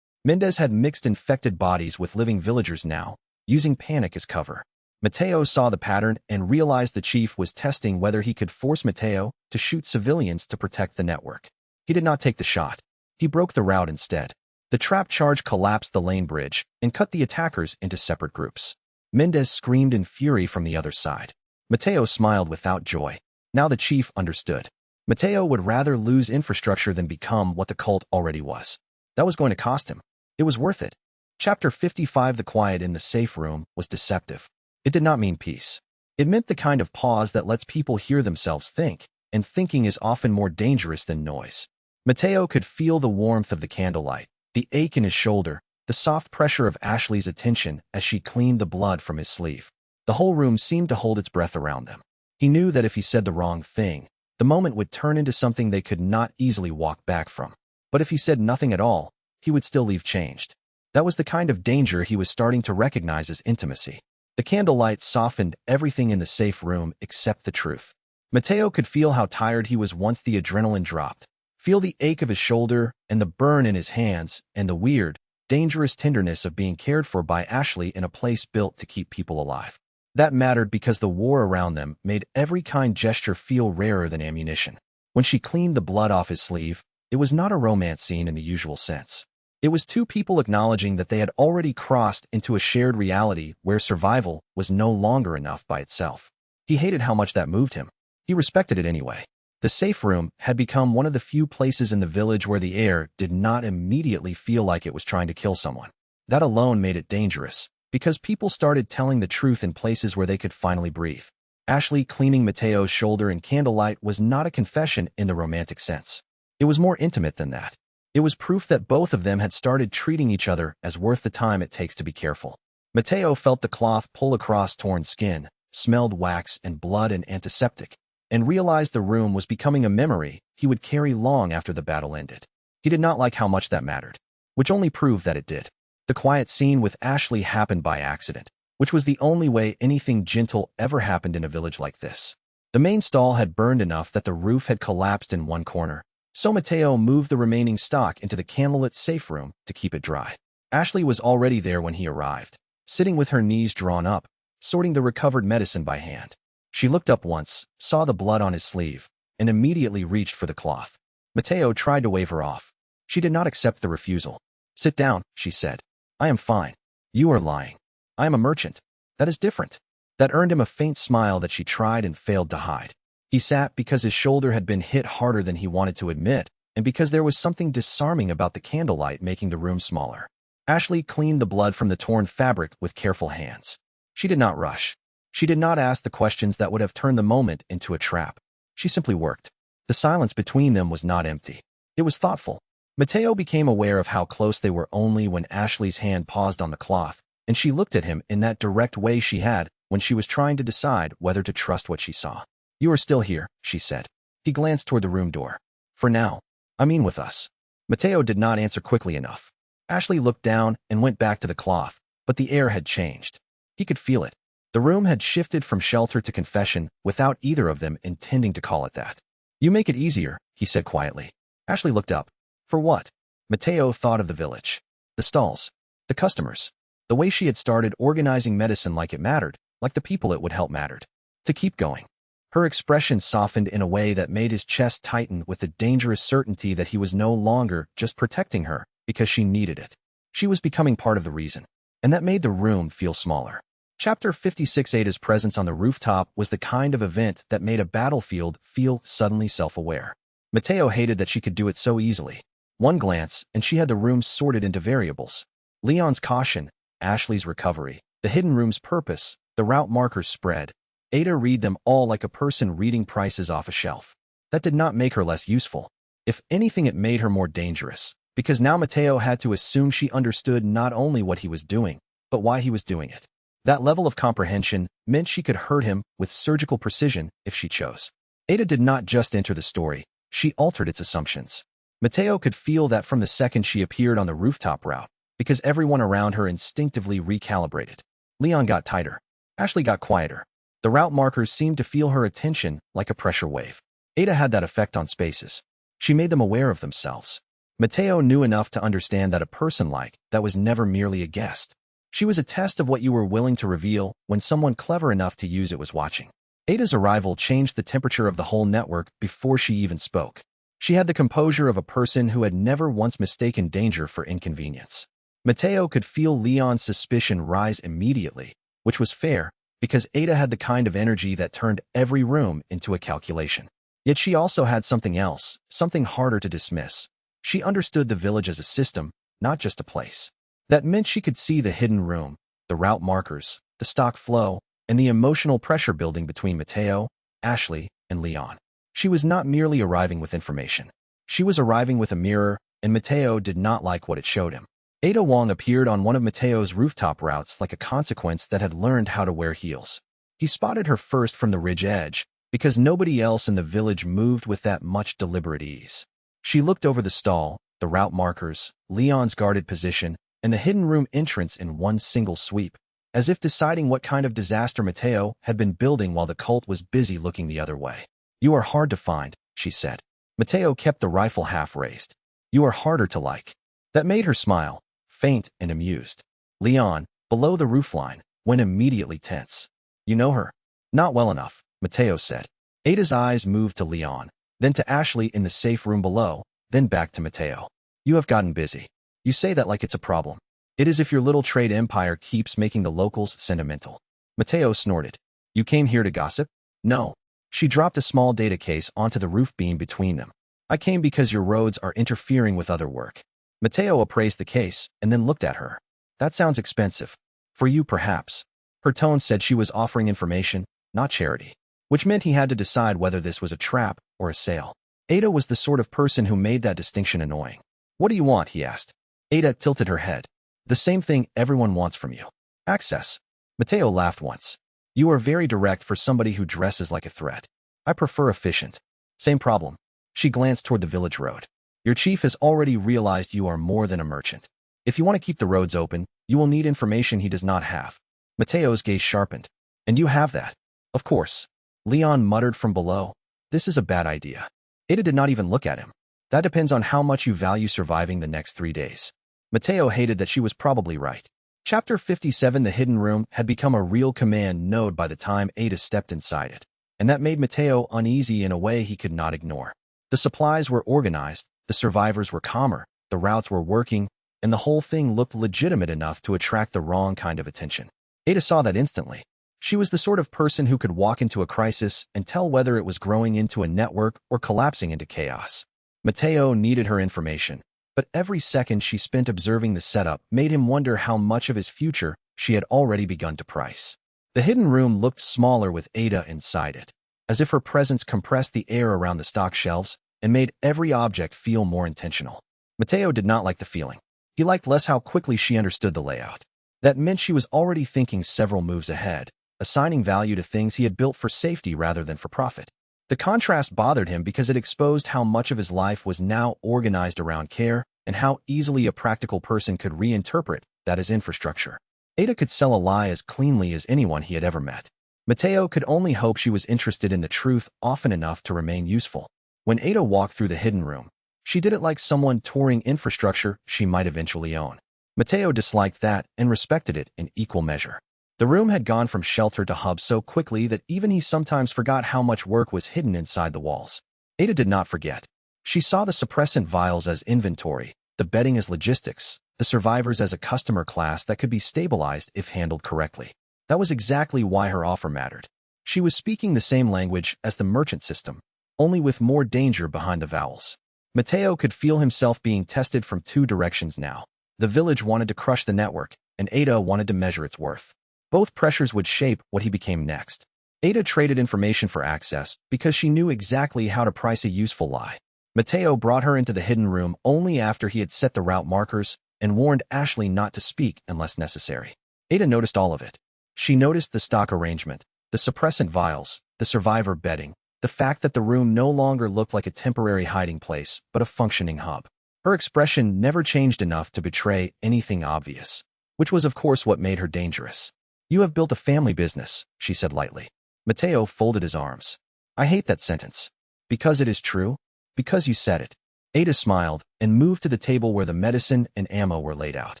Mendez had mixed infected bodies with living villagers now, using panic as cover. Mateo saw the pattern and realized the chief was testing whether he could force Mateo to shoot civilians to protect the network. He did not take the shot. He broke the route instead. The trap charge collapsed the lane bridge and cut the attackers into separate groups. Mendez screamed in fury from the other side. Mateo smiled without joy. Now the chief understood. Mateo would rather lose infrastructure than become what the cult already was. That was going to cost him. It was worth it. Chapter 55. The quiet in the safe room was deceptive. It did not mean peace. It meant the kind of pause that lets people hear themselves think, and thinking is often more dangerous than noise. Mateo could feel the warmth of the candlelight, the ache in his shoulder, the soft pressure of Ashley's attention as she cleaned the blood from his sleeve. The whole room seemed to hold its breath around them. He knew that if he said the wrong thing, the moment would turn into something they could not easily walk back from. But if he said nothing at all, he would still leave changed. That was the kind of danger he was starting to recognize as intimacy. The candlelight softened everything in the safe room except the truth. Mateo could feel how tired he was once the adrenaline dropped, feel the ache of his shoulder and the burn in his hands and the weird, dangerous tenderness of being cared for by Ashley in a place built to keep people alive. That mattered because the war around them made every kind gesture feel rarer than ammunition. When she cleaned the blood off his sleeve, it was not a romance scene in the usual sense. It was two people acknowledging that they had already crossed into a shared reality where survival was no longer enough by itself. He hated how much that moved him. He respected it anyway. The safe room had become one of the few places in the village where the air did not immediately feel like it was trying to kill someone. That alone made it dangerous, because people started telling the truth in places where they could finally breathe. Ashley cleaning Mateo's shoulder in candlelight was not a confession in the romantic sense. It was more intimate than that. It was proof that both of them had started treating each other as worth the time it takes to be careful. Mateo felt the cloth pull across torn skin, smelled wax and blood and antiseptic, and realized the room was becoming a memory he would carry long after the battle ended. He did not like how much that mattered, which only proved that it did. The quiet scene with Ashley happened by accident, which was the only way anything gentle ever happened in a village like this. The main stall had burned enough that the roof had collapsed in one corner, so Mateo moved the remaining stock into the candlelit safe room to keep it dry. Ashley was already there when he arrived, sitting with her knees drawn up, sorting the recovered medicine by hand. She looked up once, saw the blood on his sleeve, and immediately reached for the cloth. Mateo tried to wave her off. She did not accept the refusal. "Sit down," she said. "I am fine." "You are lying." I am a merchant. That is different. That earned him a faint smile that she tried and failed to hide. He sat because his shoulder had been hit harder than he wanted to admit, and because there was something disarming about the candlelight making the room smaller. Ashley cleaned the blood from the torn fabric with careful hands. She did not rush. She did not ask the questions that would have turned the moment into a trap. She simply worked. The silence between them was not empty. It was thoughtful. Mateo became aware of how close they were only when Ashley's hand paused on the cloth, and she looked at him in that direct way she had when she was trying to decide whether to trust what she saw. You are still here, she said. He glanced toward the room door. For now. I mean with us. Mateo did not answer quickly enough. Ashley looked down and went back to the cloth, but the air had changed. He could feel it. The room had shifted from shelter to confession without either of them intending to call it that. You make it easier, he said quietly. Ashley looked up. For what? Mateo thought of the village. The stalls. The customers. The way she had started organizing medicine like it mattered, like the people it would help mattered. To keep going. Her expression softened in a way that made his chest tighten with the dangerous certainty that he was no longer just protecting her because she needed it. She was becoming part of the reason, and that made the room feel smaller. Chapter 56. Ada's presence on the rooftop was the kind of event that made a battlefield feel suddenly self-aware. Mateo hated that she could do it so easily. One glance, and she had the room sorted into variables. Leon's caution, Ashley's recovery, the hidden room's purpose, the route markers spread. Ada read them all like a person reading prices off a shelf. That did not make her less useful. If anything, it made her more dangerous, because now Mateo had to assume she understood not only what he was doing, but why he was doing it. That level of comprehension meant she could hurt him with surgical precision if she chose. Ada did not just enter the story, she altered its assumptions. Mateo could feel that from the second she appeared on the rooftop route, because everyone around her instinctively recalibrated. Leon got tighter. Ashley got quieter. The route markers seemed to feel her attention like a pressure wave. Ada had that effect on spaces. She made them aware of themselves. Mateo knew enough to understand that a person like that was never merely a guest. She was a test of what you were willing to reveal when someone clever enough to use it was watching. Ada's arrival changed the temperature of the whole network before she even spoke. She had the composure of a person who had never once mistaken danger for inconvenience. Mateo could feel Leon's suspicion rise immediately, which was fair, because Ada had the kind of energy that turned every room into a calculation. Yet she also had something else, something harder to dismiss. She understood the village as a system, not just a place. That meant she could see the hidden room, the route markers, the stock flow, and the emotional pressure building between Mateo, Ashley, and Leon. She was not merely arriving with information. She was arriving with a mirror, and Mateo did not like what it showed him. Ada Wong appeared on one of Mateo's rooftop routes like a consequence that had learned how to wear heels. He spotted her first from the ridge edge, because nobody else in the village moved with that much deliberate ease. She looked over the stall, the route markers, Leon's guarded position, and the hidden room entrance in one single sweep, as if deciding what kind of disaster Mateo had been building while the cult was busy looking the other way. You are hard to find, she said. Mateo kept the rifle half raised. You are harder to like. That made her smile, faint and amused. Leon, below the roofline, went immediately tense. You know her? Not well enough, Mateo said. Ada's eyes moved to Leon, then to Ashley in the safe room below, then back to Mateo. You have gotten busy. You say that like it's a problem. It is if your little trade empire keeps making the locals sentimental. Mateo snorted. You came here to gossip? No. She dropped a small data case onto the roof beam between them. I came because your roads are interfering with other work. Mateo appraised the case and then looked at her. That sounds expensive. For you, perhaps. Her tone said she was offering information, not charity, which meant he had to decide whether this was a trap or a sale. Ada was the sort of person who made that distinction annoying. What do you want? He asked. Ada tilted her head. The same thing everyone wants from you. Access. Mateo laughed once. You are very direct for somebody who dresses like a threat. I prefer efficient. Same problem. She glanced toward the village road. Your chief has already realized you are more than a merchant. If you want to keep the roads open, you will need information he does not have. Mateo's gaze sharpened. And you have that. Of course. Leon muttered from below. This is a bad idea. Ada did not even look at him. That depends on how much you value surviving the next 3 days. Mateo hated that she was probably right. Chapter 57. The hidden room had become a real command node by the time Ada stepped inside it, and that made Mateo uneasy in a way he could not ignore. The supplies were organized, the survivors were calmer, the routes were working, and the whole thing looked legitimate enough to attract the wrong kind of attention. Ada saw that instantly. She was the sort of person who could walk into a crisis and tell whether it was growing into a network or collapsing into chaos. Mateo needed her information, but every second she spent observing the setup made him wonder how much of his future she had already begun to price. The hidden room looked smaller with Ada inside it, as if her presence compressed the air around the stock shelves and made every object feel more intentional. Mateo did not like the feeling. He liked less how quickly she understood the layout. That meant she was already thinking several moves ahead, assigning value to things he had built for safety rather than for profit. The contrast bothered him because it exposed how much of his life was now organized around care and how easily a practical person could reinterpret that as infrastructure. Ada could sell a lie as cleanly as anyone he had ever met. Mateo could only hope she was interested in the truth often enough to remain useful. When Ada walked through the hidden room, she did it like someone touring infrastructure she might eventually own. Mateo disliked that and respected it in equal measure. The room had gone from shelter to hub so quickly that even he sometimes forgot how much work was hidden inside the walls. Ada did not forget. She saw the suppressant vials as inventory, the bedding as logistics, the survivors as a customer class that could be stabilized if handled correctly. That was exactly why her offer mattered. She was speaking the same language as the merchant system, only with more danger behind the vowels. Mateo could feel himself being tested from two directions now. The village wanted to crush the network, and Ada wanted to measure its worth. Both pressures would shape what he became next. Ada traded information for access because she knew exactly how to price a useful lie. Mateo brought her into the hidden room only after he had set the route markers and warned Ashley not to speak unless necessary. Ada noticed all of it. She noticed the stock arrangement, the suppressant vials, the survivor bedding, the fact that the room no longer looked like a temporary hiding place, but a functioning hub. Her expression never changed enough to betray anything obvious, which was of course what made her dangerous. "You have built a family business," she said lightly. Mateo folded his arms. "I hate that sentence. Because it is true? Because you said it." Ada smiled and moved to the table where the medicine and ammo were laid out.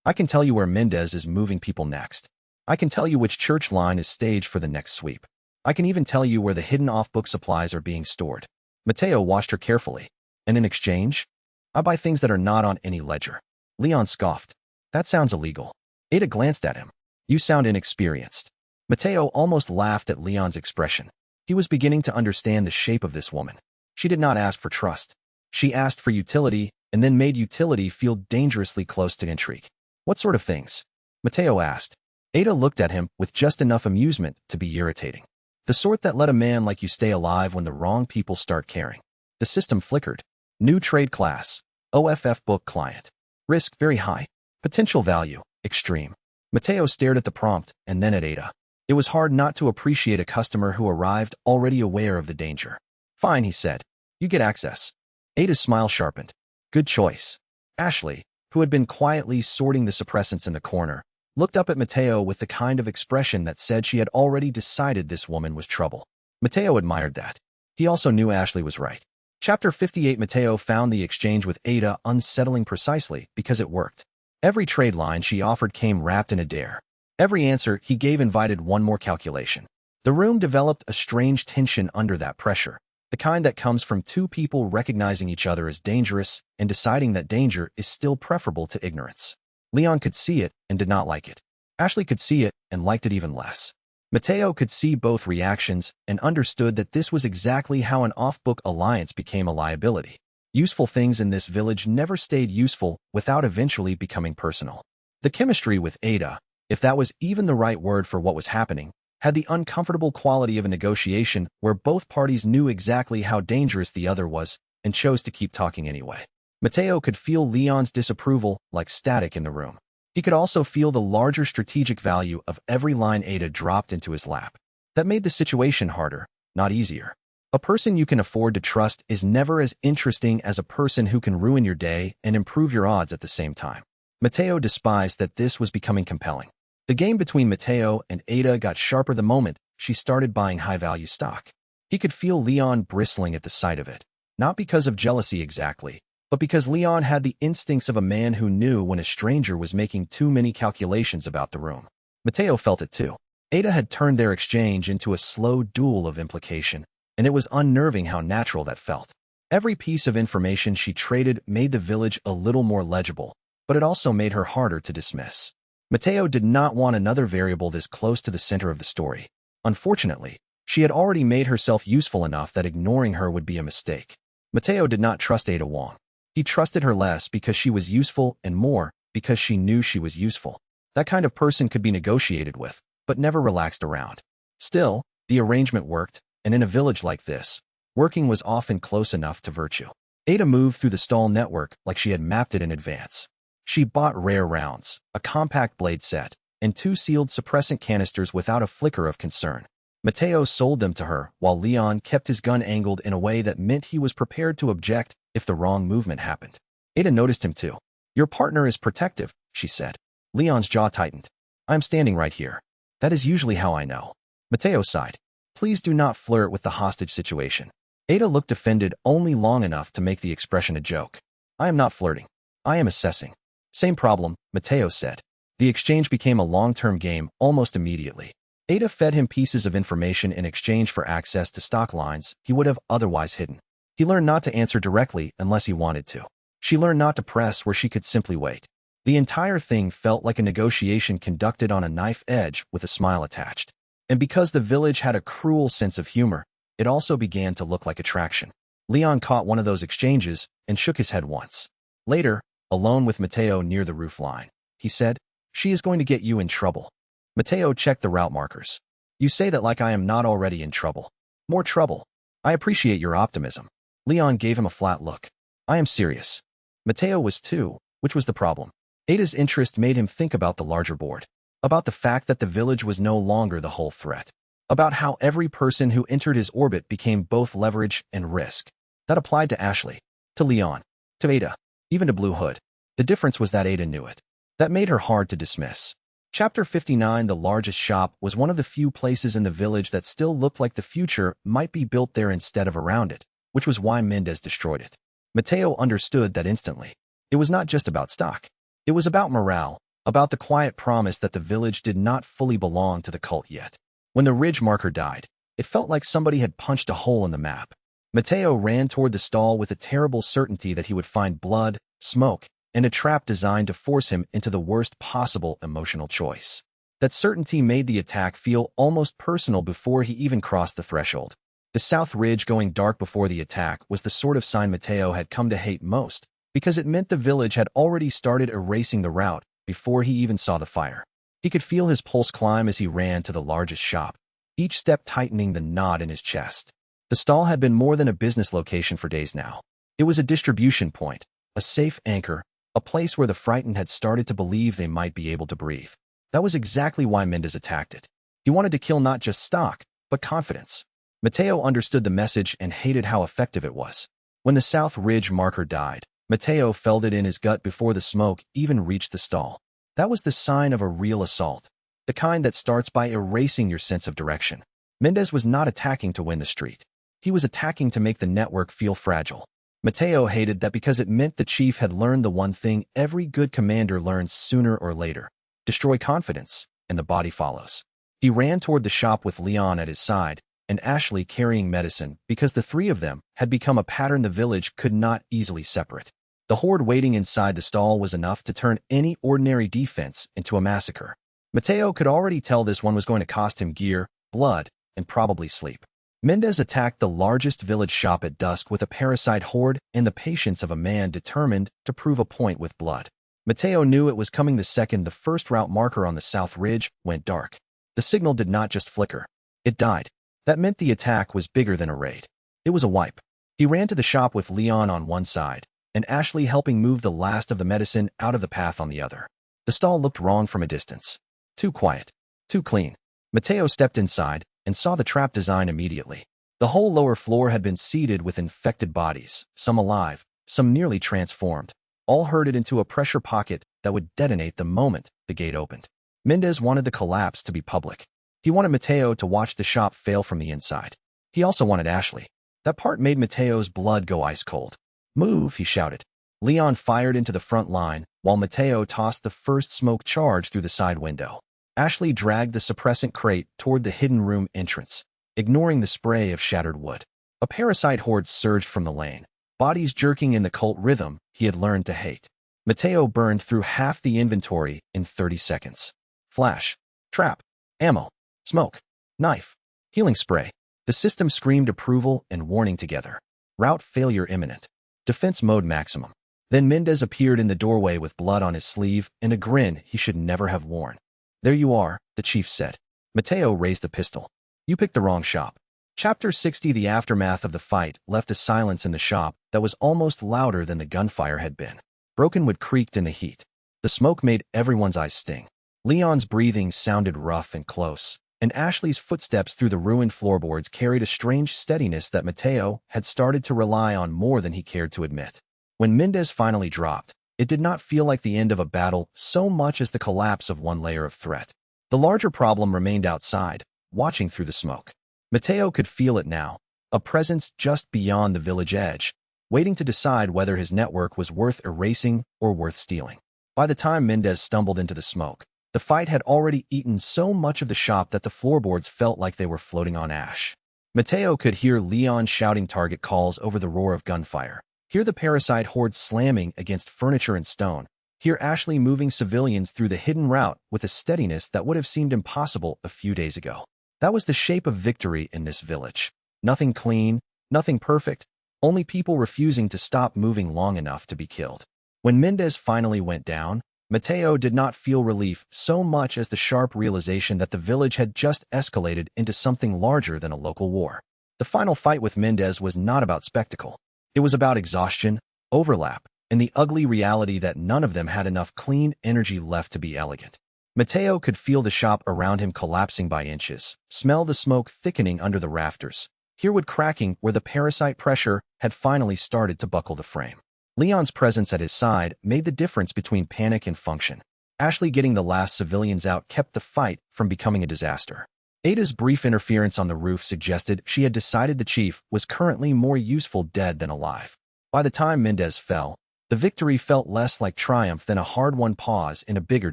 "I can tell you where Mendez is moving people next. I can tell you which church line is staged for the next sweep. I can even tell you where the hidden off-book supplies are being stored." Mateo watched her carefully. "And in exchange? I buy things that are not on any ledger." Leon scoffed. "That sounds illegal." Ada glanced at him. "You sound inexperienced." Mateo almost laughed at Leon's expression. He was beginning to understand the shape of this woman. She did not ask for trust. She asked for utility and then made utility feel dangerously close to intrigue. "What sort of things?" Mateo asked. Ada looked at him with just enough amusement to be irritating. "The sort that let a man like you stay alive when the wrong people start caring." The system flickered. "New trade class. OFF book client. Risk very high. Potential value extreme." Mateo stared at the prompt and then at Ada. It was hard not to appreciate a customer who arrived already aware of the danger. "Fine," he said. "You get access." Ada's smile sharpened. "Good choice." Ashley, who had been quietly sorting the suppressants in the corner, looked up at Mateo with the kind of expression that said she had already decided this woman was trouble. Mateo admired that. He also knew Ashley was right. Chapter 58. Mateo found the exchange with Ada unsettling precisely because it worked. Every trade line she offered came wrapped in a dare. Every answer he gave invited one more calculation. The room developed a strange tension under that pressure, the kind that comes from two people recognizing each other as dangerous and deciding that danger is still preferable to ignorance. Leon could see it and did not like it. Ashley could see it and liked it even less. Mateo could see both reactions and understood that this was exactly how an off-book alliance became a liability. Useful things in this village never stayed useful without eventually becoming personal. The chemistry with Ada, if that was even the right word for what was happening, had the uncomfortable quality of a negotiation where both parties knew exactly how dangerous the other was and chose to keep talking anyway. Mateo could feel Leon's disapproval like static in the room. He could also feel the larger strategic value of every line Ada dropped into his lap. That made the situation harder, not easier. A person you can afford to trust is never as interesting as a person who can ruin your day and improve your odds at the same time. Mateo despised that this was becoming compelling. The game between Mateo and Ada got sharper the moment she started buying high-value stock. He could feel Leon bristling at the sight of it, not because of jealousy exactly, but because Leon had the instincts of a man who knew when a stranger was making too many calculations about the room. Mateo felt it too. Ada had turned their exchange into a slow duel of implication, and it was unnerving how natural that felt. Every piece of information she traded made the village a little more legible, but it also made her harder to dismiss. Mateo did not want another variable this close to the center of the story. Unfortunately, she had already made herself useful enough that ignoring her would be a mistake. Mateo did not trust Ada Wong. He trusted her less because she was useful and more because she knew she was useful. That kind of person could be negotiated with, but never relaxed around. Still, the arrangement worked, and in a village like this, working was often close enough to virtue. Ada moved through the stall network like she had mapped it in advance. She bought rare rounds, a compact blade set, and 2 sealed suppressant canisters without a flicker of concern. Mateo sold them to her, while Leon kept his gun angled in a way that meant he was prepared to object if the wrong movement happened. Ada noticed him too. "Your partner is protective," she said. Leon's jaw tightened. "I am standing right here. That is usually how I know." Mateo sighed. "Please do not flirt with the hostage situation." Ada looked offended only long enough to make the expression a joke. "I am not flirting. I am assessing." "Same problem," Mateo said. The exchange became a long-term game almost immediately. Ada fed him pieces of information in exchange for access to stock lines he would have otherwise hidden. He learned not to answer directly unless he wanted to. She learned not to press where she could simply wait. The entire thing felt like a negotiation conducted on a knife edge with a smile attached. And because the village had a cruel sense of humor, it also began to look like attraction. Leon caught one of those exchanges and shook his head once. Later, alone with Mateo near the roof line, he said, "She is going to get you in trouble." Mateo checked the route markers. "You say that like I am not already in trouble." "More trouble." "I appreciate your optimism." Leon gave him a flat look. "I am serious." Mateo was too, which was the problem. Ada's interest made him think about the larger board, about the fact that the village was no longer the whole threat, about how every person who entered his orbit became both leverage and risk. That applied to Ashley, to Leon, to Ada, even to Blue Hood. The difference was that Ada knew it. That made her hard to dismiss. Chapter 59. The largest shop was one of the few places in the village that still looked like the future might be built there instead of around it, which was why Mendez destroyed it. Mateo understood that instantly. It was not just about stock. It was about morale, about the quiet promise that the village did not fully belong to the cult yet. When the ridge marker died, it felt like somebody had punched a hole in the map. Mateo ran toward the stall with a terrible certainty that he would find blood, smoke, and a trap designed to force him into the worst possible emotional choice. That certainty made the attack feel almost personal before he even crossed the threshold. The south ridge going dark before the attack was the sort of sign Mateo had come to hate most, because it meant the village had already started erasing the route before he even saw the fire. He could feel his pulse climb as he ran to the largest shop, each step tightening the knot in his chest. The stall had been more than a business location for days now. It was a distribution point, a safe anchor, a place where the frightened had started to believe they might be able to breathe. That was exactly why Mendez attacked it. He wanted to kill not just stock, but confidence. Mateo understood the message and hated how effective it was. When the South Ridge marker died, Mateo felt it in his gut before the smoke even reached the stall. That was the sign of a real assault, the kind that starts by erasing your sense of direction. Mendez was not attacking to win the street. He was attacking to make the network feel fragile. Mateo hated that because it meant the chief had learned the one thing every good commander learns sooner or later. Destroy confidence, and the body follows. He ran toward the shop with Leon at his side, and Ashley carrying medicine, because the three of them had become a pattern the village could not easily separate. The horde waiting inside the stall was enough to turn any ordinary defense into a massacre. Mateo could already tell this one was going to cost him gear, blood, and probably sleep. Mendez attacked the largest village shop at dusk with a parasite horde and the patience of a man determined to prove a point with blood. Mateo knew it was coming the second the first route marker on the South Ridge went dark. The signal did not just flicker. It died. That meant the attack was bigger than a raid. It was a wipe. He ran to the shop with Leon on one side, and Ashley helping move the last of the medicine out of the path on the other. The stall looked wrong from a distance. Too quiet. Too clean. Mateo stepped inside and saw the trap design immediately. The whole lower floor had been seeded with infected bodies, some alive, some nearly transformed, all herded into a pressure pocket that would detonate the moment the gate opened. Mendez wanted the collapse to be public. He wanted Mateo to watch the shop fail from the inside. He also wanted Ashley. That part made Mateo's blood go ice cold. "Move," he shouted. Leon fired into the front line, while Mateo tossed the first smoke charge through the side window. Ashley dragged the suppressant crate toward the hidden room entrance, ignoring the spray of shattered wood. A parasite horde surged from the lane, bodies jerking in the cult rhythm he had learned to hate. Mateo burned through half the inventory in 30 seconds. Flash, trap, ammo, smoke, knife, healing spray. The system screamed approval and warning together. Route failure imminent. Defense mode maximum. Then Mendez appeared in the doorway with blood on his sleeve and a grin he should never have worn. "There you are," the chief said. Mateo raised the pistol. "You picked the wrong shop." Chapter 60. The aftermath of the fight left a silence in the shop that was almost louder than the gunfire had been. Broken wood creaked in the heat. The smoke made everyone's eyes sting. Leon's breathing sounded rough and close, and Ashley's footsteps through the ruined floorboards carried a strange steadiness that Mateo had started to rely on more than he cared to admit. When Mendez finally dropped, it did not feel like the end of a battle so much as the collapse of one layer of threat. The larger problem remained outside, watching through the smoke. Mateo could feel it now, a presence just beyond the village edge, waiting to decide whether his network was worth erasing or worth stealing. By the time Mendez stumbled into the smoke, the fight had already eaten so much of the shop that the floorboards felt like they were floating on ash. Mateo could hear Leon shouting target calls over the roar of gunfire, hear the parasite horde slamming against furniture and stone, hear Ashley moving civilians through the hidden route with a steadiness that would have seemed impossible a few days ago. That was the shape of victory in this village. Nothing clean, nothing perfect, only people refusing to stop moving long enough to be killed. When Mendez finally went down, Mateo did not feel relief so much as the sharp realization that the village had just escalated into something larger than a local war. The final fight with Mendez was not about spectacle. It was about exhaustion, overlap, and the ugly reality that none of them had enough clean energy left to be elegant. Mateo could feel the shop around him collapsing by inches, smell the smoke thickening under the rafters, hear wood cracking where the parasite pressure had finally started to buckle the frame. Leon's presence at his side made the difference between panic and function. Ashley getting the last civilians out kept the fight from becoming a disaster. Ada's brief interference on the roof suggested she had decided the chief was currently more useful dead than alive. By the time Mendez fell, the victory felt less like triumph than a hard-won pause in a bigger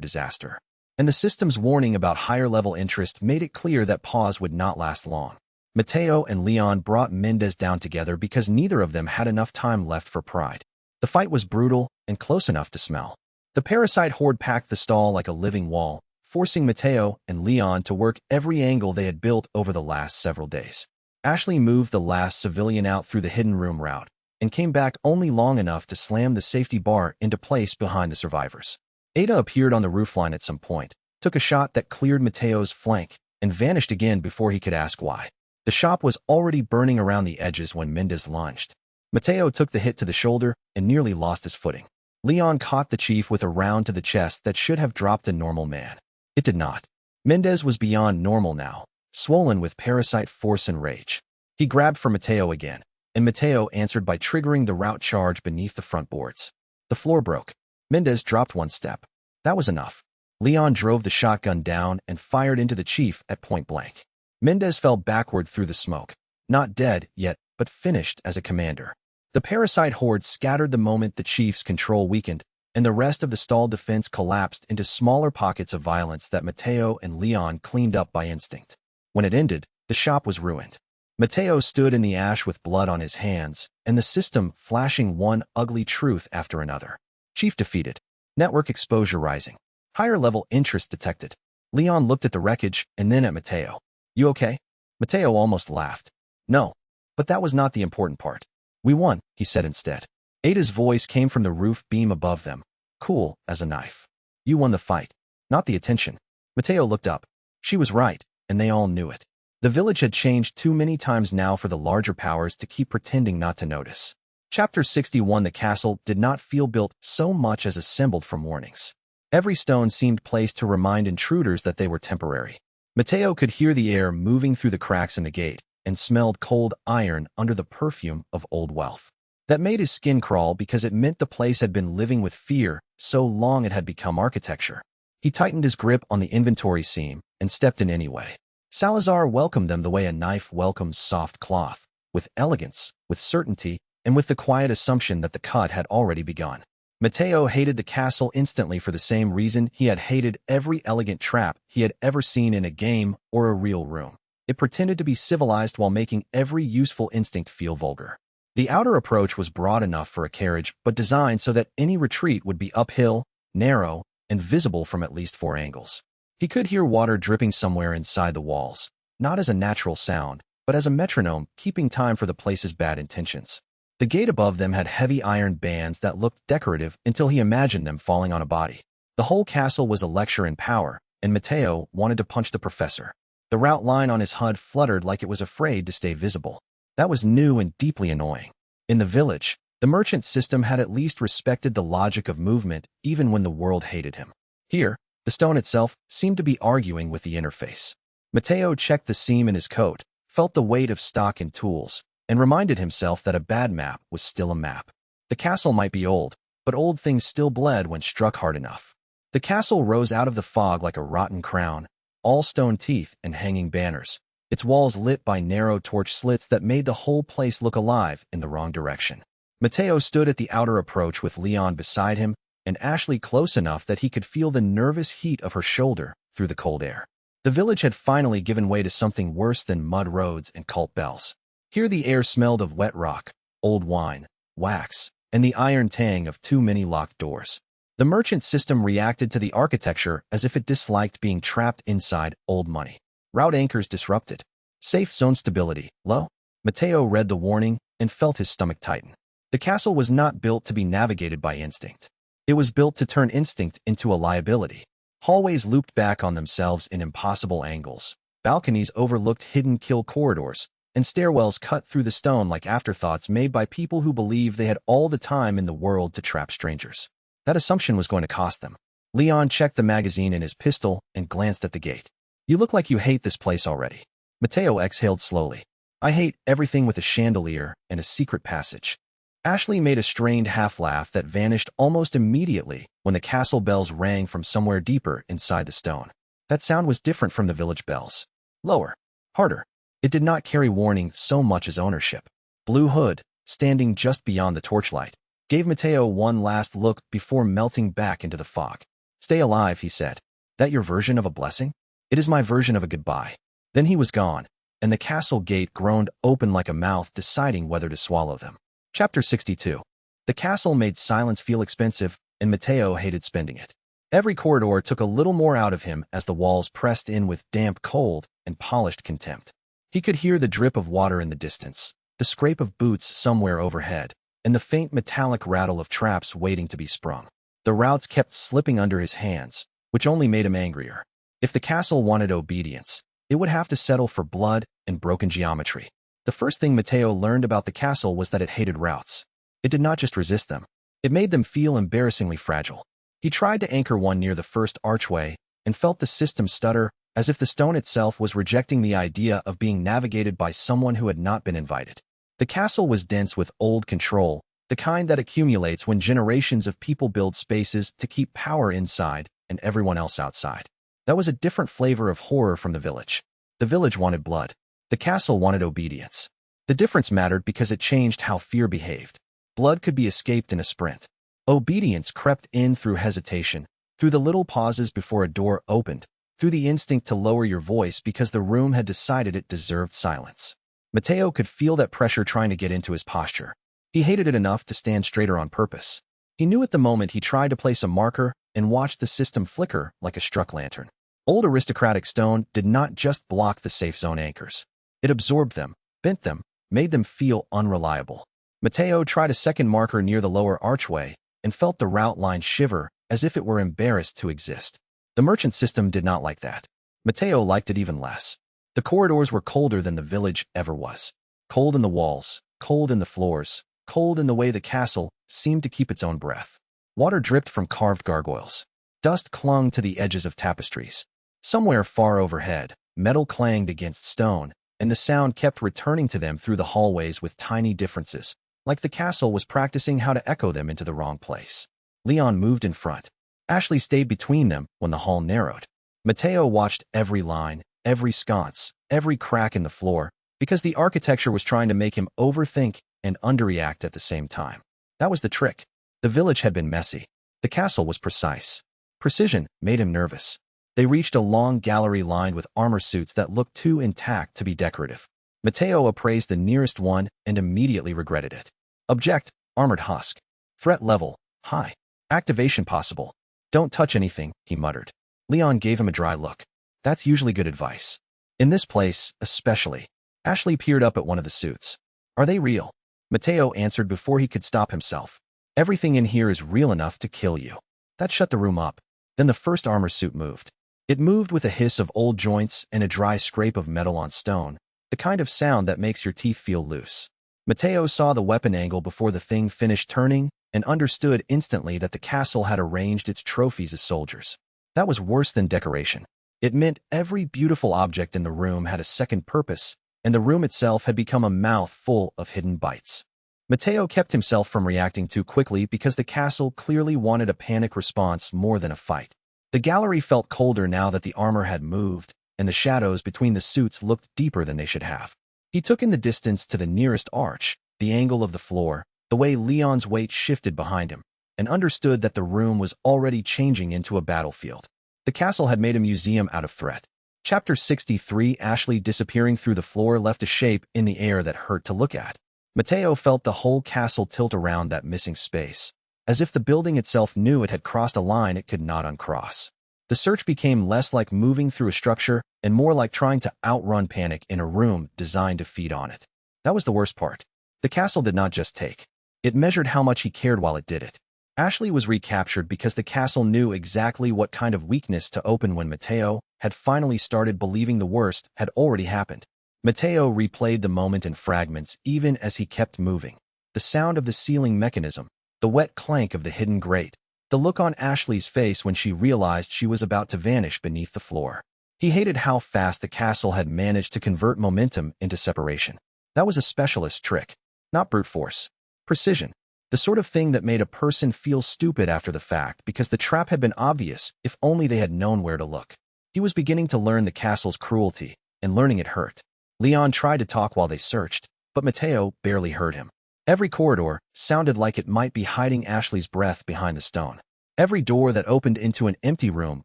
disaster. And the system's warning about higher-level interest made it clear that pause would not last long. Mateo and Leon brought Mendez down together because neither of them had enough time left for pride. The fight was brutal and close enough to smell. The parasite horde packed the stall like a living wall, forcing Mateo and Leon to work every angle they had built over the last several days. Ashley moved the last civilian out through the hidden room route and came back only long enough to slam the safety bar into place behind the survivors. Ada appeared on the roofline at some point, took a shot that cleared Mateo's flank, and vanished again before he could ask why. The shop was already burning around the edges when Mendez lunged. Mateo took the hit to the shoulder and nearly lost his footing. Leon caught the chief with a round to the chest that should have dropped a normal man. It did not. Mendez was beyond normal now, swollen with parasite force and rage. He grabbed for Mateo again, and Mateo answered by triggering the route charge beneath the front boards. The floor broke. Mendez dropped one step. That was enough. Leon drove the shotgun down and fired into the chief at point blank. Mendez fell backward through the smoke, not dead yet, but finished as a commander. The parasite horde scattered the moment the chief's control weakened, and the rest of the stalled defense collapsed into smaller pockets of violence that Mateo and Leon cleaned up by instinct. When it ended, the shop was ruined. Mateo stood in the ash with blood on his hands, and the system flashing one ugly truth after another. Chief defeated. Network exposure rising. Higher-level interest detected. Leon looked at the wreckage and then at Mateo. "You okay?" Mateo almost laughed. "No. But that was not the important part. We won," he said instead. Ada's voice came from the roof beam above them, cool as a knife. "You won the fight, not the attention." Mateo looked up. She was right, and they all knew it. The village had changed too many times now for the larger powers to keep pretending not to notice. Chapter 61. The castle did not feel built so much as assembled from warnings. Every stone seemed placed to remind intruders that they were temporary. Mateo could hear the air moving through the cracks in the gate, and smelled cold iron under the perfume of old wealth. That made his skin crawl because it meant the place had been living with fear so long it had become architecture. He tightened his grip on the inventory seam and stepped in anyway. Salazar welcomed them the way a knife welcomes soft cloth, with elegance, with certainty, and with the quiet assumption that the cut had already begun. Mateo hated the castle instantly for the same reason he had hated every elegant trap he had ever seen in a game or a real room. It pretended to be civilized while making every useful instinct feel vulgar. The outer approach was broad enough for a carriage, but designed so that any retreat would be uphill, narrow, and visible from at least 4 angles. He could hear water dripping somewhere inside the walls, not as a natural sound, but as a metronome keeping time for the place's bad intentions. The gate above them had heavy iron bands that looked decorative until he imagined them falling on a body. The whole castle was a lecture in power, and Matteo wanted to punch the professor. The route line on his HUD fluttered like it was afraid to stay visible. That was new and deeply annoying. In the village, the merchant system had at least respected the logic of movement even when the world hated him. Here, the stone itself seemed to be arguing with the interface. Matteo checked the seam in his coat, felt the weight of stock and tools, and reminded himself that a bad map was still a map. The castle might be old, but old things still bled when struck hard enough. The castle rose out of the fog like a rotten crown, all stone teeth and hanging banners, its walls lit by narrow torch slits that made the whole place look alive in the wrong direction. Matteo stood at the outer approach with Leon beside him and Ashley close enough that he could feel the nervous heat of her shoulder through the cold air. The village had finally given way to something worse than mud roads and cult bells. Here the air smelled of wet rock, old wine, wax, and the iron tang of too many locked doors. The merchant system reacted to the architecture as if it disliked being trapped inside old money. Route anchors disrupted. Safe zone stability, low. Matteo read the warning and felt his stomach tighten. The castle was not built to be navigated by instinct. It was built to turn instinct into a liability. Hallways looped back on themselves in impossible angles. Balconies overlooked hidden kill corridors, and stairwells cut through the stone like afterthoughts made by people who believed they had all the time in the world to trap strangers. That assumption was going to cost them. Leon checked the magazine in his pistol and glanced at the gate. You look like you hate this place already. Matteo exhaled slowly. I hate everything with a chandelier and a secret passage. Ashley made a strained half-laugh that vanished almost immediately when the castle bells rang from somewhere deeper inside the stone. That sound was different from the village bells. Lower. Harder. It did not carry warning so much as ownership. Blue Hood, standing just beyond the torchlight, gave Matteo one last look before melting back into the fog. Stay alive, he said. That your version of a blessing? It is my version of a goodbye. Then he was gone, and the castle gate groaned open like a mouth deciding whether to swallow them. Chapter 62. The castle made silence feel expensive, and Matteo hated spending it. Every corridor took a little more out of him as the walls pressed in with damp cold and polished contempt. He could hear the drip of water in the distance, the scrape of boots somewhere overhead, and the faint metallic rattle of traps waiting to be sprung. The routes kept slipping under his hands, which only made him angrier. If the castle wanted obedience, it would have to settle for blood and broken geometry. The first thing Matteo learned about the castle was that it hated routes. It did not just resist them. It made them feel embarrassingly fragile. He tried to anchor one near the first archway and felt the system stutter as if the stone itself was rejecting the idea of being navigated by someone who had not been invited. The castle was dense with old control, the kind that accumulates when generations of people build spaces to keep power inside and everyone else outside. That was a different flavor of horror from the village. The village wanted blood. The castle wanted obedience. The difference mattered because it changed how fear behaved. Blood could be escaped in a sprint. Obedience crept in through hesitation, through the little pauses before a door opened, through the instinct to lower your voice because the room had decided it deserved silence. Matteo could feel that pressure trying to get into his posture. He hated it enough to stand straighter on purpose. He knew at the moment he tried to place a marker and watched the system flicker like a struck lantern. Old aristocratic stone did not just block the safe zone anchors. It absorbed them, bent them, made them feel unreliable. Matteo tried a second marker near the lower archway and felt the route line shiver as if it were embarrassed to exist. The merchant system did not like that. Matteo liked it even less. The corridors were colder than the village ever was. Cold in the walls, cold in the floors, cold in the way the castle seemed to keep its own breath. Water dripped from carved gargoyles. Dust clung to the edges of tapestries. Somewhere far overhead, metal clanged against stone, and the sound kept returning to them through the hallways with tiny differences, like the castle was practicing how to echo them into the wrong place. Leon moved in front. Ashley stayed between them when the hall narrowed. Matteo watched every line, every sconce, every crack in the floor, because the architecture was trying to make him overthink and underreact at the same time. That was the trick. The village had been messy. The castle was precise. Precision made him nervous. They reached a long gallery lined with armor suits that looked too intact to be decorative. Mateo appraised the nearest one and immediately regretted it. Object, armored husk. Threat level, high. Activation possible. Don't touch anything, he muttered. Leon gave him a dry look. That's usually good advice. In this place, especially. Ashley peered up at one of the suits. Are they real? Mateo answered before he could stop himself. Everything in here is real enough to kill you. That shut the room up. Then the first armor suit moved. It moved with a hiss of old joints and a dry scrape of metal on stone, the kind of sound that makes your teeth feel loose. Mateo saw the weapon angle before the thing finished turning and understood instantly that the castle had arranged its trophies as soldiers. That was worse than decoration. It meant every beautiful object in the room had a second purpose, and the room itself had become a mouth full of hidden bites. Mateo kept himself from reacting too quickly because the castle clearly wanted a panic response more than a fight. The gallery felt colder now that the armor had moved, and the shadows between the suits looked deeper than they should have. He took in the distance to the nearest arch, the angle of the floor, the way Leon's weight shifted behind him, and understood that the room was already changing into a battlefield. The castle had made a museum out of threat. Chapter 63. Ashley disappearing through the floor left a shape in the air that hurt to look at. Mateo felt the whole castle tilt around that missing space, as if the building itself knew it had crossed a line it could not uncross. The search became less like moving through a structure and more like trying to outrun panic in a room designed to feed on it. That was the worst part. The castle did not just take. It measured how much he cared while it did it. Ashley was recaptured because the castle knew exactly what kind of weakness to open when Mateo had finally started believing the worst had already happened. Mateo replayed the moment in fragments even as he kept moving. The sound of the sealing mechanism, the wet clank of the hidden grate, the look on Ashley's face when she realized she was about to vanish beneath the floor. He hated how fast the castle had managed to convert momentum into separation. That was a specialist trick, not brute force. Precision. The sort of thing that made a person feel stupid after the fact because the trap had been obvious if only they had known where to look. He was beginning to learn the castle's cruelty, and learning it hurt. Leon tried to talk while they searched, but Mateo barely heard him. Every corridor sounded like it might be hiding Ashley's breath behind the stone. Every door that opened into an empty room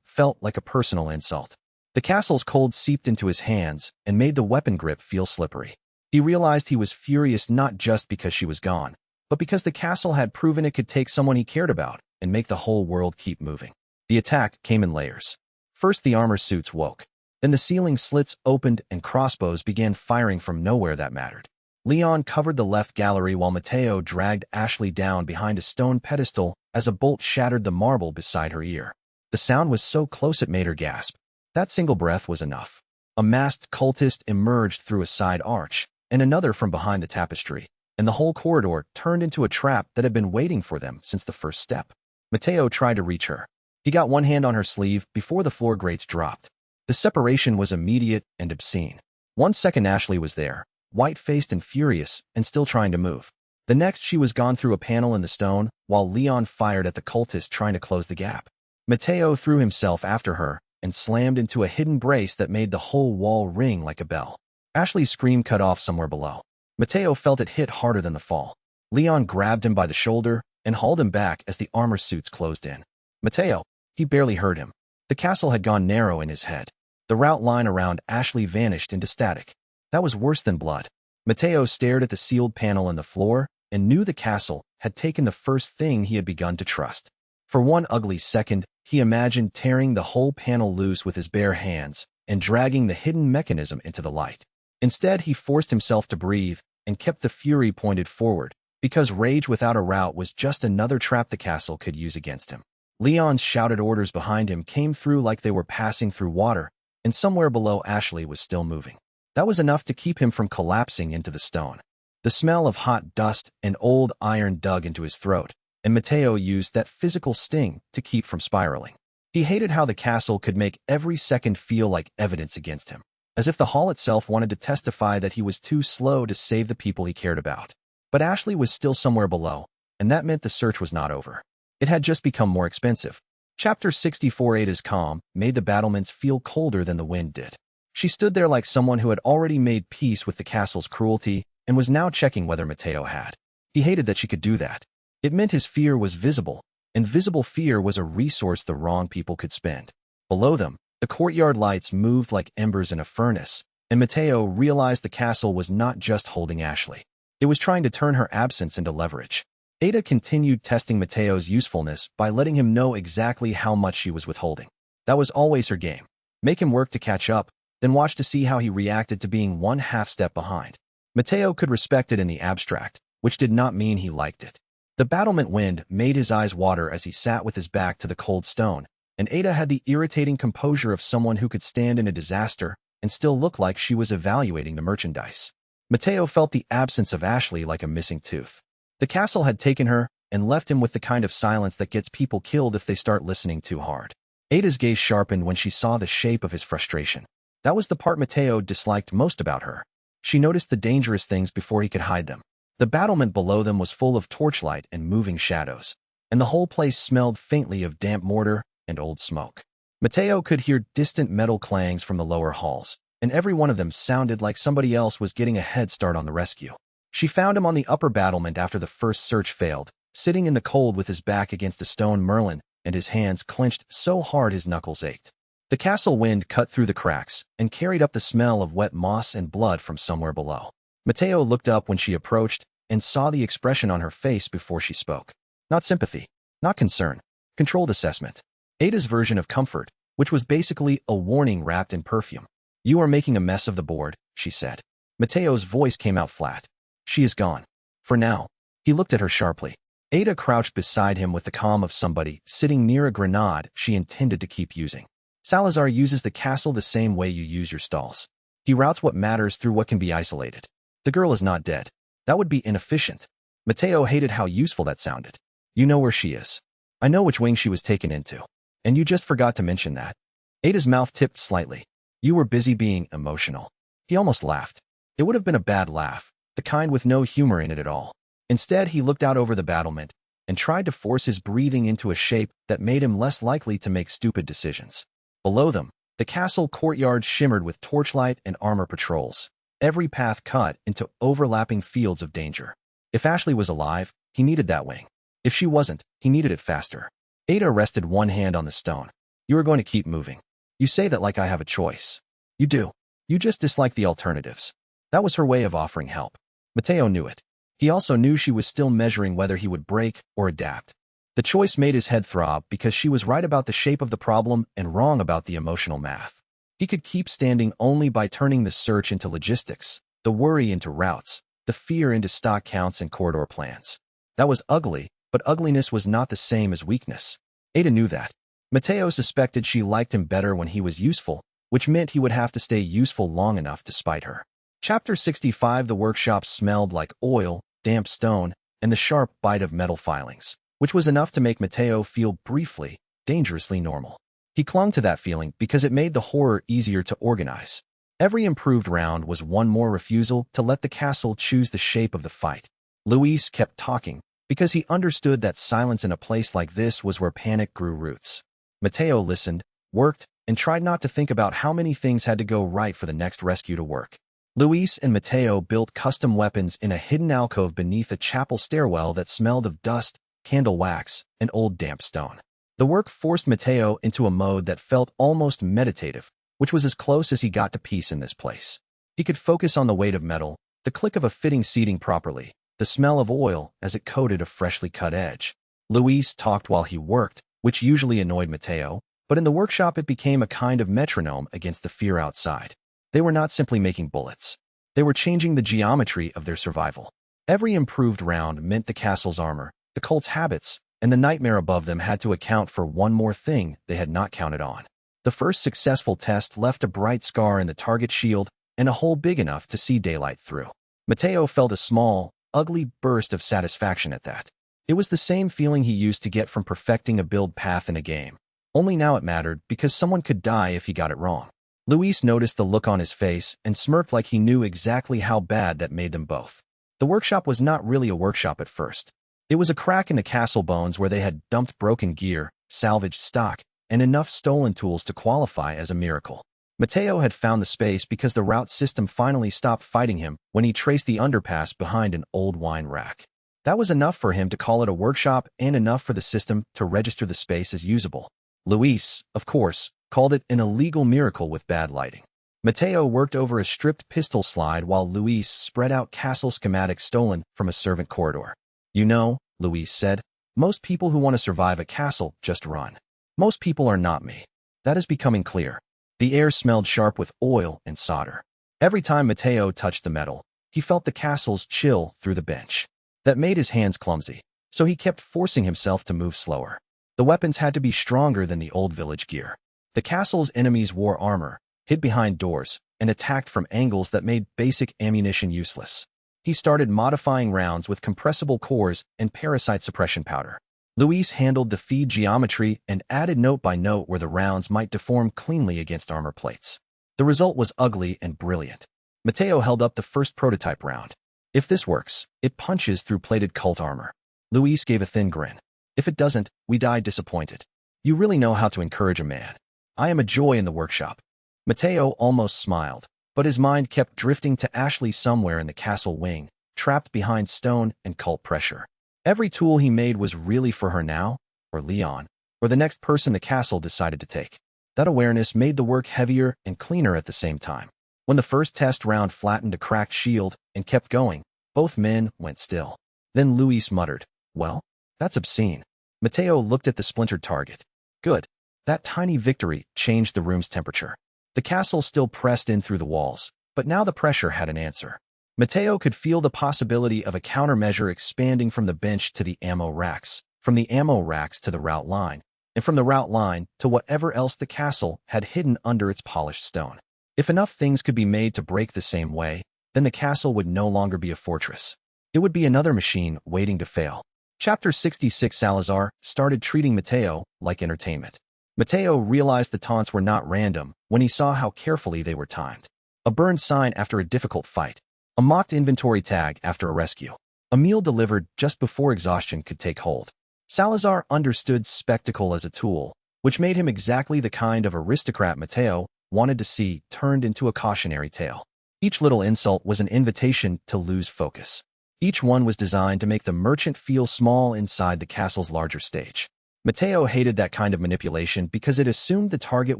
felt like a personal insult. The castle's cold seeped into his hands and made the weapon grip feel slippery. He realized he was furious not just because she was gone, but because the castle had proven it could take someone he cared about and make the whole world keep moving. The attack came in layers. First, the armor suits woke. Then the ceiling slits opened and crossbows began firing from nowhere that mattered. Leon covered the left gallery while Mateo dragged Ashley down behind a stone pedestal as a bolt shattered the marble beside her ear. The sound was so close it made her gasp. That single breath was enough. A masked cultist emerged through a side arch, and another from behind the tapestry, and the whole corridor turned into a trap that had been waiting for them since the first step. Mateo tried to reach her. He got one hand on her sleeve before the floor grates dropped. The separation was immediate and obscene. 1 second Ashley was there, white-faced and furious, and still trying to move. The next she was gone through a panel in the stone, while Leon fired at the cultist trying to close the gap. Mateo threw himself after her and slammed into a hidden brace that made the whole wall ring like a bell. Ashley's scream cut off somewhere below. Mateo felt it hit harder than the fall. Leon grabbed him by the shoulder and hauled him back as the armor suits closed in. Mateo, he barely heard him. The castle had gone narrow in his head. The route line around Ashley vanished into static. That was worse than blood. Mateo stared at the sealed panel in the floor and knew the castle had taken the first thing he had begun to trust. For one ugly second, he imagined tearing the whole panel loose with his bare hands and dragging the hidden mechanism into the light. Instead, he forced himself to breathe and kept the fury pointed forward, because rage without a route was just another trap the castle could use against him. Leon's shouted orders behind him came through like they were passing through water, and somewhere below Ashley was still moving. That was enough to keep him from collapsing into the stone. The smell of hot dust and old iron dug into his throat, and Mateo used that physical sting to keep from spiraling. He hated how the castle could make every second feel like evidence against him, as if the hall itself wanted to testify that he was too slow to save the people he cared about. But Ashley was still somewhere below, and that meant the search was not over. It had just become more expensive. Chapter 64. Ada's calm made the battlements feel colder than the wind did. She stood there like someone who had already made peace with the castle's cruelty and was now checking whether Mateo had. He hated that she could do that. It meant his fear was visible, and visible fear was a resource the wrong people could spend. Below them, the courtyard lights moved like embers in a furnace, and Mateo realized the castle was not just holding Ashley. It was trying to turn her absence into leverage. Ada continued testing Mateo's usefulness by letting him know exactly how much she was withholding. That was always her game. Make him work to catch up, then watch to see how he reacted to being one half step behind. Mateo could respect it in the abstract, which did not mean he liked it. The battlement wind made his eyes water as he sat with his back to the cold stone, and Ada had the irritating composure of someone who could stand in a disaster and still look like she was evaluating the merchandise. Mateo felt the absence of Ashley like a missing tooth. The castle had taken her and left him with the kind of silence that gets people killed if they start listening too hard. Ada's gaze sharpened when she saw the shape of his frustration. That was the part Mateo disliked most about her. She noticed the dangerous things before he could hide them. The battlement below them was full of torchlight and moving shadows, and the whole place smelled faintly of damp mortar and old smoke. Mateo could hear distant metal clangs from the lower halls, and every one of them sounded like somebody else was getting a head start on the rescue. She found him on the upper battlement after the first search failed, sitting in the cold with his back against a stone merlin and his hands clenched so hard his knuckles ached. The castle wind cut through the cracks and carried up the smell of wet moss and blood from somewhere below. Mateo looked up when she approached and saw the expression on her face before she spoke. Not sympathy, not concern, controlled assessment. Ada's version of comfort, which was basically a warning wrapped in perfume. "You are making a mess of the board," she said. Mateo's voice came out flat. "She is gone. For now." He looked at her sharply. Ada crouched beside him with the calm of somebody sitting near a grenade she intended to keep using. Salazar uses the castle the same way you use your stalls. He routes what matters through what can be isolated. The girl is not dead. That would be inefficient. Mateo hated how useful that sounded. "You know where she is. I know which wing she was taken into. And you just forgot to mention that." Ada's mouth tipped slightly. "You were busy being emotional." He almost laughed. It would have been a bad laugh, the kind with no humor in it at all. Instead, he looked out over the battlement and tried to force his breathing into a shape that made him less likely to make stupid decisions. Below them, the castle courtyard shimmered with torchlight and armor patrols, every path cut into overlapping fields of danger. If Ashley was alive, he needed that wing. If she wasn't, he needed it faster. Ada rested one hand on the stone. "You are going to keep moving. You say that like I have a choice. You do. You just dislike the alternatives." That was her way of offering help. Mateo knew it. He also knew she was still measuring whether he would break or adapt. The choice made his head throb because she was right about the shape of the problem and wrong about the emotional math. He could keep standing only by turning the search into logistics, the worry into routes, the fear into stock counts and corridor plans. That was ugly, but ugliness was not the same as weakness. Ada knew that. Mateo suspected she liked him better when he was useful, which meant he would have to stay useful long enough to spite her. Chapter 65. The workshop smelled like oil, damp stone, and the sharp bite of metal filings, which was enough to make Mateo feel briefly, dangerously normal. He clung to that feeling because it made the horror easier to organize. Every improved round was one more refusal to let the castle choose the shape of the fight. Luis kept talking because he understood that silence in a place like this was where panic grew roots. Mateo listened, worked, and tried not to think about how many things had to go right for the next rescue to work. Luis and Mateo built custom weapons in a hidden alcove beneath a chapel stairwell that smelled of dust, candle wax, and old damp stone. The work forced Mateo into a mode that felt almost meditative, which was as close as he got to peace in this place. He could focus on the weight of metal, the click of a fitting seating properly, the smell of oil as it coated a freshly cut edge. Luis talked while he worked, which usually annoyed Mateo, but in the workshop it became a kind of metronome against the fear outside. They were not simply making bullets. They were changing the geometry of their survival. Every improved round meant the castle's armor, the cult's habits, and the nightmare above them had to account for one more thing they had not counted on. The first successful test left a bright scar in the target shield and a hole big enough to see daylight through. Mateo felt a small, ugly burst of satisfaction at that. It was the same feeling he used to get from perfecting a build path in a game. Only now it mattered because someone could die if he got it wrong. Luis noticed the look on his face and smirked like he knew exactly how bad that made them both. The workshop was not really a workshop at first. It was a crack in the castle bones where they had dumped broken gear, salvaged stock, and enough stolen tools to qualify as a miracle. Mateo had found the space because the route system finally stopped fighting him when he traced the underpass behind an old wine rack. That was enough for him to call it a workshop and enough for the system to register the space as usable. Luis, of course, called it an illegal miracle with bad lighting. Mateo worked over a stripped pistol slide while Luis spread out castle schematics stolen from a servant corridor. You know, Luis said, most people who want to survive a castle just run. Most people are not me. That is becoming clear. The air smelled sharp with oil and solder. Every time Mateo touched the metal, he felt the castle's chill through the bench. That made his hands clumsy, so he kept forcing himself to move slower. The weapons had to be stronger than the old village gear. The castle's enemies wore armor, hid behind doors, and attacked from angles that made basic ammunition useless. He started modifying rounds with compressible cores and parasite suppression powder. Luis handled the feed geometry and added note by note where the rounds might deform cleanly against armor plates. The result was ugly and brilliant. Mateo held up the first prototype round. If this works, it punches through plated cult armor. Luis gave a thin grin. If it doesn't, we die disappointed. You really know how to encourage a man. I am a joy in the workshop. Mateo almost smiled, but his mind kept drifting to Ashley somewhere in the castle wing, trapped behind stone and cult pressure. Every tool he made was really for her now, or Leon, or the next person the castle decided to take. That awareness made the work heavier and cleaner at the same time. When the first test round flattened a cracked shield and kept going, both men went still. Then Luis muttered, "Well, that's obscene." Mateo looked at the splintered target. Good. That tiny victory changed the room's temperature. The castle still pressed in through the walls, but now the pressure had an answer. Mateo could feel the possibility of a countermeasure expanding from the bench to the ammo racks, from the ammo racks to the route line, and from the route line to whatever else the castle had hidden under its polished stone. If enough things could be made to break the same way, then the castle would no longer be a fortress. It would be another machine waiting to fail. Chapter 66. Salazar started treating Mateo like entertainment. Mateo realized the taunts were not random when he saw how carefully they were timed. A burned sign after a difficult fight. A mocked inventory tag after a rescue. A meal delivered just before exhaustion could take hold. Salazar understood spectacle as a tool, which made him exactly the kind of aristocrat Mateo wanted to see turned into a cautionary tale. Each little insult was an invitation to lose focus. Each one was designed to make the merchant feel small inside the castle's larger stage. Mateo hated that kind of manipulation because it assumed the target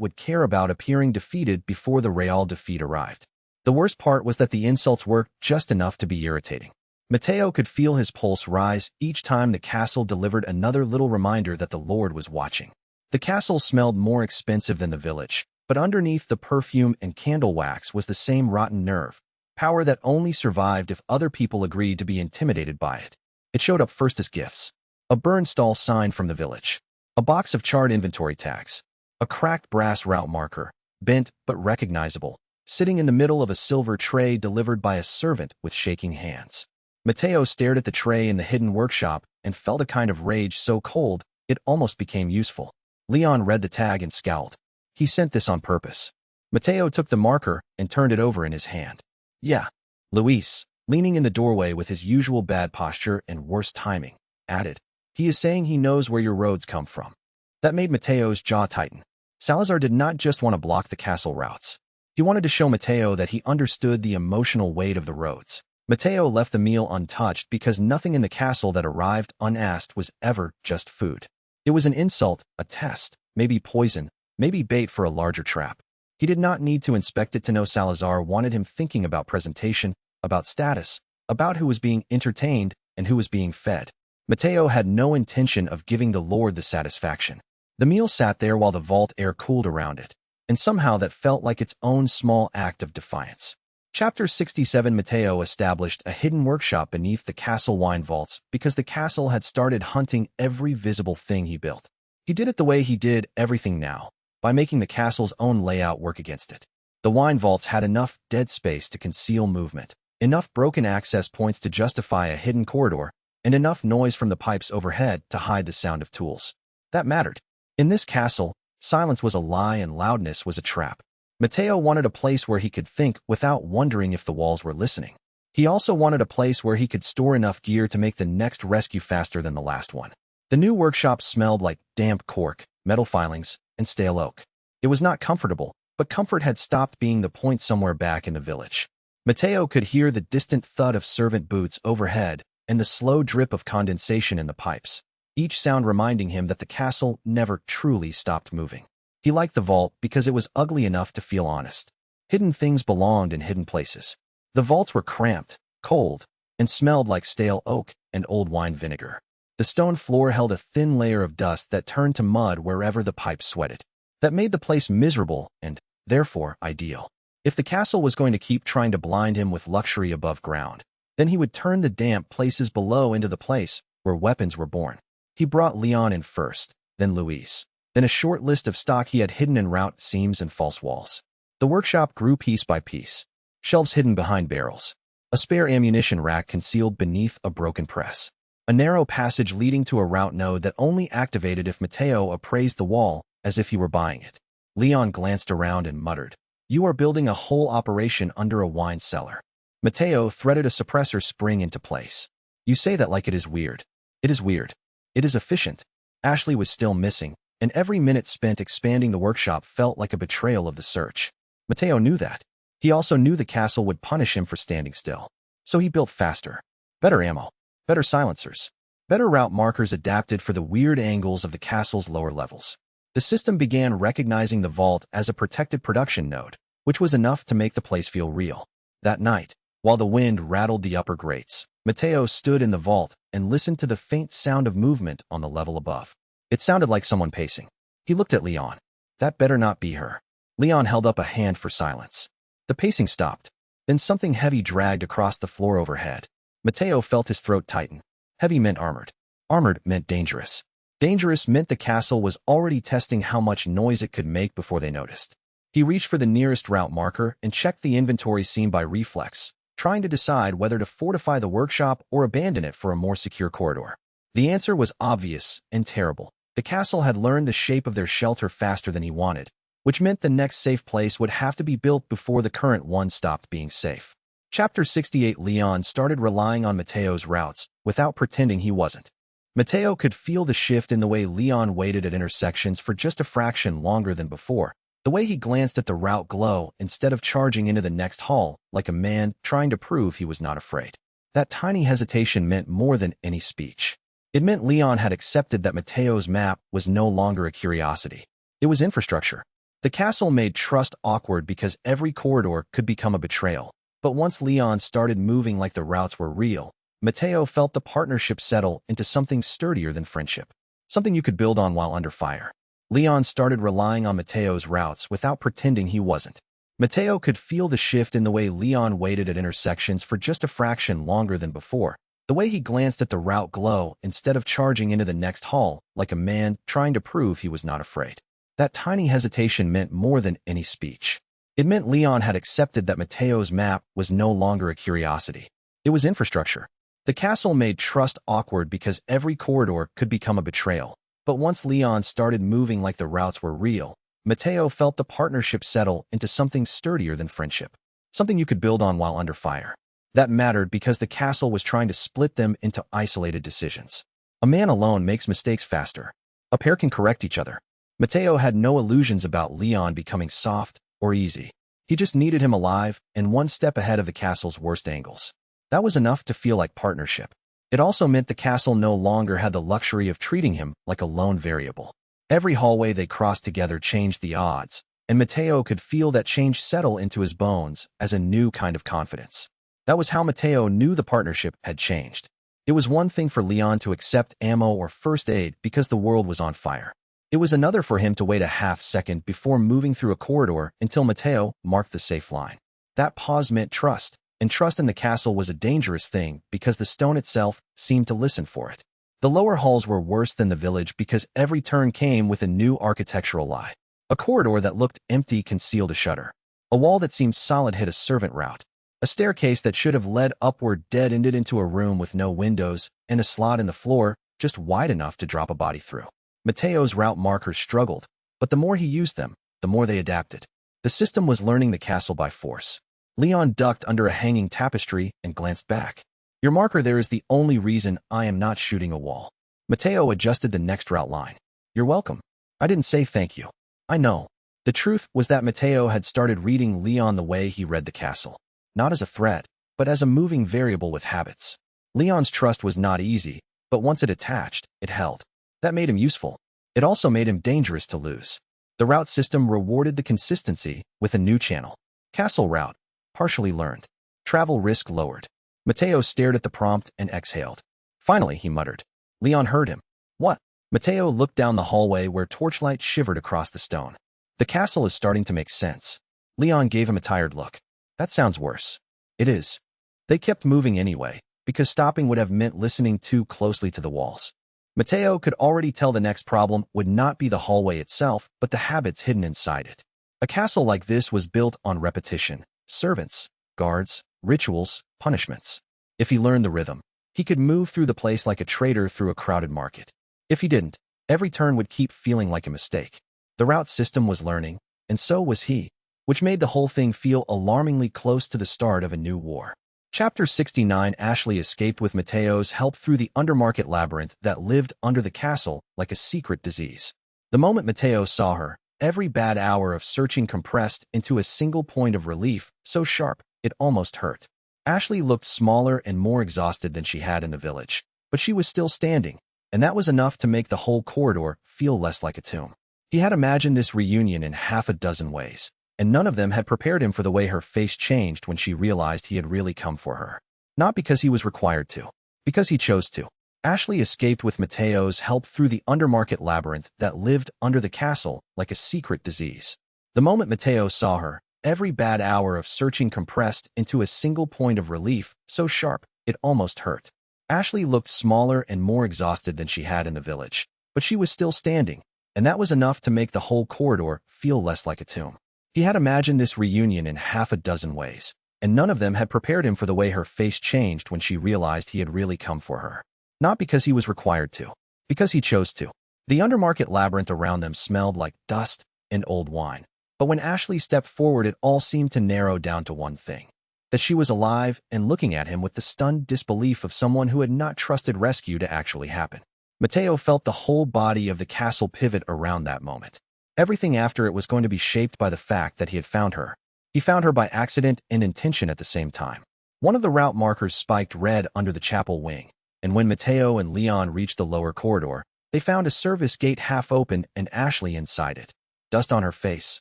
would care about appearing defeated before the real defeat arrived. The worst part was that the insults worked just enough to be irritating. Mateo could feel his pulse rise each time the castle delivered another little reminder that the Lord was watching. The castle smelled more expensive than the village, but underneath the perfume and candle wax was the same rotten nerve, power that only survived if other people agreed to be intimidated by it. It showed up first as gifts. A burn stall sign from the village. A box of charred inventory tags. A cracked brass route marker, bent but recognizable, sitting in the middle of a silver tray delivered by a servant with shaking hands. Mateo stared at the tray in the hidden workshop and felt a kind of rage so cold it almost became useful. Leon read the tag and scowled. He sent this on purpose. Mateo took the marker and turned it over in his hand. Yeah. Luis, leaning in the doorway with his usual bad posture and worse timing, added, "He is saying he knows where your roads come from." That made Mateo's jaw tighten. Salazar did not just want to block the castle routes. He wanted to show Mateo that he understood the emotional weight of the roads. Mateo left the meal untouched because nothing in the castle that arrived unasked was ever just food. It was an insult, a test, maybe poison, maybe bait for a larger trap. He did not need to inspect it to know Salazar wanted him thinking about presentation, about status, about who was being entertained and who was being fed. Mateo had no intention of giving the Lord the satisfaction. The meal sat there while the vault air cooled around it, and somehow that felt like its own small act of defiance. Chapter 67. Mateo established a hidden workshop beneath the castle wine vaults because the castle had started hunting every visible thing he built. He did it the way he did everything now, by making the castle's own layout work against it. The wine vaults had enough dead space to conceal movement, enough broken access points to justify a hidden corridor, and enough noise from the pipes overhead to hide the sound of tools. That mattered. In this castle, silence was a lie and loudness was a trap. Mateo wanted a place where he could think without wondering if the walls were listening. He also wanted a place where he could store enough gear to make the next rescue faster than the last one. The new workshop smelled like damp cork, metal filings, and stale oak. It was not comfortable, but comfort had stopped being the point somewhere back in the village. Mateo could hear the distant thud of servant boots overhead and the slow drip of condensation in the pipes, each sound reminding him that the castle never truly stopped moving. He liked the vault because it was ugly enough to feel honest. Hidden things belonged in hidden places. The vaults were cramped, cold, and smelled like stale oak and old wine vinegar. The stone floor held a thin layer of dust that turned to mud wherever the pipes sweated. That made the place miserable and, therefore, ideal. If the castle was going to keep trying to blind him with luxury above ground, then he would turn the damp places below into the place where weapons were born. He brought Leon in first, then Luis, then a short list of stock he had hidden in route seams and false walls. The workshop grew piece by piece. Shelves hidden behind barrels. A spare ammunition rack concealed beneath a broken press. A narrow passage leading to a route node that only activated if Mateo appraised the wall as if he were buying it. Leon glanced around and muttered, "You are building a whole operation under a wine cellar." Mateo threaded a suppressor spring into place. "You say that like it is weird." "It is weird. It is efficient." Ashley was still missing, and every minute spent expanding the workshop felt like a betrayal of the search. Mateo knew that. He also knew the castle would punish him for standing still. So he built faster. Better ammo. Better silencers. Better route markers adapted for the weird angles of the castle's lower levels. The system began recognizing the vault as a protected production node, which was enough to make the place feel real. That night, while the wind rattled the upper grates, Mateo stood in the vault and listened to the faint sound of movement on the level above. It sounded like someone pacing. He looked at Leon. That better not be her. Leon held up a hand for silence. The pacing stopped. Then something heavy dragged across the floor overhead. Mateo felt his throat tighten. Heavy meant armored. Armored meant dangerous. Dangerous meant the castle was already testing how much noise it could make before they noticed. He reached for the nearest route marker and checked the inventory scene by reflex, trying to decide whether to fortify the workshop or abandon it for a more secure corridor. The answer was obvious and terrible. The castle had learned the shape of their shelter faster than he wanted, which meant the next safe place would have to be built before the current one stopped being safe. Chapter 68. Leon started relying on Mateo's routes without pretending he wasn't. Mateo could feel the shift in the way Leon waited at intersections for just a fraction longer than before, the way he glanced at the route glow instead of charging into the next hall like a man trying to prove he was not afraid. That tiny hesitation meant more than any speech. It meant Leon had accepted that Mateo's map was no longer a curiosity. It was infrastructure. The castle made trust awkward because every corridor could become a betrayal. But once Leon started moving like the routes were real, Mateo felt the partnership settle into something sturdier than friendship. Something you could build on while under fire. Leon started relying on Mateo's routes without pretending he wasn't. Mateo could feel the shift in the way Leon waited at intersections for just a fraction longer than before, the way he glanced at the route glow instead of charging into the next hall like a man trying to prove he was not afraid. That tiny hesitation meant more than any speech. It meant Leon had accepted that Mateo's map was no longer a curiosity. It was infrastructure. The castle made trust awkward because every corridor could become a betrayal. But once Leon started moving like the routes were real, Mateo felt the partnership settle into something sturdier than friendship. Something you could build on while under fire. That mattered because the castle was trying to split them into isolated decisions. A man alone makes mistakes faster. A pair can correct each other. Mateo had no illusions about Leon becoming soft or easy. He just needed him alive and one step ahead of the castle's worst angles. That was enough to feel like partnership. It also meant the castle no longer had the luxury of treating him like a lone variable. Every hallway they crossed together changed the odds, and Mateo could feel that change settle into his bones as a new kind of confidence. That was how Mateo knew the partnership had changed. It was one thing for Leon to accept ammo or first aid because the world was on fire. It was another for him to wait a half second before moving through a corridor until Mateo marked the safe line. That pause meant trust, and trust in the castle was a dangerous thing because the stone itself seemed to listen for it. The lower halls were worse than the village because every turn came with a new architectural lie. A corridor that looked empty concealed a shutter. A wall that seemed solid hid a servant route. A staircase that should have led upward dead-ended into a room with no windows and a slot in the floor just wide enough to drop a body through. Mateo's route markers struggled, but the more he used them, the more they adapted. The system was learning the castle by force. Leon ducked under a hanging tapestry and glanced back. Your marker there is the only reason I am not shooting a wall. Mateo adjusted the next route line. You're welcome. I didn't say thank you. I know. The truth was that Mateo had started reading Leon the way he read the castle. Not as a threat, but as a moving variable with habits. Leon's trust was not easy, but once it attached, it held. That made him useful. It also made him dangerous to lose. The route system rewarded the consistency with a new channel. Castle route. Partially learned. Travel risk lowered. Mateo stared at the prompt and exhaled. Finally, he muttered. Leon heard him. What? Mateo looked down the hallway where torchlight shivered across the stone. The castle is starting to make sense. Leon gave him a tired look. That sounds worse. It is. They kept moving anyway, because stopping would have meant listening too closely to the walls. Mateo could already tell the next problem would not be the hallway itself, but the habits hidden inside it. A castle like this was built on repetition, servants, guards, rituals, punishments. If he learned the rhythm, he could move through the place like a trader through a crowded market. If he didn't, every turn would keep feeling like a mistake. The route system was learning, and so was he, which made the whole thing feel alarmingly close to the start of a new war. Chapter 69. Ashley escaped with Mateo's help through the undermarket labyrinth that lived under the castle like a secret disease. The moment Mateo saw her, every bad hour of searching compressed into a single point of relief, so sharp, it almost hurt. Ashley looked smaller and more exhausted than she had in the village, but she was still standing, and that was enough to make the whole corridor feel less like a tomb. He had imagined this reunion in half a dozen ways, and none of them had prepared him for the way her face changed when she realized he had really come for her. Not because he was required to, because he chose to. Ashley escaped with Mateo's help through the undermarket labyrinth that lived under the castle like a secret disease. The moment Mateo saw her, every bad hour of searching compressed into a single point of relief, so sharp, it almost hurt. Ashley looked smaller and more exhausted than she had in the village, but she was still standing, and that was enough to make the whole corridor feel less like a tomb. He had imagined this reunion in half a dozen ways, and none of them had prepared him for the way her face changed when she realized he had really come for her. Not because he was required to, because he chose to. The undermarket labyrinth around them smelled like dust and old wine, but when Ashley stepped forward it all seemed to narrow down to one thing. That she was alive and looking at him with the stunned disbelief of someone who had not trusted rescue to actually happen. Mateo felt the whole body of the castle pivot around that moment. Everything after it was going to be shaped by the fact that he had found her. He found her by accident and intention at the same time. One of the route markers spiked red under the chapel wing, and when Mateo and Leon reached the lower corridor, they found a service gate half open and Ashley inside it. Dust on her face,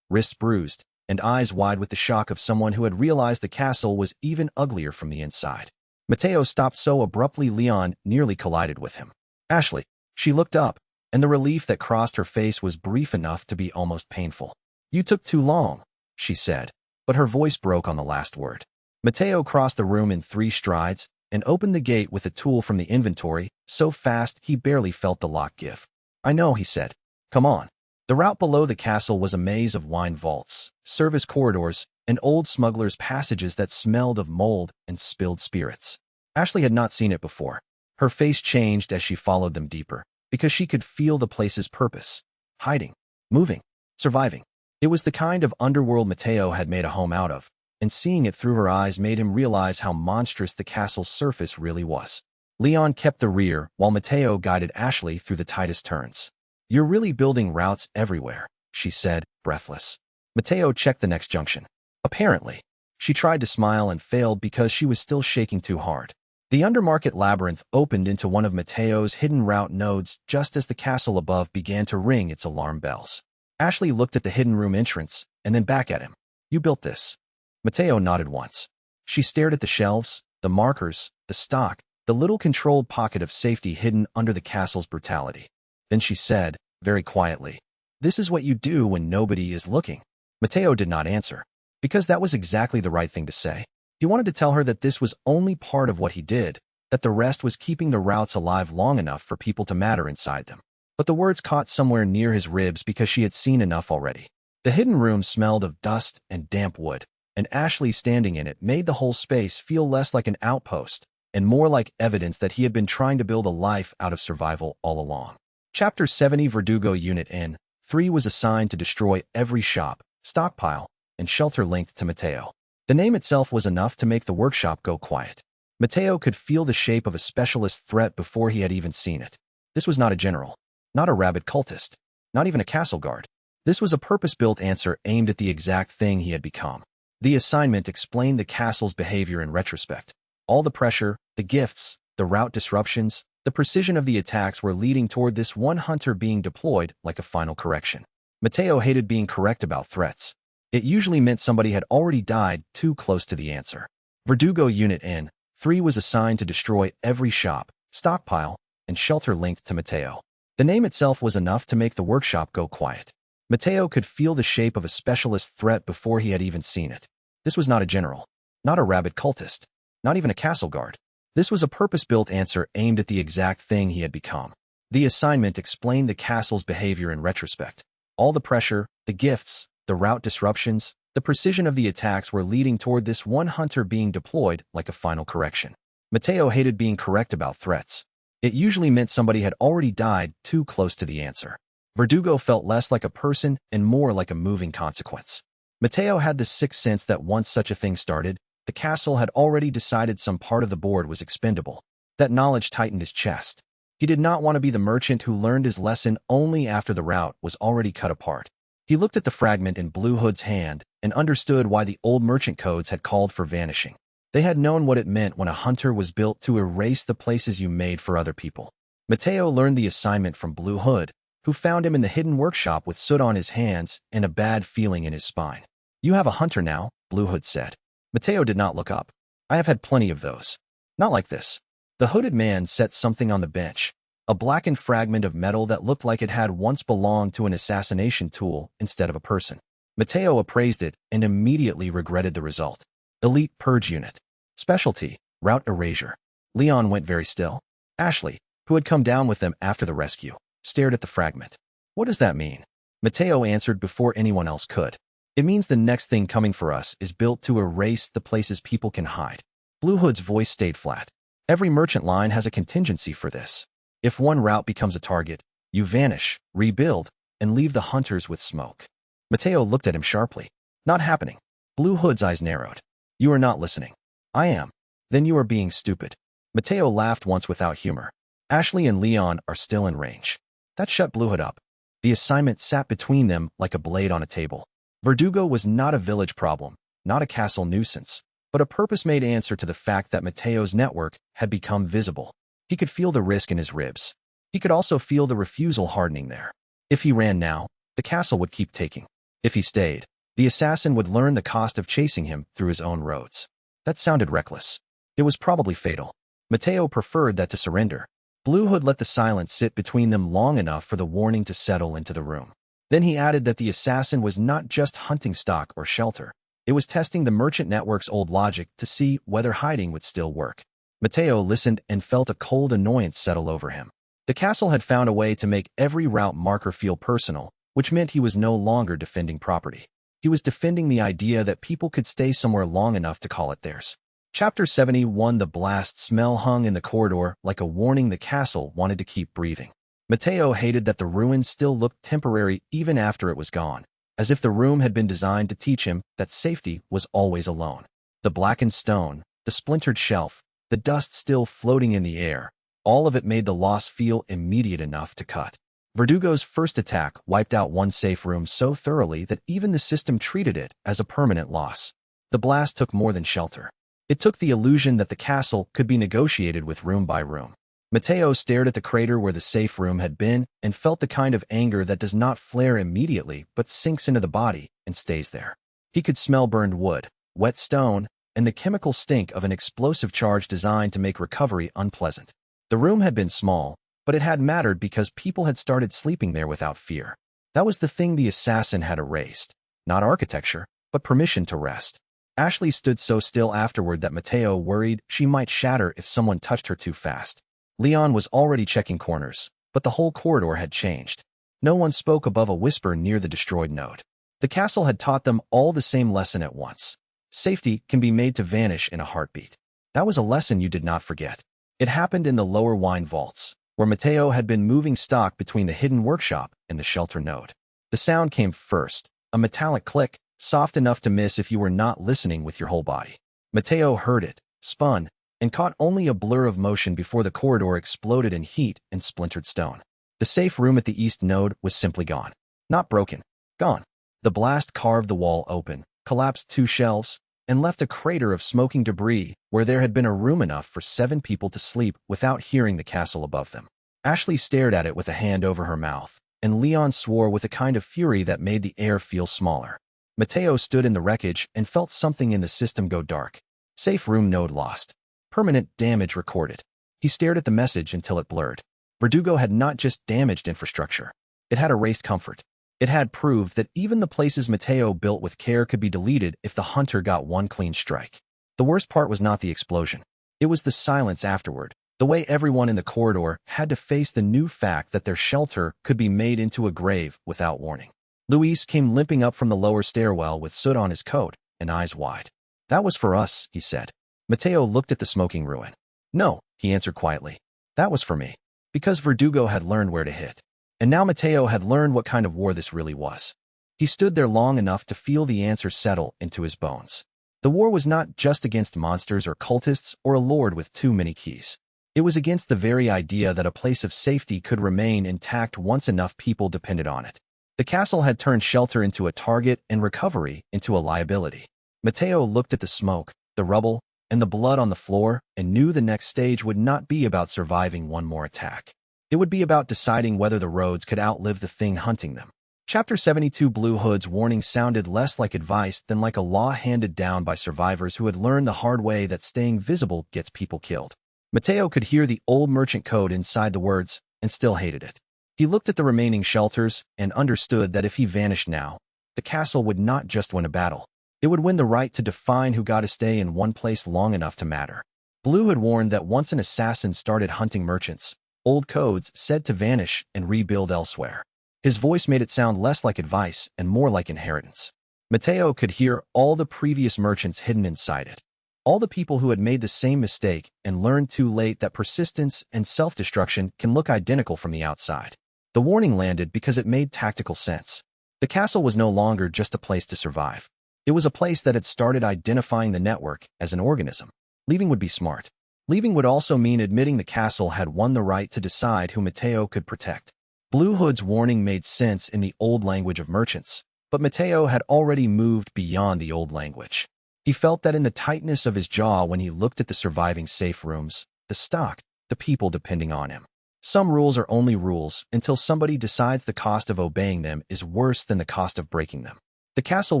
wrists bruised, and eyes wide with the shock of someone who had realized the castle was even uglier from the inside. Mateo stopped so abruptly Leon nearly collided with him. Ashley. She looked up, and the relief that crossed her face was brief enough to be almost painful. You took too long, she said, but her voice broke on the last word. Mateo crossed the room in 3 strides and opened the gate with a tool from the inventory, so fast he barely felt the lock give. I know, he said. Come on. The route below the castle was a maze of wine vaults, service corridors, and old smugglers' passages that smelled of mold and spilled spirits. Ashley had not seen it before. Her face changed as she followed them deeper, because she could feel the place's purpose. Hiding, moving, surviving. It was the kind of underworld Mateo had made a home out of, and seeing it through her eyes made him realize how monstrous the castle's surface really was. Leon kept the rear, while Mateo guided Ashley through the tightest turns. You're really building routes everywhere, she said, breathless. Mateo checked the next junction. Apparently. She tried to smile and failed because she was still shaking too hard. The undermarket labyrinth opened into one of Mateo's hidden route nodes just as the castle above began to ring its alarm bells. Ashley looked at the hidden room entrance and then back at him. You built this. Mateo nodded once. She stared at the shelves, the markers, the stock, the little controlled pocket of safety hidden under the castle's brutality. Then she said, very quietly, this is what you do when nobody is looking. Mateo did not answer, because that was exactly the right thing to say. He wanted to tell her that this was only part of what he did, that the rest was keeping the routes alive long enough for people to matter inside them. But the words caught somewhere near his ribs because she had seen enough already. The hidden room smelled of dust and damp wood, and Ashley standing in it made the whole space feel less like an outpost and more like evidence that he had been trying to build a life out of survival all along. Chapter 70. Verdugo Unit N. 3 was assigned to destroy every shop, stockpile, and shelter linked to Mateo. The name itself was enough to make the workshop go quiet. Mateo could feel the shape of a specialist threat before he had even seen it. This was not a general, not a rabid cultist, not even a castle guard. This was a purpose-built answer aimed at the exact thing he had become. The assignment explained the castle's behavior in retrospect. All the pressure, the gifts, the route disruptions, the precision of the attacks were leading toward this one hunter being deployed like a final correction. Mateo hated being correct about threats. It usually meant somebody had already died too close to the answer. Verdugo Unit N3 was assigned to destroy every shop, stockpile, and shelter linked to Mateo. The name itself was enough to make the workshop go quiet. Mateo could feel the shape of a specialist threat before he had even seen it. This was not a general, not a rabid cultist, not even a castle guard. This was a purpose-built answer aimed at the exact thing he had become. The assignment explained the castle's behavior in retrospect. All the pressure, the gifts, the route disruptions, the precision of the attacks were leading toward this one hunter being deployed like a final correction. Mateo hated being correct about threats. It usually meant somebody had already died too close to the answer. Verdugo felt less like a person and more like a moving consequence. Mateo had the sixth sense that once such a thing started, the castle had already decided some part of the board was expendable. That knowledge tightened his chest. He did not want to be the merchant who learned his lesson only after the route was already cut apart. He looked at the fragment in Blue Hood's hand and understood why the old merchant codes had called for vanishing. They had known what it meant when a hunter was built to erase the places you made for other people. Mateo learned the assignment from Blue Hood, who found him in the hidden workshop with soot on his hands and a bad feeling in his spine. "You have a hunter now," Blue Hood said. Mateo did not look up. "I have had plenty of those. Not like this." The hooded man set something on the bench, a blackened fragment of metal that looked like it had once belonged to an assassination tool instead of a person. Mateo appraised it and immediately regretted the result. Elite Purge Unit. Specialty, Route Erasure. Leon went very still. Ashley, who had come down with them after the rescue, stared at the fragment. "What does that mean?" Mateo answered before anyone else could. "It means the next thing coming for us is built to erase the places people can hide." Blue Hood's voice stayed flat. "Every merchant line has a contingency for this. If one route becomes a target, you vanish, rebuild, and leave the hunters with smoke." Mateo looked at him sharply. "Not happening." Blue Hood's eyes narrowed. "You are not listening." "I am." "Then you are being stupid." Mateo laughed once without humor. "Ashley and Leon are still in range." That shut Blue Hood up. The assignment sat between them like a blade on a table. Verdugo was not a village problem, not a castle nuisance, but a purpose-made answer to the fact that Mateo's network had become visible. He could feel the risk in his ribs. He could also feel the refusal hardening there. If he ran now, the castle would keep taking. If he stayed, the assassin would learn the cost of chasing him through his own roads. That sounded reckless. It was probably fatal. Mateo preferred that to surrender. Blue Hood let the silence sit between them long enough for the warning to settle into the room. Then he added that the assassin was not just hunting stock or shelter. It was testing the merchant network's old logic to see whether hiding would still work. Mateo listened and felt a cold annoyance settle over him. The castle had found a way to make every route marker feel personal, which meant he was no longer defending property. He was defending the idea that people could stay somewhere long enough to call it theirs. Chapter 71. The blast smell hung in the corridor like a warning the castle wanted to keep breathing. Mateo hated that the ruins still looked temporary even after it was gone, as if the room had been designed to teach him that safety was always alone. The blackened stone, the splintered shelf, the dust still floating in the air, all of it made the loss feel immediate enough to cut. Verdugo's first attack wiped out one safe room so thoroughly that even the system treated it as a permanent loss. The blast took more than shelter. It took the illusion that the castle could be negotiated with room by room. Mateo stared at the crater where the safe room had been and felt the kind of anger that does not flare immediately but sinks into the body and stays there. He could smell burned wood, wet stone, and the chemical stink of an explosive charge designed to make recovery unpleasant. The room had been small, but it had mattered because people had started sleeping there without fear. That was the thing the assassin had erased. Not architecture, but permission to rest. Ashley stood so still afterward that Mateo worried she might shatter if someone touched her too fast. Leon was already checking corners, but the whole corridor had changed. No one spoke above a whisper near the destroyed node. The castle had taught them all the same lesson at once. Safety can be made to vanish in a heartbeat. That was a lesson you did not forget. It happened in the lower wine vaults, where Mateo had been moving stock between the hidden workshop and the shelter node. The sound came first, a metallic click, soft enough to miss if you were not listening with your whole body. Mateo heard it, spun, and caught only a blur of motion before the corridor exploded in heat and splintered stone. The safe room at the east node was simply gone. Not broken. Gone. The blast carved the wall open, collapsed 2 shelves, and left a crater of smoking debris where there had been a room enough for 7 people to sleep without hearing the castle above them. Ashley stared at it with a hand over her mouth, and Leon swore with a kind of fury that made the air feel smaller. Mateo stood in the wreckage and felt something in the system go dark. Safe room node lost. Permanent damage recorded. He stared at the message until it blurred. Verdugo had not just damaged infrastructure. It had erased comfort. It had proved that even the places Mateo built with care could be deleted if the hunter got one clean strike. The worst part was not the explosion. It was the silence afterward, the way everyone in the corridor had to face the new fact that their shelter could be made into a grave without warning. Luis came limping up from the lower stairwell with soot on his coat and eyes wide. "That was for us," he said. Mateo looked at the smoking ruin. "No," he answered quietly. "That was for me." Because Verdugo had learned where to hit. And now Mateo had learned what kind of war this really was. He stood there long enough to feel the answer settle into his bones. The war was not just against monsters or cultists or a lord with too many keys. It was against the very idea that a place of safety could remain intact once enough people depended on it. The castle had turned shelter into a target and recovery into a liability. Mateo looked at the smoke, the rubble, and the blood on the floor and knew the next stage would not be about surviving one more attack. It would be about deciding whether the roads could outlive the thing hunting them. Chapter 72 Blue Hood's warning sounded less like advice than like a law handed down by survivors who had learned the hard way that staying visible gets people killed. Mateo could hear the old merchant code inside the words and still hated it. He looked at the remaining shelters and understood that if he vanished now, the castle would not just win a battle. It would win the right to define who got to stay in one place long enough to matter. Blue had warned that once an assassin started hunting merchants, old codes said to vanish and rebuild elsewhere. His voice made it sound less like advice and more like inheritance. Mateo could hear all the previous merchants hidden inside it. All the people who had made the same mistake and learned too late that persistence and self-destruction can look identical from the outside. The warning landed because it made tactical sense. The castle was no longer just a place to survive. It was a place that had started identifying the network as an organism. Leaving would be smart. Leaving would also mean admitting the castle had won the right to decide who Mateo could protect. Blue Hood's warning made sense in the old language of merchants, but Mateo had already moved beyond the old language. He felt that in the tightness of his jaw when he looked at the surviving safe rooms, the stock, the people depending on him. Some rules are only rules until somebody decides the cost of obeying them is worse than the cost of breaking them. The castle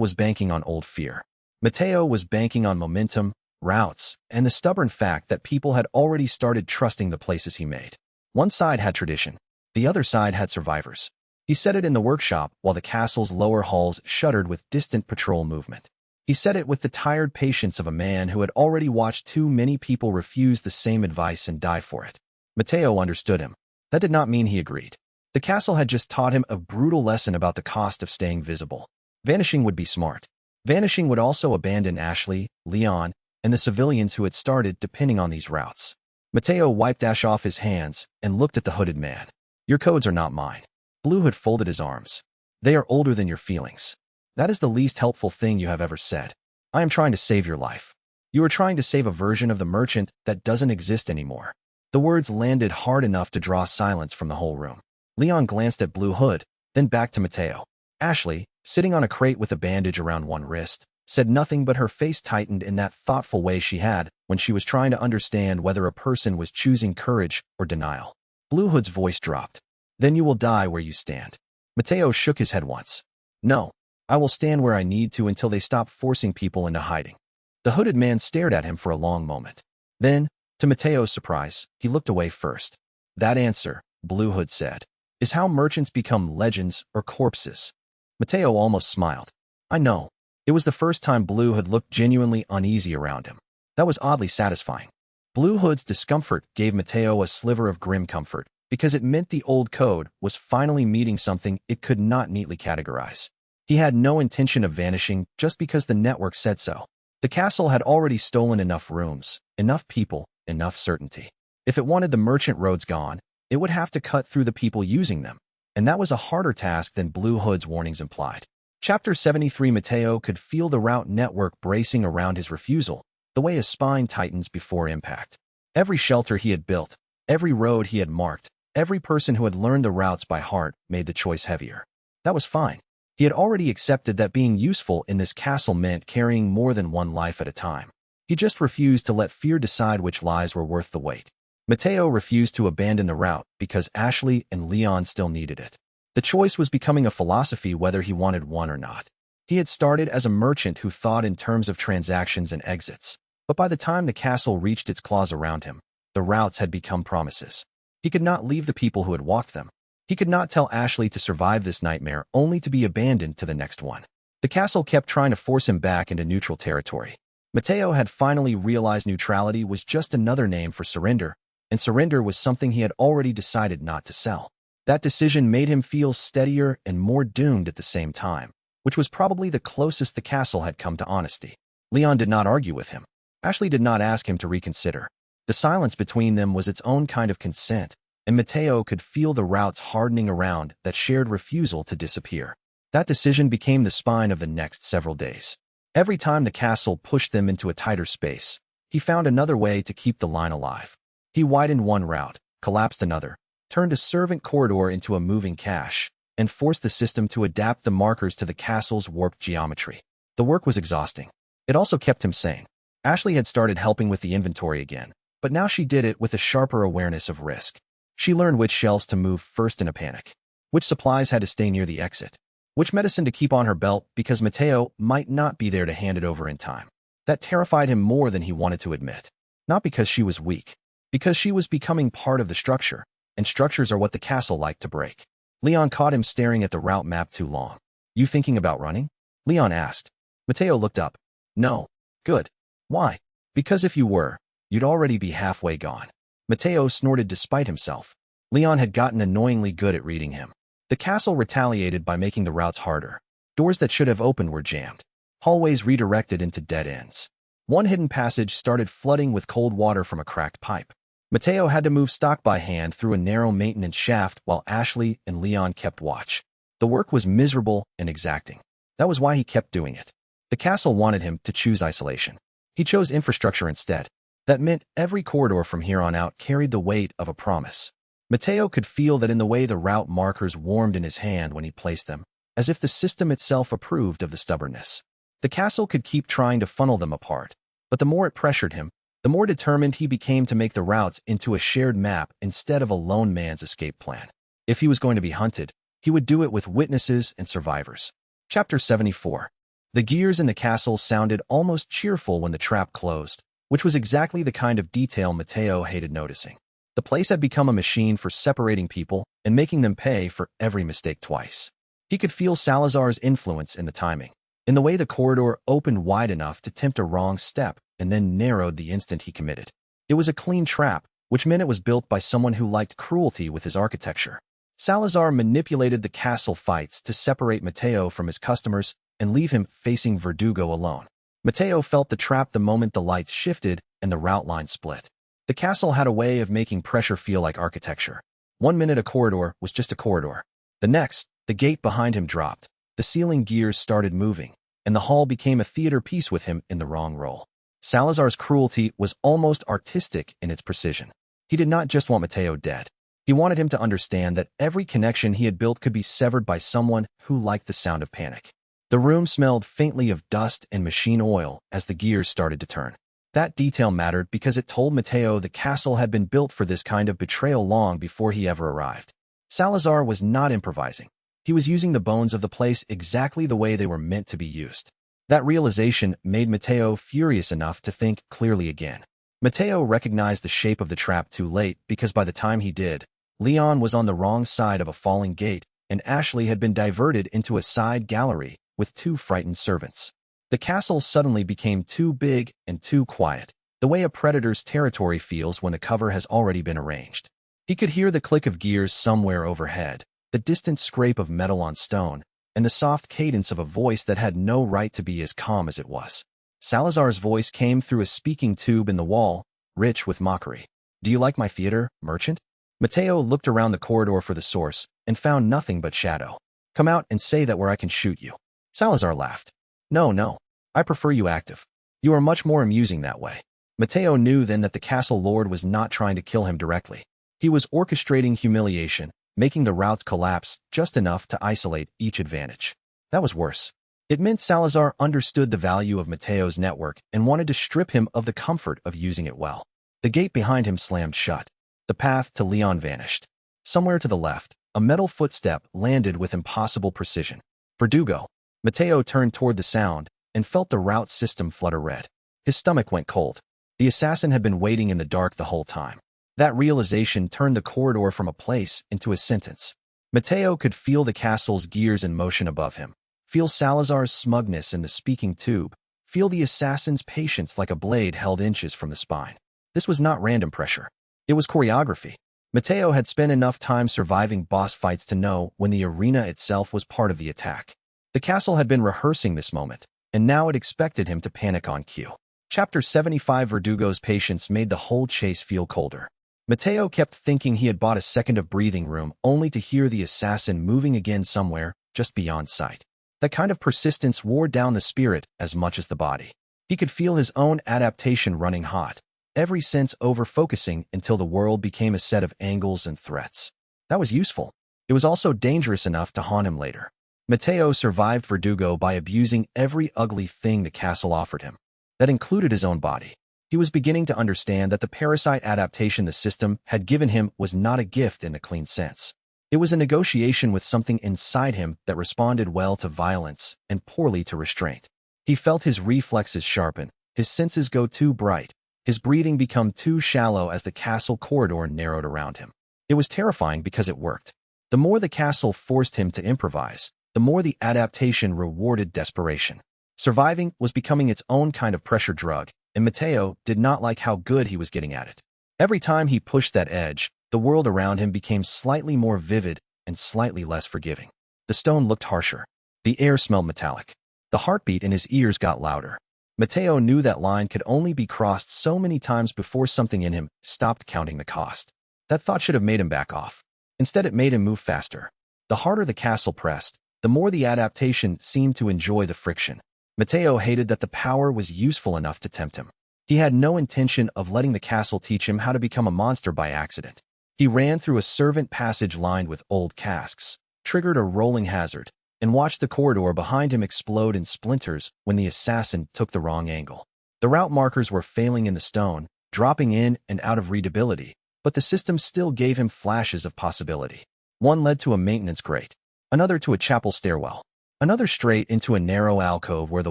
was banking on old fear. Mateo was banking on momentum, routes, and the stubborn fact that people had already started trusting the places he made. One side had tradition. The other side had survivors. He said it in the workshop while the castle's lower halls shuddered with distant patrol movement. He said it with the tired patience of a man who had already watched too many people refuse the same advice and die for it. Mateo understood him. That did not mean he agreed. The castle had just taught him a brutal lesson about the cost of staying visible. Vanishing would be smart. Vanishing would also abandon Ashley, Leon, and the civilians who had started depending on these routes. Mateo wiped ash off his hands and looked at the hooded man. "Your codes are not mine." Blue Hood folded his arms. "They are older than your feelings. That is the least helpful thing you have ever said. I am trying to save your life. You are trying to save a version of the merchant that doesn't exist anymore." The words landed hard enough to draw silence from the whole room. Leon glanced at Blue Hood, then back to Mateo. Ashley, sitting on a crate with a bandage around one wrist, said nothing, but her face tightened in that thoughtful way she had when she was trying to understand whether a person was choosing courage or denial. Blue Hood's voice dropped. "Then you will die where you stand." Mateo shook his head once. "No, I will stand where I need to until they stop forcing people into hiding." The hooded man stared at him for a long moment. Then, to Mateo's surprise, he looked away first. "That answer," Blue Hood said, "is how merchants become legends or corpses." Mateo almost smiled. "I know." It was the first time Blue Hood looked genuinely uneasy around him. That was oddly satisfying. Blue Hood's discomfort gave Mateo a sliver of grim comfort, because it meant the old code was finally meeting something it could not neatly categorize. He had no intention of vanishing just because the network said so. The castle had already stolen enough rooms, enough people, enough certainty. If it wanted the merchant roads gone, it would have to cut through the people using them, and that was a harder task than Blue Hood's warnings implied. Chapter 73 Mateo could feel the route network bracing around his refusal, the way his spine tightens before impact. Every shelter he had built, every road he had marked, every person who had learned the routes by heart made the choice heavier. That was fine. He had already accepted that being useful in this castle meant carrying more than one life at a time. He just refused to let fear decide which lives were worth the wait. Mateo refused to abandon the route because Ashley and Leon still needed it. The choice was becoming a philosophy whether he wanted one or not. He had started as a merchant who thought in terms of transactions and exits, but by the time the castle reached its claws around him, the routes had become promises. He could not leave the people who had walked them. He could not tell Ashley to survive this nightmare only to be abandoned to the next one. The castle kept trying to force him back into neutral territory. Mateo had finally realized neutrality was just another name for surrender, and surrender was something he had already decided not to sell. That decision made him feel steadier and more doomed at the same time, which was probably the closest the castle had come to honesty. Leon did not argue with him. Ashley did not ask him to reconsider. The silence between them was its own kind of consent, and Mateo could feel the routes hardening around that shared refusal to disappear. That decision became the spine of the next several days. Every time the castle pushed them into a tighter space, he found another way to keep the line alive. He widened one route, collapsed another, turned a servant corridor into a moving cache, and forced the system to adapt the markers to the castle's warped geometry. The work was exhausting. It also kept him sane. Ashley had started helping with the inventory again, but now she did it with a sharper awareness of risk. She learned which shelves to move first in a panic, which supplies had to stay near the exit, which medicine to keep on her belt because Mateo might not be there to hand it over in time. That terrified him more than he wanted to admit. Not because she was weak, because she was becoming part of the structure, and structures are what the castle liked to break. Leon caught him staring at the route map too long. "You thinking about running?" Leon asked. Mateo looked up. "No." "Good. Why?" "Because if you were, you'd already be halfway gone." Mateo snorted despite himself. Leon had gotten annoyingly good at reading him. The castle retaliated by making the routes harder. Doors that should have opened were jammed. Hallways redirected into dead ends. One hidden passage started flooding with cold water from a cracked pipe. Mateo had to move stock by hand through a narrow maintenance shaft while Ashley and Leon kept watch. The work was miserable and exacting. That was why he kept doing it. The castle wanted him to choose isolation. He chose infrastructure instead. That meant every corridor from here on out carried the weight of a promise. Mateo could feel that in the way the route markers warmed in his hand when he placed them, as if the system itself approved of the stubbornness. The castle could keep trying to funnel them apart, but the more it pressured him, the more determined he became to make the routes into a shared map instead of a lone man's escape plan. If he was going to be hunted, he would do it with witnesses and survivors. Chapter 74. The gears in the castle sounded almost cheerful when the trap closed, which was exactly the kind of detail Mateo hated noticing. The place had become a machine for separating people and making them pay for every mistake twice. He could feel Salazar's influence in the timing, in the way the corridor opened wide enough to tempt a wrong step and then narrowed the instant he committed. It was a clean trap, which meant it was built by someone who liked cruelty with his architecture. Salazar manipulated the castle fights to separate Mateo from his customers and leave him facing Verdugo alone. Mateo felt the trap the moment the lights shifted and the route line split. The castle had a way of making pressure feel like architecture. 1 minute a corridor was just a corridor. The next, the gate behind him dropped, the ceiling gears started moving, and the hall became a theater piece with him in the wrong role. Salazar's cruelty was almost artistic in its precision. He did not just want Mateo dead. He wanted him to understand that every connection he had built could be severed by someone who liked the sound of panic. The room smelled faintly of dust and machine oil as the gears started to turn. That detail mattered because it told Mateo the castle had been built for this kind of betrayal long before he ever arrived. Salazar was not improvising. He was using the bones of the place exactly the way they were meant to be used. That realization made Mateo furious enough to think clearly again. Mateo recognized the shape of the trap too late because by the time he did, Leon was on the wrong side of a falling gate and Ashley had been diverted into a side gallery with 2 frightened servants. The castle suddenly became too big and too quiet, the way a predator's territory feels when the cover has already been arranged. He could hear the click of gears somewhere overhead, the distant scrape of metal on stone, and the soft cadence of a voice that had no right to be as calm as it was. Salazar's voice came through a speaking tube in the wall, rich with mockery. "Do you like my theater, merchant?" Mateo looked around the corridor for the source and found nothing but shadow. "Come out and say that where I can shoot you." Salazar laughed. No. I prefer you active. You are much more amusing that way." Mateo knew then that the castle lord was not trying to kill him directly. He was orchestrating humiliation, making the routes collapse just enough to isolate each advantage. That was worse. It meant Salazar understood the value of Mateo's network and wanted to strip him of the comfort of using it well. The gate behind him slammed shut. The path to Leon vanished. Somewhere to the left, a metal footstep landed with impossible precision. Verdugo. Mateo turned toward the sound and felt the route system flutter red. His stomach went cold. The assassin had been waiting in the dark the whole time. That realization turned the corridor from a place into a sentence. Mateo could feel the castle's gears in motion above him, feel Salazar's smugness in the speaking tube, feel the assassin's patience like a blade held inches from the spine. This was not random pressure. It was choreography. Mateo had spent enough time surviving boss fights to know when the arena itself was part of the attack. The castle had been rehearsing this moment, and now it expected him to panic on cue. Chapter 75 Verdugo's patience made the whole chase feel colder. Mateo kept thinking he had bought a second of breathing room only to hear the assassin moving again somewhere just beyond sight. That kind of persistence wore down the spirit as much as the body. He could feel his own adaptation running hot, every sense over-focusing until the world became a set of angles and threats. That was useful. It was also dangerous enough to haunt him later. Mateo survived Verdugo by abusing every ugly thing the castle offered him. That included his own body. He was beginning to understand that the parasite adaptation the system had given him was not a gift in the clean sense. It was a negotiation with something inside him that responded well to violence and poorly to restraint. He felt his reflexes sharpen, his senses go too bright, his breathing become too shallow as the castle corridor narrowed around him. It was terrifying because it worked. The more the castle forced him to improvise, the more the adaptation rewarded desperation. Surviving was becoming its own kind of pressure drug, and Mateo did not like how good he was getting at it. Every time he pushed that edge, the world around him became slightly more vivid and slightly less forgiving. The stone looked harsher. The air smelled metallic. The heartbeat in his ears got louder. Mateo knew that line could only be crossed so many times before something in him stopped counting the cost. That thought should have made him back off. Instead, it made him move faster. The harder the castle pressed, the more the adaptation seemed to enjoy the friction. Mateo hated that the power was useful enough to tempt him. He had no intention of letting the castle teach him how to become a monster by accident. He ran through a servant passage lined with old casks, triggered a rolling hazard, and watched the corridor behind him explode in splinters when the assassin took the wrong angle. The route markers were failing in the stone, dropping in and out of readability, but the system still gave him flashes of possibility. One led to a maintenance grate, another to a chapel stairwell, another straight into a narrow alcove where the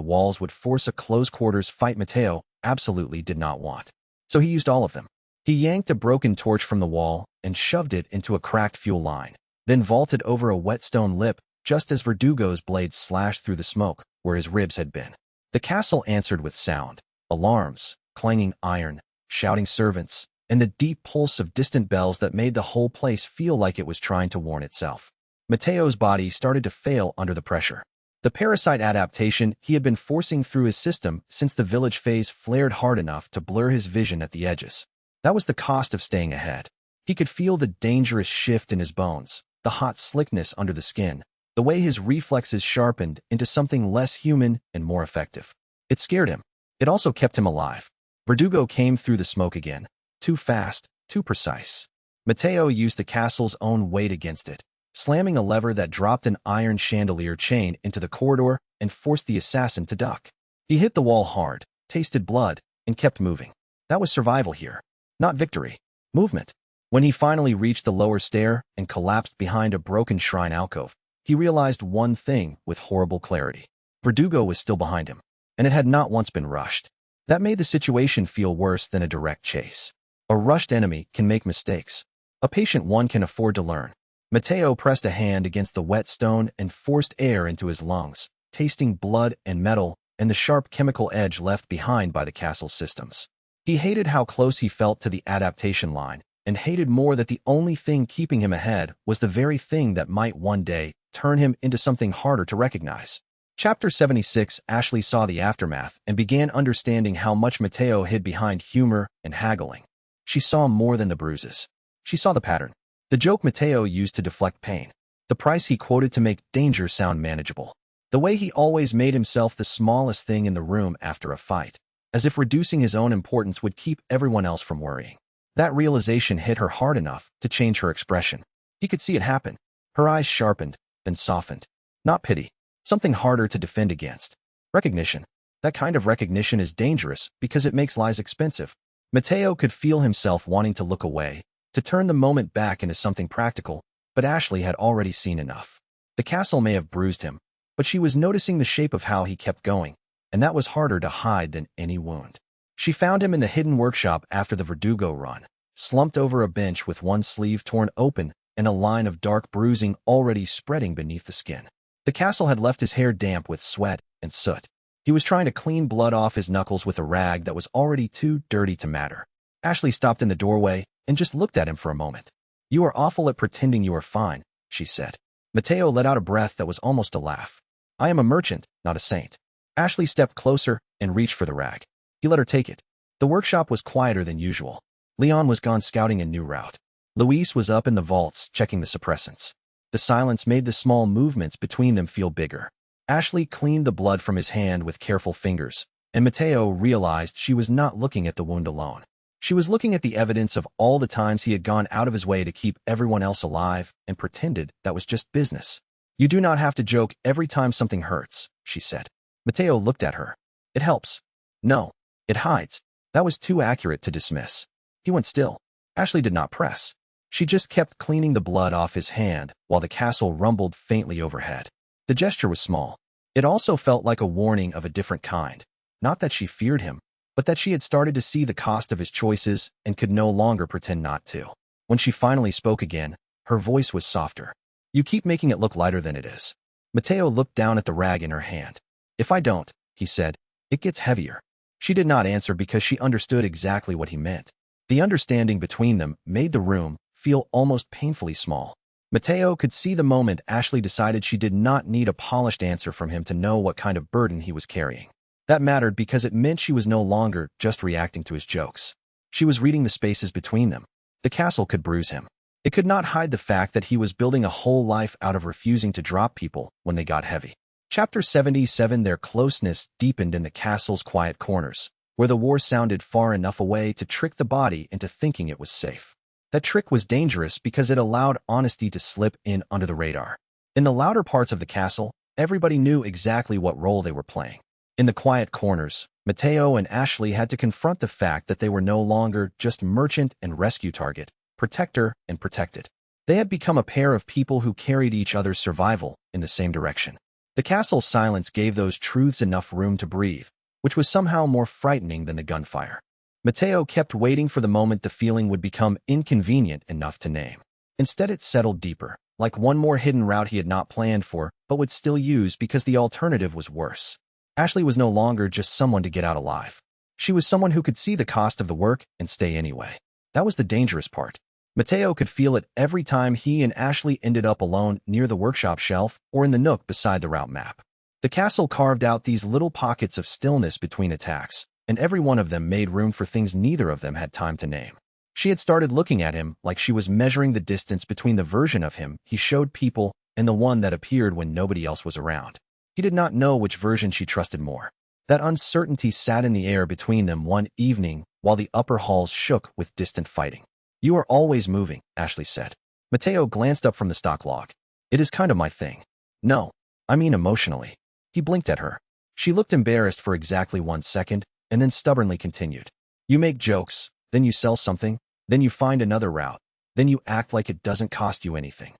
walls would force a close-quarters fight Mateo absolutely did not want. So he used all of them. He yanked a broken torch from the wall and shoved it into a cracked fuel line, then vaulted over a wet stone lip just as Verdugo's blade slashed through the smoke where his ribs had been. The castle answered with sound, alarms, clanging iron, shouting servants, and the deep pulse of distant bells that made the whole place feel like it was trying to warn itself. Mateo's body started to fail under the pressure. The parasite adaptation he had been forcing through his system since the village phase flared hard enough to blur his vision at the edges. That was the cost of staying ahead. He could feel the dangerous shift in his bones, the hot slickness under the skin, the way his reflexes sharpened into something less human and more effective. It scared him. It also kept him alive. Verdugo came through the smoke again. Too fast, too precise. Mateo used the castle's own weight against it, slamming a lever that dropped an iron chandelier chain into the corridor and forced the assassin to duck. He hit the wall hard, tasted blood, and kept moving. That was survival here, not victory. Movement. When he finally reached the lower stair and collapsed behind a broken shrine alcove, he realized one thing with horrible clarity. Verdugo was still behind him, and it had not once been rushed. That made the situation feel worse than a direct chase. A rushed enemy can make mistakes. A patient one can afford to learn. Mateo pressed a hand against the wet stone and forced air into his lungs, tasting blood and metal and the sharp chemical edge left behind by the castle's systems. He hated how close he felt to the adaptation line, and hated more that the only thing keeping him ahead was the very thing that might one day turn him into something harder to recognize. Chapter 76 Ashley saw the aftermath and began understanding how much Mateo hid behind humor and haggling. She saw more than the bruises. She saw the pattern. The joke Mateo used to deflect pain. The price he quoted to make danger sound manageable. The way he always made himself the smallest thing in the room after a fight, as if reducing his own importance would keep everyone else from worrying. That realization hit her hard enough to change her expression. He could see it happen. Her eyes sharpened, then softened. Not pity. Something harder to defend against. Recognition. That kind of recognition is dangerous because it makes lies expensive. Mateo could feel himself wanting to look away, to turn the moment back into something practical, but Ashley had already seen enough. The castle may have bruised him, but she was noticing the shape of how he kept going, and that was harder to hide than any wound. She found him in the hidden workshop after the Verdugo run, slumped over a bench with one sleeve torn open and a line of dark bruising already spreading beneath the skin. The castle had left his hair damp with sweat and soot. He was trying to clean blood off his knuckles with a rag that was already too dirty to matter. Ashley stopped in the doorway and just looked at him for a moment. "You are awful at pretending you are fine," she said. Mateo let out a breath that was almost a laugh. "I am a merchant, not a saint." Ashley stepped closer and reached for the rag. He let her take it. The workshop was quieter than usual. Leon was gone scouting a new route. Luis was up in the vaults checking the suppressants. The silence made the small movements between them feel bigger. Ashley cleaned the blood from his hand with careful fingers, and Mateo realized she was not looking at the wound alone. She was looking at the evidence of all the times he had gone out of his way to keep everyone else alive and pretended that was just business. "You do not have to joke every time something hurts," she said. Mateo looked at her. "It helps." "No, it hides." That was too accurate to dismiss. He went still. Ashley did not press. She just kept cleaning the blood off his hand while the castle rumbled faintly overhead. The gesture was small. It also felt like a warning of a different kind. Not that she feared him, but that she had started to see the cost of his choices and could no longer pretend not to. When she finally spoke again, her voice was softer. "You keep making it look lighter than it is." Mateo looked down at the rag in her hand. "If I don't," he said, "it gets heavier." She did not answer because she understood exactly what he meant. The understanding between them made the room feel almost painfully small. Mateo could see the moment Ashley decided she did not need a polished answer from him to know what kind of burden he was carrying. That mattered because it meant she was no longer just reacting to his jokes. She was reading the spaces between them. The castle could bruise him. It could not hide the fact that he was building a whole life out of refusing to drop people when they got heavy. Chapter 77. Their closeness deepened in the castle's quiet corners, where the war sounded far enough away to trick the body into thinking it was safe. That trick was dangerous because it allowed honesty to slip in under the radar. In the louder parts of the castle, everybody knew exactly what role they were playing. In the quiet corners, Mateo and Ashley had to confront the fact that they were no longer just merchant and rescue target, protector and protected. They had become a pair of people who carried each other's survival in the same direction. The castle's silence gave those truths enough room to breathe, which was somehow more frightening than the gunfire. Mateo kept waiting for the moment the feeling would become inconvenient enough to name. Instead, it settled deeper, like one more hidden route he had not planned for, but would still use because the alternative was worse. Ashley was no longer just someone to get out alive. She was someone who could see the cost of the work and stay anyway. That was the dangerous part. Mateo could feel it every time he and Ashley ended up alone near the workshop shelf or in the nook beside the route map. The castle carved out these little pockets of stillness between attacks, and every one of them made room for things neither of them had time to name. She had started looking at him like she was measuring the distance between the version of him he showed people and the one that appeared when nobody else was around. He did not know which version she trusted more. That uncertainty sat in the air between them one evening while the upper halls shook with distant fighting. "You are always moving," Ashley said. Mateo glanced up from the stock log. "It is kind of my thing." "No, I mean emotionally." He blinked at her. She looked embarrassed for exactly 1 second, and then stubbornly continued. "You make jokes, then you sell something, then you find another route, then you act like it doesn't cost you anything."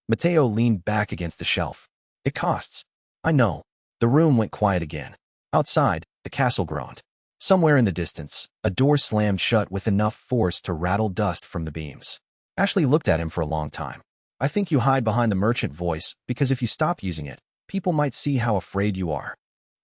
Mateo leaned back against the shelf. "It costs." "I know." The room went quiet again. Outside, the castle groaned. Somewhere in the distance, a door slammed shut with enough force to rattle dust from the beams. Ashley looked at him for a long time. "I think you hide behind the merchant voice because if you stop using it, people might see how afraid you are."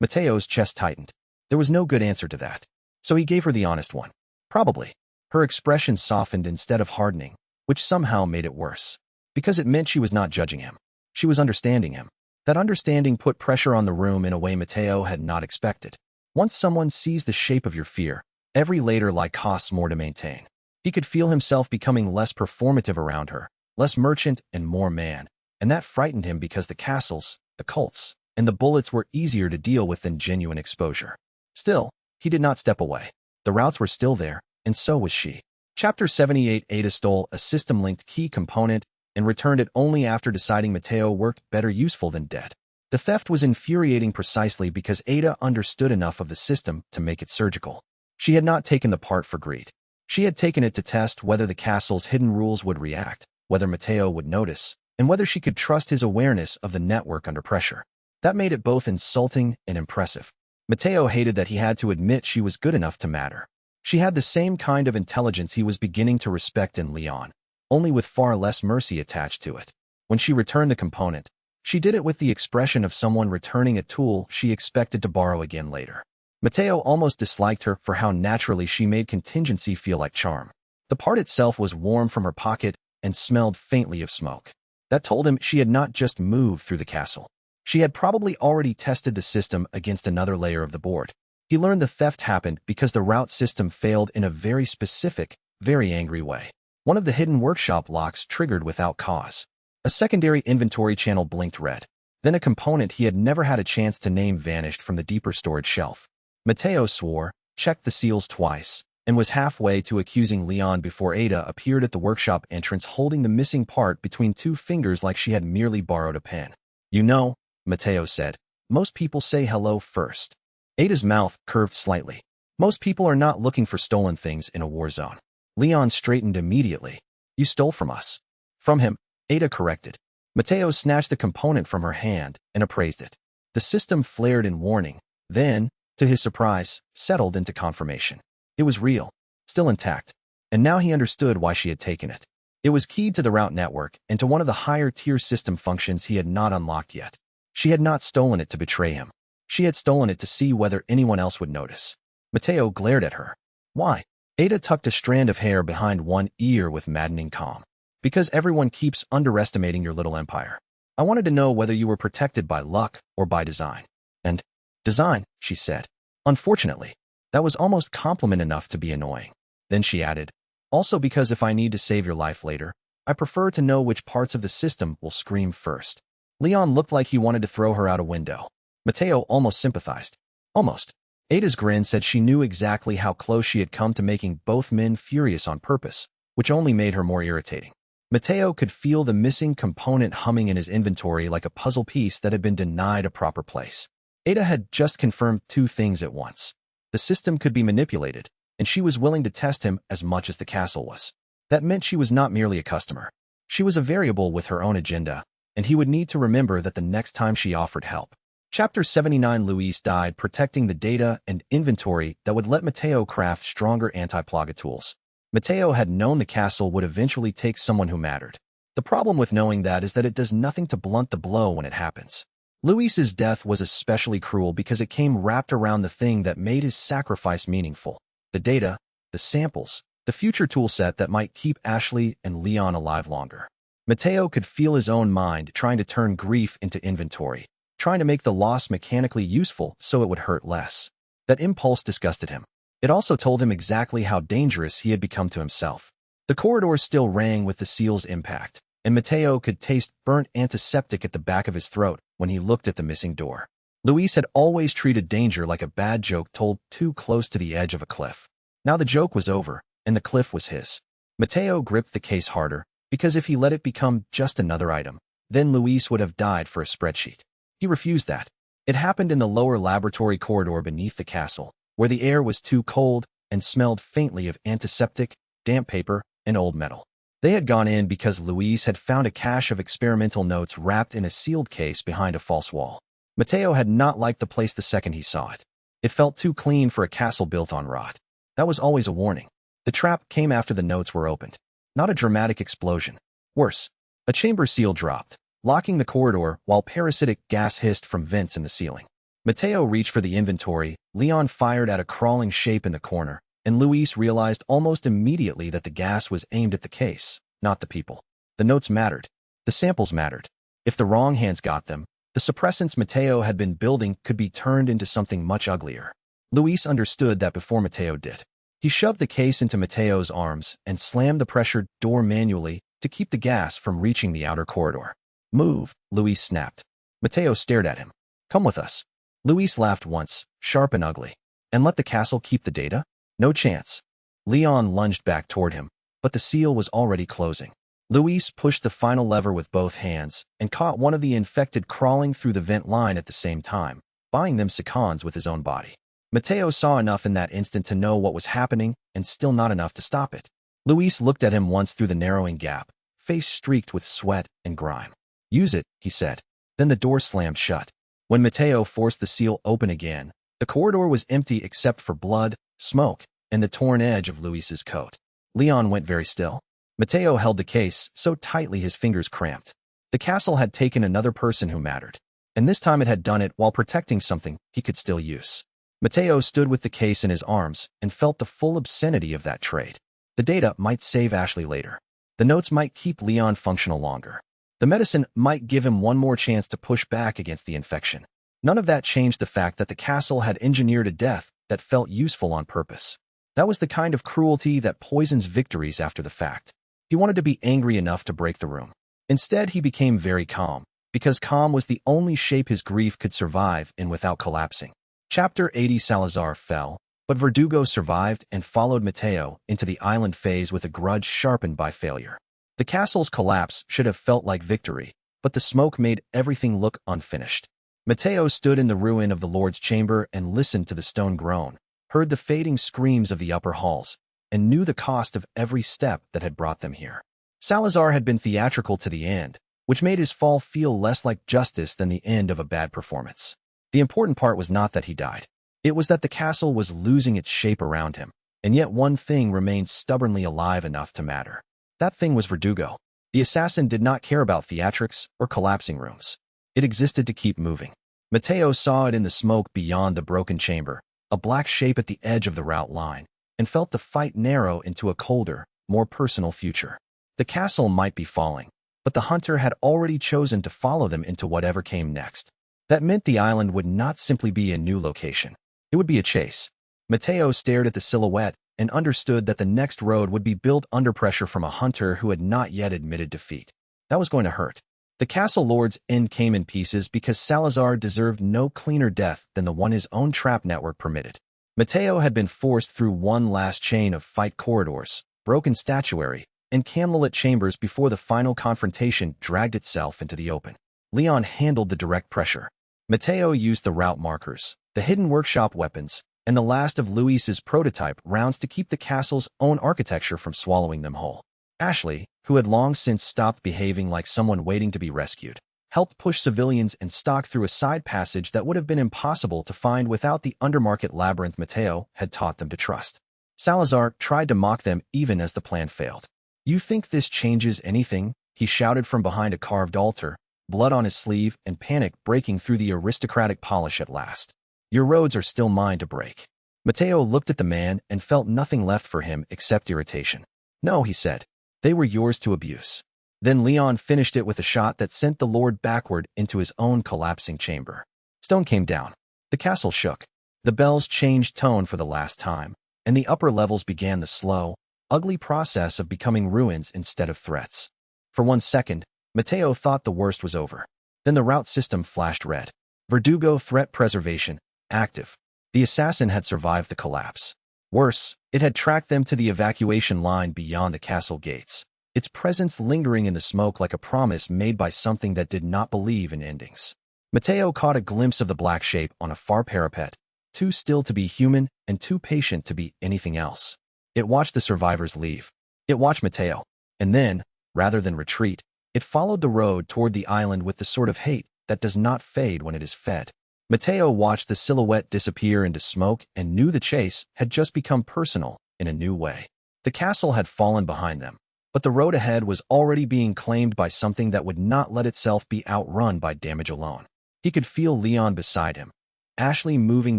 Mateo's chest tightened. There was no good answer to that. So he gave her the honest one. "Probably." Her expression softened instead of hardening, which somehow made it worse. Because it meant she was not judging him. She was understanding him. That understanding put pressure on the room in a way Mateo had not expected. Once someone sees the shape of your fear, every later lie costs more to maintain. He could feel himself becoming less performative around her, less merchant and more man, and that frightened him because the castles, the cults, and the bullets were easier to deal with than genuine exposure. Still, he did not step away. The routes were still there, and so was she. Chapter 78. Ada stole a system-linked key component and returned it only after deciding Mateo worked better useful than dead. The theft was infuriating precisely because Ada understood enough of the system to make it surgical. She had not taken the part for greed. She had taken it to test whether the castle's hidden rules would react, whether Mateo would notice, and whether she could trust his awareness of the network under pressure. That made it both insulting and impressive. Mateo hated that he had to admit she was good enough to matter. She had the same kind of intelligence he was beginning to respect in Leon, only with far less mercy attached to it. When she returned the component, she did it with the expression of someone returning a tool she expected to borrow again later. Mateo almost disliked her for how naturally she made contingency feel like charm. The part itself was warm from her pocket and smelled faintly of smoke. That told him she had not just moved through the castle. She had probably already tested the system against another layer of the board. He learned the theft happened because the route system failed in a very specific, very angry way. One of the hidden workshop locks triggered without cause. A secondary inventory channel blinked red. Then a component he had never had a chance to name vanished from the deeper storage shelf. Mateo swore, checked the seals twice, and was halfway to accusing Leon before Ada appeared at the workshop entrance holding the missing part between two fingers like she had merely borrowed a pen. You know, Mateo said, most people say hello first. Ada's mouth curved slightly. Most people are not looking for stolen things in a war zone. Leon straightened immediately. You stole from us. From him, Ada corrected. Mateo snatched the component from her hand and appraised it. The system flared in warning, then, to his surprise, settled into confirmation. It was real, still intact, and now he understood why she had taken it. It was keyed to the route network and to one of the higher-tier system functions he had not unlocked yet. She had not stolen it to betray him. She had stolen it to see whether anyone else would notice. Mateo glared at her. Why? Ada tucked a strand of hair behind one ear with maddening calm. Because everyone keeps underestimating your little empire. I wanted to know whether you were protected by luck or by design. And design, she said. Unfortunately, that was almost compliment enough to be annoying. Then she added, also because if I need to save your life later, I prefer to know which parts of the system will scream first. Leon looked like he wanted to throw her out a window. Mateo almost sympathized. Almost. Ada's grin said she knew exactly how close she had come to making both men furious on purpose, which only made her more irritating. Mateo could feel the missing component humming in his inventory like a puzzle piece that had been denied a proper place. Ada had just confirmed two things at once. The system could be manipulated, and she was willing to test him as much as the castle was. That meant she was not merely a customer. She was a variable with her own agenda, and he would need to remember that the next time she offered help. Chapter 79 Luis died protecting the data and inventory that would let Mateo craft stronger anti-plaga tools. Mateo had known the castle would eventually take someone who mattered. The problem with knowing that is that it does nothing to blunt the blow when it happens. Luis's death was especially cruel because it came wrapped around the thing that made his sacrifice meaningful. The data, the samples, the future toolset that might keep Ashley and Leon alive longer. Mateo could feel his own mind trying to turn grief into inventory, trying to make the loss mechanically useful so it would hurt less. That impulse disgusted him. It also told him exactly how dangerous he had become to himself. The corridor still rang with the seal's impact, and Mateo could taste burnt antiseptic at the back of his throat when he looked at the missing door. Luis had always treated danger like a bad joke told too close to the edge of a cliff. Now the joke was over, and the cliff was his. Mateo gripped the case harder, because if he let it become just another item, then Luis would have died for a spreadsheet. He refused that. It happened in the lower laboratory corridor beneath the castle, where the air was too cold and smelled faintly of antiseptic, damp paper, and old metal. They had gone in because Luis had found a cache of experimental notes wrapped in a sealed case behind a false wall. Mateo had not liked the place the second he saw it. It felt too clean for a castle built on rot. That was always a warning. The trap came after the notes were opened. Not a dramatic explosion. Worse, a chamber seal dropped, locking the corridor while parasitic gas hissed from vents in the ceiling. Mateo reached for the inventory, Leon fired at a crawling shape in the corner, and Luis realized almost immediately that the gas was aimed at the case, not the people. The notes mattered. The samples mattered. If the wrong hands got them, the suppressants Mateo had been building could be turned into something much uglier. Luis understood that before Mateo did. He shoved the case into Mateo's arms and slammed the pressured door manually to keep the gas from reaching the outer corridor. Move, Luis snapped. Mateo stared at him. Come with us. Luis laughed once, sharp and ugly. And let the castle keep the data? No chance. Leon lunged back toward him, but the seal was already closing. Luis pushed the final lever with both hands and caught one of the infected crawling through the vent line at the same time, buying them seconds with his own body. Mateo saw enough in that instant to know what was happening and still not enough to stop it. Luis looked at him once through the narrowing gap, face streaked with sweat and grime. Use it, he said. Then the door slammed shut. When Mateo forced the seal open again, the corridor was empty except for blood, smoke, and the torn edge of Luis's coat. Leon went very still. Mateo held the case so tightly his fingers cramped. The castle had taken another person who mattered, and this time it had done it while protecting something he could still use. Mateo stood with the case in his arms and felt the full obscenity of that trade. The data might save Ashley later. The notes might keep Leon functional longer. The medicine might give him one more chance to push back against the infection. None of that changed the fact that the castle had engineered a death that felt useful on purpose. That was the kind of cruelty that poisons victories after the fact. He wanted to be angry enough to break the room. Instead, he became very calm, because calm was the only shape his grief could survive in without collapsing. Chapter 80. Salazar fell, but Verdugo survived and followed Mateo into the island phase with a grudge sharpened by failure. The castle's collapse should have felt like victory, but the smoke made everything look unfinished. Mateo stood in the ruin of the Lord's chamber and listened to the stone groan, heard the fading screams of the upper halls, and knew the cost of every step that had brought them here. Salazar had been theatrical to the end, which made his fall feel less like justice than the end of a bad performance. The important part was not that he died. It was that the castle was losing its shape around him, and yet one thing remained stubbornly alive enough to matter. That thing was Verdugo. The assassin did not care about theatrics or collapsing rooms. It existed to keep moving. Mateo saw it in the smoke beyond the broken chamber, a black shape at the edge of the route line, and felt the fight narrow into a colder, more personal future. The castle might be falling, but the hunter had already chosen to follow them into whatever came next. That meant the island would not simply be a new location. It would be a chase. Mateo stared at the silhouette and understood that the next road would be built under pressure from a hunter who had not yet admitted defeat. That was going to hurt. The castle lord's end came in pieces because Salazar deserved no cleaner death than the one his own trap network permitted. Mateo had been forced through one last chain of fight corridors, broken statuary, and candlelit chambers before the final confrontation dragged itself into the open. Leon handled the direct pressure. Mateo used the route markers, the hidden workshop weapons, and the last of Luis's prototype rounds to keep the castle's own architecture from swallowing them whole. Ashley, who had long since stopped behaving like someone waiting to be rescued, helped push civilians and stock through a side passage that would have been impossible to find without the undermarket labyrinth Mateo had taught them to trust. Salazar tried to mock them even as the plan failed. "You think this changes anything?" he shouted from behind a carved altar, blood on his sleeve and panic breaking through the aristocratic polish at last. "Your roads are still mine to break." Mateo looked at the man and felt nothing left for him except irritation. "No," he said. "They were yours to abuse." Then Leon finished it with a shot that sent the Lord backward into his own collapsing chamber. Stone came down. The castle shook. The bells changed tone for the last time, and the upper levels began the slow, ugly process of becoming ruins instead of threats. For 1 second, Mateo thought the worst was over. Then the route system flashed red. Verdugo threat preservation, active. The assassin had survived the collapse. Worse, it had tracked them to the evacuation line beyond the castle gates, its presence lingering in the smoke like a promise made by something that did not believe in endings. Mateo caught a glimpse of the black shape on a far parapet, too still to be human and too patient to be anything else. It watched the survivors leave. It watched Mateo. And then, rather than retreat, it followed the road toward the island with the sort of hate that does not fade when it is fed. Mateo watched the silhouette disappear into smoke and knew the chase had just become personal in a new way. The castle had fallen behind them, but the road ahead was already being claimed by something that would not let itself be outrun by damage alone. He could feel Leon beside him, Ashley moving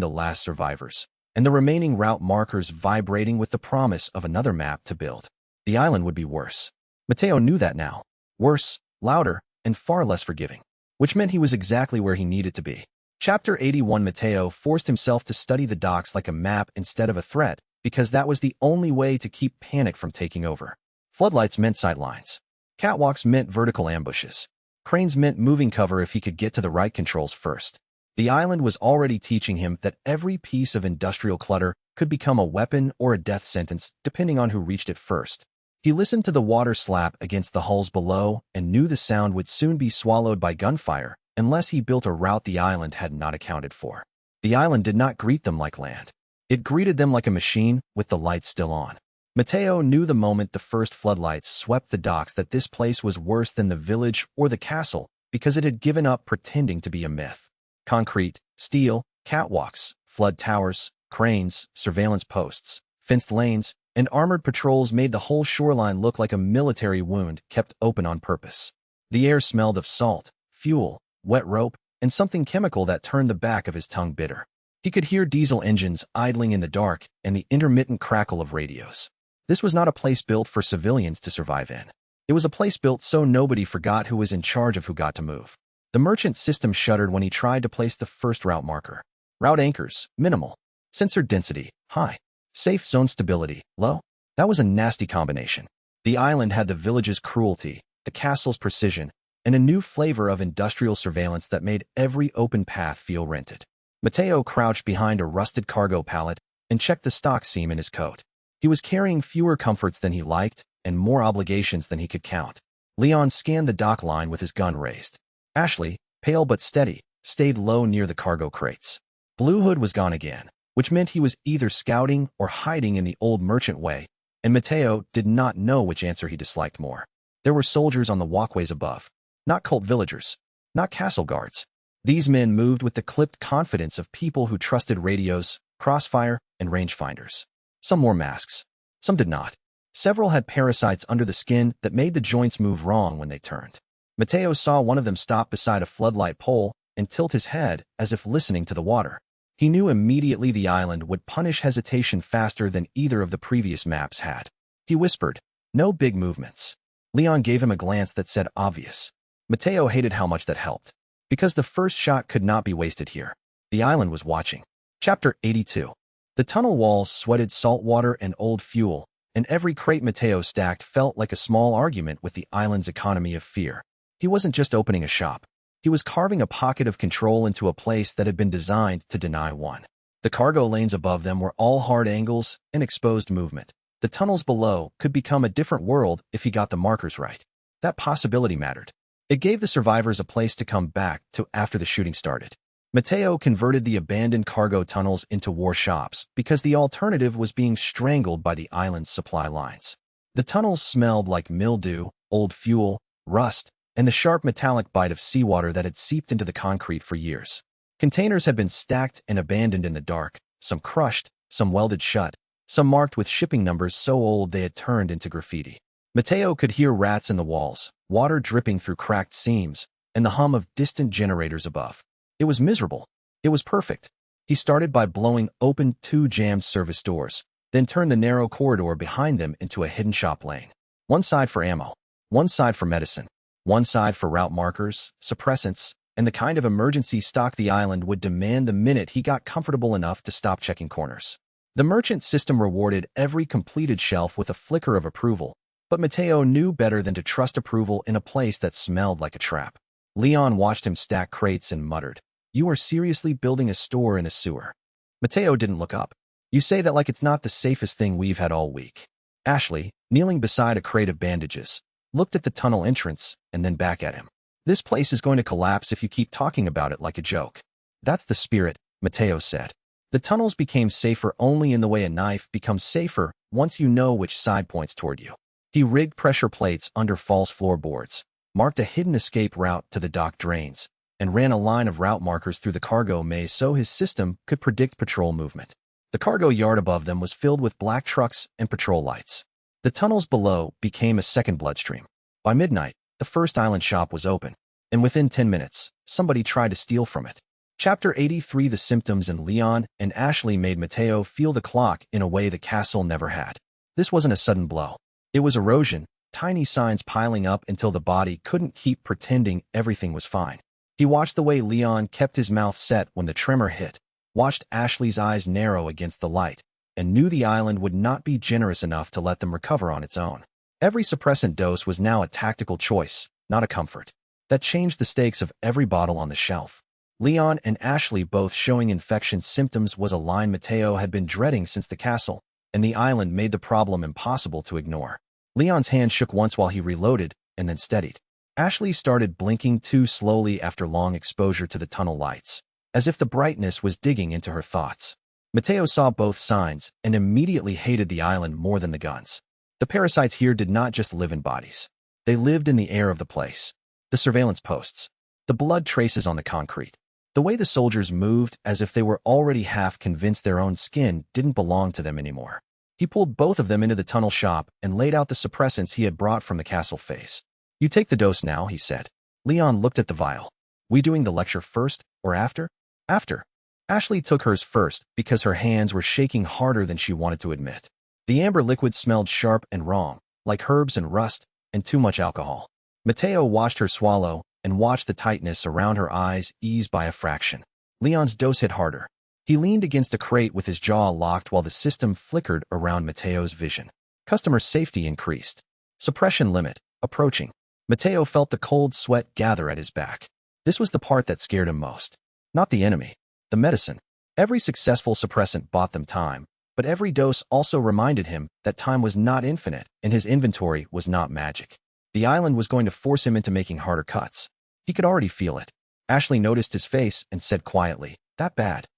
the last survivors, and the remaining route markers vibrating with the promise of another map to build. The island would be worse. Mateo knew that now. Worse, louder, and far less forgiving, which meant he was exactly where he needed to be. Chapter 81. Mateo forced himself to study the docks like a map instead of a threat, because that was the only way to keep panic from taking over. Floodlights meant sightlines. Catwalks meant vertical ambushes. Cranes meant moving cover if he could get to the right controls first. The island was already teaching him that every piece of industrial clutter could become a weapon or a death sentence depending on who reached it first. He listened to the water slap against the hulls below and knew the sound would soon be swallowed by gunfire unless he built a route the island had not accounted for. The island did not greet them like land. It greeted them like a machine with the lights still on. Mateo knew the moment the first floodlights swept the docks that this place was worse than the village or the castle because it had given up pretending to be a myth. Concrete, steel, catwalks, flood towers, cranes, surveillance posts, fenced lanes, and armored patrols made the whole shoreline look like a military wound kept open on purpose. The air smelled of salt, fuel, wet rope, and something chemical that turned the back of his tongue bitter. He could hear diesel engines idling in the dark and the intermittent crackle of radios. This was not a place built for civilians to survive in. It was a place built so nobody forgot who was in charge of who got to move. The merchant system shuddered when he tried to place the first route marker. Route anchors, minimal. Sensor density, high. Safe zone stability, low. That was a nasty combination. The island had the village's cruelty, the castle's precision, and a new flavor of industrial surveillance that made every open path feel rented. Mateo crouched behind a rusted cargo pallet and checked the stock seam in his coat. He was carrying fewer comforts than he liked and more obligations than he could count. Leon scanned the dock line with his gun raised. Ashley, pale but steady, stayed low near the cargo crates. Blue Hood was gone again, which meant he was either scouting or hiding in the old merchant way, and Mateo did not know which answer he disliked more. There were soldiers on the walkways above, not cult villagers, not castle guards. These men moved with the clipped confidence of people who trusted radios, crossfire, and rangefinders. Some wore masks. Some did not. Several had parasites under the skin that made the joints move wrong when they turned. Mateo saw one of them stop beside a floodlight pole and tilt his head as if listening to the water. He knew immediately the island would punish hesitation faster than either of the previous maps had. He whispered, "No big movements." Leon gave him a glance that said obvious. Mateo hated how much that helped. Because the first shot could not be wasted here. The island was watching. Chapter 82. The tunnel walls sweated salt water and old fuel, and every crate Mateo stacked felt like a small argument with the island's economy of fear. He wasn't just opening a shop. He was carving a pocket of control into a place that had been designed to deny one. The cargo lanes above them were all hard angles and exposed movement. The tunnels below could become a different world if he got the markers right. That possibility mattered. It gave the survivors a place to come back to after the shooting started. Mateo converted the abandoned cargo tunnels into war shops because the alternative was being strangled by the island's supply lines. The tunnels smelled like mildew, old fuel, rust, and the sharp metallic bite of seawater that had seeped into the concrete for years. Containers had been stacked and abandoned in the dark, some crushed, some welded shut, some marked with shipping numbers so old they had turned into graffiti. Mateo could hear rats in the walls, water dripping through cracked seams, and the hum of distant generators above. It was miserable. It was perfect. He started by blowing open 2 jammed service doors, then turned the narrow corridor behind them into a hidden shop lane. One side for ammo, one side for medicine, one side for route markers, suppressants, and the kind of emergency stock the island would demand the minute he got comfortable enough to stop checking corners. The merchant system rewarded every completed shelf with a flicker of approval, but Mateo knew better than to trust approval in a place that smelled like a trap. Leon watched him stack crates and muttered, "You are seriously building a store in a sewer." Mateo didn't look up. "You say that like it's not the safest thing we've had all week." Ashley, kneeling beside a crate of bandages, looked at the tunnel entrance and then back at him. "This place is going to collapse if you keep talking about it like a joke." "That's the spirit," Mateo said. "The tunnels became safer only in the way a knife becomes safer once you know which side points toward you." He rigged pressure plates under false floorboards, marked a hidden escape route to the dock drains, and ran a line of route markers through the cargo maze so his system could predict patrol movement. The cargo yard above them was filled with black trucks and patrol lights. The tunnels below became a second bloodstream. By midnight, the first island shop was open, and within 10 minutes, somebody tried to steal from it. Chapter 83. The symptoms in Leon and Ashley made Mateo feel the clock in a way the castle never had. This wasn't a sudden blow. It was erosion, tiny signs piling up until the body couldn't keep pretending everything was fine. He watched the way Leon kept his mouth set when the tremor hit, watched Ashley's eyes narrow against the light, and knew the island would not be generous enough to let them recover on its own. Every suppressant dose was now a tactical choice, not a comfort. That changed the stakes of every bottle on the shelf. Leon and Ashley both showing infection symptoms was a line Mateo had been dreading since the castle, and the island made the problem impossible to ignore. Leon's hand shook once while he reloaded, and then steadied. Ashley started blinking too slowly after long exposure to the tunnel lights, as if the brightness was digging into her thoughts. Mateo saw both signs and immediately hated the island more than the guns. The parasites here did not just live in bodies. They lived in the air of the place. The surveillance posts. The blood traces on the concrete. The way the soldiers moved, as if they were already half convinced their own skin didn't belong to them anymore. He pulled both of them into the tunnel shop and laid out the suppressants he had brought from the castle face. "You take the dose now," he said. Leon looked at the vial. "We doing the lecture first, or after?" "After." Ashley took hers first because her hands were shaking harder than she wanted to admit. The amber liquid smelled sharp and wrong, like herbs and rust, and too much alcohol. Mateo watched her swallow and watched the tightness around her eyes ease by a fraction. Leon's dose hit harder. He leaned against a crate with his jaw locked while the system flickered around Mateo's vision. Customer safety increased. Suppression limit approaching. Mateo felt the cold sweat gather at his back. This was the part that scared him most. Not the enemy. The medicine. Every successful suppressant bought them time, but every dose also reminded him that time was not infinite and his inventory was not magic. The island was going to force him into making harder cuts. He could already feel it. Ashley noticed his face and said quietly, "That bad?"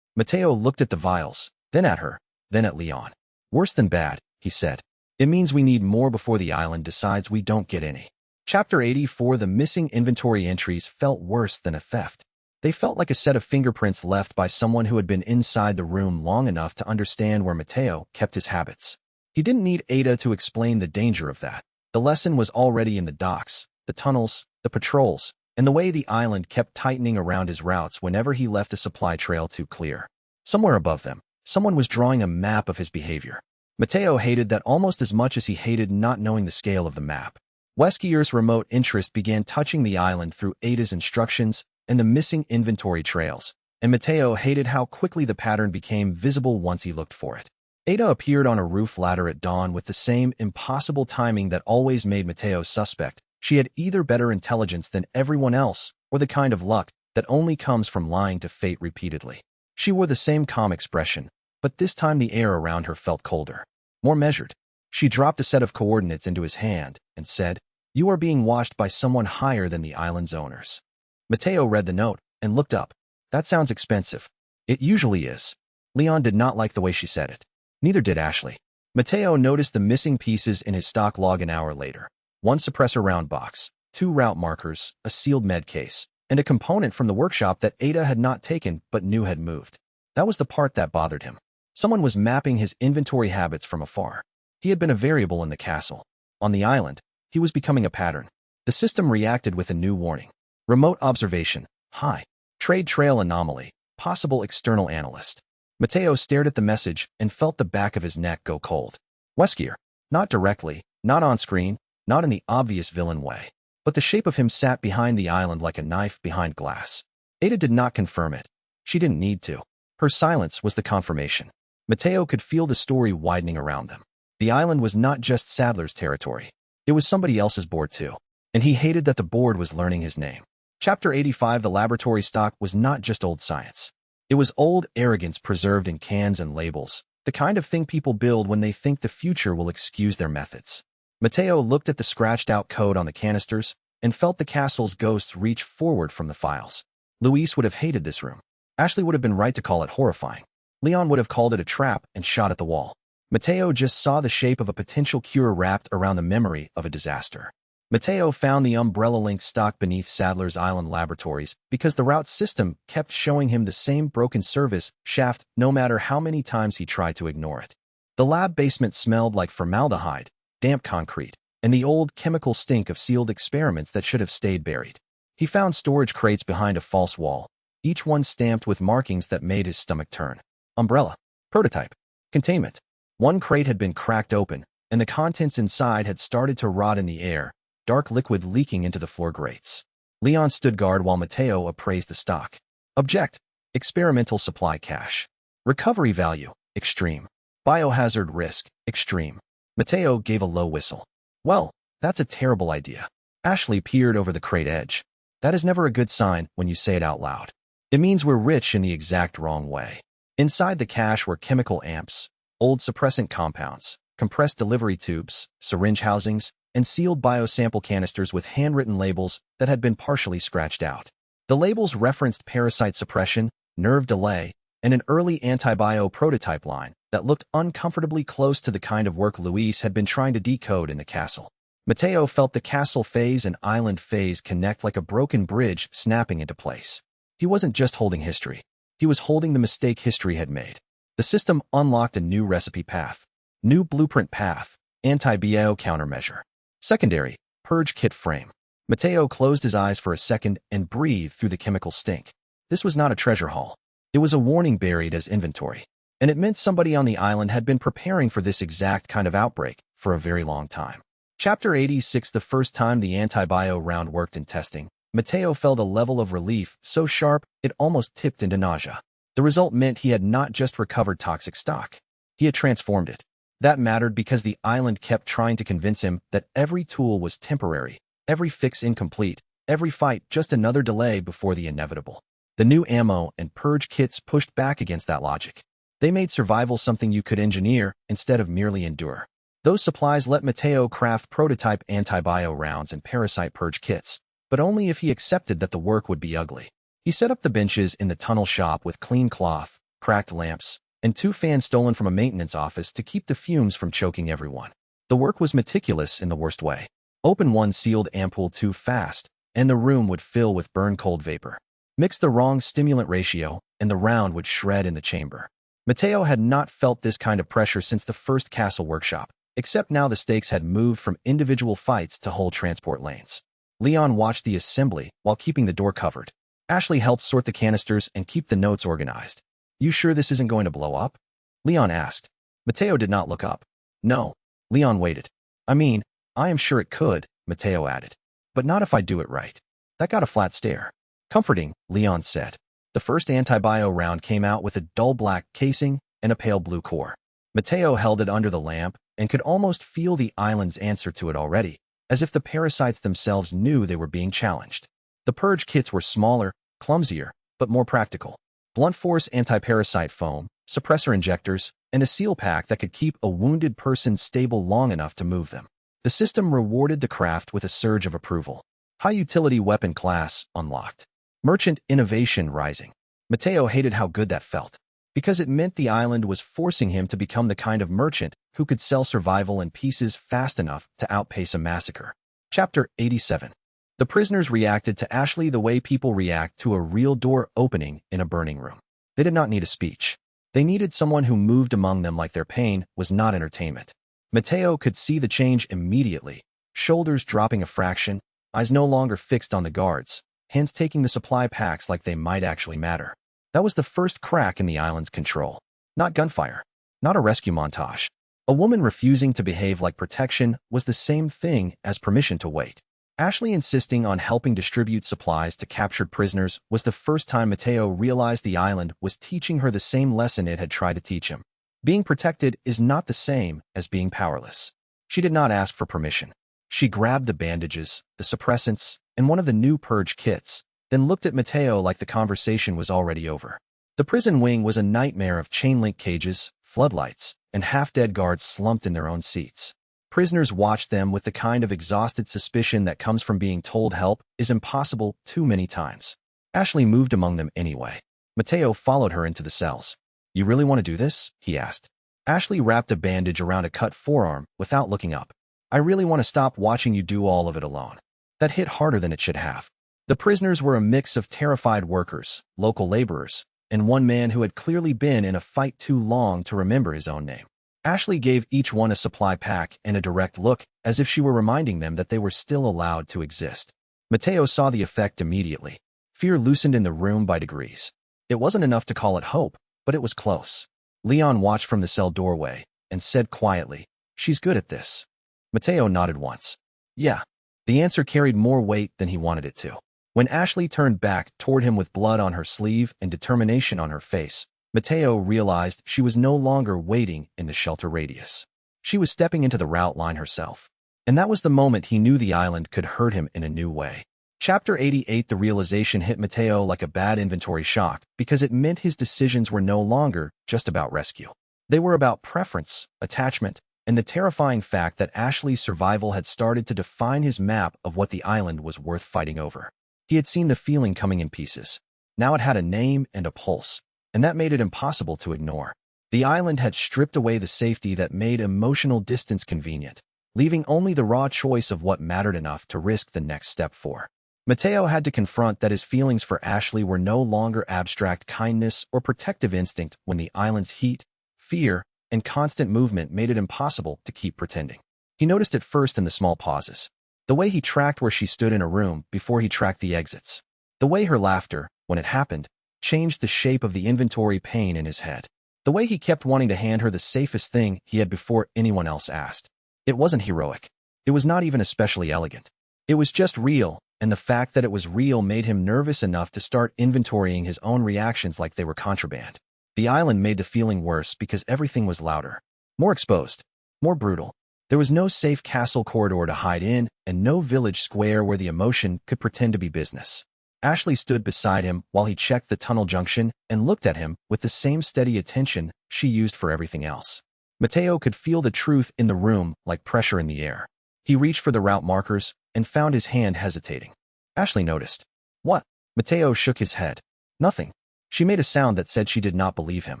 Mateo looked at the vials, then at her, then at Leon. "Worse than bad," he said. "It means we need more before the island decides we don't get any." Chapter 84. The missing inventory entries felt worse than a theft. They felt like a set of fingerprints left by someone who had been inside the room long enough to understand where Mateo kept his habits. He didn't need Ada to explain the danger of that. The lesson was already in the docks, the tunnels, the patrols, and the way the island kept tightening around his routes whenever he left a supply trail too clear. Somewhere above them, someone was drawing a map of his behavior. Mateo hated that almost as much as he hated not knowing the scale of the map. Weskier's remote interest began touching the island through Ada's instructions and the missing inventory trails, and Mateo hated how quickly the pattern became visible once he looked for it. Ada appeared on a roof ladder at dawn with the same impossible timing that always made Mateo suspect. She had either better intelligence than everyone else, or the kind of luck that only comes from lying to fate repeatedly. She wore the same calm expression, but this time the air around her felt colder, more measured. She dropped a set of coordinates into his hand and said, "You are being watched by someone higher than the island's owners." Mateo read the note and looked up. "That sounds expensive." "It usually is." Leon did not like the way she said it. Neither did Ashley. Mateo noticed the missing pieces in his stock log an hour later. One suppressor round box, 2 route markers, a sealed med case, and a component from the workshop that Ada had not taken but knew had moved. That was the part that bothered him. Someone was mapping his inventory habits from afar. He had been a variable in the castle. On the island, he was becoming a pattern. The system reacted with a new warning. Remote observation, high. Trade trail anomaly, possible external analyst. Mateo stared at the message and felt the back of his neck go cold. Weskier. Not directly, not on screen, not in the obvious villain way. But the shape of him sat behind the island like a knife behind glass. Ada did not confirm it. She didn't need to. Her silence was the confirmation. Mateo could feel the story widening around them. The island was not just Sadler's territory. It was somebody else's board too. And he hated that the board was learning his name. Chapter 85. The laboratory stock was not just old science. It was old arrogance preserved in cans and labels, the kind of thing people build when they think the future will excuse their methods. Mateo looked at the scratched-out code on the canisters and felt the castle's ghosts reach forward from the files. Luis would have hated this room. Ashley would have been right to call it horrifying. Leon would have called it a trap and shot at the wall. Mateo just saw the shape of a potential cure wrapped around the memory of a disaster. Mateo found the umbrella-linked stock beneath Sadler's Island laboratories because the route system kept showing him the same broken service shaft no matter how many times he tried to ignore it. The lab basement smelled like formaldehyde, damp concrete, and the old chemical stink of sealed experiments that should have stayed buried. He found storage crates behind a false wall, each one stamped with markings that made his stomach turn. Umbrella. Prototype. Containment. One crate had been cracked open, and the contents inside had started to rot in the air, dark liquid leaking into the floor grates. Leon stood guard while Mateo appraised the stock. Object. Experimental supply cache. Recovery value. Extreme. Biohazard risk. Extreme. Mateo gave a low whistle. "Well, that's a terrible idea." Ashley peered over the crate edge. "That is never a good sign when you say it out loud. It means we're rich in the exact wrong way." Inside the cache were chemical amps, old suppressant compounds, compressed delivery tubes, syringe housings, and sealed biosample canisters with handwritten labels that had been partially scratched out. The labels referenced parasite suppression, nerve delay, and an early antibio prototype line that looked uncomfortably close to the kind of work Luis had been trying to decode in the castle. Mateo felt the castle phase and island phase connect like a broken bridge snapping into place. He wasn't just holding history. He was holding the mistake history had made. The system unlocked a new recipe path, new blueprint path, anti-BIO countermeasure. Secondary, purge kit frame. Mateo closed his eyes for a second and breathed through the chemical stink. This was not a treasure haul. It was a warning buried as inventory. And it meant somebody on the island had been preparing for this exact kind of outbreak for a very long time. Chapter 86. The first time the anti-bio round worked in testing, Mateo felt a level of relief so sharp it almost tipped into nausea. The result meant he had not just recovered toxic stock. He had transformed it. That mattered because the island kept trying to convince him that every tool was temporary, every fix incomplete, every fight just another delay before the inevitable. The new ammo and purge kits pushed back against that logic. They made survival something you could engineer instead of merely endure. Those supplies let Mateo craft prototype anti-bio rounds and parasite purge kits, but only if he accepted that the work would be ugly. He set up the benches in the tunnel shop with clean cloth, cracked lamps, and 2 fans stolen from a maintenance office to keep the fumes from choking everyone. The work was meticulous in the worst way. Open one sealed ampoule too fast, and the room would fill with burn-cold vapor. Mix the wrong stimulant ratio, and the round would shred in the chamber. Mateo had not felt this kind of pressure since the first castle workshop, except now the stakes had moved from individual fights to whole transport lanes. Leon watched the assembly while keeping the door covered. Ashley helped sort the canisters and keep the notes organized. "You sure this isn't going to blow up?" Leon asked. Mateo did not look up. "No." Leon waited. "I mean, I am sure it could," Mateo added. "But not if I do it right." That got a flat stare. "Comforting," Leon said. The first anti-bio round came out with a dull black casing and a pale blue core. Mateo held it under the lamp and could almost feel the island's answer to it already, as if the parasites themselves knew they were being challenged. The purge kits were smaller, clumsier, but more practical. Blunt force anti-parasite foam, suppressor injectors, and a seal pack that could keep a wounded person stable long enough to move them. The system rewarded the craft with a surge of approval. High utility weapon class unlocked. Merchant innovation rising. Mateo hated how good that felt, because it meant the island was forcing him to become the kind of merchant who could sell survival in pieces fast enough to outpace a massacre. Chapter 87. The prisoners reacted to Ashley the way people react to a real door opening in a burning room. They did not need a speech. They needed someone who moved among them like their pain was not entertainment. Mateo could see the change immediately, shoulders dropping a fraction, eyes no longer fixed on the guards, hands taking the supply packs like they might actually matter. That was the first crack in the island's control. Not gunfire. Not a rescue montage. A woman refusing to behave like protection was the same thing as permission to wait. Ashley insisting on helping distribute supplies to captured prisoners was the first time Mateo realized the island was teaching her the same lesson it had tried to teach him. Being protected is not the same as being powerless. She did not ask for permission. She grabbed the bandages, the suppressants, and one of the new purge kits, then looked at Mateo like the conversation was already over. The prison wing was a nightmare of chain-link cages, floodlights, and half-dead guards slumped in their own seats. Prisoners watched them with the kind of exhausted suspicion that comes from being told help is impossible too many times. Ashley moved among them anyway. Mateo followed her into the cells. "You really want to do this?" he asked. Ashley wrapped a bandage around a cut forearm without looking up. "I really want to stop watching you do all of it alone." That hit harder than it should have. The prisoners were a mix of terrified workers, local laborers, and one man who had clearly been in a fight too long to remember his own name. Ashley gave each one a supply pack and a direct look, as if she were reminding them that they were still allowed to exist. Mateo saw the effect immediately. Fear loosened in the room by degrees. It wasn't enough to call it hope, but it was close. Leon watched from the cell doorway and said quietly, "She's good at this." Mateo nodded once. "Yeah." The answer carried more weight than he wanted it to. When Ashley turned back toward him with blood on her sleeve and determination on her face, Mateo realized she was no longer waiting in the shelter radius. She was stepping into the route line herself. And that was the moment he knew the island could hurt him in a new way. Chapter 88. The realization hit Mateo like a bad inventory shock because it meant his decisions were no longer just about rescue. They were about preference, attachment, and the terrifying fact that Ashley's survival had started to define his map of what the island was worth fighting over. He had seen the feeling coming in pieces. Now it had a name and a pulse, and that made it impossible to ignore. The island had stripped away the safety that made emotional distance convenient, leaving only the raw choice of what mattered enough to risk the next step for. Mateo had to confront that his feelings for Ashley were no longer abstract kindness or protective instinct when the island's heat, fear, and constant movement made it impossible to keep pretending. He noticed it first in the small pauses. The way he tracked where she stood in a room before he tracked the exits. The way her laughter, when it happened, changed the shape of the inventory pane in his head. The way he kept wanting to hand her the safest thing he had before anyone else asked. It wasn't heroic. It was not even especially elegant. It was just real, and the fact that it was real made him nervous enough to start inventorying his own reactions like they were contraband. The island made the feeling worse because everything was louder, more exposed, more brutal. There was no safe castle corridor to hide in, and no village square where the emotion could pretend to be business. Ashley stood beside him while he checked the tunnel junction and looked at him with the same steady attention she used for everything else. Mateo could feel the truth in the room like pressure in the air. He reached for the route markers and found his hand hesitating. Ashley noticed. What? Mateo shook his head. Nothing. She made a sound that said she did not believe him.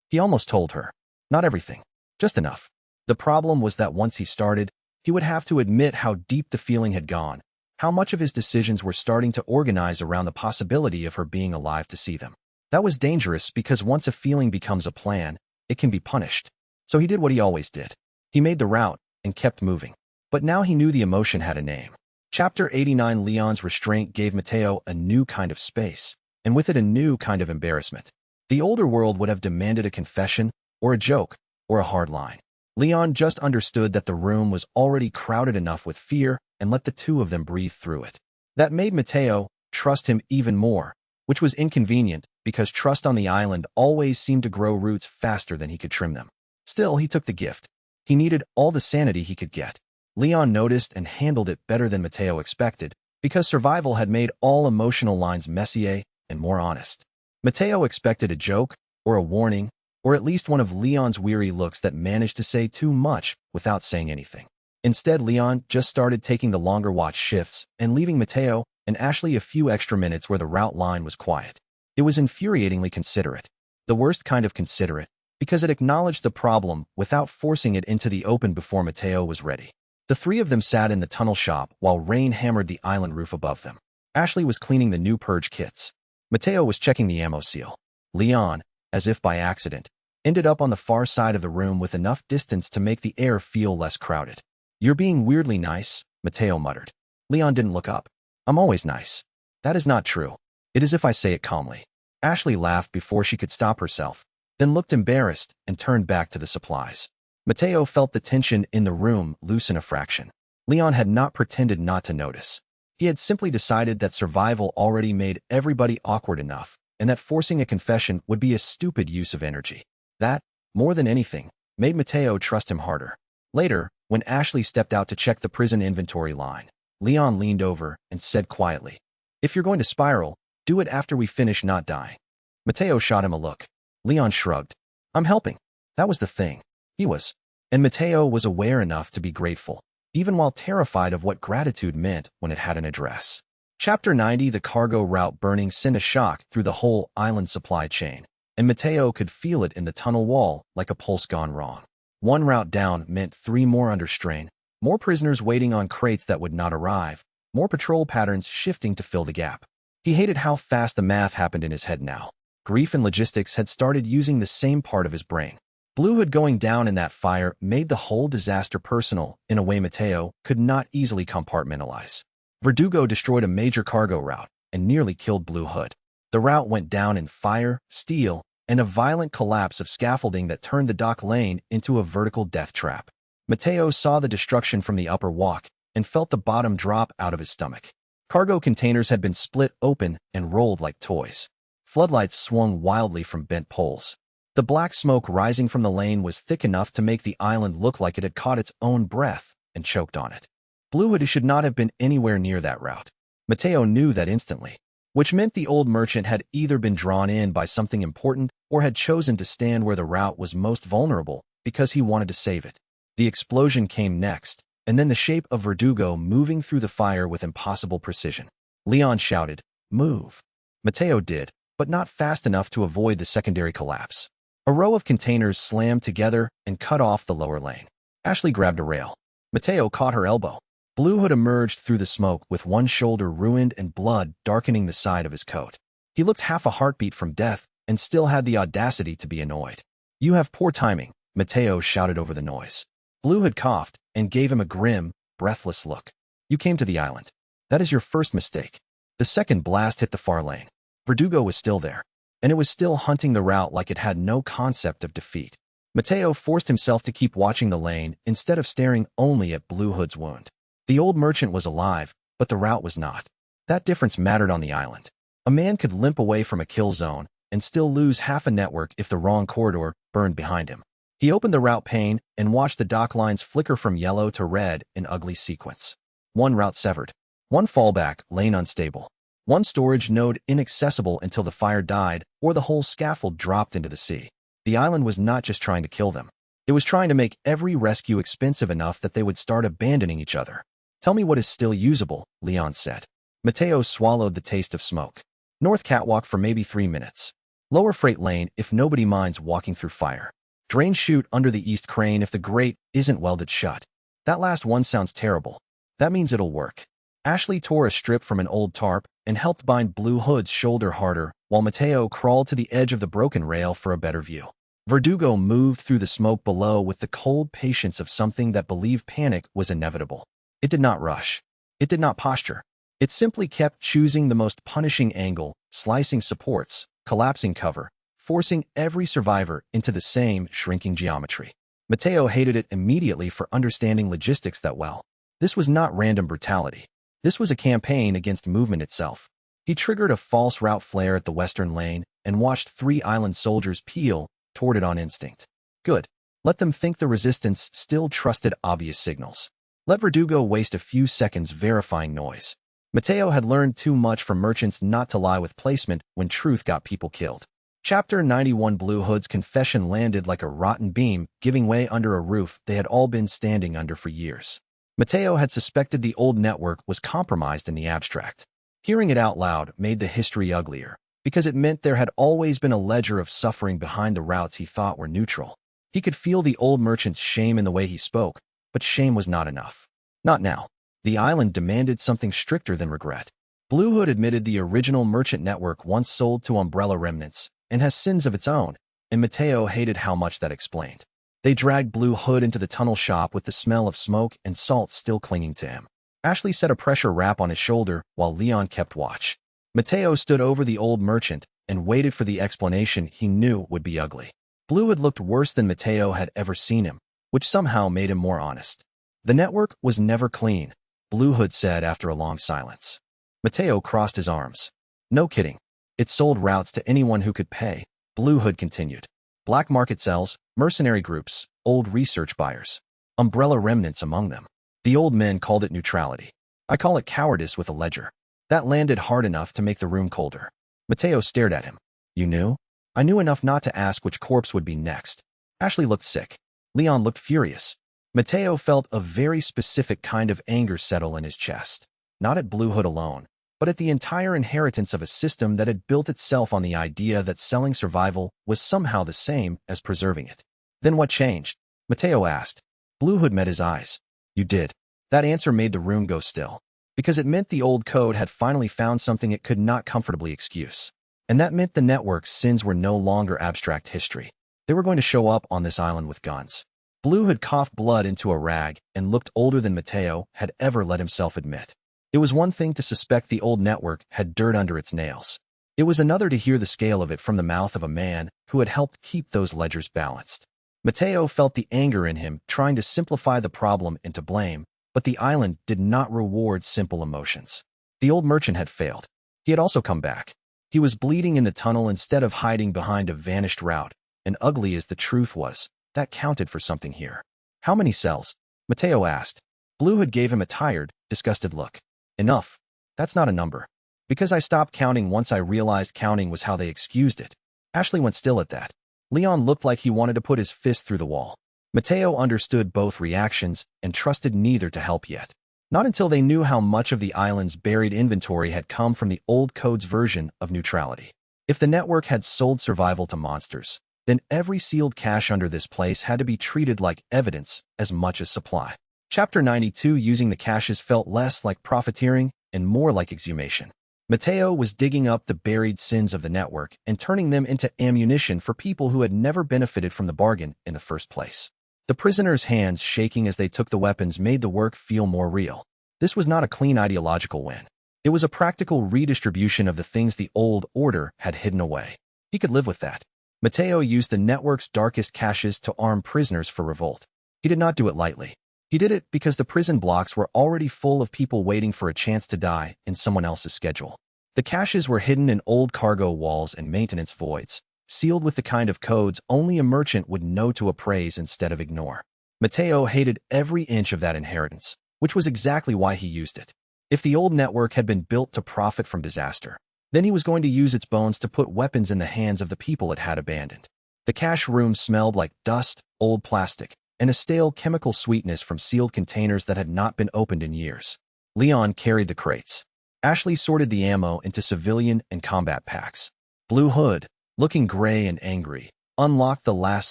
He almost told her. Not everything. Just enough. The problem was that once he started, he would have to admit how deep the feeling had gone, how much of his decisions were starting to organize around the possibility of her being alive to see them. That was dangerous because once a feeling becomes a plan, it can be punished. So he did what he always did. He made the route and kept moving. But now he knew the emotion had a name. Chapter 89. Leon's restraint gave Mateo a new kind of space, and with it a new kind of embarrassment. The older world would have demanded a confession, or a joke, or a hard line. Leon just understood that the room was already crowded enough with fear and let the two of them breathe through it. That made Mateo trust him even more, which was inconvenient because trust on the island always seemed to grow roots faster than he could trim them. Still, he took the gift. He needed all the sanity he could get. Leon noticed and handled it better than Mateo expected because survival had made all emotional lines messier and more honest. Mateo expected a joke, or a warning, or at least one of Leon's weary looks that managed to say too much without saying anything. Instead, Leon just started taking the longer watch shifts and leaving Mateo and Ashley a few extra minutes where the route line was quiet. It was infuriatingly considerate. The worst kind of considerate, because it acknowledged the problem without forcing it into the open before Mateo was ready. The three of them sat in the tunnel shop while rain hammered the island roof above them. Ashley was cleaning the new purge kits. Mateo was checking the ammo seal. Leon, as if by accident, ended up on the far side of the room with enough distance to make the air feel less crowded. You're being weirdly nice, Mateo muttered. Leon didn't look up. I'm always nice. That is not true. It is if I say it calmly. Ashley laughed before she could stop herself, then looked embarrassed and turned back to the supplies. Mateo felt the tension in the room loosen a fraction. Leon had not pretended not to notice. He had simply decided that survival already made everybody awkward enough, and that forcing a confession would be a stupid use of energy. That, more than anything, made Mateo trust him harder. Later, when Ashley stepped out to check the prison inventory line, Leon leaned over and said quietly, "If you're going to spiral, do it after we finish not dying." Mateo shot him a look. Leon shrugged. I'm helping. That was the thing. He was. And Mateo was aware enough to be grateful, even while terrified of what gratitude meant when it had an address. Chapter 90. The cargo route burning sent a shock through the whole island supply chain, and Mateo could feel it in the tunnel wall like a pulse gone wrong. One route down meant 3 more under strain, more prisoners waiting on crates that would not arrive, more patrol patterns shifting to fill the gap. He hated how fast the math happened in his head now. Grief and logistics had started using the same part of his brain. Blue Hood going down in that fire made the whole disaster personal in a way Mateo could not easily compartmentalize. Verdugo destroyed a major cargo route and nearly killed Blue Hood. The route went down in fire, steel, and a violent collapse of scaffolding that turned the dock lane into a vertical death trap. Mateo saw the destruction from the upper walk and felt the bottom drop out of his stomach. Cargo containers had been split open and rolled like toys. Floodlights swung wildly from bent poles. The black smoke rising from the lane was thick enough to make the island look like it had caught its own breath and choked on it. Blue Hood should not have been anywhere near that route. Mateo knew that instantly, which meant the old merchant had either been drawn in by something important or had chosen to stand where the route was most vulnerable because he wanted to save it. The explosion came next, and then the shape of Verdugo moving through the fire with impossible precision. Leon shouted, "Move." Mateo did, but not fast enough to avoid the secondary collapse. A row of containers slammed together and cut off the lower lane. Ashley grabbed a rail. Mateo caught her elbow. Blue Hood emerged through the smoke with one shoulder ruined and blood darkening the side of his coat. He looked half a heartbeat from death and still had the audacity to be annoyed. "You have poor timing," Mateo shouted over the noise. Blue Hood coughed and gave him a grim, breathless look. "You came to the island. That is your first mistake." The second blast hit the far lane. Verdugo was still there, and it was still hunting the route like it had no concept of defeat. Mateo forced himself to keep watching the lane instead of staring only at Blue Hood's wound. The old merchant was alive, but the route was not. That difference mattered on the island. A man could limp away from a kill zone and still lose half a network if the wrong corridor burned behind him. He opened the route pane and watched the dock lines flicker from yellow to red in ugly sequence. One route severed. One fallback lane unstable. One storage node inaccessible until the fire died or the whole scaffold dropped into the sea. The island was not just trying to kill them. It was trying to make every rescue expensive enough that they would start abandoning each other. "Tell me what is still usable," Leon said. Mateo swallowed the taste of smoke. "North catwalk for maybe 3 minutes. Lower freight lane if nobody minds walking through fire. Drain chute under the east crane if the grate isn't welded shut." That last one sounds terrible. That means it'll work. Ashley tore a strip from an old tarp and helped bind Blue Hood's shoulder harder while Mateo crawled to the edge of the broken rail for a better view. Verdugo moved through the smoke below with the cold patience of something that believed panic was inevitable. It did not rush. It did not posture. It simply kept choosing the most punishing angle, slicing supports, collapsing cover, forcing every survivor into the same shrinking geometry. Mateo hated it immediately for understanding logistics that well. This was not random brutality. This was a campaign against movement itself. He triggered a false route flare at the western lane and watched 3 island soldiers peel toward it on instinct. Good. Let them think the resistance still trusted obvious signals. Let Verdugo waste a few seconds verifying noise. Mateo had learned too much from merchants not to lie with placement when truth got people killed. Chapter 91. Blue Hood's confession landed like a rotten beam, giving way under a roof they had all been standing under for years. Mateo had suspected the old network was compromised in the abstract. Hearing it out loud made the history uglier, because it meant there had always been a ledger of suffering behind the routes he thought were neutral. He could feel the old merchant's shame in the way he spoke, but shame was not enough. Not now. The island demanded something stricter than regret. Blue Hood admitted the original merchant network once sold to umbrella remnants and has sins of its own, and Mateo hated how much that explained. They dragged Blue Hood into the tunnel shop with the smell of smoke and salt still clinging to him. Ashley set a pressure wrap on his shoulder while Leon kept watch. Mateo stood over the old merchant and waited for the explanation he knew would be ugly. Blue Hood looked worse than Mateo had ever seen him, which somehow made him more honest. "The network was never clean," Blue Hood said after a long silence. Mateo crossed his arms. "No kidding. It sold routes to anyone who could pay," Blue Hood continued. "Black market cells, mercenary groups, old research buyers. Umbrella remnants among them. The old men called it neutrality. I call it cowardice with a ledger." That landed hard enough to make the room colder. Mateo stared at him. "You knew?" "I knew enough not to ask which corpse would be next." Ashley looked sick. Leon looked furious. Mateo felt a very specific kind of anger settle in his chest. Not at Blue Hood alone, but at the entire inheritance of a system that had built itself on the idea that selling survival was somehow the same as preserving it. "Then what changed?" Mateo asked. Blue Hood met his eyes. "You did." That answer made the room go still, because it meant the old code had finally found something it could not comfortably excuse. And that meant the network's sins were no longer abstract history. They were going to show up on this island with guns. Blue Hood coughed blood into a rag and looked older than Mateo had ever let himself admit. It was one thing to suspect the old network had dirt under its nails. It was another to hear the scale of it from the mouth of a man who had helped keep those ledgers balanced. Mateo felt the anger in him trying to simplify the problem into blame, but the island did not reward simple emotions. The old merchant had failed. He had also come back. He was bleeding in the tunnel instead of hiding behind a vanished route, and ugly as the truth was, that counted for something here. "How many cells?" Mateo asked. Blue Hood gave him a tired, disgusted look. "Enough. That's not a number. Because I stopped counting once I realized counting was how they excused it." Ashley went still at that. Leon looked like he wanted to put his fist through the wall. Mateo understood both reactions and trusted neither to help yet. Not until they knew how much of the island's buried inventory had come from the old code's version of neutrality. If the network had sold survival to monsters, then every sealed cache under this place had to be treated like evidence as much as supply. Chapter 92 Using the caches felt less like profiteering and more like exhumation. Mateo was digging up the buried sins of the network and turning them into ammunition for people who had never benefited from the bargain in the first place. The prisoners' hands shaking as they took the weapons made the work feel more real. This was not a clean ideological win. It was a practical redistribution of the things the old order had hidden away. He could live with that. Mateo used the network's darkest caches to arm prisoners for revolt. He did not do it lightly. He did it because the prison blocks were already full of people waiting for a chance to die in someone else's schedule. The caches were hidden in old cargo walls and maintenance voids, sealed with the kind of codes only a merchant would know to appraise instead of ignore. Mateo hated every inch of that inheritance, which was exactly why he used it. If the old network had been built to profit from disaster, then he was going to use its bones to put weapons in the hands of the people it had abandoned. The cache room smelled like dust, old plastic, and a stale chemical sweetness from sealed containers that had not been opened in years. Leon carried the crates. Ashley sorted the ammo into civilian and combat packs. Blue Hood, looking gray and angry, unlocked the last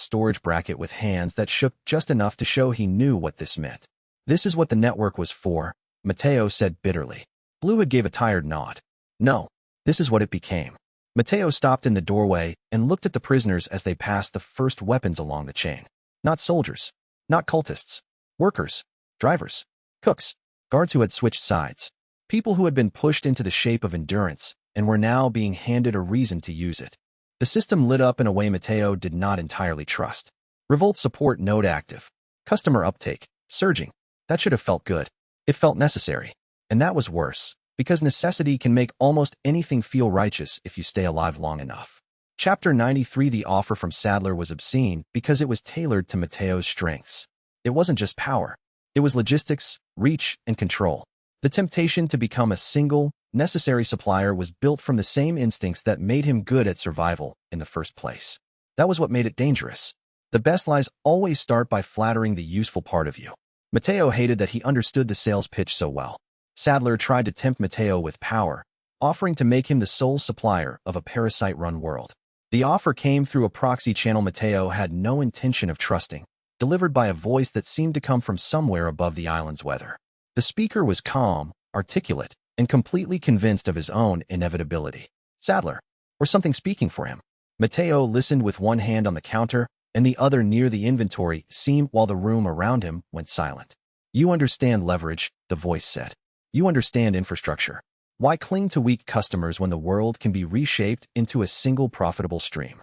storage bracket with hands that shook just enough to show he knew what this meant. This is what the network was for, Mateo said bitterly. Blue Hood gave a tired nod. No, this is what it became. Mateo stopped in the doorway and looked at the prisoners as they passed the first weapons along the chain. Not soldiers, not cultists, workers, drivers, cooks, guards who had switched sides, people who had been pushed into the shape of endurance and were now being handed a reason to use it. The system lit up in a way Mateo did not entirely trust. Revolt support node active. Customer uptake, surging. That should have felt good. It felt necessary. And that was worse, because necessity can make almost anything feel righteous if you stay alive long enough. Chapter 93 The offer from Sadler was obscene because it was tailored to Mateo's strengths. It wasn't just power. It was logistics, reach, and control. The temptation to become a single, necessary supplier was built from the same instincts that made him good at survival in the first place. That was what made it dangerous. The best lies always start by flattering the useful part of you. Mateo hated that he understood the sales pitch so well. Sadler tried to tempt Mateo with power, offering to make him the sole supplier of a parasite-run world. The offer came through a proxy channel Mateo had no intention of trusting, delivered by a voice that seemed to come from somewhere above the island's weather. The speaker was calm, articulate, and completely convinced of his own inevitability. Sadler, or something speaking for him. Mateo listened with one hand on the counter and the other near the inventory seam while the room around him went silent. You understand leverage, the voice said. You understand infrastructure. Why cling to weak customers when the world can be reshaped into a single profitable stream?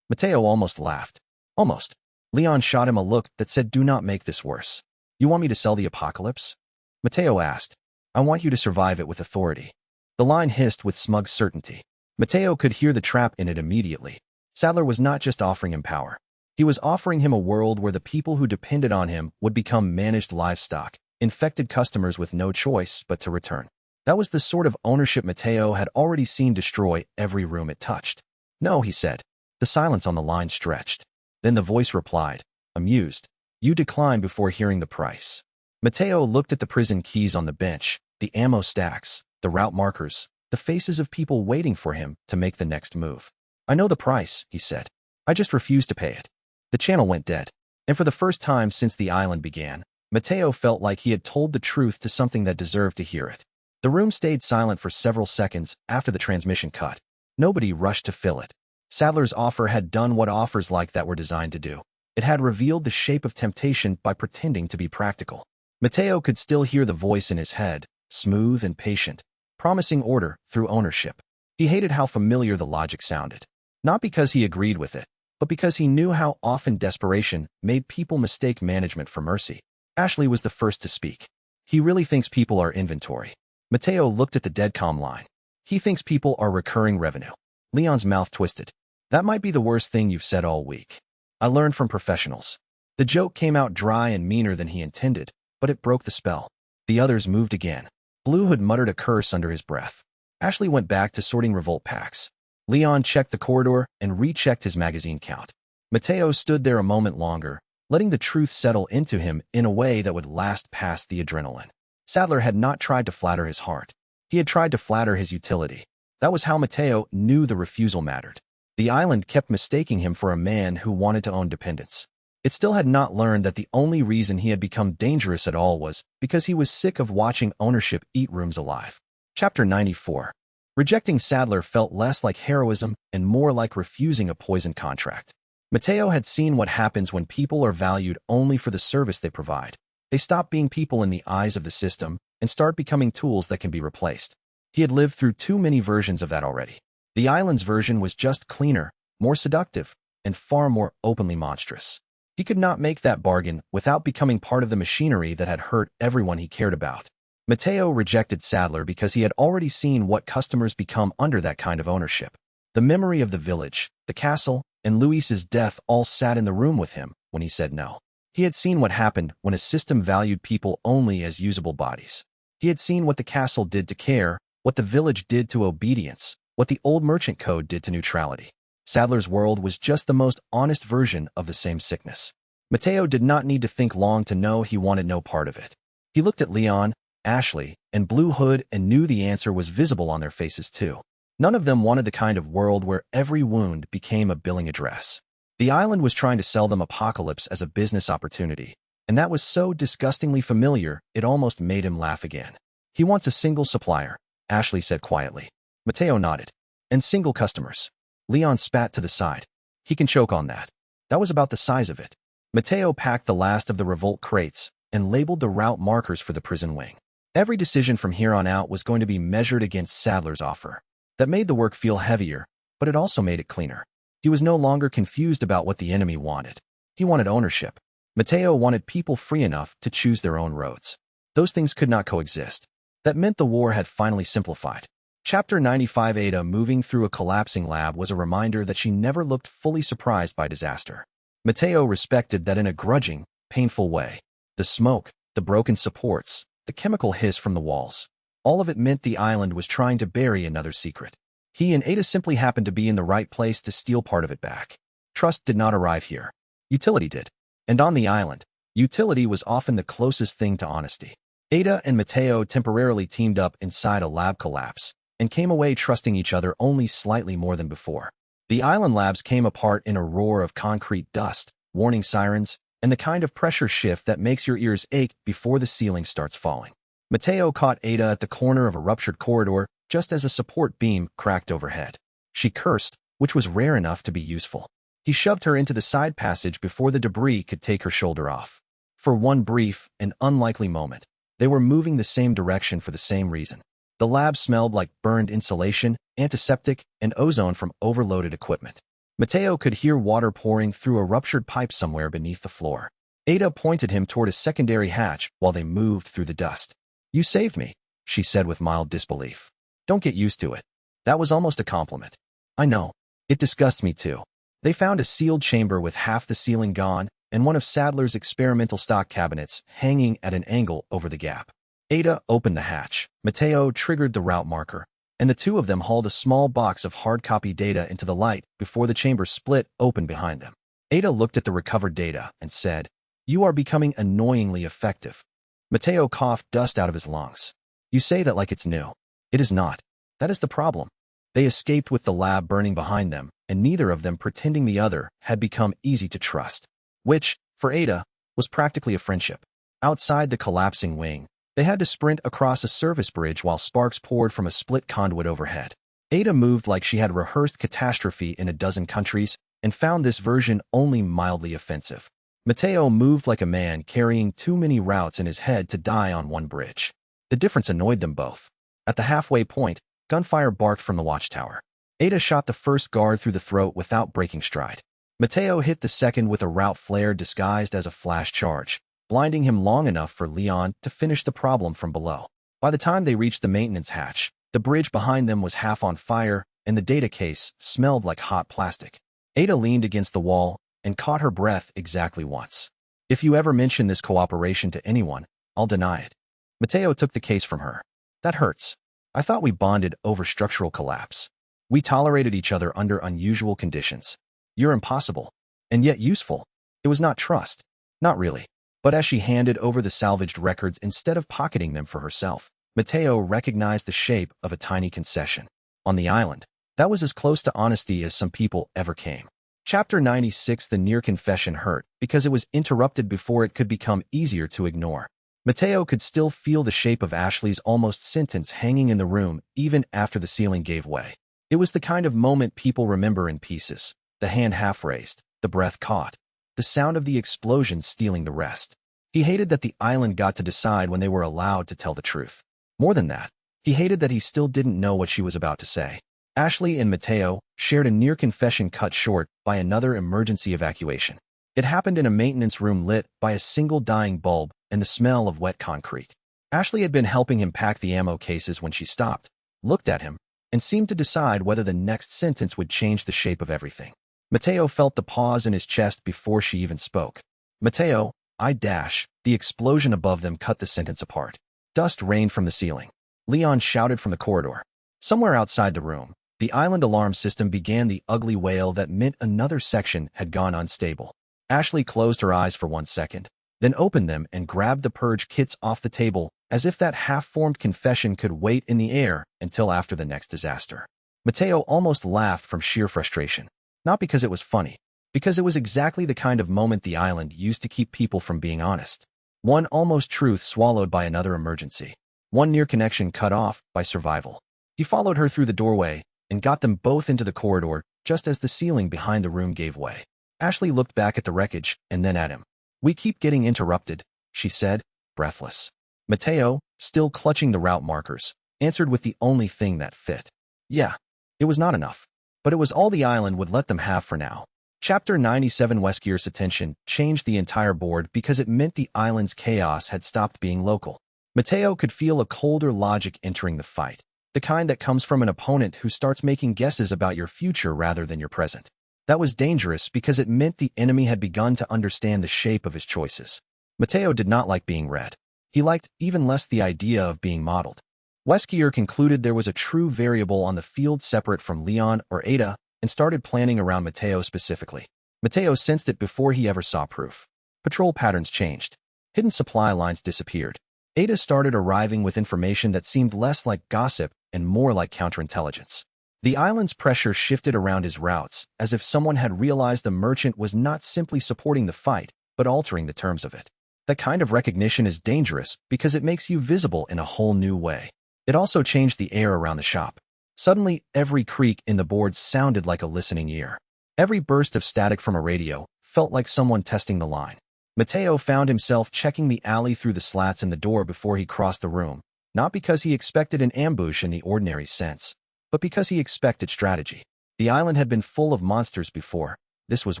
Mateo almost laughed. Almost. Leon shot him a look that said, do not make this worse. You want me to sell the apocalypse? Mateo asked. I want you to survive it with authority. The line hissed with smug certainty. Mateo could hear the trap in it immediately. Sadler was not just offering him power. He was offering him a world where the people who depended on him would become managed livestock, infected customers with no choice but to return. That was the sort of ownership Mateo had already seen destroy every room it touched. No, he said. The silence on the line stretched. Then the voice replied, amused. You decline before hearing the price. Mateo looked at the prison keys on the bench, the ammo stacks, the route markers, the faces of people waiting for him to make the next move. I know the price, he said. I just refuse to pay it. The channel went dead. And for the first time since the island began, Mateo felt like he had told the truth to something that deserved to hear it. The room stayed silent for several seconds after the transmission cut. Nobody rushed to fill it. Sadler's offer had done what offers like that were designed to do. It had revealed the shape of temptation by pretending to be practical. Mateo could still hear the voice in his head, smooth and patient, promising order through ownership. He hated how familiar the logic sounded. Not because he agreed with it, but because he knew how often desperation made people mistake management for mercy. Ashley was the first to speak. He really thinks people are inventory. Mateo looked at the deadcom line. He thinks people are recurring revenue. Leon's mouth twisted. That might be the worst thing you've said all week. I learned from professionals. The joke came out dry and meaner than he intended, but it broke the spell. The others moved again. Blue Hood muttered a curse under his breath. Ashley went back to sorting revolt packs. Leon checked the corridor and rechecked his magazine count. Mateo stood there a moment longer, letting the truth settle into him in a way that would last past the adrenaline. Sadler had not tried to flatter his heart. He had tried to flatter his utility. That was how Mateo knew the refusal mattered. The island kept mistaking him for a man who wanted to own dependence. It still had not learned that the only reason he had become dangerous at all was because he was sick of watching ownership eat rooms alive. Chapter 94. Rejecting Sadler felt less like heroism and more like refusing a poison contract. Mateo had seen what happens when people are valued only for the service they provide. They stop being people in the eyes of the system and start becoming tools that can be replaced. He had lived through too many versions of that already. The island's version was just cleaner, more seductive, and far more openly monstrous. He could not make that bargain without becoming part of the machinery that had hurt everyone he cared about. Mateo rejected Sadler because he had already seen what customers become under that kind of ownership. The memory of the village, the castle, and Luis's death all sat in the room with him when he said no. He had seen what happened when a system valued people only as usable bodies. He had seen what the castle did to care, what the village did to obedience, what the old merchant code did to neutrality. Sadler's world was just the most honest version of the same sickness. Mateo did not need to think long to know he wanted no part of it. He looked at Leon, Ashley, and Blue Hood and knew the answer was visible on their faces too. None of them wanted the kind of world where every wound became a billing address. The island was trying to sell them apocalypse as a business opportunity, and that was so disgustingly familiar it almost made him laugh again. He wants a single supplier, Ashley said quietly. Mateo nodded. And single customers. Leon spat to the side. He can choke on that. That was about the size of it. Mateo packed the last of the revolt crates and labeled the route markers for the prison wing. Every decision from here on out was going to be measured against Sadler's offer. That made the work feel heavier, but it also made it cleaner. He was no longer confused about what the enemy wanted. He wanted ownership. Mateo wanted people free enough to choose their own roads. Those things could not coexist. That meant the war had finally simplified. Chapter 95. Ada moving through a collapsing lab was a reminder that she never looked fully surprised by disaster. Mateo respected that in a grudging, painful way. The smoke, the broken supports, the chemical hiss from the walls. All of it meant the island was trying to bury another secret. He and Ada simply happened to be in the right place to steal part of it back. Trust did not arrive here. Utility did. And on the island, utility was often the closest thing to honesty. Ada and Mateo temporarily teamed up inside a lab collapse and came away trusting each other only slightly more than before. The island labs came apart in a roar of concrete dust, warning sirens, and the kind of pressure shift that makes your ears ache before the ceiling starts falling. Mateo caught Ada at the corner of a ruptured corridor just as a support beam cracked overhead. She cursed, which was rare enough to be useful. He shoved her into the side passage before the debris could take her shoulder off. For one brief and unlikely moment, they were moving the same direction for the same reason. The lab smelled like burned insulation, antiseptic, and ozone from overloaded equipment. Mateo could hear water pouring through a ruptured pipe somewhere beneath the floor. Ada pointed him toward a secondary hatch while they moved through the dust. "You saved me," she said with mild disbelief. "Don't get used to it." That was almost a compliment. "I know. It disgusts me too." They found a sealed chamber with half the ceiling gone and one of Sadler's experimental stock cabinets hanging at an angle over the gap. Ada opened the hatch. Mateo triggered the route marker, and the two of them hauled a small box of hard copy data into the light before the chamber split open behind them. Ada looked at the recovered data and said, "You are becoming annoyingly effective." Mateo coughed dust out of his lungs. "You say that like it's new. It is not. That is the problem." They escaped with the lab burning behind them, and neither of them pretending the other had become easy to trust. Which, for Ada, was practically a friendship. Outside the collapsing wing, they had to sprint across a service bridge while sparks poured from a split conduit overhead. Ada moved like she had rehearsed catastrophe in a dozen countries and found this version only mildly offensive. Mateo moved like a man carrying too many routes in his head to die on one bridge. The difference annoyed them both. At the halfway point, gunfire barked from the watchtower. Ada shot the first guard through the throat without breaking stride. Mateo hit the second with a route flare disguised as a flash charge, blinding him long enough for Leon to finish the problem from below. By the time they reached the maintenance hatch, the bridge behind them was half on fire, and the data case smelled like hot plastic. Ada leaned against the wall and caught her breath exactly once. "If you ever mention this cooperation to anyone, I'll deny it." Mateo took the case from her. "That hurts. I thought we bonded over structural collapse. We tolerated each other under unusual conditions. You're impossible, and yet useful." It was not trust. Not really. But as she handed over the salvaged records instead of pocketing them for herself, Mateo recognized the shape of a tiny concession. On the island, that was as close to honesty as some people ever came. Chapter 96. The near confession hurt because it was interrupted before it could become easier to ignore. Mateo could still feel the shape of Ashley's almost sentence hanging in the room even after the ceiling gave way. It was the kind of moment people remember in pieces. The hand half raised, the breath caught, the sound of the explosion stealing the rest. He hated that the island got to decide when they were allowed to tell the truth. More than that, he hated that he still didn't know what she was about to say. Ashley and Mateo shared a near confession cut short by another emergency evacuation. It happened in a maintenance room lit by a single dying bulb and the smell of wet concrete. Ashley had been helping him pack the ammo cases when she stopped, looked at him, and seemed to decide whether the next sentence would change the shape of everything. Mateo felt the pause in his chest before she even spoke. Mateo, the explosion above them cut the sentence apart. Dust rained from the ceiling. Leon shouted from the corridor. Somewhere outside the room, the island alarm system began the ugly wail that meant another section had gone unstable. Ashley closed her eyes for 1 second, then opened them and grabbed the purge kits off the table as if that half-formed confession could wait in the air until after the next disaster. Mateo almost laughed from sheer frustration. Not because it was funny, because it was exactly the kind of moment the island used to keep people from being honest. One almost truth swallowed by another emergency. One near connection cut off by survival. He followed her through the doorway and got them both into the corridor just as the ceiling behind the room gave way. Ashley looked back at the wreckage and then at him. "We keep getting interrupted," she said, breathless. Mateo, still clutching the route markers, answered with the only thing that fit. Yeah, it was not enough, but it was all the island would let them have for now. Chapter 97. Weskier's attention changed the entire board because it meant the island's chaos had stopped being local. Mateo could feel a colder logic entering the fight, the kind that comes from an opponent who starts making guesses about your future rather than your present. That was dangerous because it meant the enemy had begun to understand the shape of his choices. Mateo did not like being read. He liked even less the idea of being modeled. Weskier concluded there was a true variable on the field separate from Leon or Ada and started planning around Mateo specifically. Mateo sensed it before he ever saw proof. Patrol patterns changed. Hidden supply lines disappeared. Ada started arriving with information that seemed less like gossip and more like counterintelligence. The island's pressure shifted around his routes, as if someone had realized the merchant was not simply supporting the fight, but altering the terms of it. That kind of recognition is dangerous because it makes you visible in a whole new way. It also changed the air around the shop. Suddenly, every creak in the boards sounded like a listening ear. Every burst of static from a radio felt like someone testing the line. Mateo found himself checking the alley through the slats in the door before he crossed the room, not because he expected an ambush in the ordinary sense, but because he expected strategy. The island had been full of monsters before. This was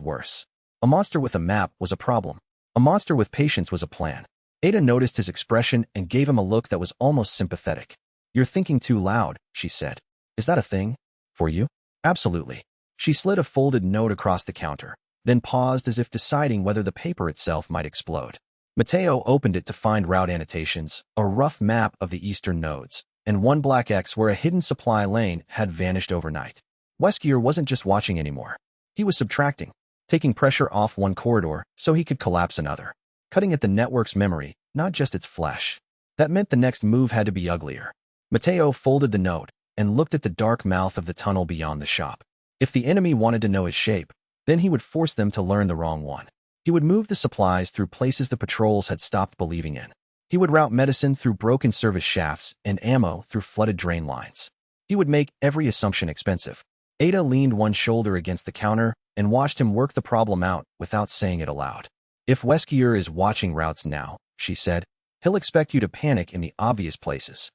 worse. A monster with a map was a problem. A monster with patience was a plan. Ada noticed his expression and gave him a look that was almost sympathetic. "You're thinking too loud," she said. "Is that a thing? For you?" "Absolutely." She slid a folded note across the counter, then paused as if deciding whether the paper itself might explode. Mateo opened it to find route annotations, a rough map of the eastern nodes, and one black X where a hidden supply lane had vanished overnight. Weskier wasn't just watching anymore. He was subtracting, taking pressure off one corridor so he could collapse another, cutting at the network's memory, not just its flesh. That meant the next move had to be uglier. Mateo folded the note and looked at the dark mouth of the tunnel beyond the shop. If the enemy wanted to know his shape, then he would force them to learn the wrong one. He would move the supplies through places the patrols had stopped believing in. He would route medicine through broken service shafts and ammo through flooded drain lines. He would make every assumption expensive. Ada leaned one shoulder against the counter and watched him work the problem out without saying it aloud. "If Weskier is watching routes now," she said, "he'll expect you to panic in the obvious places."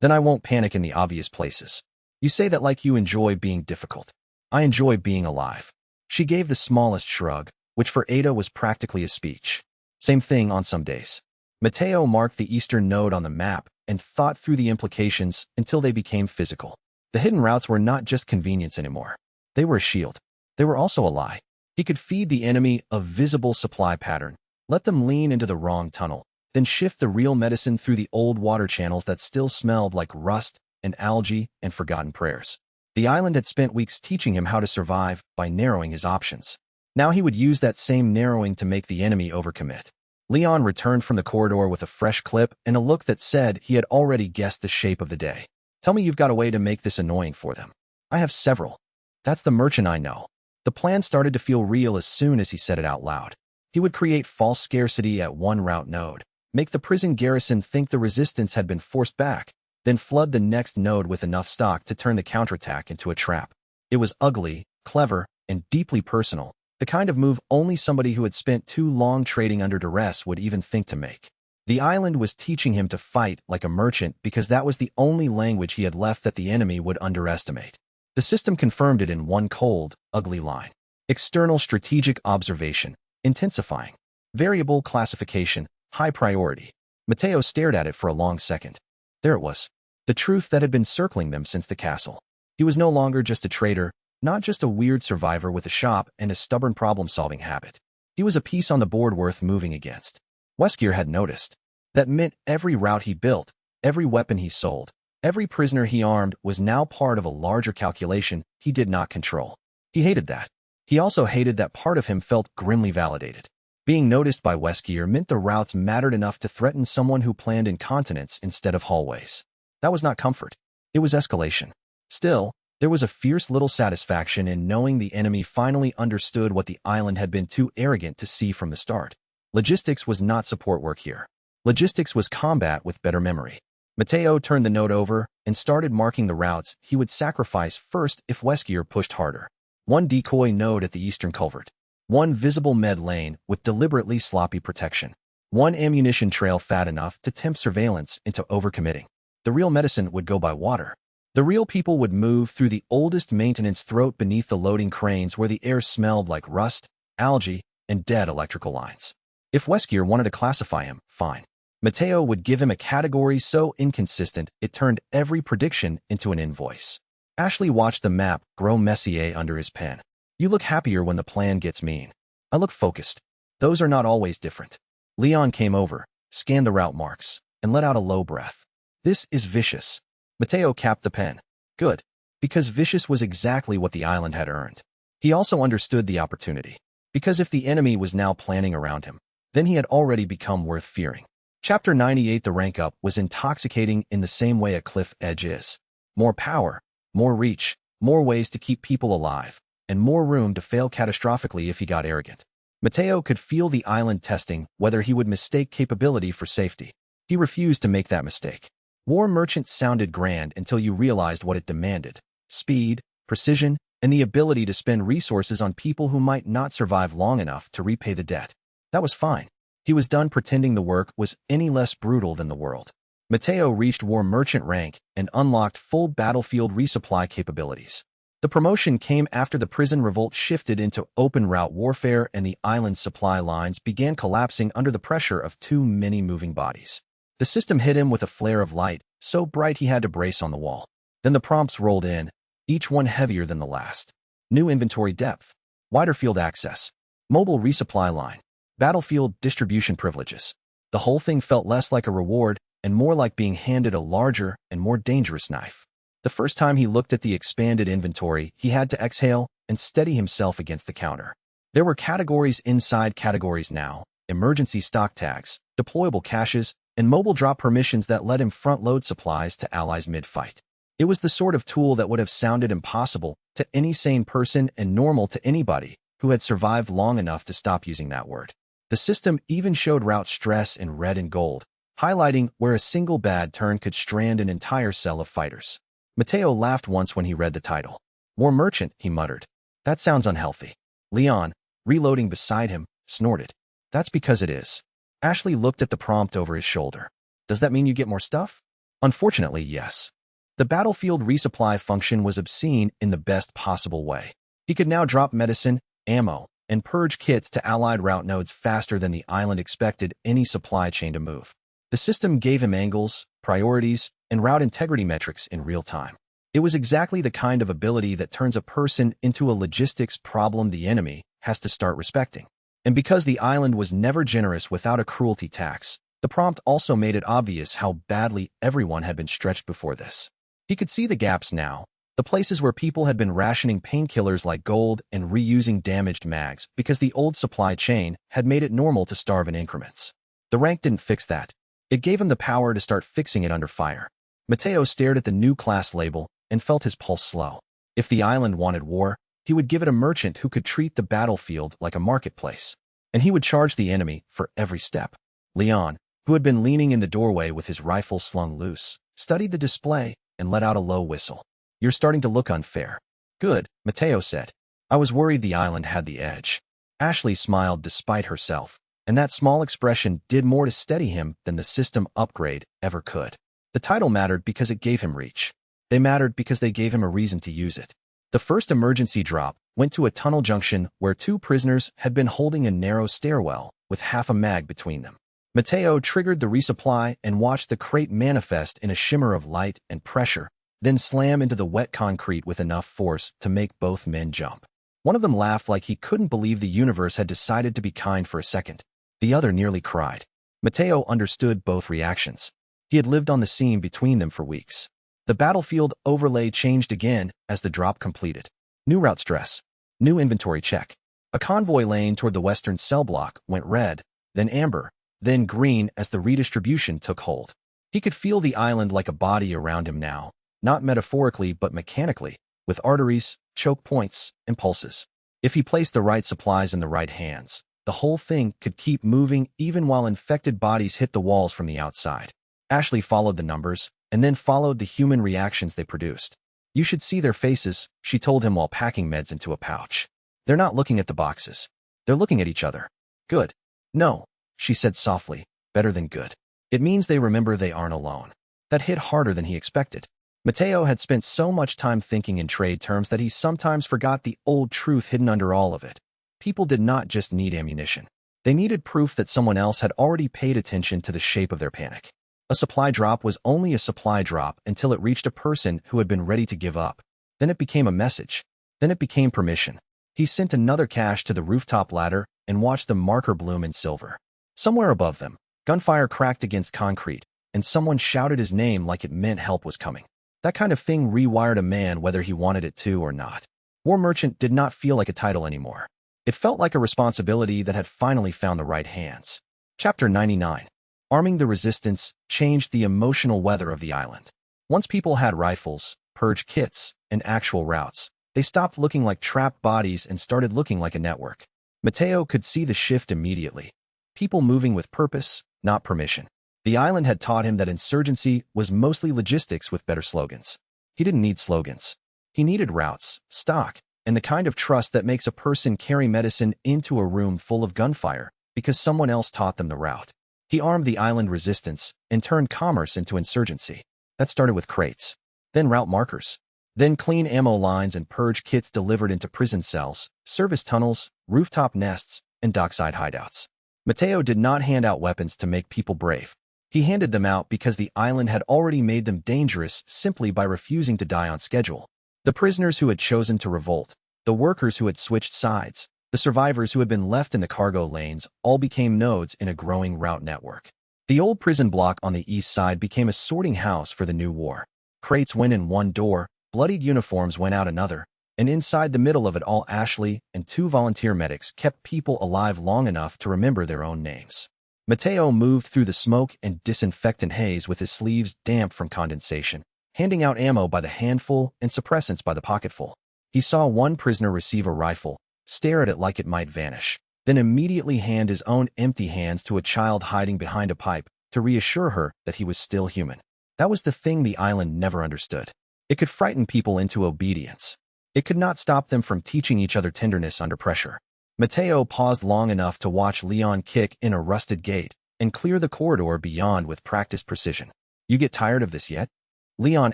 "Then I won't panic in the obvious places. You say that like you enjoy being difficult. I enjoy being alive." She gave the smallest shrug, which for Ada was practically a speech. Same thing on some days. Mateo marked the eastern node on the map and thought through the implications until they became physical. The hidden routes were not just convenience anymore. They were a shield. They were also a lie. He could feed the enemy a visible supply pattern, let them lean into the wrong tunnel, then shift the real medicine through the old water channels that still smelled like rust and algae and forgotten prayers. The island had spent weeks teaching him how to survive by narrowing his options. Now he would use that same narrowing to make the enemy overcommit. Leon returned from the corridor with a fresh clip and a look that said he had already guessed the shape of the day. "Tell me you've got a way to make this annoying for them." "I have several. That's the merchant I know." The plan started to feel real as soon as he said it out loud. He would create false scarcity at one route node, make the prison garrison think the resistance had been forced back, then flood the next node with enough stock to turn the counterattack into a trap. It was ugly, clever, and deeply personal, the kind of move only somebody who had spent too long trading under duress would even think to make. The island was teaching him to fight like a merchant because that was the only language he had left that the enemy would underestimate. The system confirmed it in one cold, ugly line. External strategic observation, intensifying. Variable classification, high priority. Mateo stared at it for a long second. There it was. The truth that had been circling them since the castle. He was no longer just a trader, not just a weird survivor with a shop and a stubborn problem-solving habit. He was a piece on the board worth moving against. Weskier had noticed. That meant every route he built, every weapon he sold, every prisoner he armed was now part of a larger calculation he did not control. He hated that. He also hated that part of him felt grimly validated. Being noticed by Weskier meant the routes mattered enough to threaten someone who planned in continents instead of hallways. That was not comfort. It was escalation. Still, there was a fierce little satisfaction in knowing the enemy finally understood what the island had been too arrogant to see from the start. Logistics was not support work here. Logistics was combat with better memory. Mateo turned the node over and started marking the routes he would sacrifice first if Weskier pushed harder. One decoy node at the eastern culvert. One visible med lane with deliberately sloppy protection. One ammunition trail fat enough to tempt surveillance into overcommitting. The real medicine would go by water. The real people would move through the oldest maintenance throat beneath the loading cranes where the air smelled like rust, algae, and dead electrical lines. If Weskier wanted to classify him, fine. Mateo would give him a category so inconsistent it turned every prediction into an invoice. Ashley watched the map grow messier under his pen. You look happier when the plan gets mean. I look focused. Those are not always different. Leon came over, scanned the route marks, and let out a low breath. This is vicious. Mateo capped the pen. Good. Because vicious was exactly what the island had earned. He also understood the opportunity. Because if the enemy was now planning around him, then he had already become worth fearing. Chapter 98. The rank up was intoxicating in the same way a cliff edge is. More power, more reach, more ways to keep people alive, and more room to fail catastrophically if he got arrogant. Mateo could feel the island testing whether he would mistake capability for safety. He refused to make that mistake. War Merchant sounded grand until you realized what it demanded. Speed, precision, and the ability to spend resources on people who might not survive long enough to repay the debt. That was fine. He was done pretending the work was any less brutal than the world. Mateo reached War Merchant rank and unlocked full battlefield resupply capabilities. The promotion came after the prison revolt shifted into open route warfare and the island's supply lines began collapsing under the pressure of too many moving bodies. The system hit him with a flare of light, so bright he had to brace on the wall. Then the prompts rolled in, each one heavier than the last. New inventory depth, wider field access, mobile resupply line, battlefield distribution privileges. The whole thing felt less like a reward and more like being handed a larger and more dangerous knife. The first time he looked at the expanded inventory, he had to exhale and steady himself against the counter. There were categories inside categories now, emergency stock tags, deployable caches, and mobile drop permissions that let him front-load supplies to allies mid-fight. It was the sort of tool that would have sounded impossible to any sane person and normal to anybody who had survived long enough to stop using that word. The system even showed route stress in red and gold, highlighting where a single bad turn could strand an entire cell of fighters. Mateo laughed once when he read the title. War Merchant, he muttered. That sounds unhealthy. Leon, reloading beside him, snorted. That's because it is. Ashley looked at the prompt over his shoulder. Does that mean you get more stuff? Unfortunately, yes. The battlefield resupply function was obscene in the best possible way. He could now drop medicine, ammo, and purge kits to allied route nodes faster than the island expected any supply chain to move. The system gave him angles, priorities, and route integrity metrics in real time. It was exactly the kind of ability that turns a person into a logistics problem the enemy has to start respecting. And because the island was never generous without a cruelty tax, the prompt also made it obvious how badly everyone had been stretched before this. He could see the gaps now, the places where people had been rationing painkillers like gold and reusing damaged mags because the old supply chain had made it normal to starve in increments. The rank didn't fix that. It gave him the power to start fixing it under fire. Mateo stared at the new class label and felt his pulse slow. If the island wanted war, He would give it a merchant who could treat the battlefield like a marketplace. And he would charge the enemy for every step. Leon, who had been leaning in the doorway with his rifle slung loose, studied the display and let out a low whistle. "You're starting to look unfair." "Good," Mateo said. "I was worried the island had the edge." Ashley smiled despite herself, and that small expression did more to steady him than the system upgrade ever could. The title mattered because it gave him reach. They mattered because they gave him a reason to use it. The first emergency drop went to a tunnel junction where two prisoners had been holding a narrow stairwell with half a mag between them. Mateo triggered the resupply and watched the crate manifest in a shimmer of light and pressure, then slam into the wet concrete with enough force to make both men jump. One of them laughed like he couldn't believe the universe had decided to be kind for a second. The other nearly cried. Mateo understood both reactions. He had lived on the scene between them for weeks. The battlefield overlay changed again as the drop completed. New route stress. New inventory check. A convoy lane toward the western cell block went red, then amber, then green as the redistribution took hold. He could feel the island like a body around him now, not metaphorically but mechanically, with arteries, choke points, and pulses. If he placed the right supplies in the right hands, the whole thing could keep moving even while infected bodies hit the walls from the outside. Ashley followed the numbers, and then followed the human reactions they produced. "You should see their faces," she told him while packing meds into a pouch. "They're not looking at the boxes. They're looking at each other." "Good." "No," she said softly, "better than good. It means they remember they aren't alone." That hit harder than he expected. Mateo had spent so much time thinking in trade terms that he sometimes forgot the old truth hidden under all of it. People did not just need ammunition. They needed proof that someone else had already paid attention to the shape of their panic. A supply drop was only a supply drop until it reached a person who had been ready to give up. Then it became a message. Then it became permission. He sent another cache to the rooftop ladder and watched the marker bloom in silver. Somewhere above them, gunfire cracked against concrete, and someone shouted his name like it meant help was coming. That kind of thing rewired a man whether he wanted it to or not. War Merchant did not feel like a title anymore. It felt like a responsibility that had finally found the right hands. Chapter 99. Arming the Resistance changed the emotional weather of the island. Once people had rifles, purge kits, and actual routes, they stopped looking like trapped bodies and started looking like a network. Mateo could see the shift immediately. People moving with purpose, not permission. The island had taught him that insurgency was mostly logistics with better slogans. He didn't need slogans. He needed routes, stock, and the kind of trust that makes a person carry medicine into a room full of gunfire because someone else taught them the route. He armed the island resistance and turned commerce into insurgency. That started with crates, then route markers, then clean ammo lines and purge kits delivered into prison cells, service tunnels, rooftop nests, and dockside hideouts. Mateo did not hand out weapons to make people brave. He handed them out because the island had already made them dangerous simply by refusing to die on schedule. The prisoners who had chosen to revolt, the workers who had switched sides, the survivors who had been left in the cargo lanes all became nodes in a growing route network. The old prison block on the east side became a sorting house for the new war. Crates went in one door, bloodied uniforms went out another, and inside the middle of it all Ashley and two volunteer medics kept people alive long enough to remember their own names. Mateo moved through the smoke and disinfectant haze with his sleeves damp from condensation, handing out ammo by the handful and suppressants by the pocketful. He saw one prisoner receive a rifle, stare at it like it might vanish, then immediately hand his own empty hands to a child hiding behind a pipe to reassure her that he was still human. That was the thing the island never understood. It could frighten people into obedience. It could not stop them from teaching each other tenderness under pressure. Mateo paused long enough to watch Leon kick in a rusted gate and clear the corridor beyond with practiced precision. "You get tired of this yet?" Leon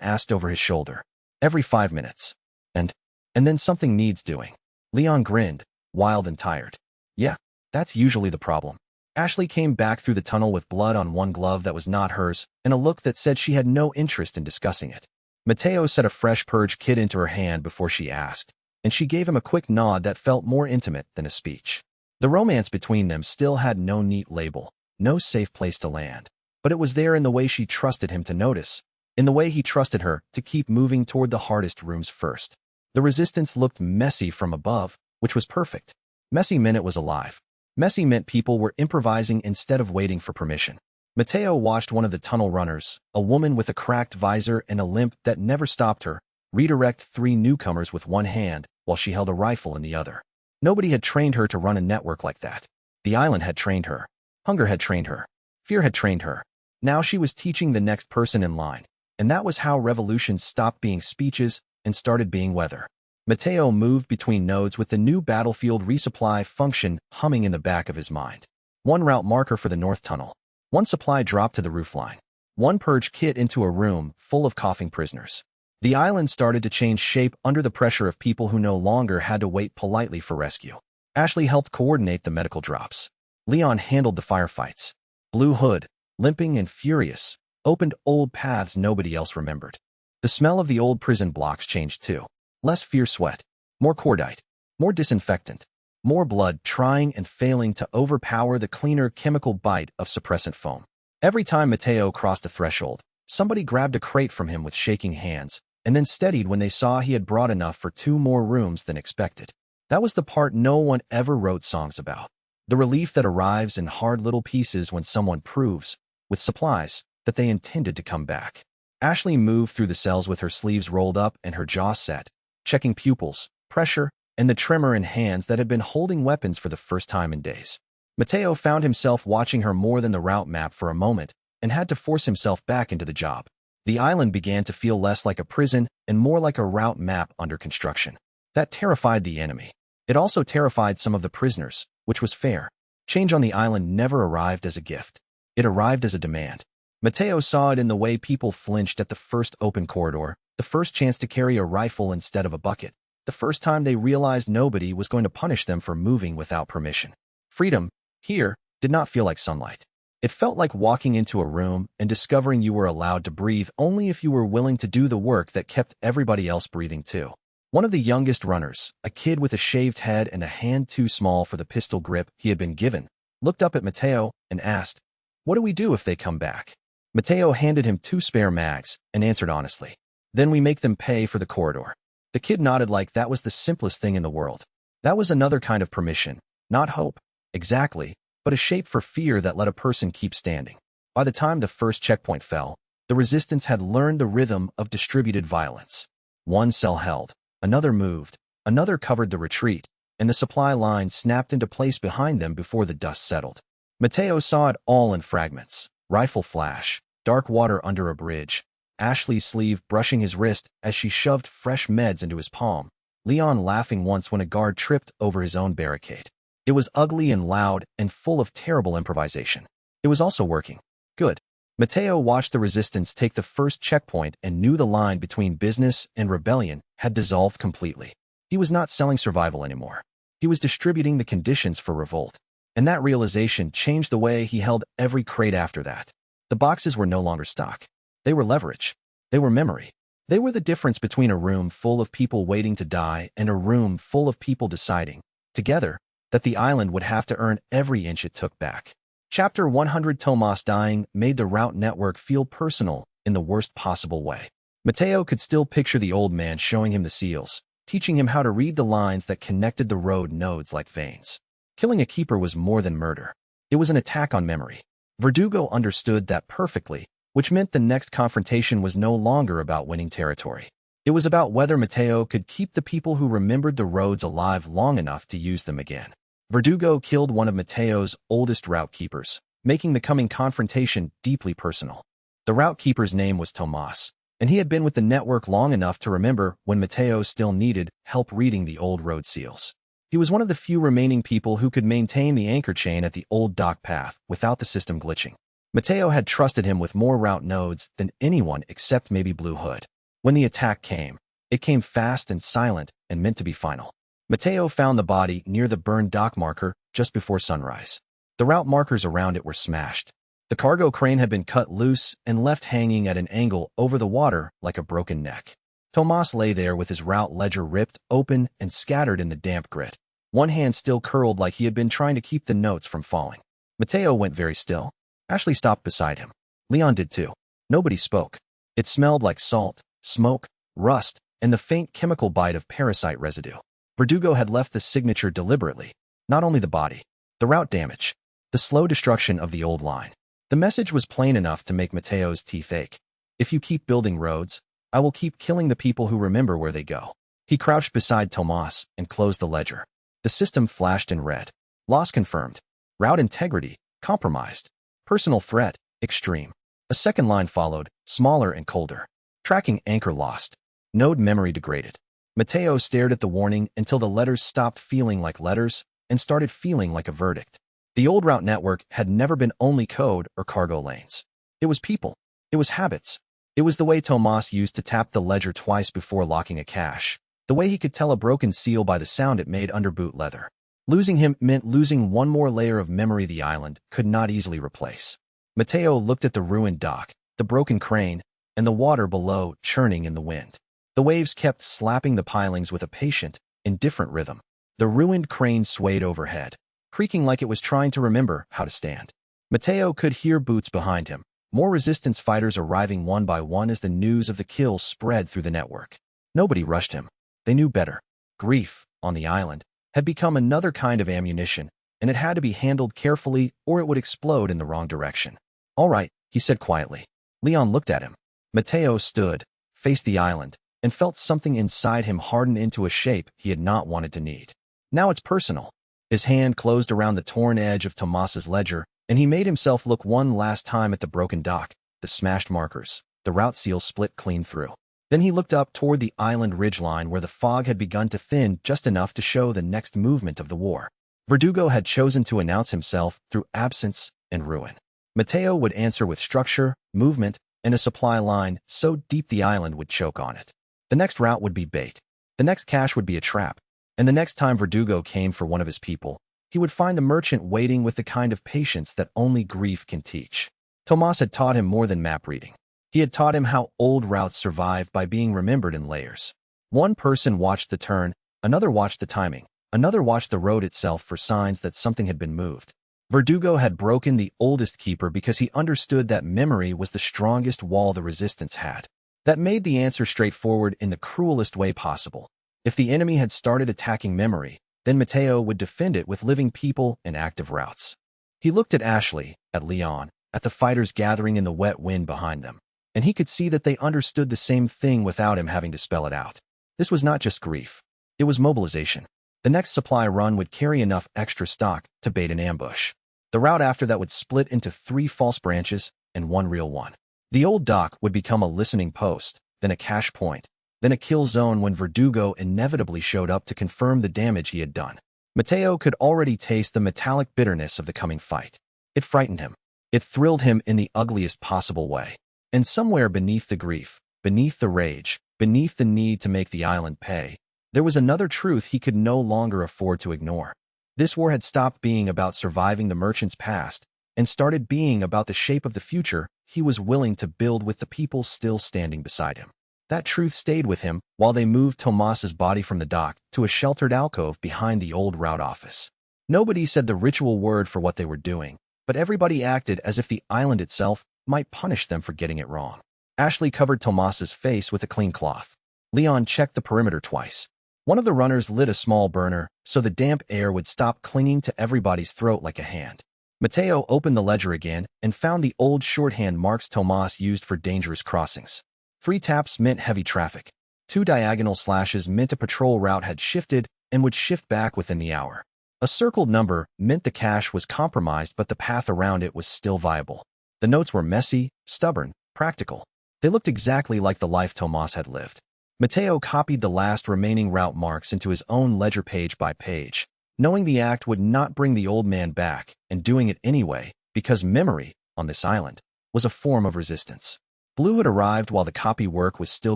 asked over his shoulder. "Every 5 minutes. And then something needs doing." Leon grinned, wild and tired. "Yeah, that's usually the problem." Ashley came back through the tunnel with blood on one glove that was not hers and a look that said she had no interest in discussing it. Mateo set a fresh purge kit into her hand before she asked, and she gave him a quick nod that felt more intimate than a speech. The romance between them still had no neat label, no safe place to land, but it was there in the way she trusted him to notice, in the way he trusted her to keep moving toward the hardest rooms first. The resistance looked messy from above, which was perfect. Messy meant it was alive. Messy meant people were improvising instead of waiting for permission. Mateo watched one of the tunnel runners, a woman with a cracked visor and a limp that never stopped her, redirect 3 newcomers with one hand while she held a rifle in the other. Nobody had trained her to run a network like that. The island had trained her. Hunger had trained her. Fear had trained her. Now she was teaching the next person in line. And that was how revolutions stopped being speeches and started being weather. Mateo moved between nodes with the new battlefield resupply function humming in the back of his mind. One route marker for the North Tunnel. One supply drop to the roofline. One purge kit into a room full of coughing prisoners. The island started to change shape under the pressure of people who no longer had to wait politely for rescue. Ashley helped coordinate the medical drops. Leon handled the firefights. Blue Hood, limping and furious, opened old paths nobody else remembered. The smell of the old prison blocks changed too. Less fierce sweat, more cordite, more disinfectant, more blood trying and failing to overpower the cleaner chemical bite of suppressant foam. Every time Mateo crossed a threshold, somebody grabbed a crate from him with shaking hands, and then steadied when they saw he had brought enough for 2 more rooms than expected. That was the part no one ever wrote songs about. The relief that arrives in hard little pieces when someone proves, with supplies, that they intended to come back. Ashley moved through the cells with her sleeves rolled up and her jaw set, checking pupils, pressure, and the tremor in hands that had been holding weapons for the first time in days. Mateo found himself watching her more than the route map for a moment and had to force himself back into the job. The island began to feel less like a prison and more like a route map under construction. That terrified the enemy. It also terrified some of the prisoners, which was fair. Change on the island never arrived as a gift. It arrived as a demand. Mateo saw it in the way people flinched at the first open corridor, the first chance to carry a rifle instead of a bucket, the first time they realized nobody was going to punish them for moving without permission. Freedom, here, did not feel like sunlight. It felt like walking into a room and discovering you were allowed to breathe only if you were willing to do the work that kept everybody else breathing too. One of the youngest runners, a kid with a shaved head and a hand too small for the pistol grip he had been given, looked up at Mateo and asked, "What do we do if they come back?" Mateo handed him 2 spare mags and answered honestly, "Then we make them pay for the corridor." The kid nodded like that was the simplest thing in the world. That was another kind of permission, not hope, exactly, but a shape for fear that let a person keep standing. By the time the first checkpoint fell, the resistance had learned the rhythm of distributed violence. One cell held, another moved, another covered the retreat, and the supply line snapped into place behind them before the dust settled. Mateo saw it all in fragments. Rifle flash, dark water under a bridge, Ashley's sleeve brushing his wrist as she shoved fresh meds into his palm, Leon laughing once when a guard tripped over his own barricade. It was ugly and loud and full of terrible improvisation. It was also working. Good. Mateo watched the resistance take the first checkpoint and knew the line between business and rebellion had dissolved completely. He was not selling survival anymore. He was distributing the conditions for revolt. And that realization changed the way he held every crate after that. The boxes were no longer stock. They were leverage. They were memory. They were the difference between a room full of people waiting to die and a room full of people deciding, together, that the island would have to earn every inch it took back. Chapter 100 Tomas dying made the route network feel personal in the worst possible way. Mateo could still picture the old man showing him the seals, teaching him how to read the lines that connected the road nodes like veins. Killing a keeper was more than murder. It was an attack on memory. Verdugo understood that perfectly, which meant the next confrontation was no longer about winning territory. It was about whether Mateo could keep the people who remembered the roads alive long enough to use them again. Verdugo killed one of Mateo's oldest route keepers, making the coming confrontation deeply personal. The route keeper's name was Tomas, and he had been with the network long enough to remember when Mateo still needed help reading the old road seals. He was one of the few remaining people who could maintain the anchor chain at the old dock path without the system glitching. Mateo had trusted him with more route nodes than anyone except maybe Blue Hood. When the attack came, it came fast and silent and meant to be final. Mateo found the body near the burned dock marker just before sunrise. The route markers around it were smashed. The cargo crane had been cut loose and left hanging at an angle over the water like a broken neck. Tomas lay there with his route ledger ripped open and scattered in the damp grit. One hand still curled like he had been trying to keep the notes from falling. Mateo went very still. Ashley stopped beside him. Leon did too. Nobody spoke. It smelled like salt, smoke, rust, and the faint chemical bite of parasite residue. Verdugo had left the signature deliberately. Not only the body, the route damage, the slow destruction of the old line. The message was plain enough to make Mateo's teeth ache. If you keep building roads, I will keep killing the people who remember where they go. He crouched beside Tomas and closed the ledger. The system flashed in red. Loss confirmed. Route integrity, compromised. Personal threat, extreme. A second line followed, smaller and colder. Tracking anchor lost. Node memory degraded. Mateo stared at the warning until the letters stopped feeling like letters and started feeling like a verdict. The old route network had never been only code or cargo lanes. It was people. It was habits. It was the way Tomas used to tap the ledger twice before locking a cache. The way he could tell a broken seal by the sound it made under boot leather. Losing him meant losing one more layer of memory the island could not easily replace. Mateo looked at the ruined dock, the broken crane, and the water below churning in the wind. The waves kept slapping the pilings with a patient, indifferent rhythm. The ruined crane swayed overhead, creaking like it was trying to remember how to stand. Mateo could hear boots behind him, more resistance fighters arriving one by one as the news of the kill spread through the network. Nobody rushed him. They knew better. Grief, on the island, had become another kind of ammunition, and it had to be handled carefully or it would explode in the wrong direction. "All right," he said quietly. Leon looked at him. Mateo stood, faced the island, and felt something inside him harden into a shape he had not wanted to need. Now it's personal. His hand closed around the torn edge of Tomas's ledger, and he made himself look one last time at the broken dock, the smashed markers, the route seal split clean through. Then he looked up toward the island ridgeline where the fog had begun to thin just enough to show the next movement of the war. Verdugo had chosen to announce himself through absence and ruin. Mateo would answer with structure, movement, and a supply line so deep the island would choke on it. The next route would be bait. The next cache would be a trap. And the next time Verdugo came for one of his people, he would find the merchant waiting with the kind of patience that only grief can teach. Tomas had taught him more than map reading. He had taught him how old routes survive by being remembered in layers. One person watched the turn, another watched the timing, another watched the road itself for signs that something had been moved. Verdugo had broken the oldest keeper because he understood that memory was the strongest wall the resistance had. That made the answer straightforward in the cruelest way possible. If the enemy had started attacking memory, then Mateo would defend it with living people and active routes. He looked at Ashley, at Leon, at the fighters gathering in the wet wind behind them, and he could see that they understood the same thing without him having to spell it out. This was not just grief. It was mobilization. The next supply run would carry enough extra stock to bait an ambush. The route after that would split into 3 false branches and 1 real one. The old dock would become a listening post, then a cache point, then a kill zone when Verdugo inevitably showed up to confirm the damage he had done. Mateo could already taste the metallic bitterness of the coming fight. It frightened him. It thrilled him in the ugliest possible way. And somewhere beneath the grief, beneath the rage, beneath the need to make the island pay, there was another truth he could no longer afford to ignore. This war had stopped being about surviving the merchant's past and started being about the shape of the future he was willing to build with the people still standing beside him. That truth stayed with him while they moved Tomas's body from the dock to a sheltered alcove behind the old route office. Nobody said the ritual word for what they were doing, but everybody acted as if the island itself might punish them for getting it wrong. Ashley covered Tomas's face with a clean cloth. Leon checked the perimeter twice. One of the runners lit a small burner so the damp air would stop clinging to everybody's throat like a hand. Mateo opened the ledger again and found the old shorthand marks Tomas used for dangerous crossings. 3 taps meant heavy traffic. 2 diagonal slashes meant a patrol route had shifted and would shift back within the hour. A circled number meant the cache was compromised but the path around it was still viable. The notes were messy, stubborn, practical. They looked exactly like the life Tomas had lived. Mateo copied the last remaining route marks into his own ledger page by page, knowing the act would not bring the old man back, and doing it anyway, because memory, on this island, was a form of resistance. Blue had arrived while the copy work was still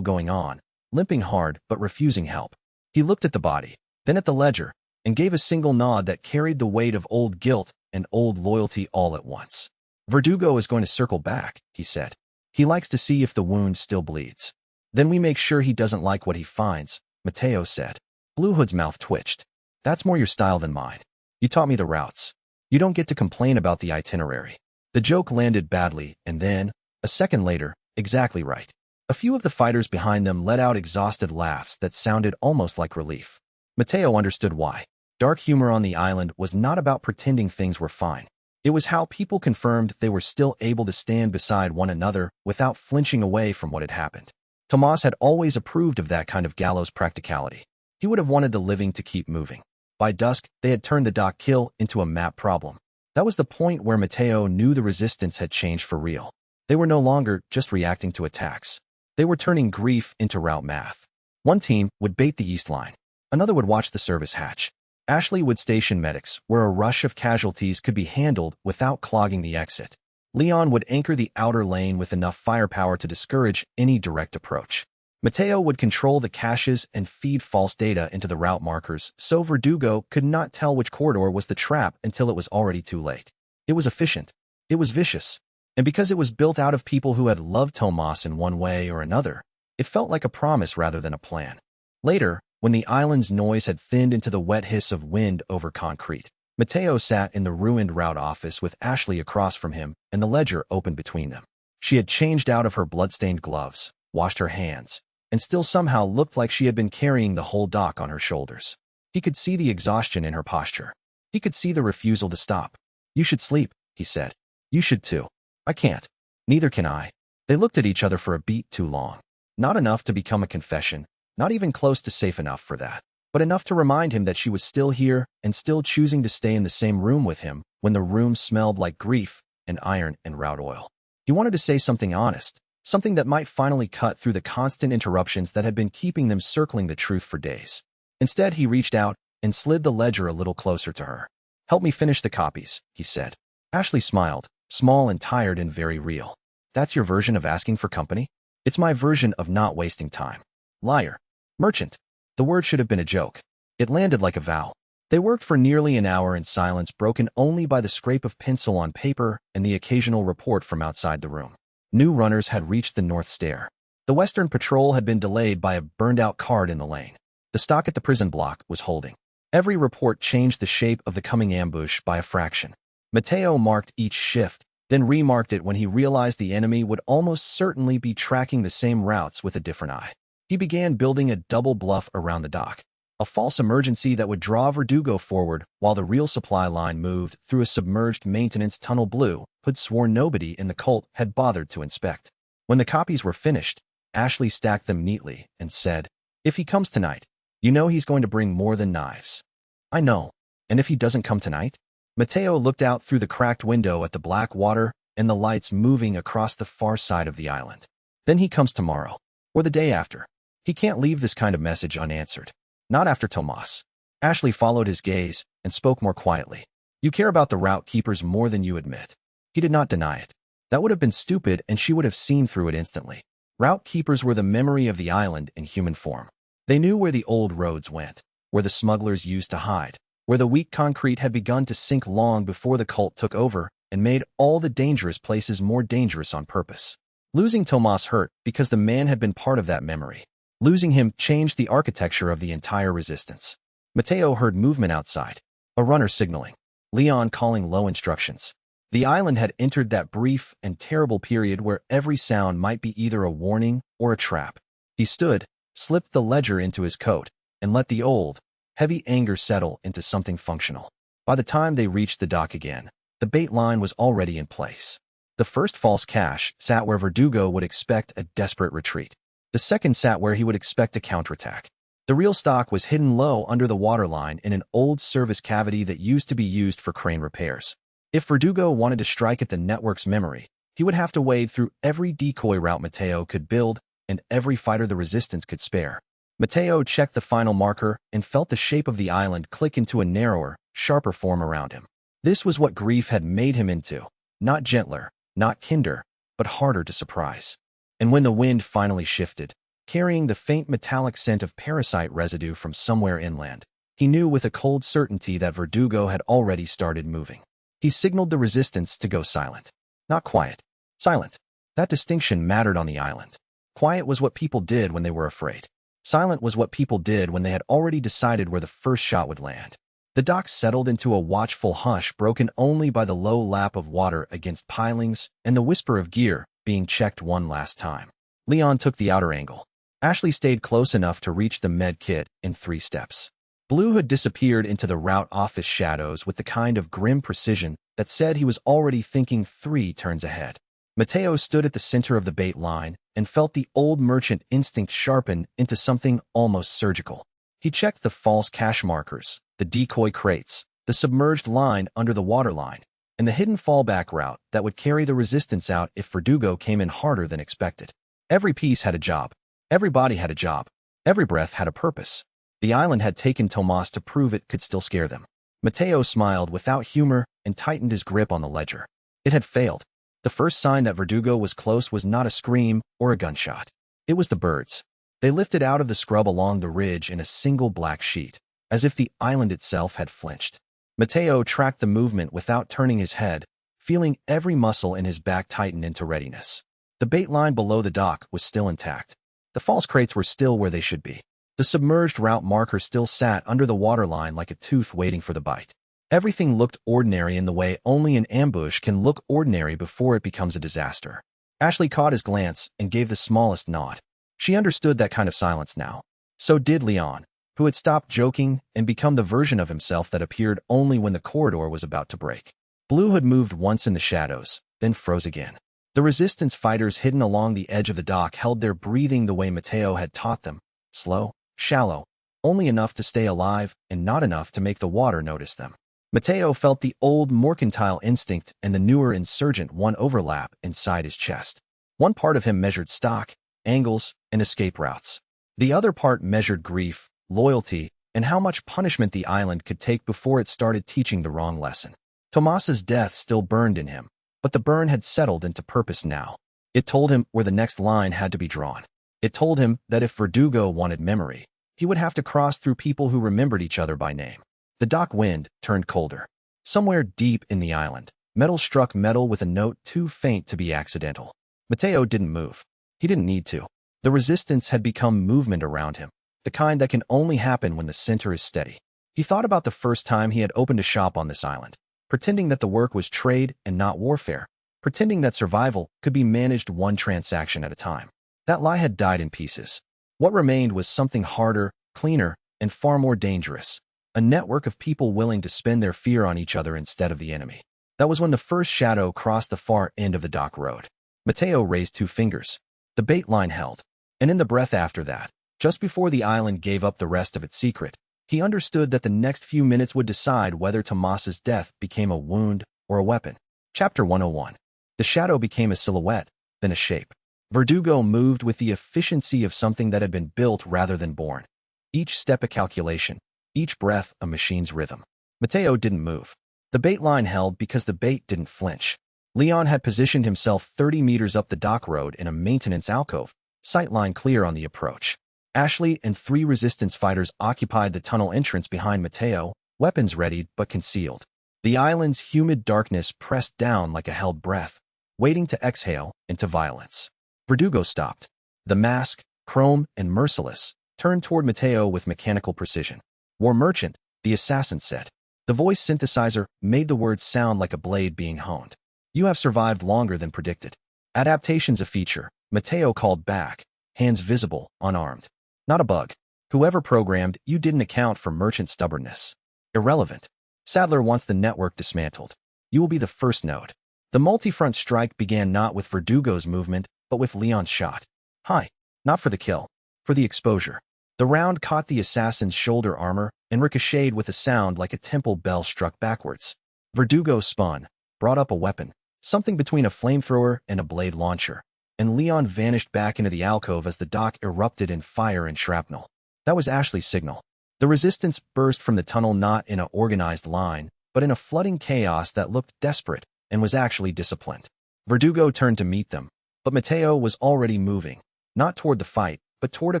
going on, limping hard but refusing help. He looked at the body, then at the ledger, and gave a single nod that carried the weight of old guilt and old loyalty all at once. Verdugo is going to circle back, he said. He likes to see if the wound still bleeds. Then we make sure he doesn't like what he finds, Mateo said. Blue Hood's mouth twitched. That's more your style than mine. You taught me the routes. You don't get to complain about the itinerary. The joke landed badly, and then, a second later, exactly right. A few of the fighters behind them let out exhausted laughs that sounded almost like relief. Mateo understood why. Dark humor on the island was not about pretending things were fine. It was how people confirmed they were still able to stand beside one another without flinching away from what had happened. Tomas had always approved of that kind of gallows practicality. He would have wanted the living to keep moving. By dusk, they had turned the dock kill into a map problem. That was the point where Mateo knew the resistance had changed for real. They were no longer just reacting to attacks. They were turning grief into route math. One team would bait the east line. Another would watch the service hatch. Ashley would station medics where a rush of casualties could be handled without clogging the exit. Leon would anchor the outer lane with enough firepower to discourage any direct approach. Mateo would control the caches and feed false data into the route markers so Verdugo could not tell which corridor was the trap until it was already too late. It was efficient. It was vicious. And because it was built out of people who had loved Tomas in one way or another, it felt like a promise rather than a plan. Later, when the island's noise had thinned into the wet hiss of wind over concrete, Mateo sat in the ruined route office with Ashley across from him and the ledger open between them. She had changed out of her blood-stained gloves, washed her hands, and still somehow looked like she had been carrying the whole dock on her shoulders. He could see the exhaustion in her posture. He could see the refusal to stop. "You should sleep," he said. "You should too." "I can't." "Neither can I." They looked at each other for a beat too long. Not enough to become a confession, not even close to safe enough for that, but enough to remind him that she was still here and still choosing to stay in the same room with him when the room smelled like grief and iron and route oil. He wanted to say something honest, something that might finally cut through the constant interruptions that had been keeping them circling the truth for days. Instead, he reached out and slid the ledger a little closer to her. "Help me finish the copies," he said. Ashley smiled, small and tired and very real. "That's your version of asking for company?" "It's my version of not wasting time." "Liar." "Merchant." The word should have been a joke. It landed like a vow. They worked for nearly an hour in silence broken only by the scrape of pencil on paper and the occasional report from outside the room. New runners had reached the North Stair. The Western Patrol had been delayed by a burned-out card in the lane. The stock at the prison block was holding. Every report changed the shape of the coming ambush by a fraction. Mateo marked each shift, then remarked it when he realized the enemy would almost certainly be tracking the same routes with a different eye. He began building a double bluff around the dock, a false emergency that would draw Verdugo forward while the real supply line moved through a submerged maintenance tunnel. Blue Hood swore nobody in the cult had bothered to inspect. When the copies were finished, Ashley stacked them neatly and said, "If he comes tonight, you know he's going to bring more than knives." "I know. And if he doesn't come tonight?" Mateo looked out through the cracked window at the black water and the lights moving across the far side of the island. "Then he comes tomorrow. Or the day after. He can't leave this kind of message unanswered. Not after Tomas." Ashley followed his gaze and spoke more quietly. "You care about the route keepers more than you admit." He did not deny it. That would have been stupid and she would have seen through it instantly. Route keepers were the memory of the island in human form. They knew where the old roads went, where the smugglers used to hide, where the weak concrete had begun to sink long before the cult took over and made all the dangerous places more dangerous on purpose. Losing Tomas hurt because the man had been part of that memory. Losing him changed the architecture of the entire resistance. Mateo heard movement outside, a runner signaling, Leon calling low instructions. The island had entered that brief and terrible period where every sound might be either a warning or a trap. He stood, slipped the ledger into his coat, and let the old, heavy anger settle into something functional. By the time they reached the dock again, the bait line was already in place. The first false cache sat where Verdugo would expect a desperate retreat. The second sat where he would expect a counterattack. The real stock was hidden low under the waterline in an old service cavity that used to be used for crane repairs. If Verdugo wanted to strike at the network's memory, he would have to wade through every decoy route Mateo could build and every fighter the resistance could spare. Mateo checked the final marker and felt the shape of the island click into a narrower, sharper form around him. This was what grief had made him into. Not gentler, not kinder, but harder to surprise. And when the wind finally shifted, carrying the faint metallic scent of parasite residue from somewhere inland, he knew with a cold certainty that Verdugo had already started moving. He signaled the resistance to go silent. Not quiet. Silent. That distinction mattered on the island. Quiet was what people did when they were afraid. Silent was what people did when they had already decided where the first shot would land. The dock settled into a watchful hush broken only by the low lap of water against pilings and the whisper of gear being checked one last time. Leon took the outer angle. Ashley stayed close enough to reach the med kit in 3 steps. Blue Hood disappeared into the route office shadows with the kind of grim precision that said he was already thinking 3 turns ahead. Mateo stood at the center of the bait line and felt the old merchant instinct sharpen into something almost surgical. He checked the false cache markers, the decoy crates, the submerged line under the waterline, and the hidden fallback route that would carry the resistance out if Verdugo came in harder than expected. Every piece had a job. Every body had a job. Every breath had a purpose. The island had taken Tomas to prove it could still scare them. Mateo smiled without humor and tightened his grip on the ledger. It had failed. The first sign that Verdugo was close was not a scream or a gunshot. It was the birds. They lifted out of the scrub along the ridge in a single black sheet, as if the island itself had flinched. Mateo tracked the movement without turning his head, feeling every muscle in his back tighten into readiness. The bait line below the dock was still intact. The false crates were still where they should be. The submerged route marker still sat under the waterline like a tooth waiting for the bite. Everything looked ordinary in the way only an ambush can look ordinary before it becomes a disaster. Ashley caught his glance and gave the smallest nod. She understood that kind of silence now. So did Leon, who had stopped joking and become the version of himself that appeared only when the corridor was about to break. Blue had moved once in the shadows, then froze again. The resistance fighters hidden along the edge of the dock held their breathing the way Mateo had taught them. Slow, shallow, only enough to stay alive and not enough to make the water notice them. Mateo felt the old mercantile instinct and the newer insurgent one overlap inside his chest. One part of him measured stock, angles, and escape routes. The other part measured grief, loyalty, and how much punishment the island could take before it started teaching the wrong lesson. Tomas's death still burned in him, but the burn had settled into purpose now. It told him where the next line had to be drawn. It told him that if Verdugo wanted memory, he would have to cross through people who remembered each other by name. The dock wind turned colder. Somewhere deep in the island, metal struck metal with a note too faint to be accidental. Mateo didn't move. He didn't need to. The resistance had become movement around him, the kind that can only happen when the center is steady. He thought about the first time he had opened a shop on this island, pretending that the work was trade and not warfare, pretending that survival could be managed one transaction at a time. That lie had died in pieces. What remained was something harder, cleaner, and far more dangerous. A network of people willing to spend their fear on each other instead of the enemy. That was when the first shadow crossed the far end of the dock road. Mateo raised 2 fingers. The bait line held. And in the breath after that, just before the island gave up the rest of its secret, he understood that the next few minutes would decide whether Tomas's death became a wound or a weapon. Chapter 101. The shadow became a silhouette, then a shape. Verdugo moved with the efficiency of something that had been built rather than born. Each step a calculation. Each breath a machine's rhythm. Mateo didn't move. The bait line held because the bait didn't flinch. Leon had positioned himself 30 meters up the dock road in a maintenance alcove, sightline clear on the approach. Ashley and 3 resistance fighters occupied the tunnel entrance behind Mateo, weapons readied but concealed. The island's humid darkness pressed down like a held breath, waiting to exhale into violence. Verdugo stopped. The mask, chrome and merciless, turned toward Mateo with mechanical precision. War merchant, the assassin said. The voice synthesizer made the words sound like a blade being honed. You have survived longer than predicted. Adaptation's a feature, Mateo called back, hands visible, unarmed. Not a bug. Whoever programmed you didn't account for merchant stubbornness. Irrelevant. Sadler wants the network dismantled. You will be the first node. The multi-front strike began not with Verdugo's movement, but with Leon's shot. Hi. Not for the kill. For the exposure. The round caught the assassin's shoulder armor and ricocheted with a sound like a temple bell struck backwards. Verdugo spun, brought up a weapon, something between a flamethrower and a blade launcher, and Leon vanished back into the alcove as the dock erupted in fire and shrapnel. That was Ashley's signal. The resistance burst from the tunnel not in an organized line, but in a flooding chaos that looked desperate and was actually disciplined. Verdugo turned to meet them, but Mateo was already moving, not toward the fight, but toward a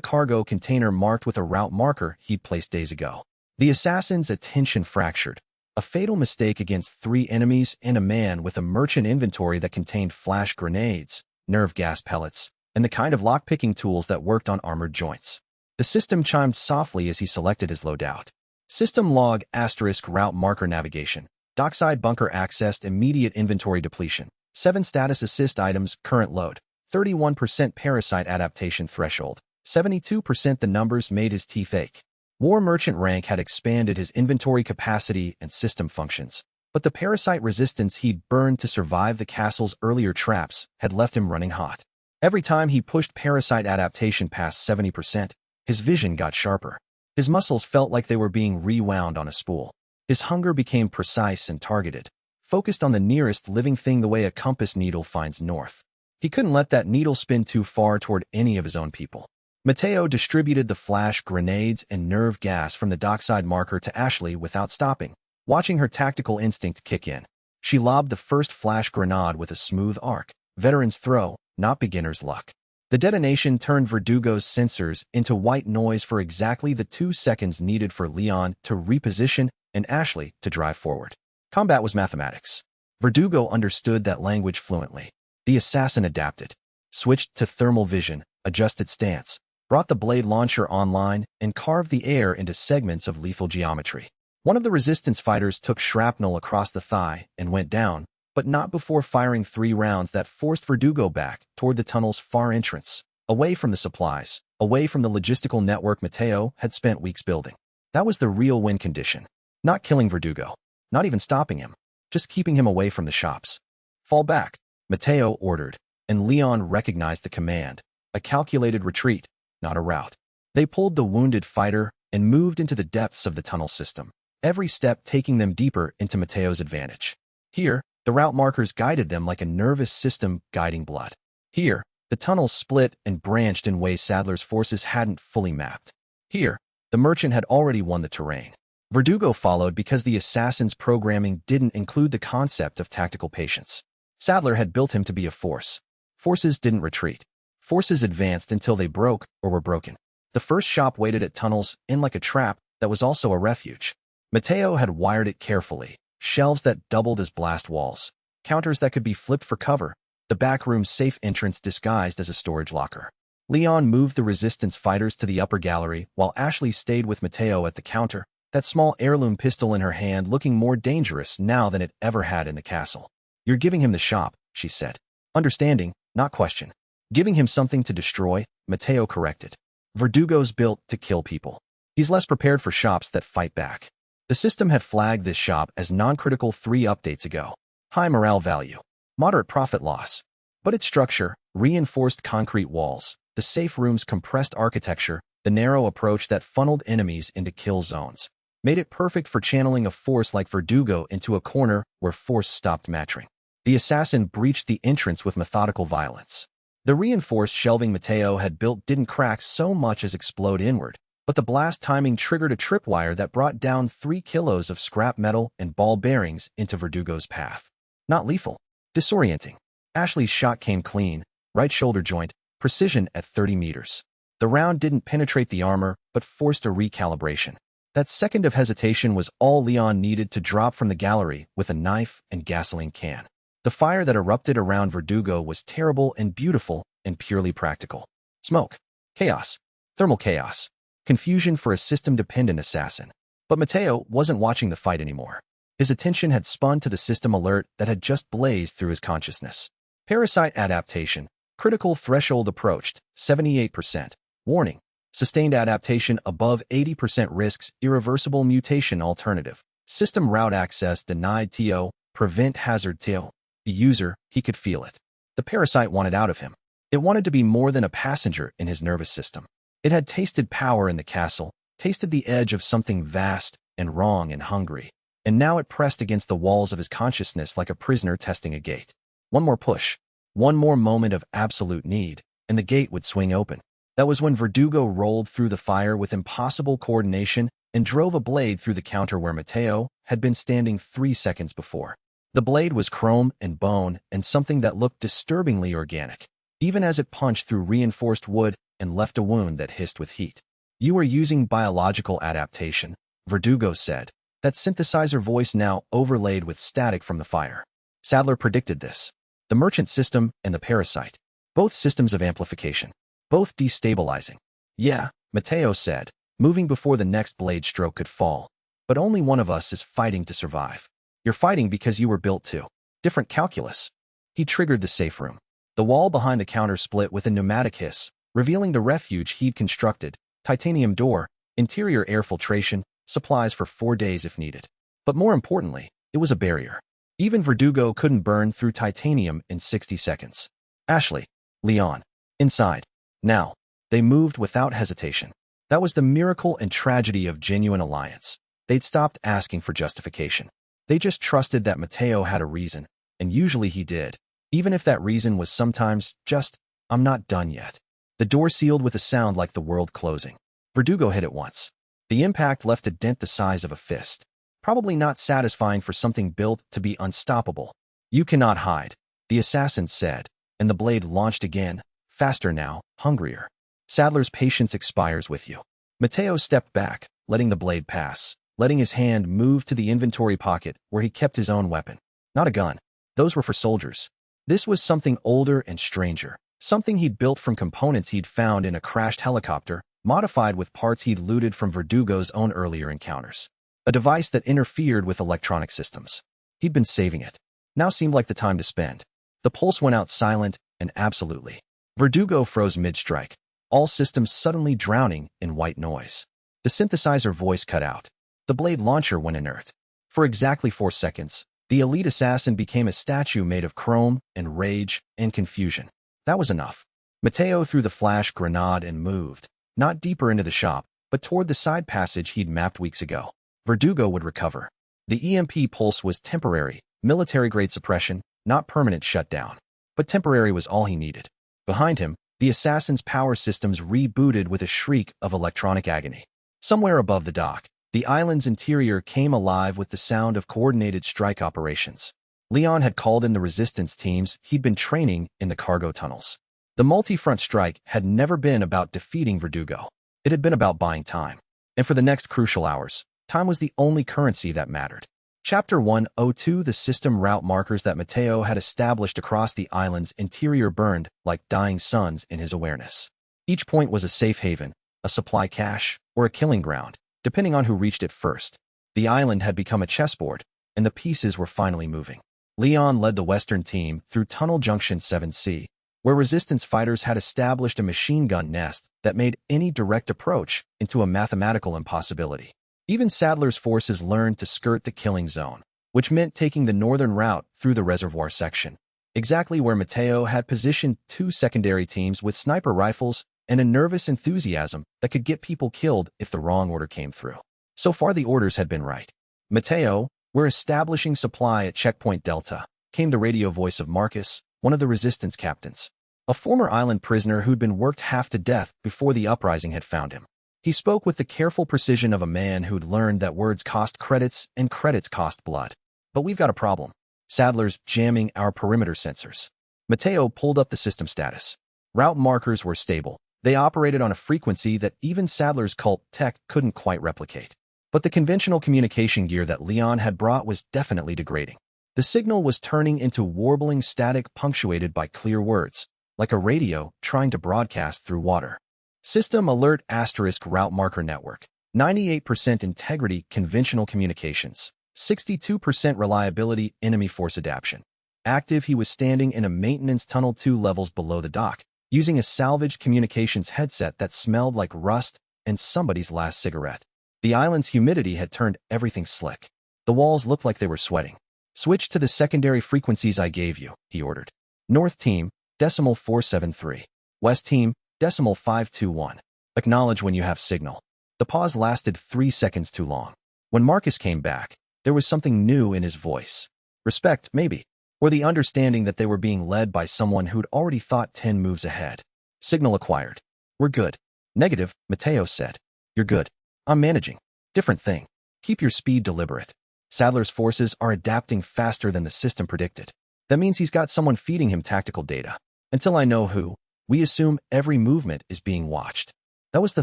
cargo container marked with a route marker he'd placed days ago. The assassin's attention fractured. A fatal mistake against 3 enemies and a man with a merchant inventory that contained flash grenades, nerve gas pellets, and the kind of lockpicking tools that worked on armored joints. The system chimed softly as he selected his loadout. System log * route marker navigation. Dockside bunker accessed immediate inventory depletion. 7 status assist items current load. 31% parasite adaptation threshold. 72% the numbers made his teeth ache. War merchant rank had expanded his inventory capacity and system functions. But the parasite resistance he'd burned to survive the castle's earlier traps had left him running hot. Every time he pushed parasite adaptation past 70%, his vision got sharper. His muscles felt like they were being rewound on a spool. His hunger became precise and targeted, focused on the nearest living thing the way a compass needle finds north. He couldn't let that needle spin too far toward any of his own people. Matteo distributed the flash grenades and nerve gas from the dockside marker to Ashley without stopping, watching her tactical instinct kick in. She lobbed the first flash grenade with a smooth arc. Veteran's throw, not beginner's luck. The detonation turned Verdugo's sensors into white noise for exactly the 2 seconds needed for Leon to reposition and Ashley to drive forward. Combat was mathematics. Verdugo understood that language fluently. The assassin adapted, switched to thermal vision, adjusted stance, brought the blade launcher online, and carved the air into segments of lethal geometry. One of the resistance fighters took shrapnel across the thigh and went down, but not before firing 3 rounds that forced Verdugo back toward the tunnel's far entrance, away from the supplies, away from the logistical network Matteo had spent weeks building. That was the real win condition. Not killing Verdugo, not even stopping him, just keeping him away from the shops. Fall back, Matteo ordered, and Leon recognized the command, a calculated retreat, not a rout. They pulled the wounded fighter and moved into the depths of the tunnel system, every step taking them deeper into Matteo's advantage. Here, the route markers guided them like a nervous system guiding blood. Here, the tunnels split and branched in ways Sadler's forces hadn't fully mapped. Here, the merchant had already won the terrain. Verdugo followed because the assassin's programming didn't include the concept of tactical patience. Sadler had built him to be a force. Forces didn't retreat. Forces advanced until they broke or were broken. The first shop waited at tunnels in like a trap that was also a refuge. Matteo had wired it carefully. Shelves that doubled as blast walls. Counters that could be flipped for cover. The back room's safe entrance disguised as a storage locker. Leon moved the resistance fighters to the upper gallery while Ashley stayed with Matteo at the counter, that small heirloom pistol in her hand looking more dangerous now than it ever had in the castle. "You're giving him the shop," she said. Understanding, not question. "Giving him something to destroy," Matteo corrected. "Verdugo's built to kill people. He's less prepared for shops that fight back." The system had flagged this shop as non-critical 3 updates ago. High morale value. Moderate profit loss. But its structure, reinforced concrete walls, the safe room's compressed architecture, the narrow approach that funneled enemies into kill zones, made it perfect for channeling a force like Verdugo into a corner where force stopped matching. The assassin breached the entrance with methodical violence. The reinforced shelving Matteo had built didn't crack so much as explode inward, but the blast timing triggered a tripwire that brought down 3 kilos of scrap metal and ball bearings into Verdugo's path. Not lethal, disorienting. Ashley's shot came clean, right shoulder joint, precision at 30 meters. The round didn't penetrate the armor, but forced a recalibration. That second of hesitation was all Leon needed to drop from the gallery with a knife and gasoline can. The fire that erupted around Verdugo was terrible and beautiful and purely practical. Smoke. Chaos. Thermal chaos. Confusion for a system-dependent assassin. But Matteo wasn't watching the fight anymore. His attention had spun to the system alert that had just blazed through his consciousness. Parasite adaptation. Critical threshold approached, 78%. Warning. Sustained adaptation above 80% risks irreversible mutation alternative. System route access denied TO. Prevent hazard TO. The user, he could feel it. The parasite wanted out of him. It wanted to be more than a passenger in his nervous system. It had tasted power in the castle, tasted the edge of something vast and wrong and hungry, and now it pressed against the walls of his consciousness like a prisoner testing a gate. One more push, one more moment of absolute need, and the gate would swing open. That was when Verdugo rolled through the fire with impossible coordination and drove a blade through the counter where Matteo had been standing 3 seconds before. The blade was chrome and bone and something that looked disturbingly organic, even as it punched through reinforced wood and left a wound that hissed with heat. "You are using biological adaptation," Verdugo said, that synthesizer voice now overlaid with static from the fire. Sadler predicted this. The merchant system and the parasite. Both systems of amplification. Both destabilizing. "Yeah," Matteo said, moving before the next blade stroke could fall. "But only one of us is fighting to survive. You're fighting because you were built to. Different calculus." He triggered the safe room. The wall behind the counter split with a pneumatic hiss, revealing the refuge he'd constructed, titanium door, interior air filtration, supplies for 4 days if needed. But more importantly, It was a barrier. Even Verdugo couldn't burn through titanium in 60 seconds. Ashley. Leon. Inside. Now. They moved without hesitation. That was the miracle and tragedy of genuine alliance. They'd stopped asking for justification. They just trusted that Mateo had a reason, and usually he did, even if that reason was sometimes just, "I'm not done yet." The door sealed with a sound like the world closing. Verdugo hit it once. The impact left a dent the size of a fist. Probably not satisfying for something built to be unstoppable. "You cannot hide," the assassin said, and the blade launched again, faster now, hungrier. "Sadler's patience expires with you." Mateo stepped back, letting the blade pass, letting his hand move to the inventory pocket where he kept his own weapon. Not a gun. Those were for soldiers. This was something older and stranger, something he'd built from components he'd found in a crashed helicopter, modified with parts he'd looted from Verdugo's own earlier encounters. A device that interfered with electronic systems. He'd been saving it. Now seemed like the time to spend. The pulse went out silent and absolutely. Verdugo froze mid-strike, all systems suddenly drowning in white noise. The synthesizer voice cut out. The blade launcher went inert. For exactly 4 seconds, the elite assassin became a statue made of chrome and rage and confusion. That was enough. Mateo threw the flash grenade and moved, not deeper into the shop, but toward the side passage he'd mapped weeks ago. Verdugo would recover. The EMP pulse was temporary, military-grade suppression, not permanent shutdown. But temporary was all he needed. Behind him, the assassin's power systems rebooted with a shriek of electronic agony. Somewhere above the dock, the island's interior came alive with the sound of coordinated strike operations. Leon had called in the resistance teams he'd been training in the cargo tunnels. The multi-front strike had never been about defeating Verdugo. It had been about buying time. And for the next crucial hours, time was the only currency that mattered. Chapter 102. The system route markers that Mateo had established across the island's interior burned like dying suns in his awareness. Each point was a safe haven, a supply cache, or a killing ground, depending on who reached it first. The island had become a chessboard, and the pieces were finally moving. Leon led the western team through Tunnel Junction 7C, where resistance fighters had established a machine gun nest that made any direct approach into a mathematical impossibility. Even Sadler's forces learned to skirt the killing zone, which meant taking the northern route through the reservoir section, exactly where Mateo had positioned 2 secondary teams with sniper rifles and a nervous enthusiasm that could get people killed if the wrong order came through. So far the orders had been right. "Mateo, we're establishing supply at Checkpoint Delta," came the radio voice of Marcus, one of the resistance captains, a former island prisoner who'd been worked half to death before the uprising had found him. He spoke with the careful precision of a man who'd learned that words cost credits and credits cost blood. "But we've got a problem. Sadler's jamming our perimeter sensors." Mateo pulled up the system status. Route markers were stable. They operated on a frequency that even Sadler's cult tech couldn't quite replicate. But the conventional communication gear that Leon had brought was definitely degrading. The signal was turning into warbling static punctuated by clear words, like a radio trying to broadcast through water. System alert * route marker network. 98% integrity conventional communications. 62% reliability enemy force adaptation. Active. He was standing in a maintenance tunnel 2 levels below the dock, using a salvaged communications headset that smelled like rust and somebody's last cigarette. The island's humidity had turned everything slick. The walls looked like they were sweating. "Switch to the secondary frequencies I gave you," he ordered. "North team, decimal 473. West team, decimal 521. Acknowledge when you have signal." The pause lasted 3 seconds too long. When Marcus came back, there was something new in his voice. Respect, maybe, or the understanding that they were being led by someone who'd already thought 10 moves ahead. "Signal acquired. We're good." "Negative," Mateo said. "You're good. I'm managing." "Different thing. Keep your speed deliberate." Sadler's forces are adapting faster than the system predicted. That means he's got someone feeding him tactical data. Until I know who, we assume every movement is being watched. That was the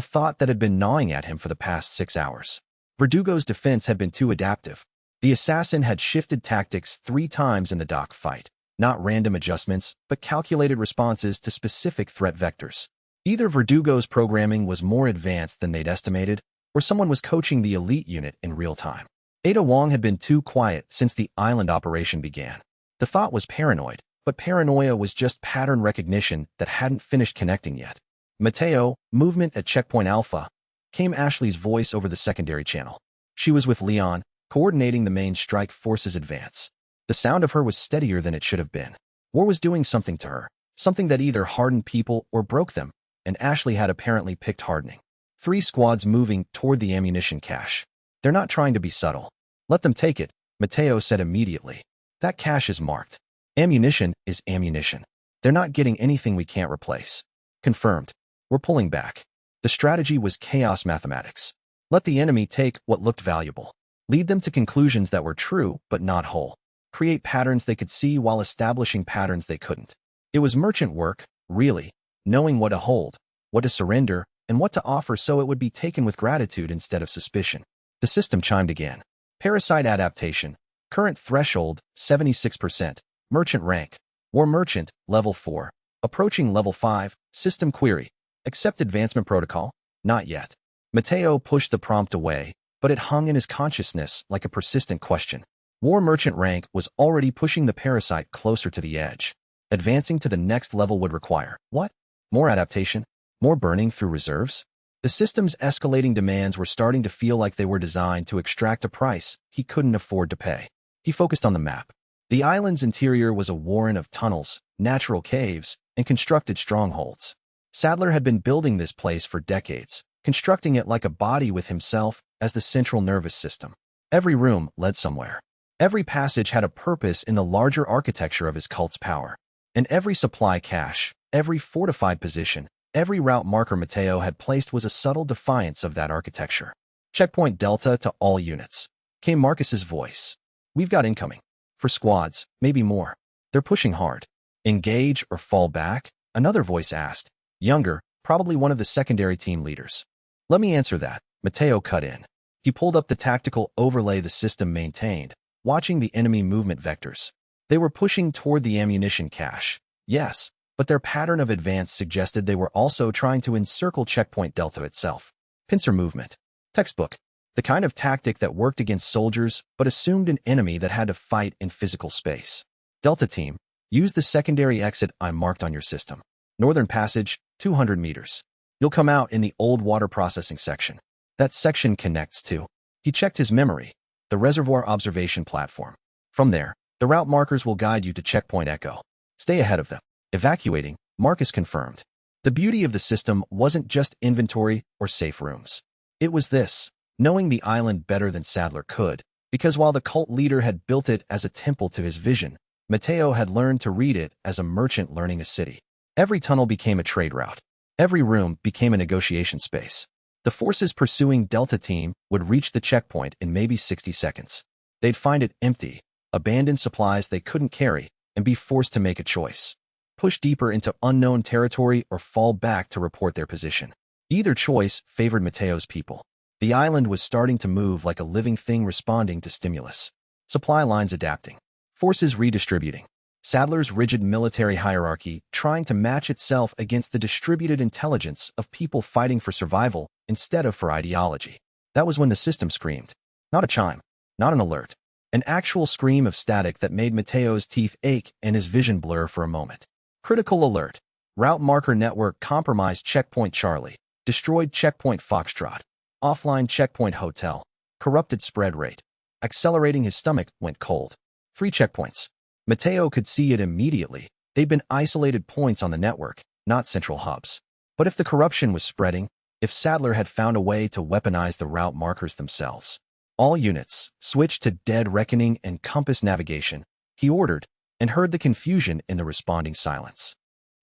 thought that had been gnawing at him for the past 6 hours. Verdugo's defense had been too adaptive. The assassin had shifted tactics 3 times in the dock fight, not random adjustments, but calculated responses to specific threat vectors. Either Verdugo's programming was more advanced than they'd estimated, or someone was coaching the elite unit in real time. Ada Wong had been too quiet since the island operation began. The thought was paranoid, but paranoia was just pattern recognition that hadn't finished connecting yet. "Mateo, movement at Checkpoint Alpha," came Ashley's voice over the secondary channel. She was with Leon, coordinating the main strike force's advance. The sound of her was steadier than it should have been. War was doing something to her, something that either hardened people or broke them, and Ashley had apparently picked hardening. 3 squads moving toward the ammunition cache. They're not trying to be subtle. Let them take it, Mateo said immediately. That cache is marked. Ammunition is ammunition. They're not getting anything we can't replace. Confirmed. We're pulling back. The strategy was chaos mathematics. Let the enemy take what looked valuable. Lead them to conclusions that were true but not whole. Create patterns they could see while establishing patterns they couldn't. It was merchant work, really, knowing what to hold, what to surrender, and what to offer so it would be taken with gratitude instead of suspicion. The system chimed again. Parasite adaptation. Current threshold, 76%. Merchant rank. War merchant, level 4. Approaching level 5. System query. Accept advancement protocol? Not yet. Mateo pushed the prompt away, but it hung in his consciousness like a persistent question. War merchant rank was already pushing the parasite closer to the edge. Advancing to the next level would require, what? More adaptation? More burning through reserves? The system's escalating demands were starting to feel like they were designed to extract a price he couldn't afford to pay. He focused on the map. The island's interior was a warren of tunnels, natural caves, and constructed strongholds. Sadler had been building this place for decades, constructing it like a body with himself as the central nervous system. Every room led somewhere. Every passage had a purpose in the larger architecture of his cult's power. And every supply cache, every fortified position, every route marker Mateo had placed was a subtle defiance of that architecture. Checkpoint Delta to all units. Came Marcus's voice. We've got incoming. For squads, maybe more. They're pushing hard. Engage or fall back? Another voice asked. Younger, probably one of the secondary team leaders. Let me answer that, Mateo cut in. He pulled up the tactical overlay the system maintained, watching the enemy movement vectors. They were pushing toward the ammunition cache. Yes, but their pattern of advance suggested they were also trying to encircle checkpoint Delta itself. Pincer movement. Textbook. The kind of tactic that worked against soldiers but assumed an enemy that had to fight in physical space. Delta team, use the secondary exit I marked on your system. Northern passage, 200 meters. You'll come out in the old water processing section. That section connects to. He checked his memory. The reservoir observation platform. From there, the route markers will guide you to checkpoint Echo. Stay ahead of them. Evacuating, Marcus confirmed. The beauty of the system wasn't just inventory or safe rooms. It was this, knowing the island better than Sadler could, because while the cult leader had built it as a temple to his vision, Mateo had learned to read it as a merchant learning a city. Every tunnel became a trade route. Every room became a negotiation space. The forces pursuing Delta Team would reach the checkpoint in maybe 60 seconds. They'd find it empty, abandon supplies they couldn't carry, and be forced to make a choice. Push deeper into unknown territory or fall back to report their position. Either choice favored Mateo's people. The island was starting to move like a living thing responding to stimulus. Supply lines adapting. Forces redistributing. Sadler's rigid military hierarchy trying to match itself against the distributed intelligence of people fighting for survival instead of for ideology. That was when the system screamed. Not a chime. Not an alert. An actual scream of static that made Mateo's teeth ache and his vision blur for a moment. Critical alert. Route marker network compromised checkpoint Charlie. Destroyed checkpoint Foxtrot. Offline checkpoint Hotel. Corrupted spread rate. Accelerating his stomach went cold. 3 checkpoints. Mateo could see it immediately. They'd been isolated points on the network, not central hubs. But if the corruption was spreading, if Sadler had found a way to weaponize the route markers themselves, all units, switch to dead reckoning and compass navigation, he ordered, and heard the confusion in the responding silence.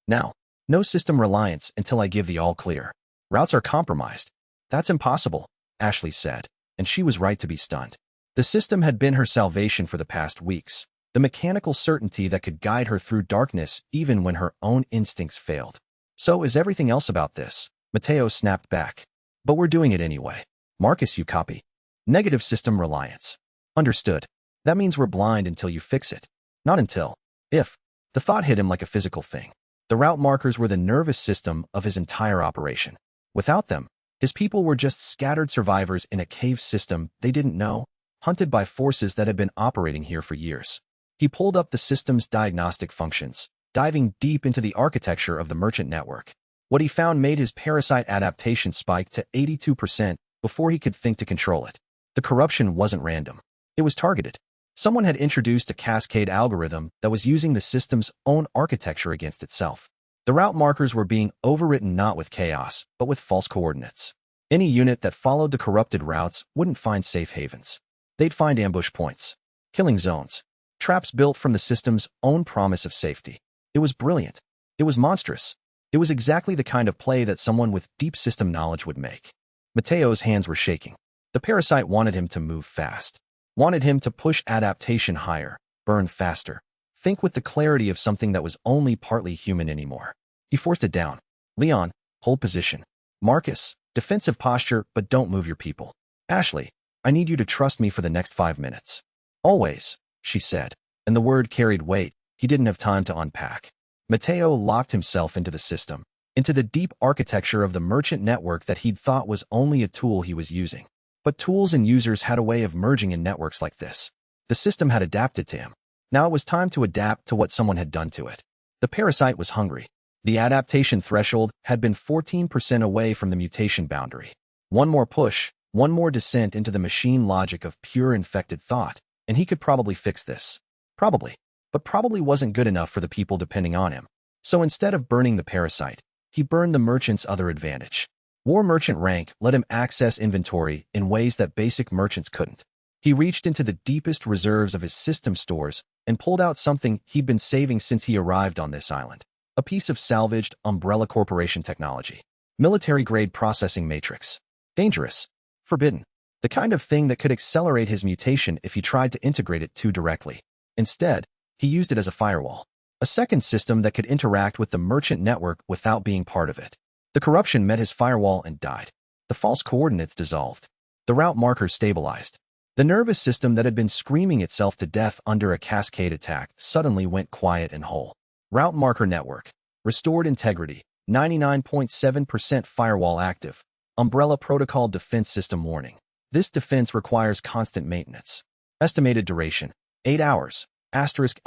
Now, no system reliance until I give the all clear. Routes are compromised. That's impossible, Ashley said, and she was right to be stunned. The system had been her salvation for the past weeks, the mechanical certainty that could guide her through darkness even when her own instincts failed. So is everything else about this, Mateo snapped back. But we're doing it anyway. Marcus, you copy. Negative system reliance. Understood. That means we're blind until you fix it. Not until. If. The thought hit him like a physical thing. The route markers were the nervous system of his entire operation. Without them, his people were just scattered survivors in a cave system they didn't know, hunted by forces that had been operating here for years. He pulled up the system's diagnostic functions, diving deep into the architecture of the merchant network. What he found made his parasite adaptation spike to 82% before he could think to control it. The corruption wasn't random. It was targeted. Someone had introduced a cascade algorithm that was using the system's own architecture against itself. The route markers were being overwritten not with chaos, but with false coordinates. Any unit that followed the corrupted routes wouldn't find safe havens. They'd find ambush points, killing zones, traps built from the system's own promise of safety. It was brilliant. It was monstrous. It was exactly the kind of play that someone with deep system knowledge would make. Mateo's hands were shaking. The parasite wanted him to move fast, wanted him to push adaptation higher, burn faster, think with the clarity of something that was only partly human anymore. He forced it down. Leon, hold position. Marcus, defensive posture, but don't move your people. Ashley, I need you to trust me for the next 5 minutes. Always, she said, and the word carried weight. He didn't have time to unpack. Mateo locked himself into the system, into the deep architecture of the merchant network that he'd thought was only a tool he was using. But tools and users had a way of merging in networks like this. The system had adapted to him. Now it was time to adapt to what someone had done to it. The parasite was hungry. The adaptation threshold had been 14% away from the mutation boundary. One more push, one more descent into the machine logic of pure infected thought, and he could probably fix this. Probably. But probably wasn't good enough for the people depending on him. So instead of burning the parasite, he burned the merchant's other advantage. War merchant rank let him access inventory in ways that basic merchants couldn't. He reached into the deepest reserves of his system stores and pulled out something he'd been saving since he arrived on this island. A piece of salvaged Umbrella Corporation technology. Military-grade processing matrix. Dangerous. Forbidden. The kind of thing that could accelerate his mutation if he tried to integrate it too directly. Instead, he used it as a firewall. A second system that could interact with the merchant network without being part of it. The corruption met his firewall and died. The false coordinates dissolved. The route markers stabilized. The nervous system that had been screaming itself to death under a cascade attack suddenly went quiet and whole. Route marker network. Restored integrity. 99.7% firewall active. Umbrella protocol defense system warning. This defense requires constant maintenance. Estimated duration. 8 hours. Asterisk,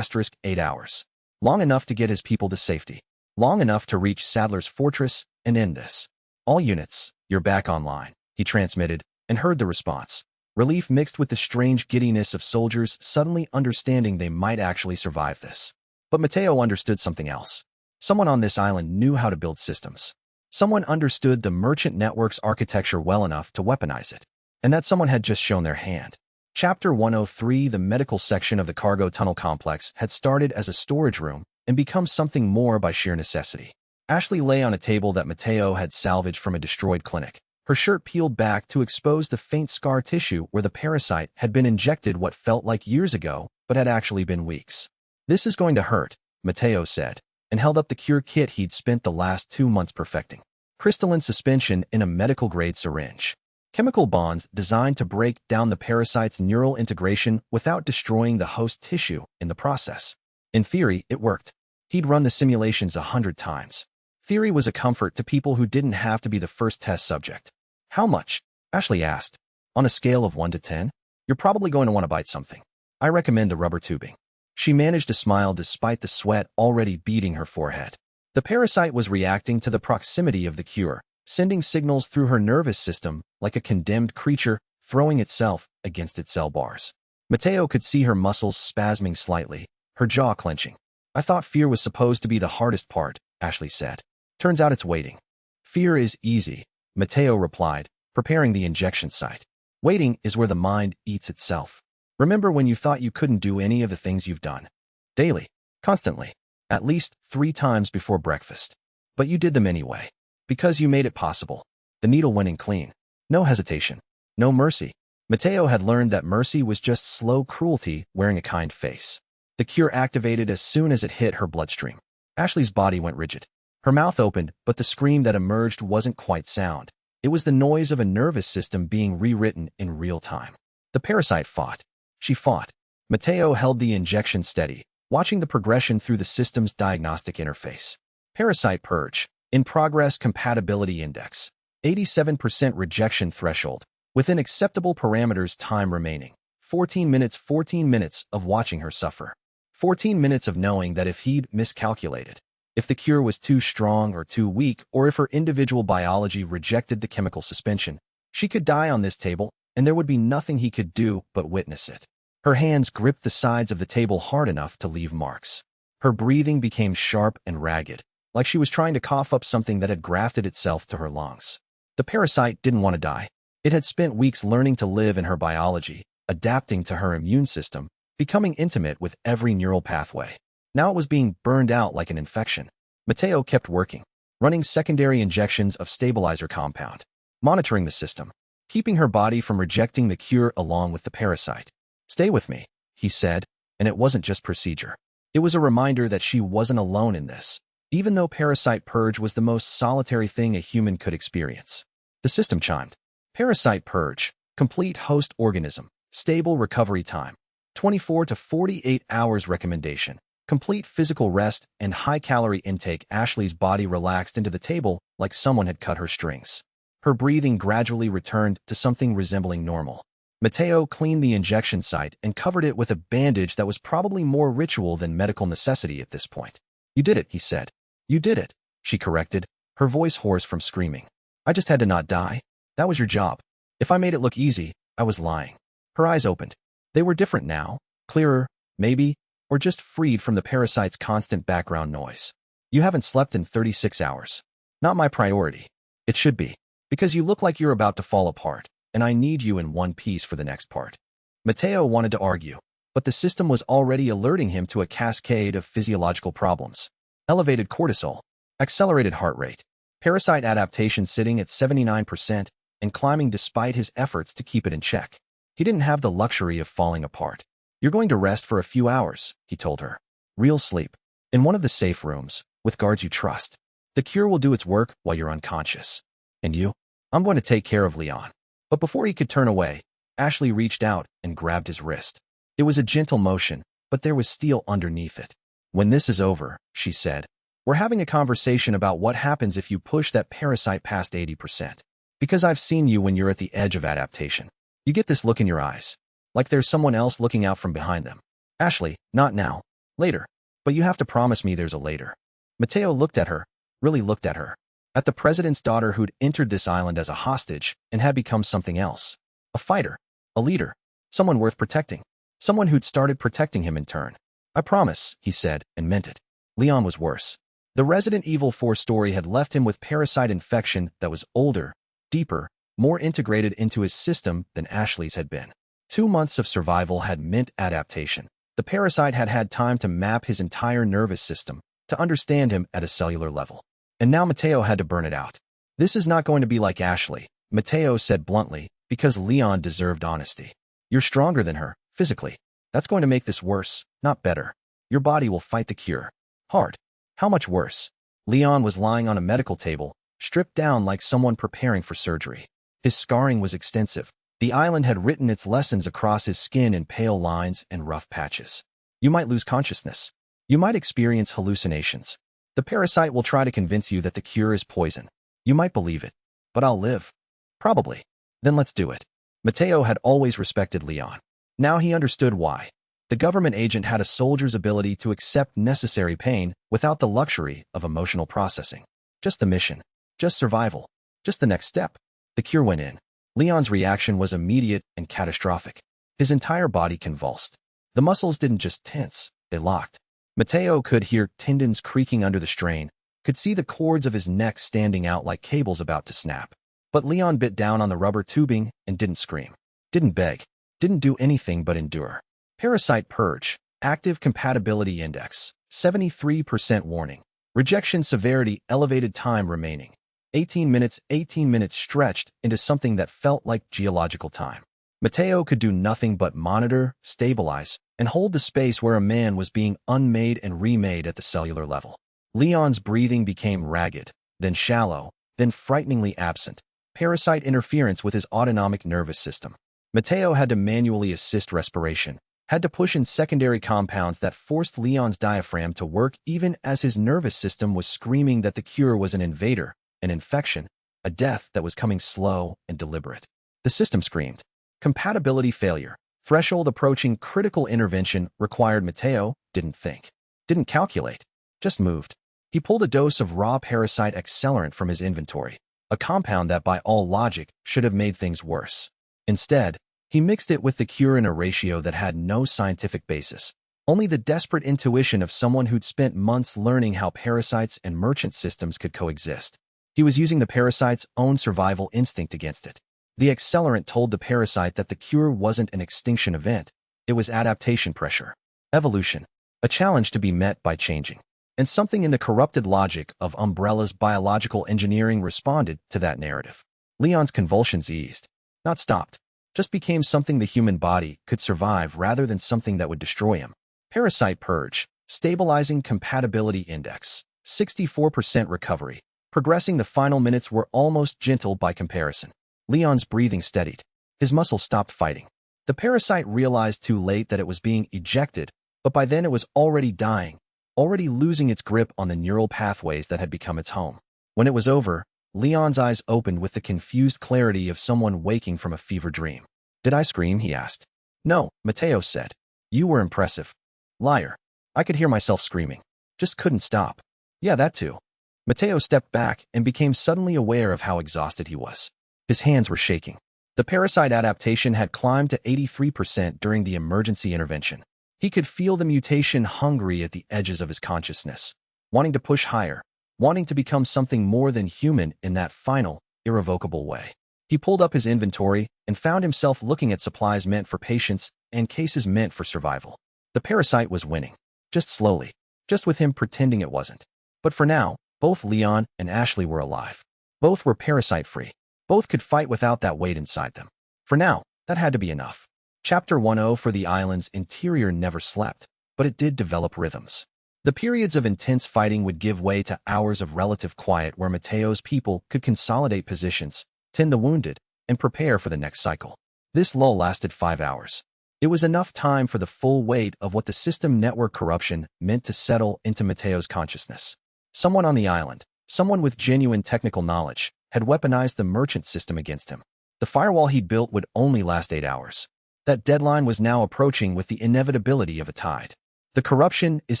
8 hours. Long enough to get his people to safety. Long enough to reach Sadler's fortress and end this. All units, you're back online, he transmitted, and heard the response. Relief mixed with the strange giddiness of soldiers suddenly understanding they might actually survive this. But Mateo understood something else. Someone on this island knew how to build systems. Someone understood the merchant network's architecture well enough to weaponize it. And that someone had just shown their hand. Chapter 103, the medical section of the cargo tunnel complex, had started as a storage room and become something more by sheer necessity. Ashley lay on a table that Mateo had salvaged from a destroyed clinic, her shirt peeled back to expose the faint scar tissue where the parasite had been injected what felt like years ago, but had actually been weeks. This is going to hurt, Mateo said, and held up the cure kit he'd spent the last 2 months perfecting. Crystalline suspension in a medical-grade syringe. Chemical bonds designed to break down the parasite's neural integration without destroying the host tissue in the process. In theory, it worked. He'd run the simulations 100 times. Theory was a comfort to people who didn't have to be the first test subject. How much? Ashley asked. On a scale of 1 to 10? You're probably going to want to bite something. I recommend the rubber tubing. She managed to smile despite the sweat already beading her forehead. The parasite was reacting to the proximity of the cure, sending signals through her nervous system like a condemned creature throwing itself against its cell bars. Mateo could see her muscles spasming slightly, her jaw clenching. I thought fear was supposed to be the hardest part, Ashley said. Turns out it's waiting. Fear is easy, Mateo replied, preparing the injection site. Waiting is where the mind eats itself. Remember when you thought you couldn't do any of the things you've done? Daily. Constantly. At least 3 times before breakfast. But you did them anyway. Because you made it possible. The needle went in clean. No hesitation. No mercy. Mateo had learned that mercy was just slow cruelty wearing a kind face. The cure activated as soon as it hit her bloodstream. Ashley's body went rigid. Her mouth opened, but the scream that emerged wasn't quite sound. It was the noise of a nervous system being rewritten in real time. The parasite fought. She fought. Mateo held the injection steady, watching the progression through the system's diagnostic interface. Parasite purge. In progress compatibility index. 87% rejection threshold. Within acceptable parameters time remaining. 14 minutes of watching her suffer. 14 minutes of knowing that if he'd miscalculated, if the cure was too strong or too weak, or if her individual biology rejected the chemical suspension, she could die on this table, and there would be nothing he could do but witness it. Her hands gripped the sides of the table hard enough to leave marks. Her breathing became sharp and ragged, like she was trying to cough up something that had grafted itself to her lungs. The parasite didn't want to die. It had spent weeks learning to live in her biology, adapting to her immune system, becoming intimate with every neural pathway. Now it was being burned out like an infection. Mateo kept working, running secondary injections of stabilizer compound, monitoring the system, keeping her body from rejecting the cure along with the parasite. "Stay with me," he said, and it wasn't just procedure. It was a reminder that she wasn't alone in this, even though parasite purge was the most solitary thing a human could experience. The system chimed. Parasite purge, complete host organism, stable recovery time, 24 to 48 hours recommendation, complete physical rest, and high-calorie intake. Ashley's body relaxed into the table like someone had cut her strings. Her breathing gradually returned to something resembling normal. Mateo cleaned the injection site and covered it with a bandage that was probably more ritual than medical necessity at this point. "You did it," he said. "You did it," she corrected, her voice hoarse from screaming. "I just had to not die. That was your job. If I made it look easy, I was lying." Her eyes opened. They were different now, clearer, maybe, or just freed from the parasite's constant background noise. "You haven't slept in 36 hours. Not my priority. It should be. Because you look like you're about to fall apart, and I need you in one piece for the next part." Mateo wanted to argue, but the system was already alerting him to a cascade of physiological problems. Elevated cortisol, accelerated heart rate, parasite adaptation sitting at 79% and climbing despite his efforts to keep it in check. He didn't have the luxury of falling apart. "You're going to rest for a few hours," he told her. "Real sleep. In one of the safe rooms, with guards you trust. The cure will do its work while you're unconscious. And you? I'm going to take care of Leon." But before he could turn away, Ashley reached out and grabbed his wrist. It was a gentle motion, but there was steel underneath it. "When this is over," she said, "we're having a conversation about what happens if you push that parasite past 80%. Because I've seen you when you're at the edge of adaptation. You get this look in your eyes, like there's someone else looking out from behind them. Ashley, not now. Later. But you have to promise me there's a later." Mateo looked at her, really looked at her. At the president's daughter who'd entered this island as a hostage and had become something else. A fighter. A leader. Someone worth protecting. Someone who'd started protecting him in turn. "I promise," he said, and meant it. Leon was worse. The Resident Evil 4 story had left him with parasite infection that was older, deeper, more integrated into his system than Ashley's had been. 2 months of survival had meant adaptation. The parasite had had time to map his entire nervous system, to understand him at a cellular level. And now Mateo had to burn it out. "This is not going to be like Ashley," Mateo said bluntly, because Leon deserved honesty. "You're stronger than her, physically. That's going to make this worse, not better. Your body will fight the cure. Hard. How much worse?" Leon was lying on a medical table, stripped down like someone preparing for surgery. His scarring was extensive. The island had written its lessons across his skin in pale lines and rough patches. "You might lose consciousness. You might experience hallucinations. The parasite will try to convince you that the cure is poison. You might believe it. But I'll live. Probably. Then let's do it." Mateo had always respected Leon. Now he understood why. The government agent had a soldier's ability to accept necessary pain without the luxury of emotional processing. Just the mission. Just survival. Just the next step. The cure went in. Leon's reaction was immediate and catastrophic. His entire body convulsed. The muscles didn't just tense, they locked. Mateo could hear tendons creaking under the strain, could see the cords of his neck standing out like cables about to snap. But Leon bit down on the rubber tubing and didn't scream. Didn't beg. Didn't do anything but endure. Parasite purge. Active compatibility index. 73% warning. Rejection severity elevated time remaining. 18 minutes stretched into something that felt like geological time. Mateo could do nothing but monitor, stabilize, and hold the space where a man was being unmade and remade at the cellular level. Leon's breathing became ragged, then shallow, then frighteningly absent. Parasite interference with his autonomic nervous system. Mateo had to manually assist respiration, had to push in secondary compounds that forced Leon's diaphragm to work even as his nervous system was screaming that the cure was an invader, an infection, a death that was coming slow and deliberate. The system screamed. Compatibility failure. Threshold approaching critical intervention required. Mateo didn't think. Didn't calculate. Just moved. He pulled a dose of raw parasite accelerant from his inventory, a compound that by all logic should have made things worse. Instead, He mixed it with the cure in a ratio that had no scientific basis, only the desperate intuition of someone who'd spent months learning how parasites and merchant systems could coexist. He was using the parasite's own survival instinct against it. The accelerant told the parasite that the cure wasn't an extinction event, it was adaptation pressure. Evolution, a challenge to be met by changing. And something in the corrupted logic of Umbrella's biological engineering responded to that narrative. Leon's convulsions eased, not stopped, just became something the human body could survive rather than something that would destroy him. Parasite purge, stabilizing compatibility index, 64% recovery. Progressing, the final minutes were almost gentle by comparison. Leon's breathing steadied. His muscles stopped fighting. The parasite realized too late that it was being ejected, but by then it was already dying, already losing its grip on the neural pathways that had become its home. When it was over, Leon's eyes opened with the confused clarity of someone waking from a fever dream. "Did I scream?" he asked. "No," Mateo said. "You were impressive." "Liar. I could hear myself screaming. Just couldn't stop." "Yeah, that too." Mateo stepped back and became suddenly aware of how exhausted he was. His hands were shaking. The parasite adaptation had climbed to 83% during the emergency intervention. He could feel the mutation hungry at the edges of his consciousness, wanting to push higher, wanting to become something more than human in that final, irrevocable way. He pulled up his inventory and found himself looking at supplies meant for patients and cases meant for survival. The parasite was winning, just slowly, just with him pretending it wasn't. But for now, both Leon and Ashley were alive. Both were parasite-free. Both could fight without that weight inside them. For now, that had to be enough. Chapter 10 for the island's interior never slept, but it did develop rhythms. The periods of intense fighting would give way to hours of relative quiet where Mateo's people could consolidate positions, tend the wounded, and prepare for the next cycle. This lull lasted 5 hours. It was enough time for the full weight of what the system network corruption meant to settle into Mateo's consciousness. Someone on the island, someone with genuine technical knowledge, had weaponized the merchant system against him. The firewall he'd built would only last 8 hours. That deadline was now approaching with the inevitability of a tide. The corruption is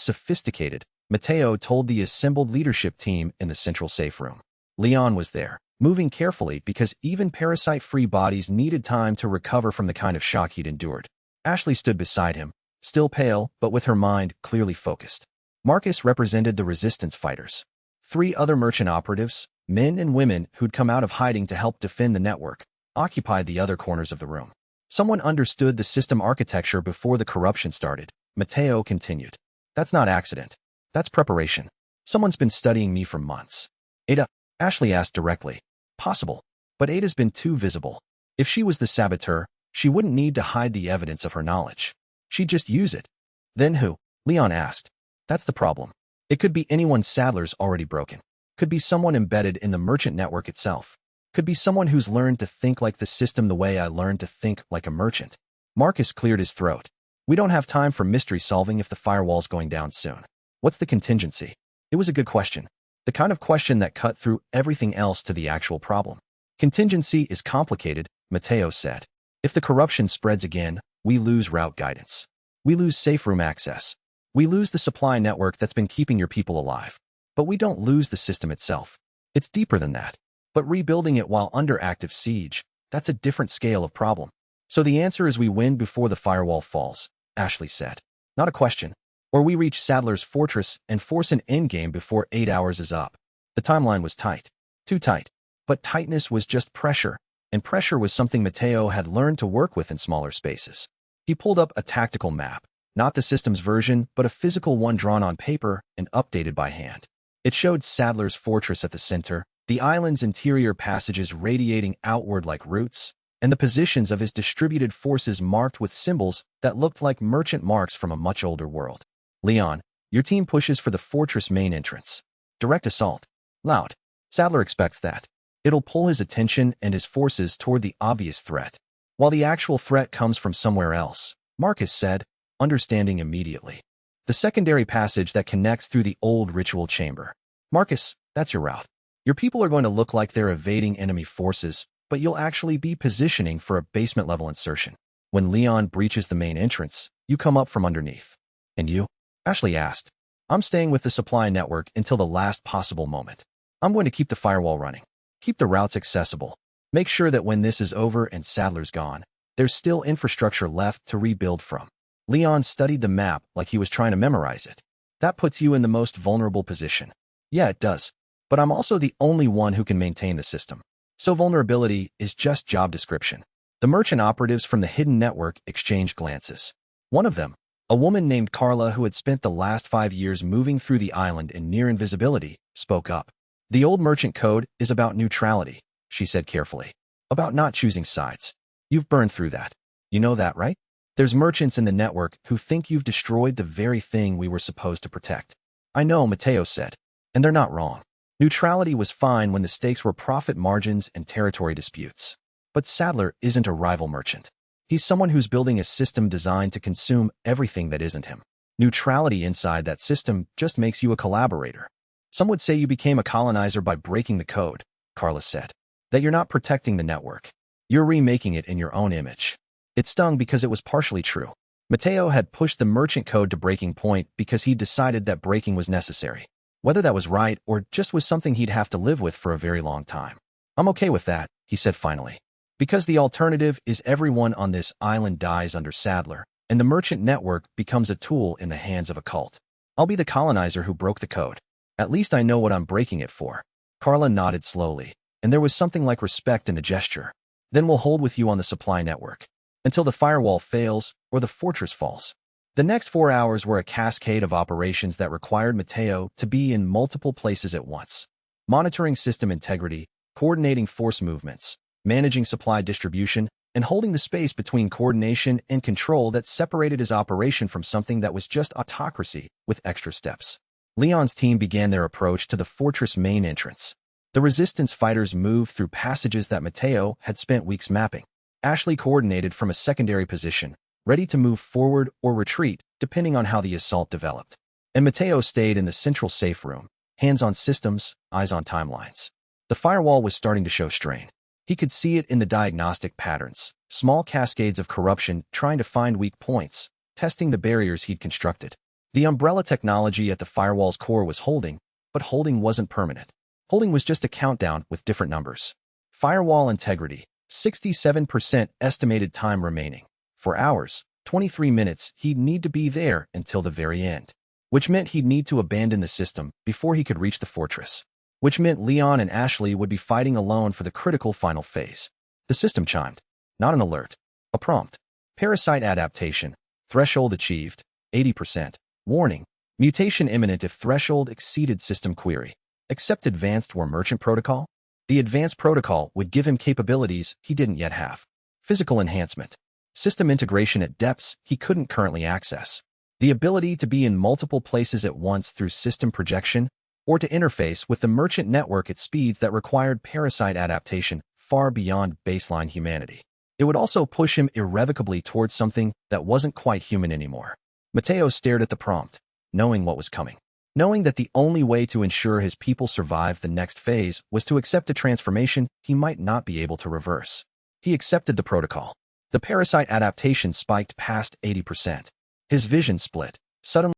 sophisticated, Mateo told the assembled leadership team in the central safe room. Leon was there, moving carefully because even parasite-free bodies needed time to recover from the kind of shock he'd endured. Ashley stood beside him, still pale, but with her mind clearly focused. Marcus represented the resistance fighters. 3 other merchant operatives, men and women who'd come out of hiding to help defend the network, occupied the other corners of the room. Someone understood the system architecture before the corruption started, Mateo continued. That's not accident. That's preparation. Someone's been studying me for months. Ada? Ashley asked directly. Possible. But Ada's been too visible. If she was the saboteur, she wouldn't need to hide the evidence of her knowledge. She'd just use it. Then who? Leon asked. That's the problem. It could be anyone Sadler's already broken. Could be someone embedded in the merchant network itself. Could be someone who's learned to think like the system the way I learned to think like a merchant. Marcus cleared his throat. We don't have time for mystery solving if the firewall's going down soon. What's the contingency? It was a good question. The kind of question that cut through everything else to the actual problem. Contingency is complicated, Mateo said. If the corruption spreads again, we lose route guidance. We lose safe room access. We lose the supply network that's been keeping your people alive. But we don't lose the system itself. It's deeper than that. But rebuilding it while under active siege, that's a different scale of problem. So the answer is we win before the firewall falls, Ashley said. Not a question. Or we reach Sadler's fortress and force an endgame before 8 hours is up. The timeline was tight. Too tight. But tightness was just pressure, and pressure was something Mateo had learned to work with in smaller spaces. He pulled up a tactical map, not the system's version, but a physical one drawn on paper and updated by hand. It showed Sadler's fortress at the center, the island's interior passages radiating outward like roots, and the positions of his distributed forces marked with symbols that looked like merchant marks from a much older world. Leon, your team pushes for the fortress main entrance. Direct assault. Loud. Sadler expects that. It'll pull his attention and his forces toward the obvious threat, while the actual threat comes from somewhere else, Marcus said, understanding immediately. The secondary passage that connects through the old ritual chamber. Marcus, that's your route. Your people are going to look like they're evading enemy forces, but you'll actually be positioning for a basement-level insertion. When Leon breaches the main entrance, you come up from underneath. And you? Ashley asked. I'm staying with the supply network until the last possible moment. I'm going to keep the firewall running. Keep the routes accessible. Make sure that when this is over and Sadler's gone, There's still infrastructure left to rebuild from. Leon studied the map like he was trying to memorize it. That puts you in the most vulnerable position. Yeah, it does. But I'm also the only one who can maintain the system. So vulnerability is just job description. The merchant operatives from the hidden network exchanged glances. One of them, a woman named Carla who had spent the last 5 years moving through the island in near invisibility, spoke up. The old merchant code is about neutrality, she said carefully. About not choosing sides. You've burned through that. You know that, right? There's merchants in the network who think you've destroyed the very thing we were supposed to protect. I know, Mateo said. And they're not wrong. Neutrality was fine when the stakes were profit margins and territory disputes. But Sadler isn't a rival merchant. He's someone who's building a system designed to consume everything that isn't him. Neutrality inside that system just makes you a collaborator. Some would say you became a colonizer by breaking the code, Carla said. That you're not protecting the network. You're remaking it in your own image. It stung because it was partially true. Mateo had pushed the merchant code to breaking point because he'd decided that breaking was necessary. Whether that was right or just was something he'd have to live with for a very long time. I'm okay with that, he said finally. Because the alternative is everyone on this island dies under Sadler, and the merchant network becomes a tool in the hands of a cult. I'll be the colonizer who broke the code. At least I know what I'm breaking it for. Carla nodded slowly, and there was something like respect in the gesture. Then we'll hold with you on the supply network. Until the firewall fails or the fortress falls. The next 4 hours were a cascade of operations that required Mateo to be in multiple places at once. Monitoring system integrity, coordinating force movements, managing supply distribution, and holding the space between coordination and control that separated his operation from something that was just autocracy with extra steps. Leon's team began their approach to the fortress main entrance. The resistance fighters moved through passages that Mateo had spent weeks mapping. Ashley coordinated from a secondary position, ready to move forward or retreat depending on how the assault developed. And Mateo stayed in the central safe room, hands on systems, eyes on timelines. The firewall was starting to show strain. He could see it in the diagnostic patterns, small cascades of corruption trying to find weak points, testing the barriers he'd constructed. The umbrella technology at the firewall's core was holding, but holding wasn't permanent. Holding was just a countdown with different numbers. Firewall integrity, 67% estimated time remaining. For hours, 23 minutes, he'd need to be there until the very end. Which meant he'd need to abandon the system before he could reach the fortress. Which meant Leon and Ashley would be fighting alone for the critical final phase. The system chimed. Not an alert. A prompt. Parasite adaptation. Threshold achieved. 80%. Warning. Mutation imminent if threshold exceeded system query. Accept advanced war merchant protocol? The advanced protocol would give him capabilities he didn't yet have. Physical enhancement. System integration at depths he couldn't currently access. The ability to be in multiple places at once through system projection, or to interface with the merchant network at speeds that required parasite adaptation far beyond baseline humanity. It would also push him irrevocably towards something that wasn't quite human anymore. Mateo stared at the prompt, knowing what was coming. Knowing that the only way to ensure his people survived the next phase was to accept a transformation he might not be able to reverse. He accepted the protocol. The parasite adaptation spiked past 80%. His vision split. Suddenly,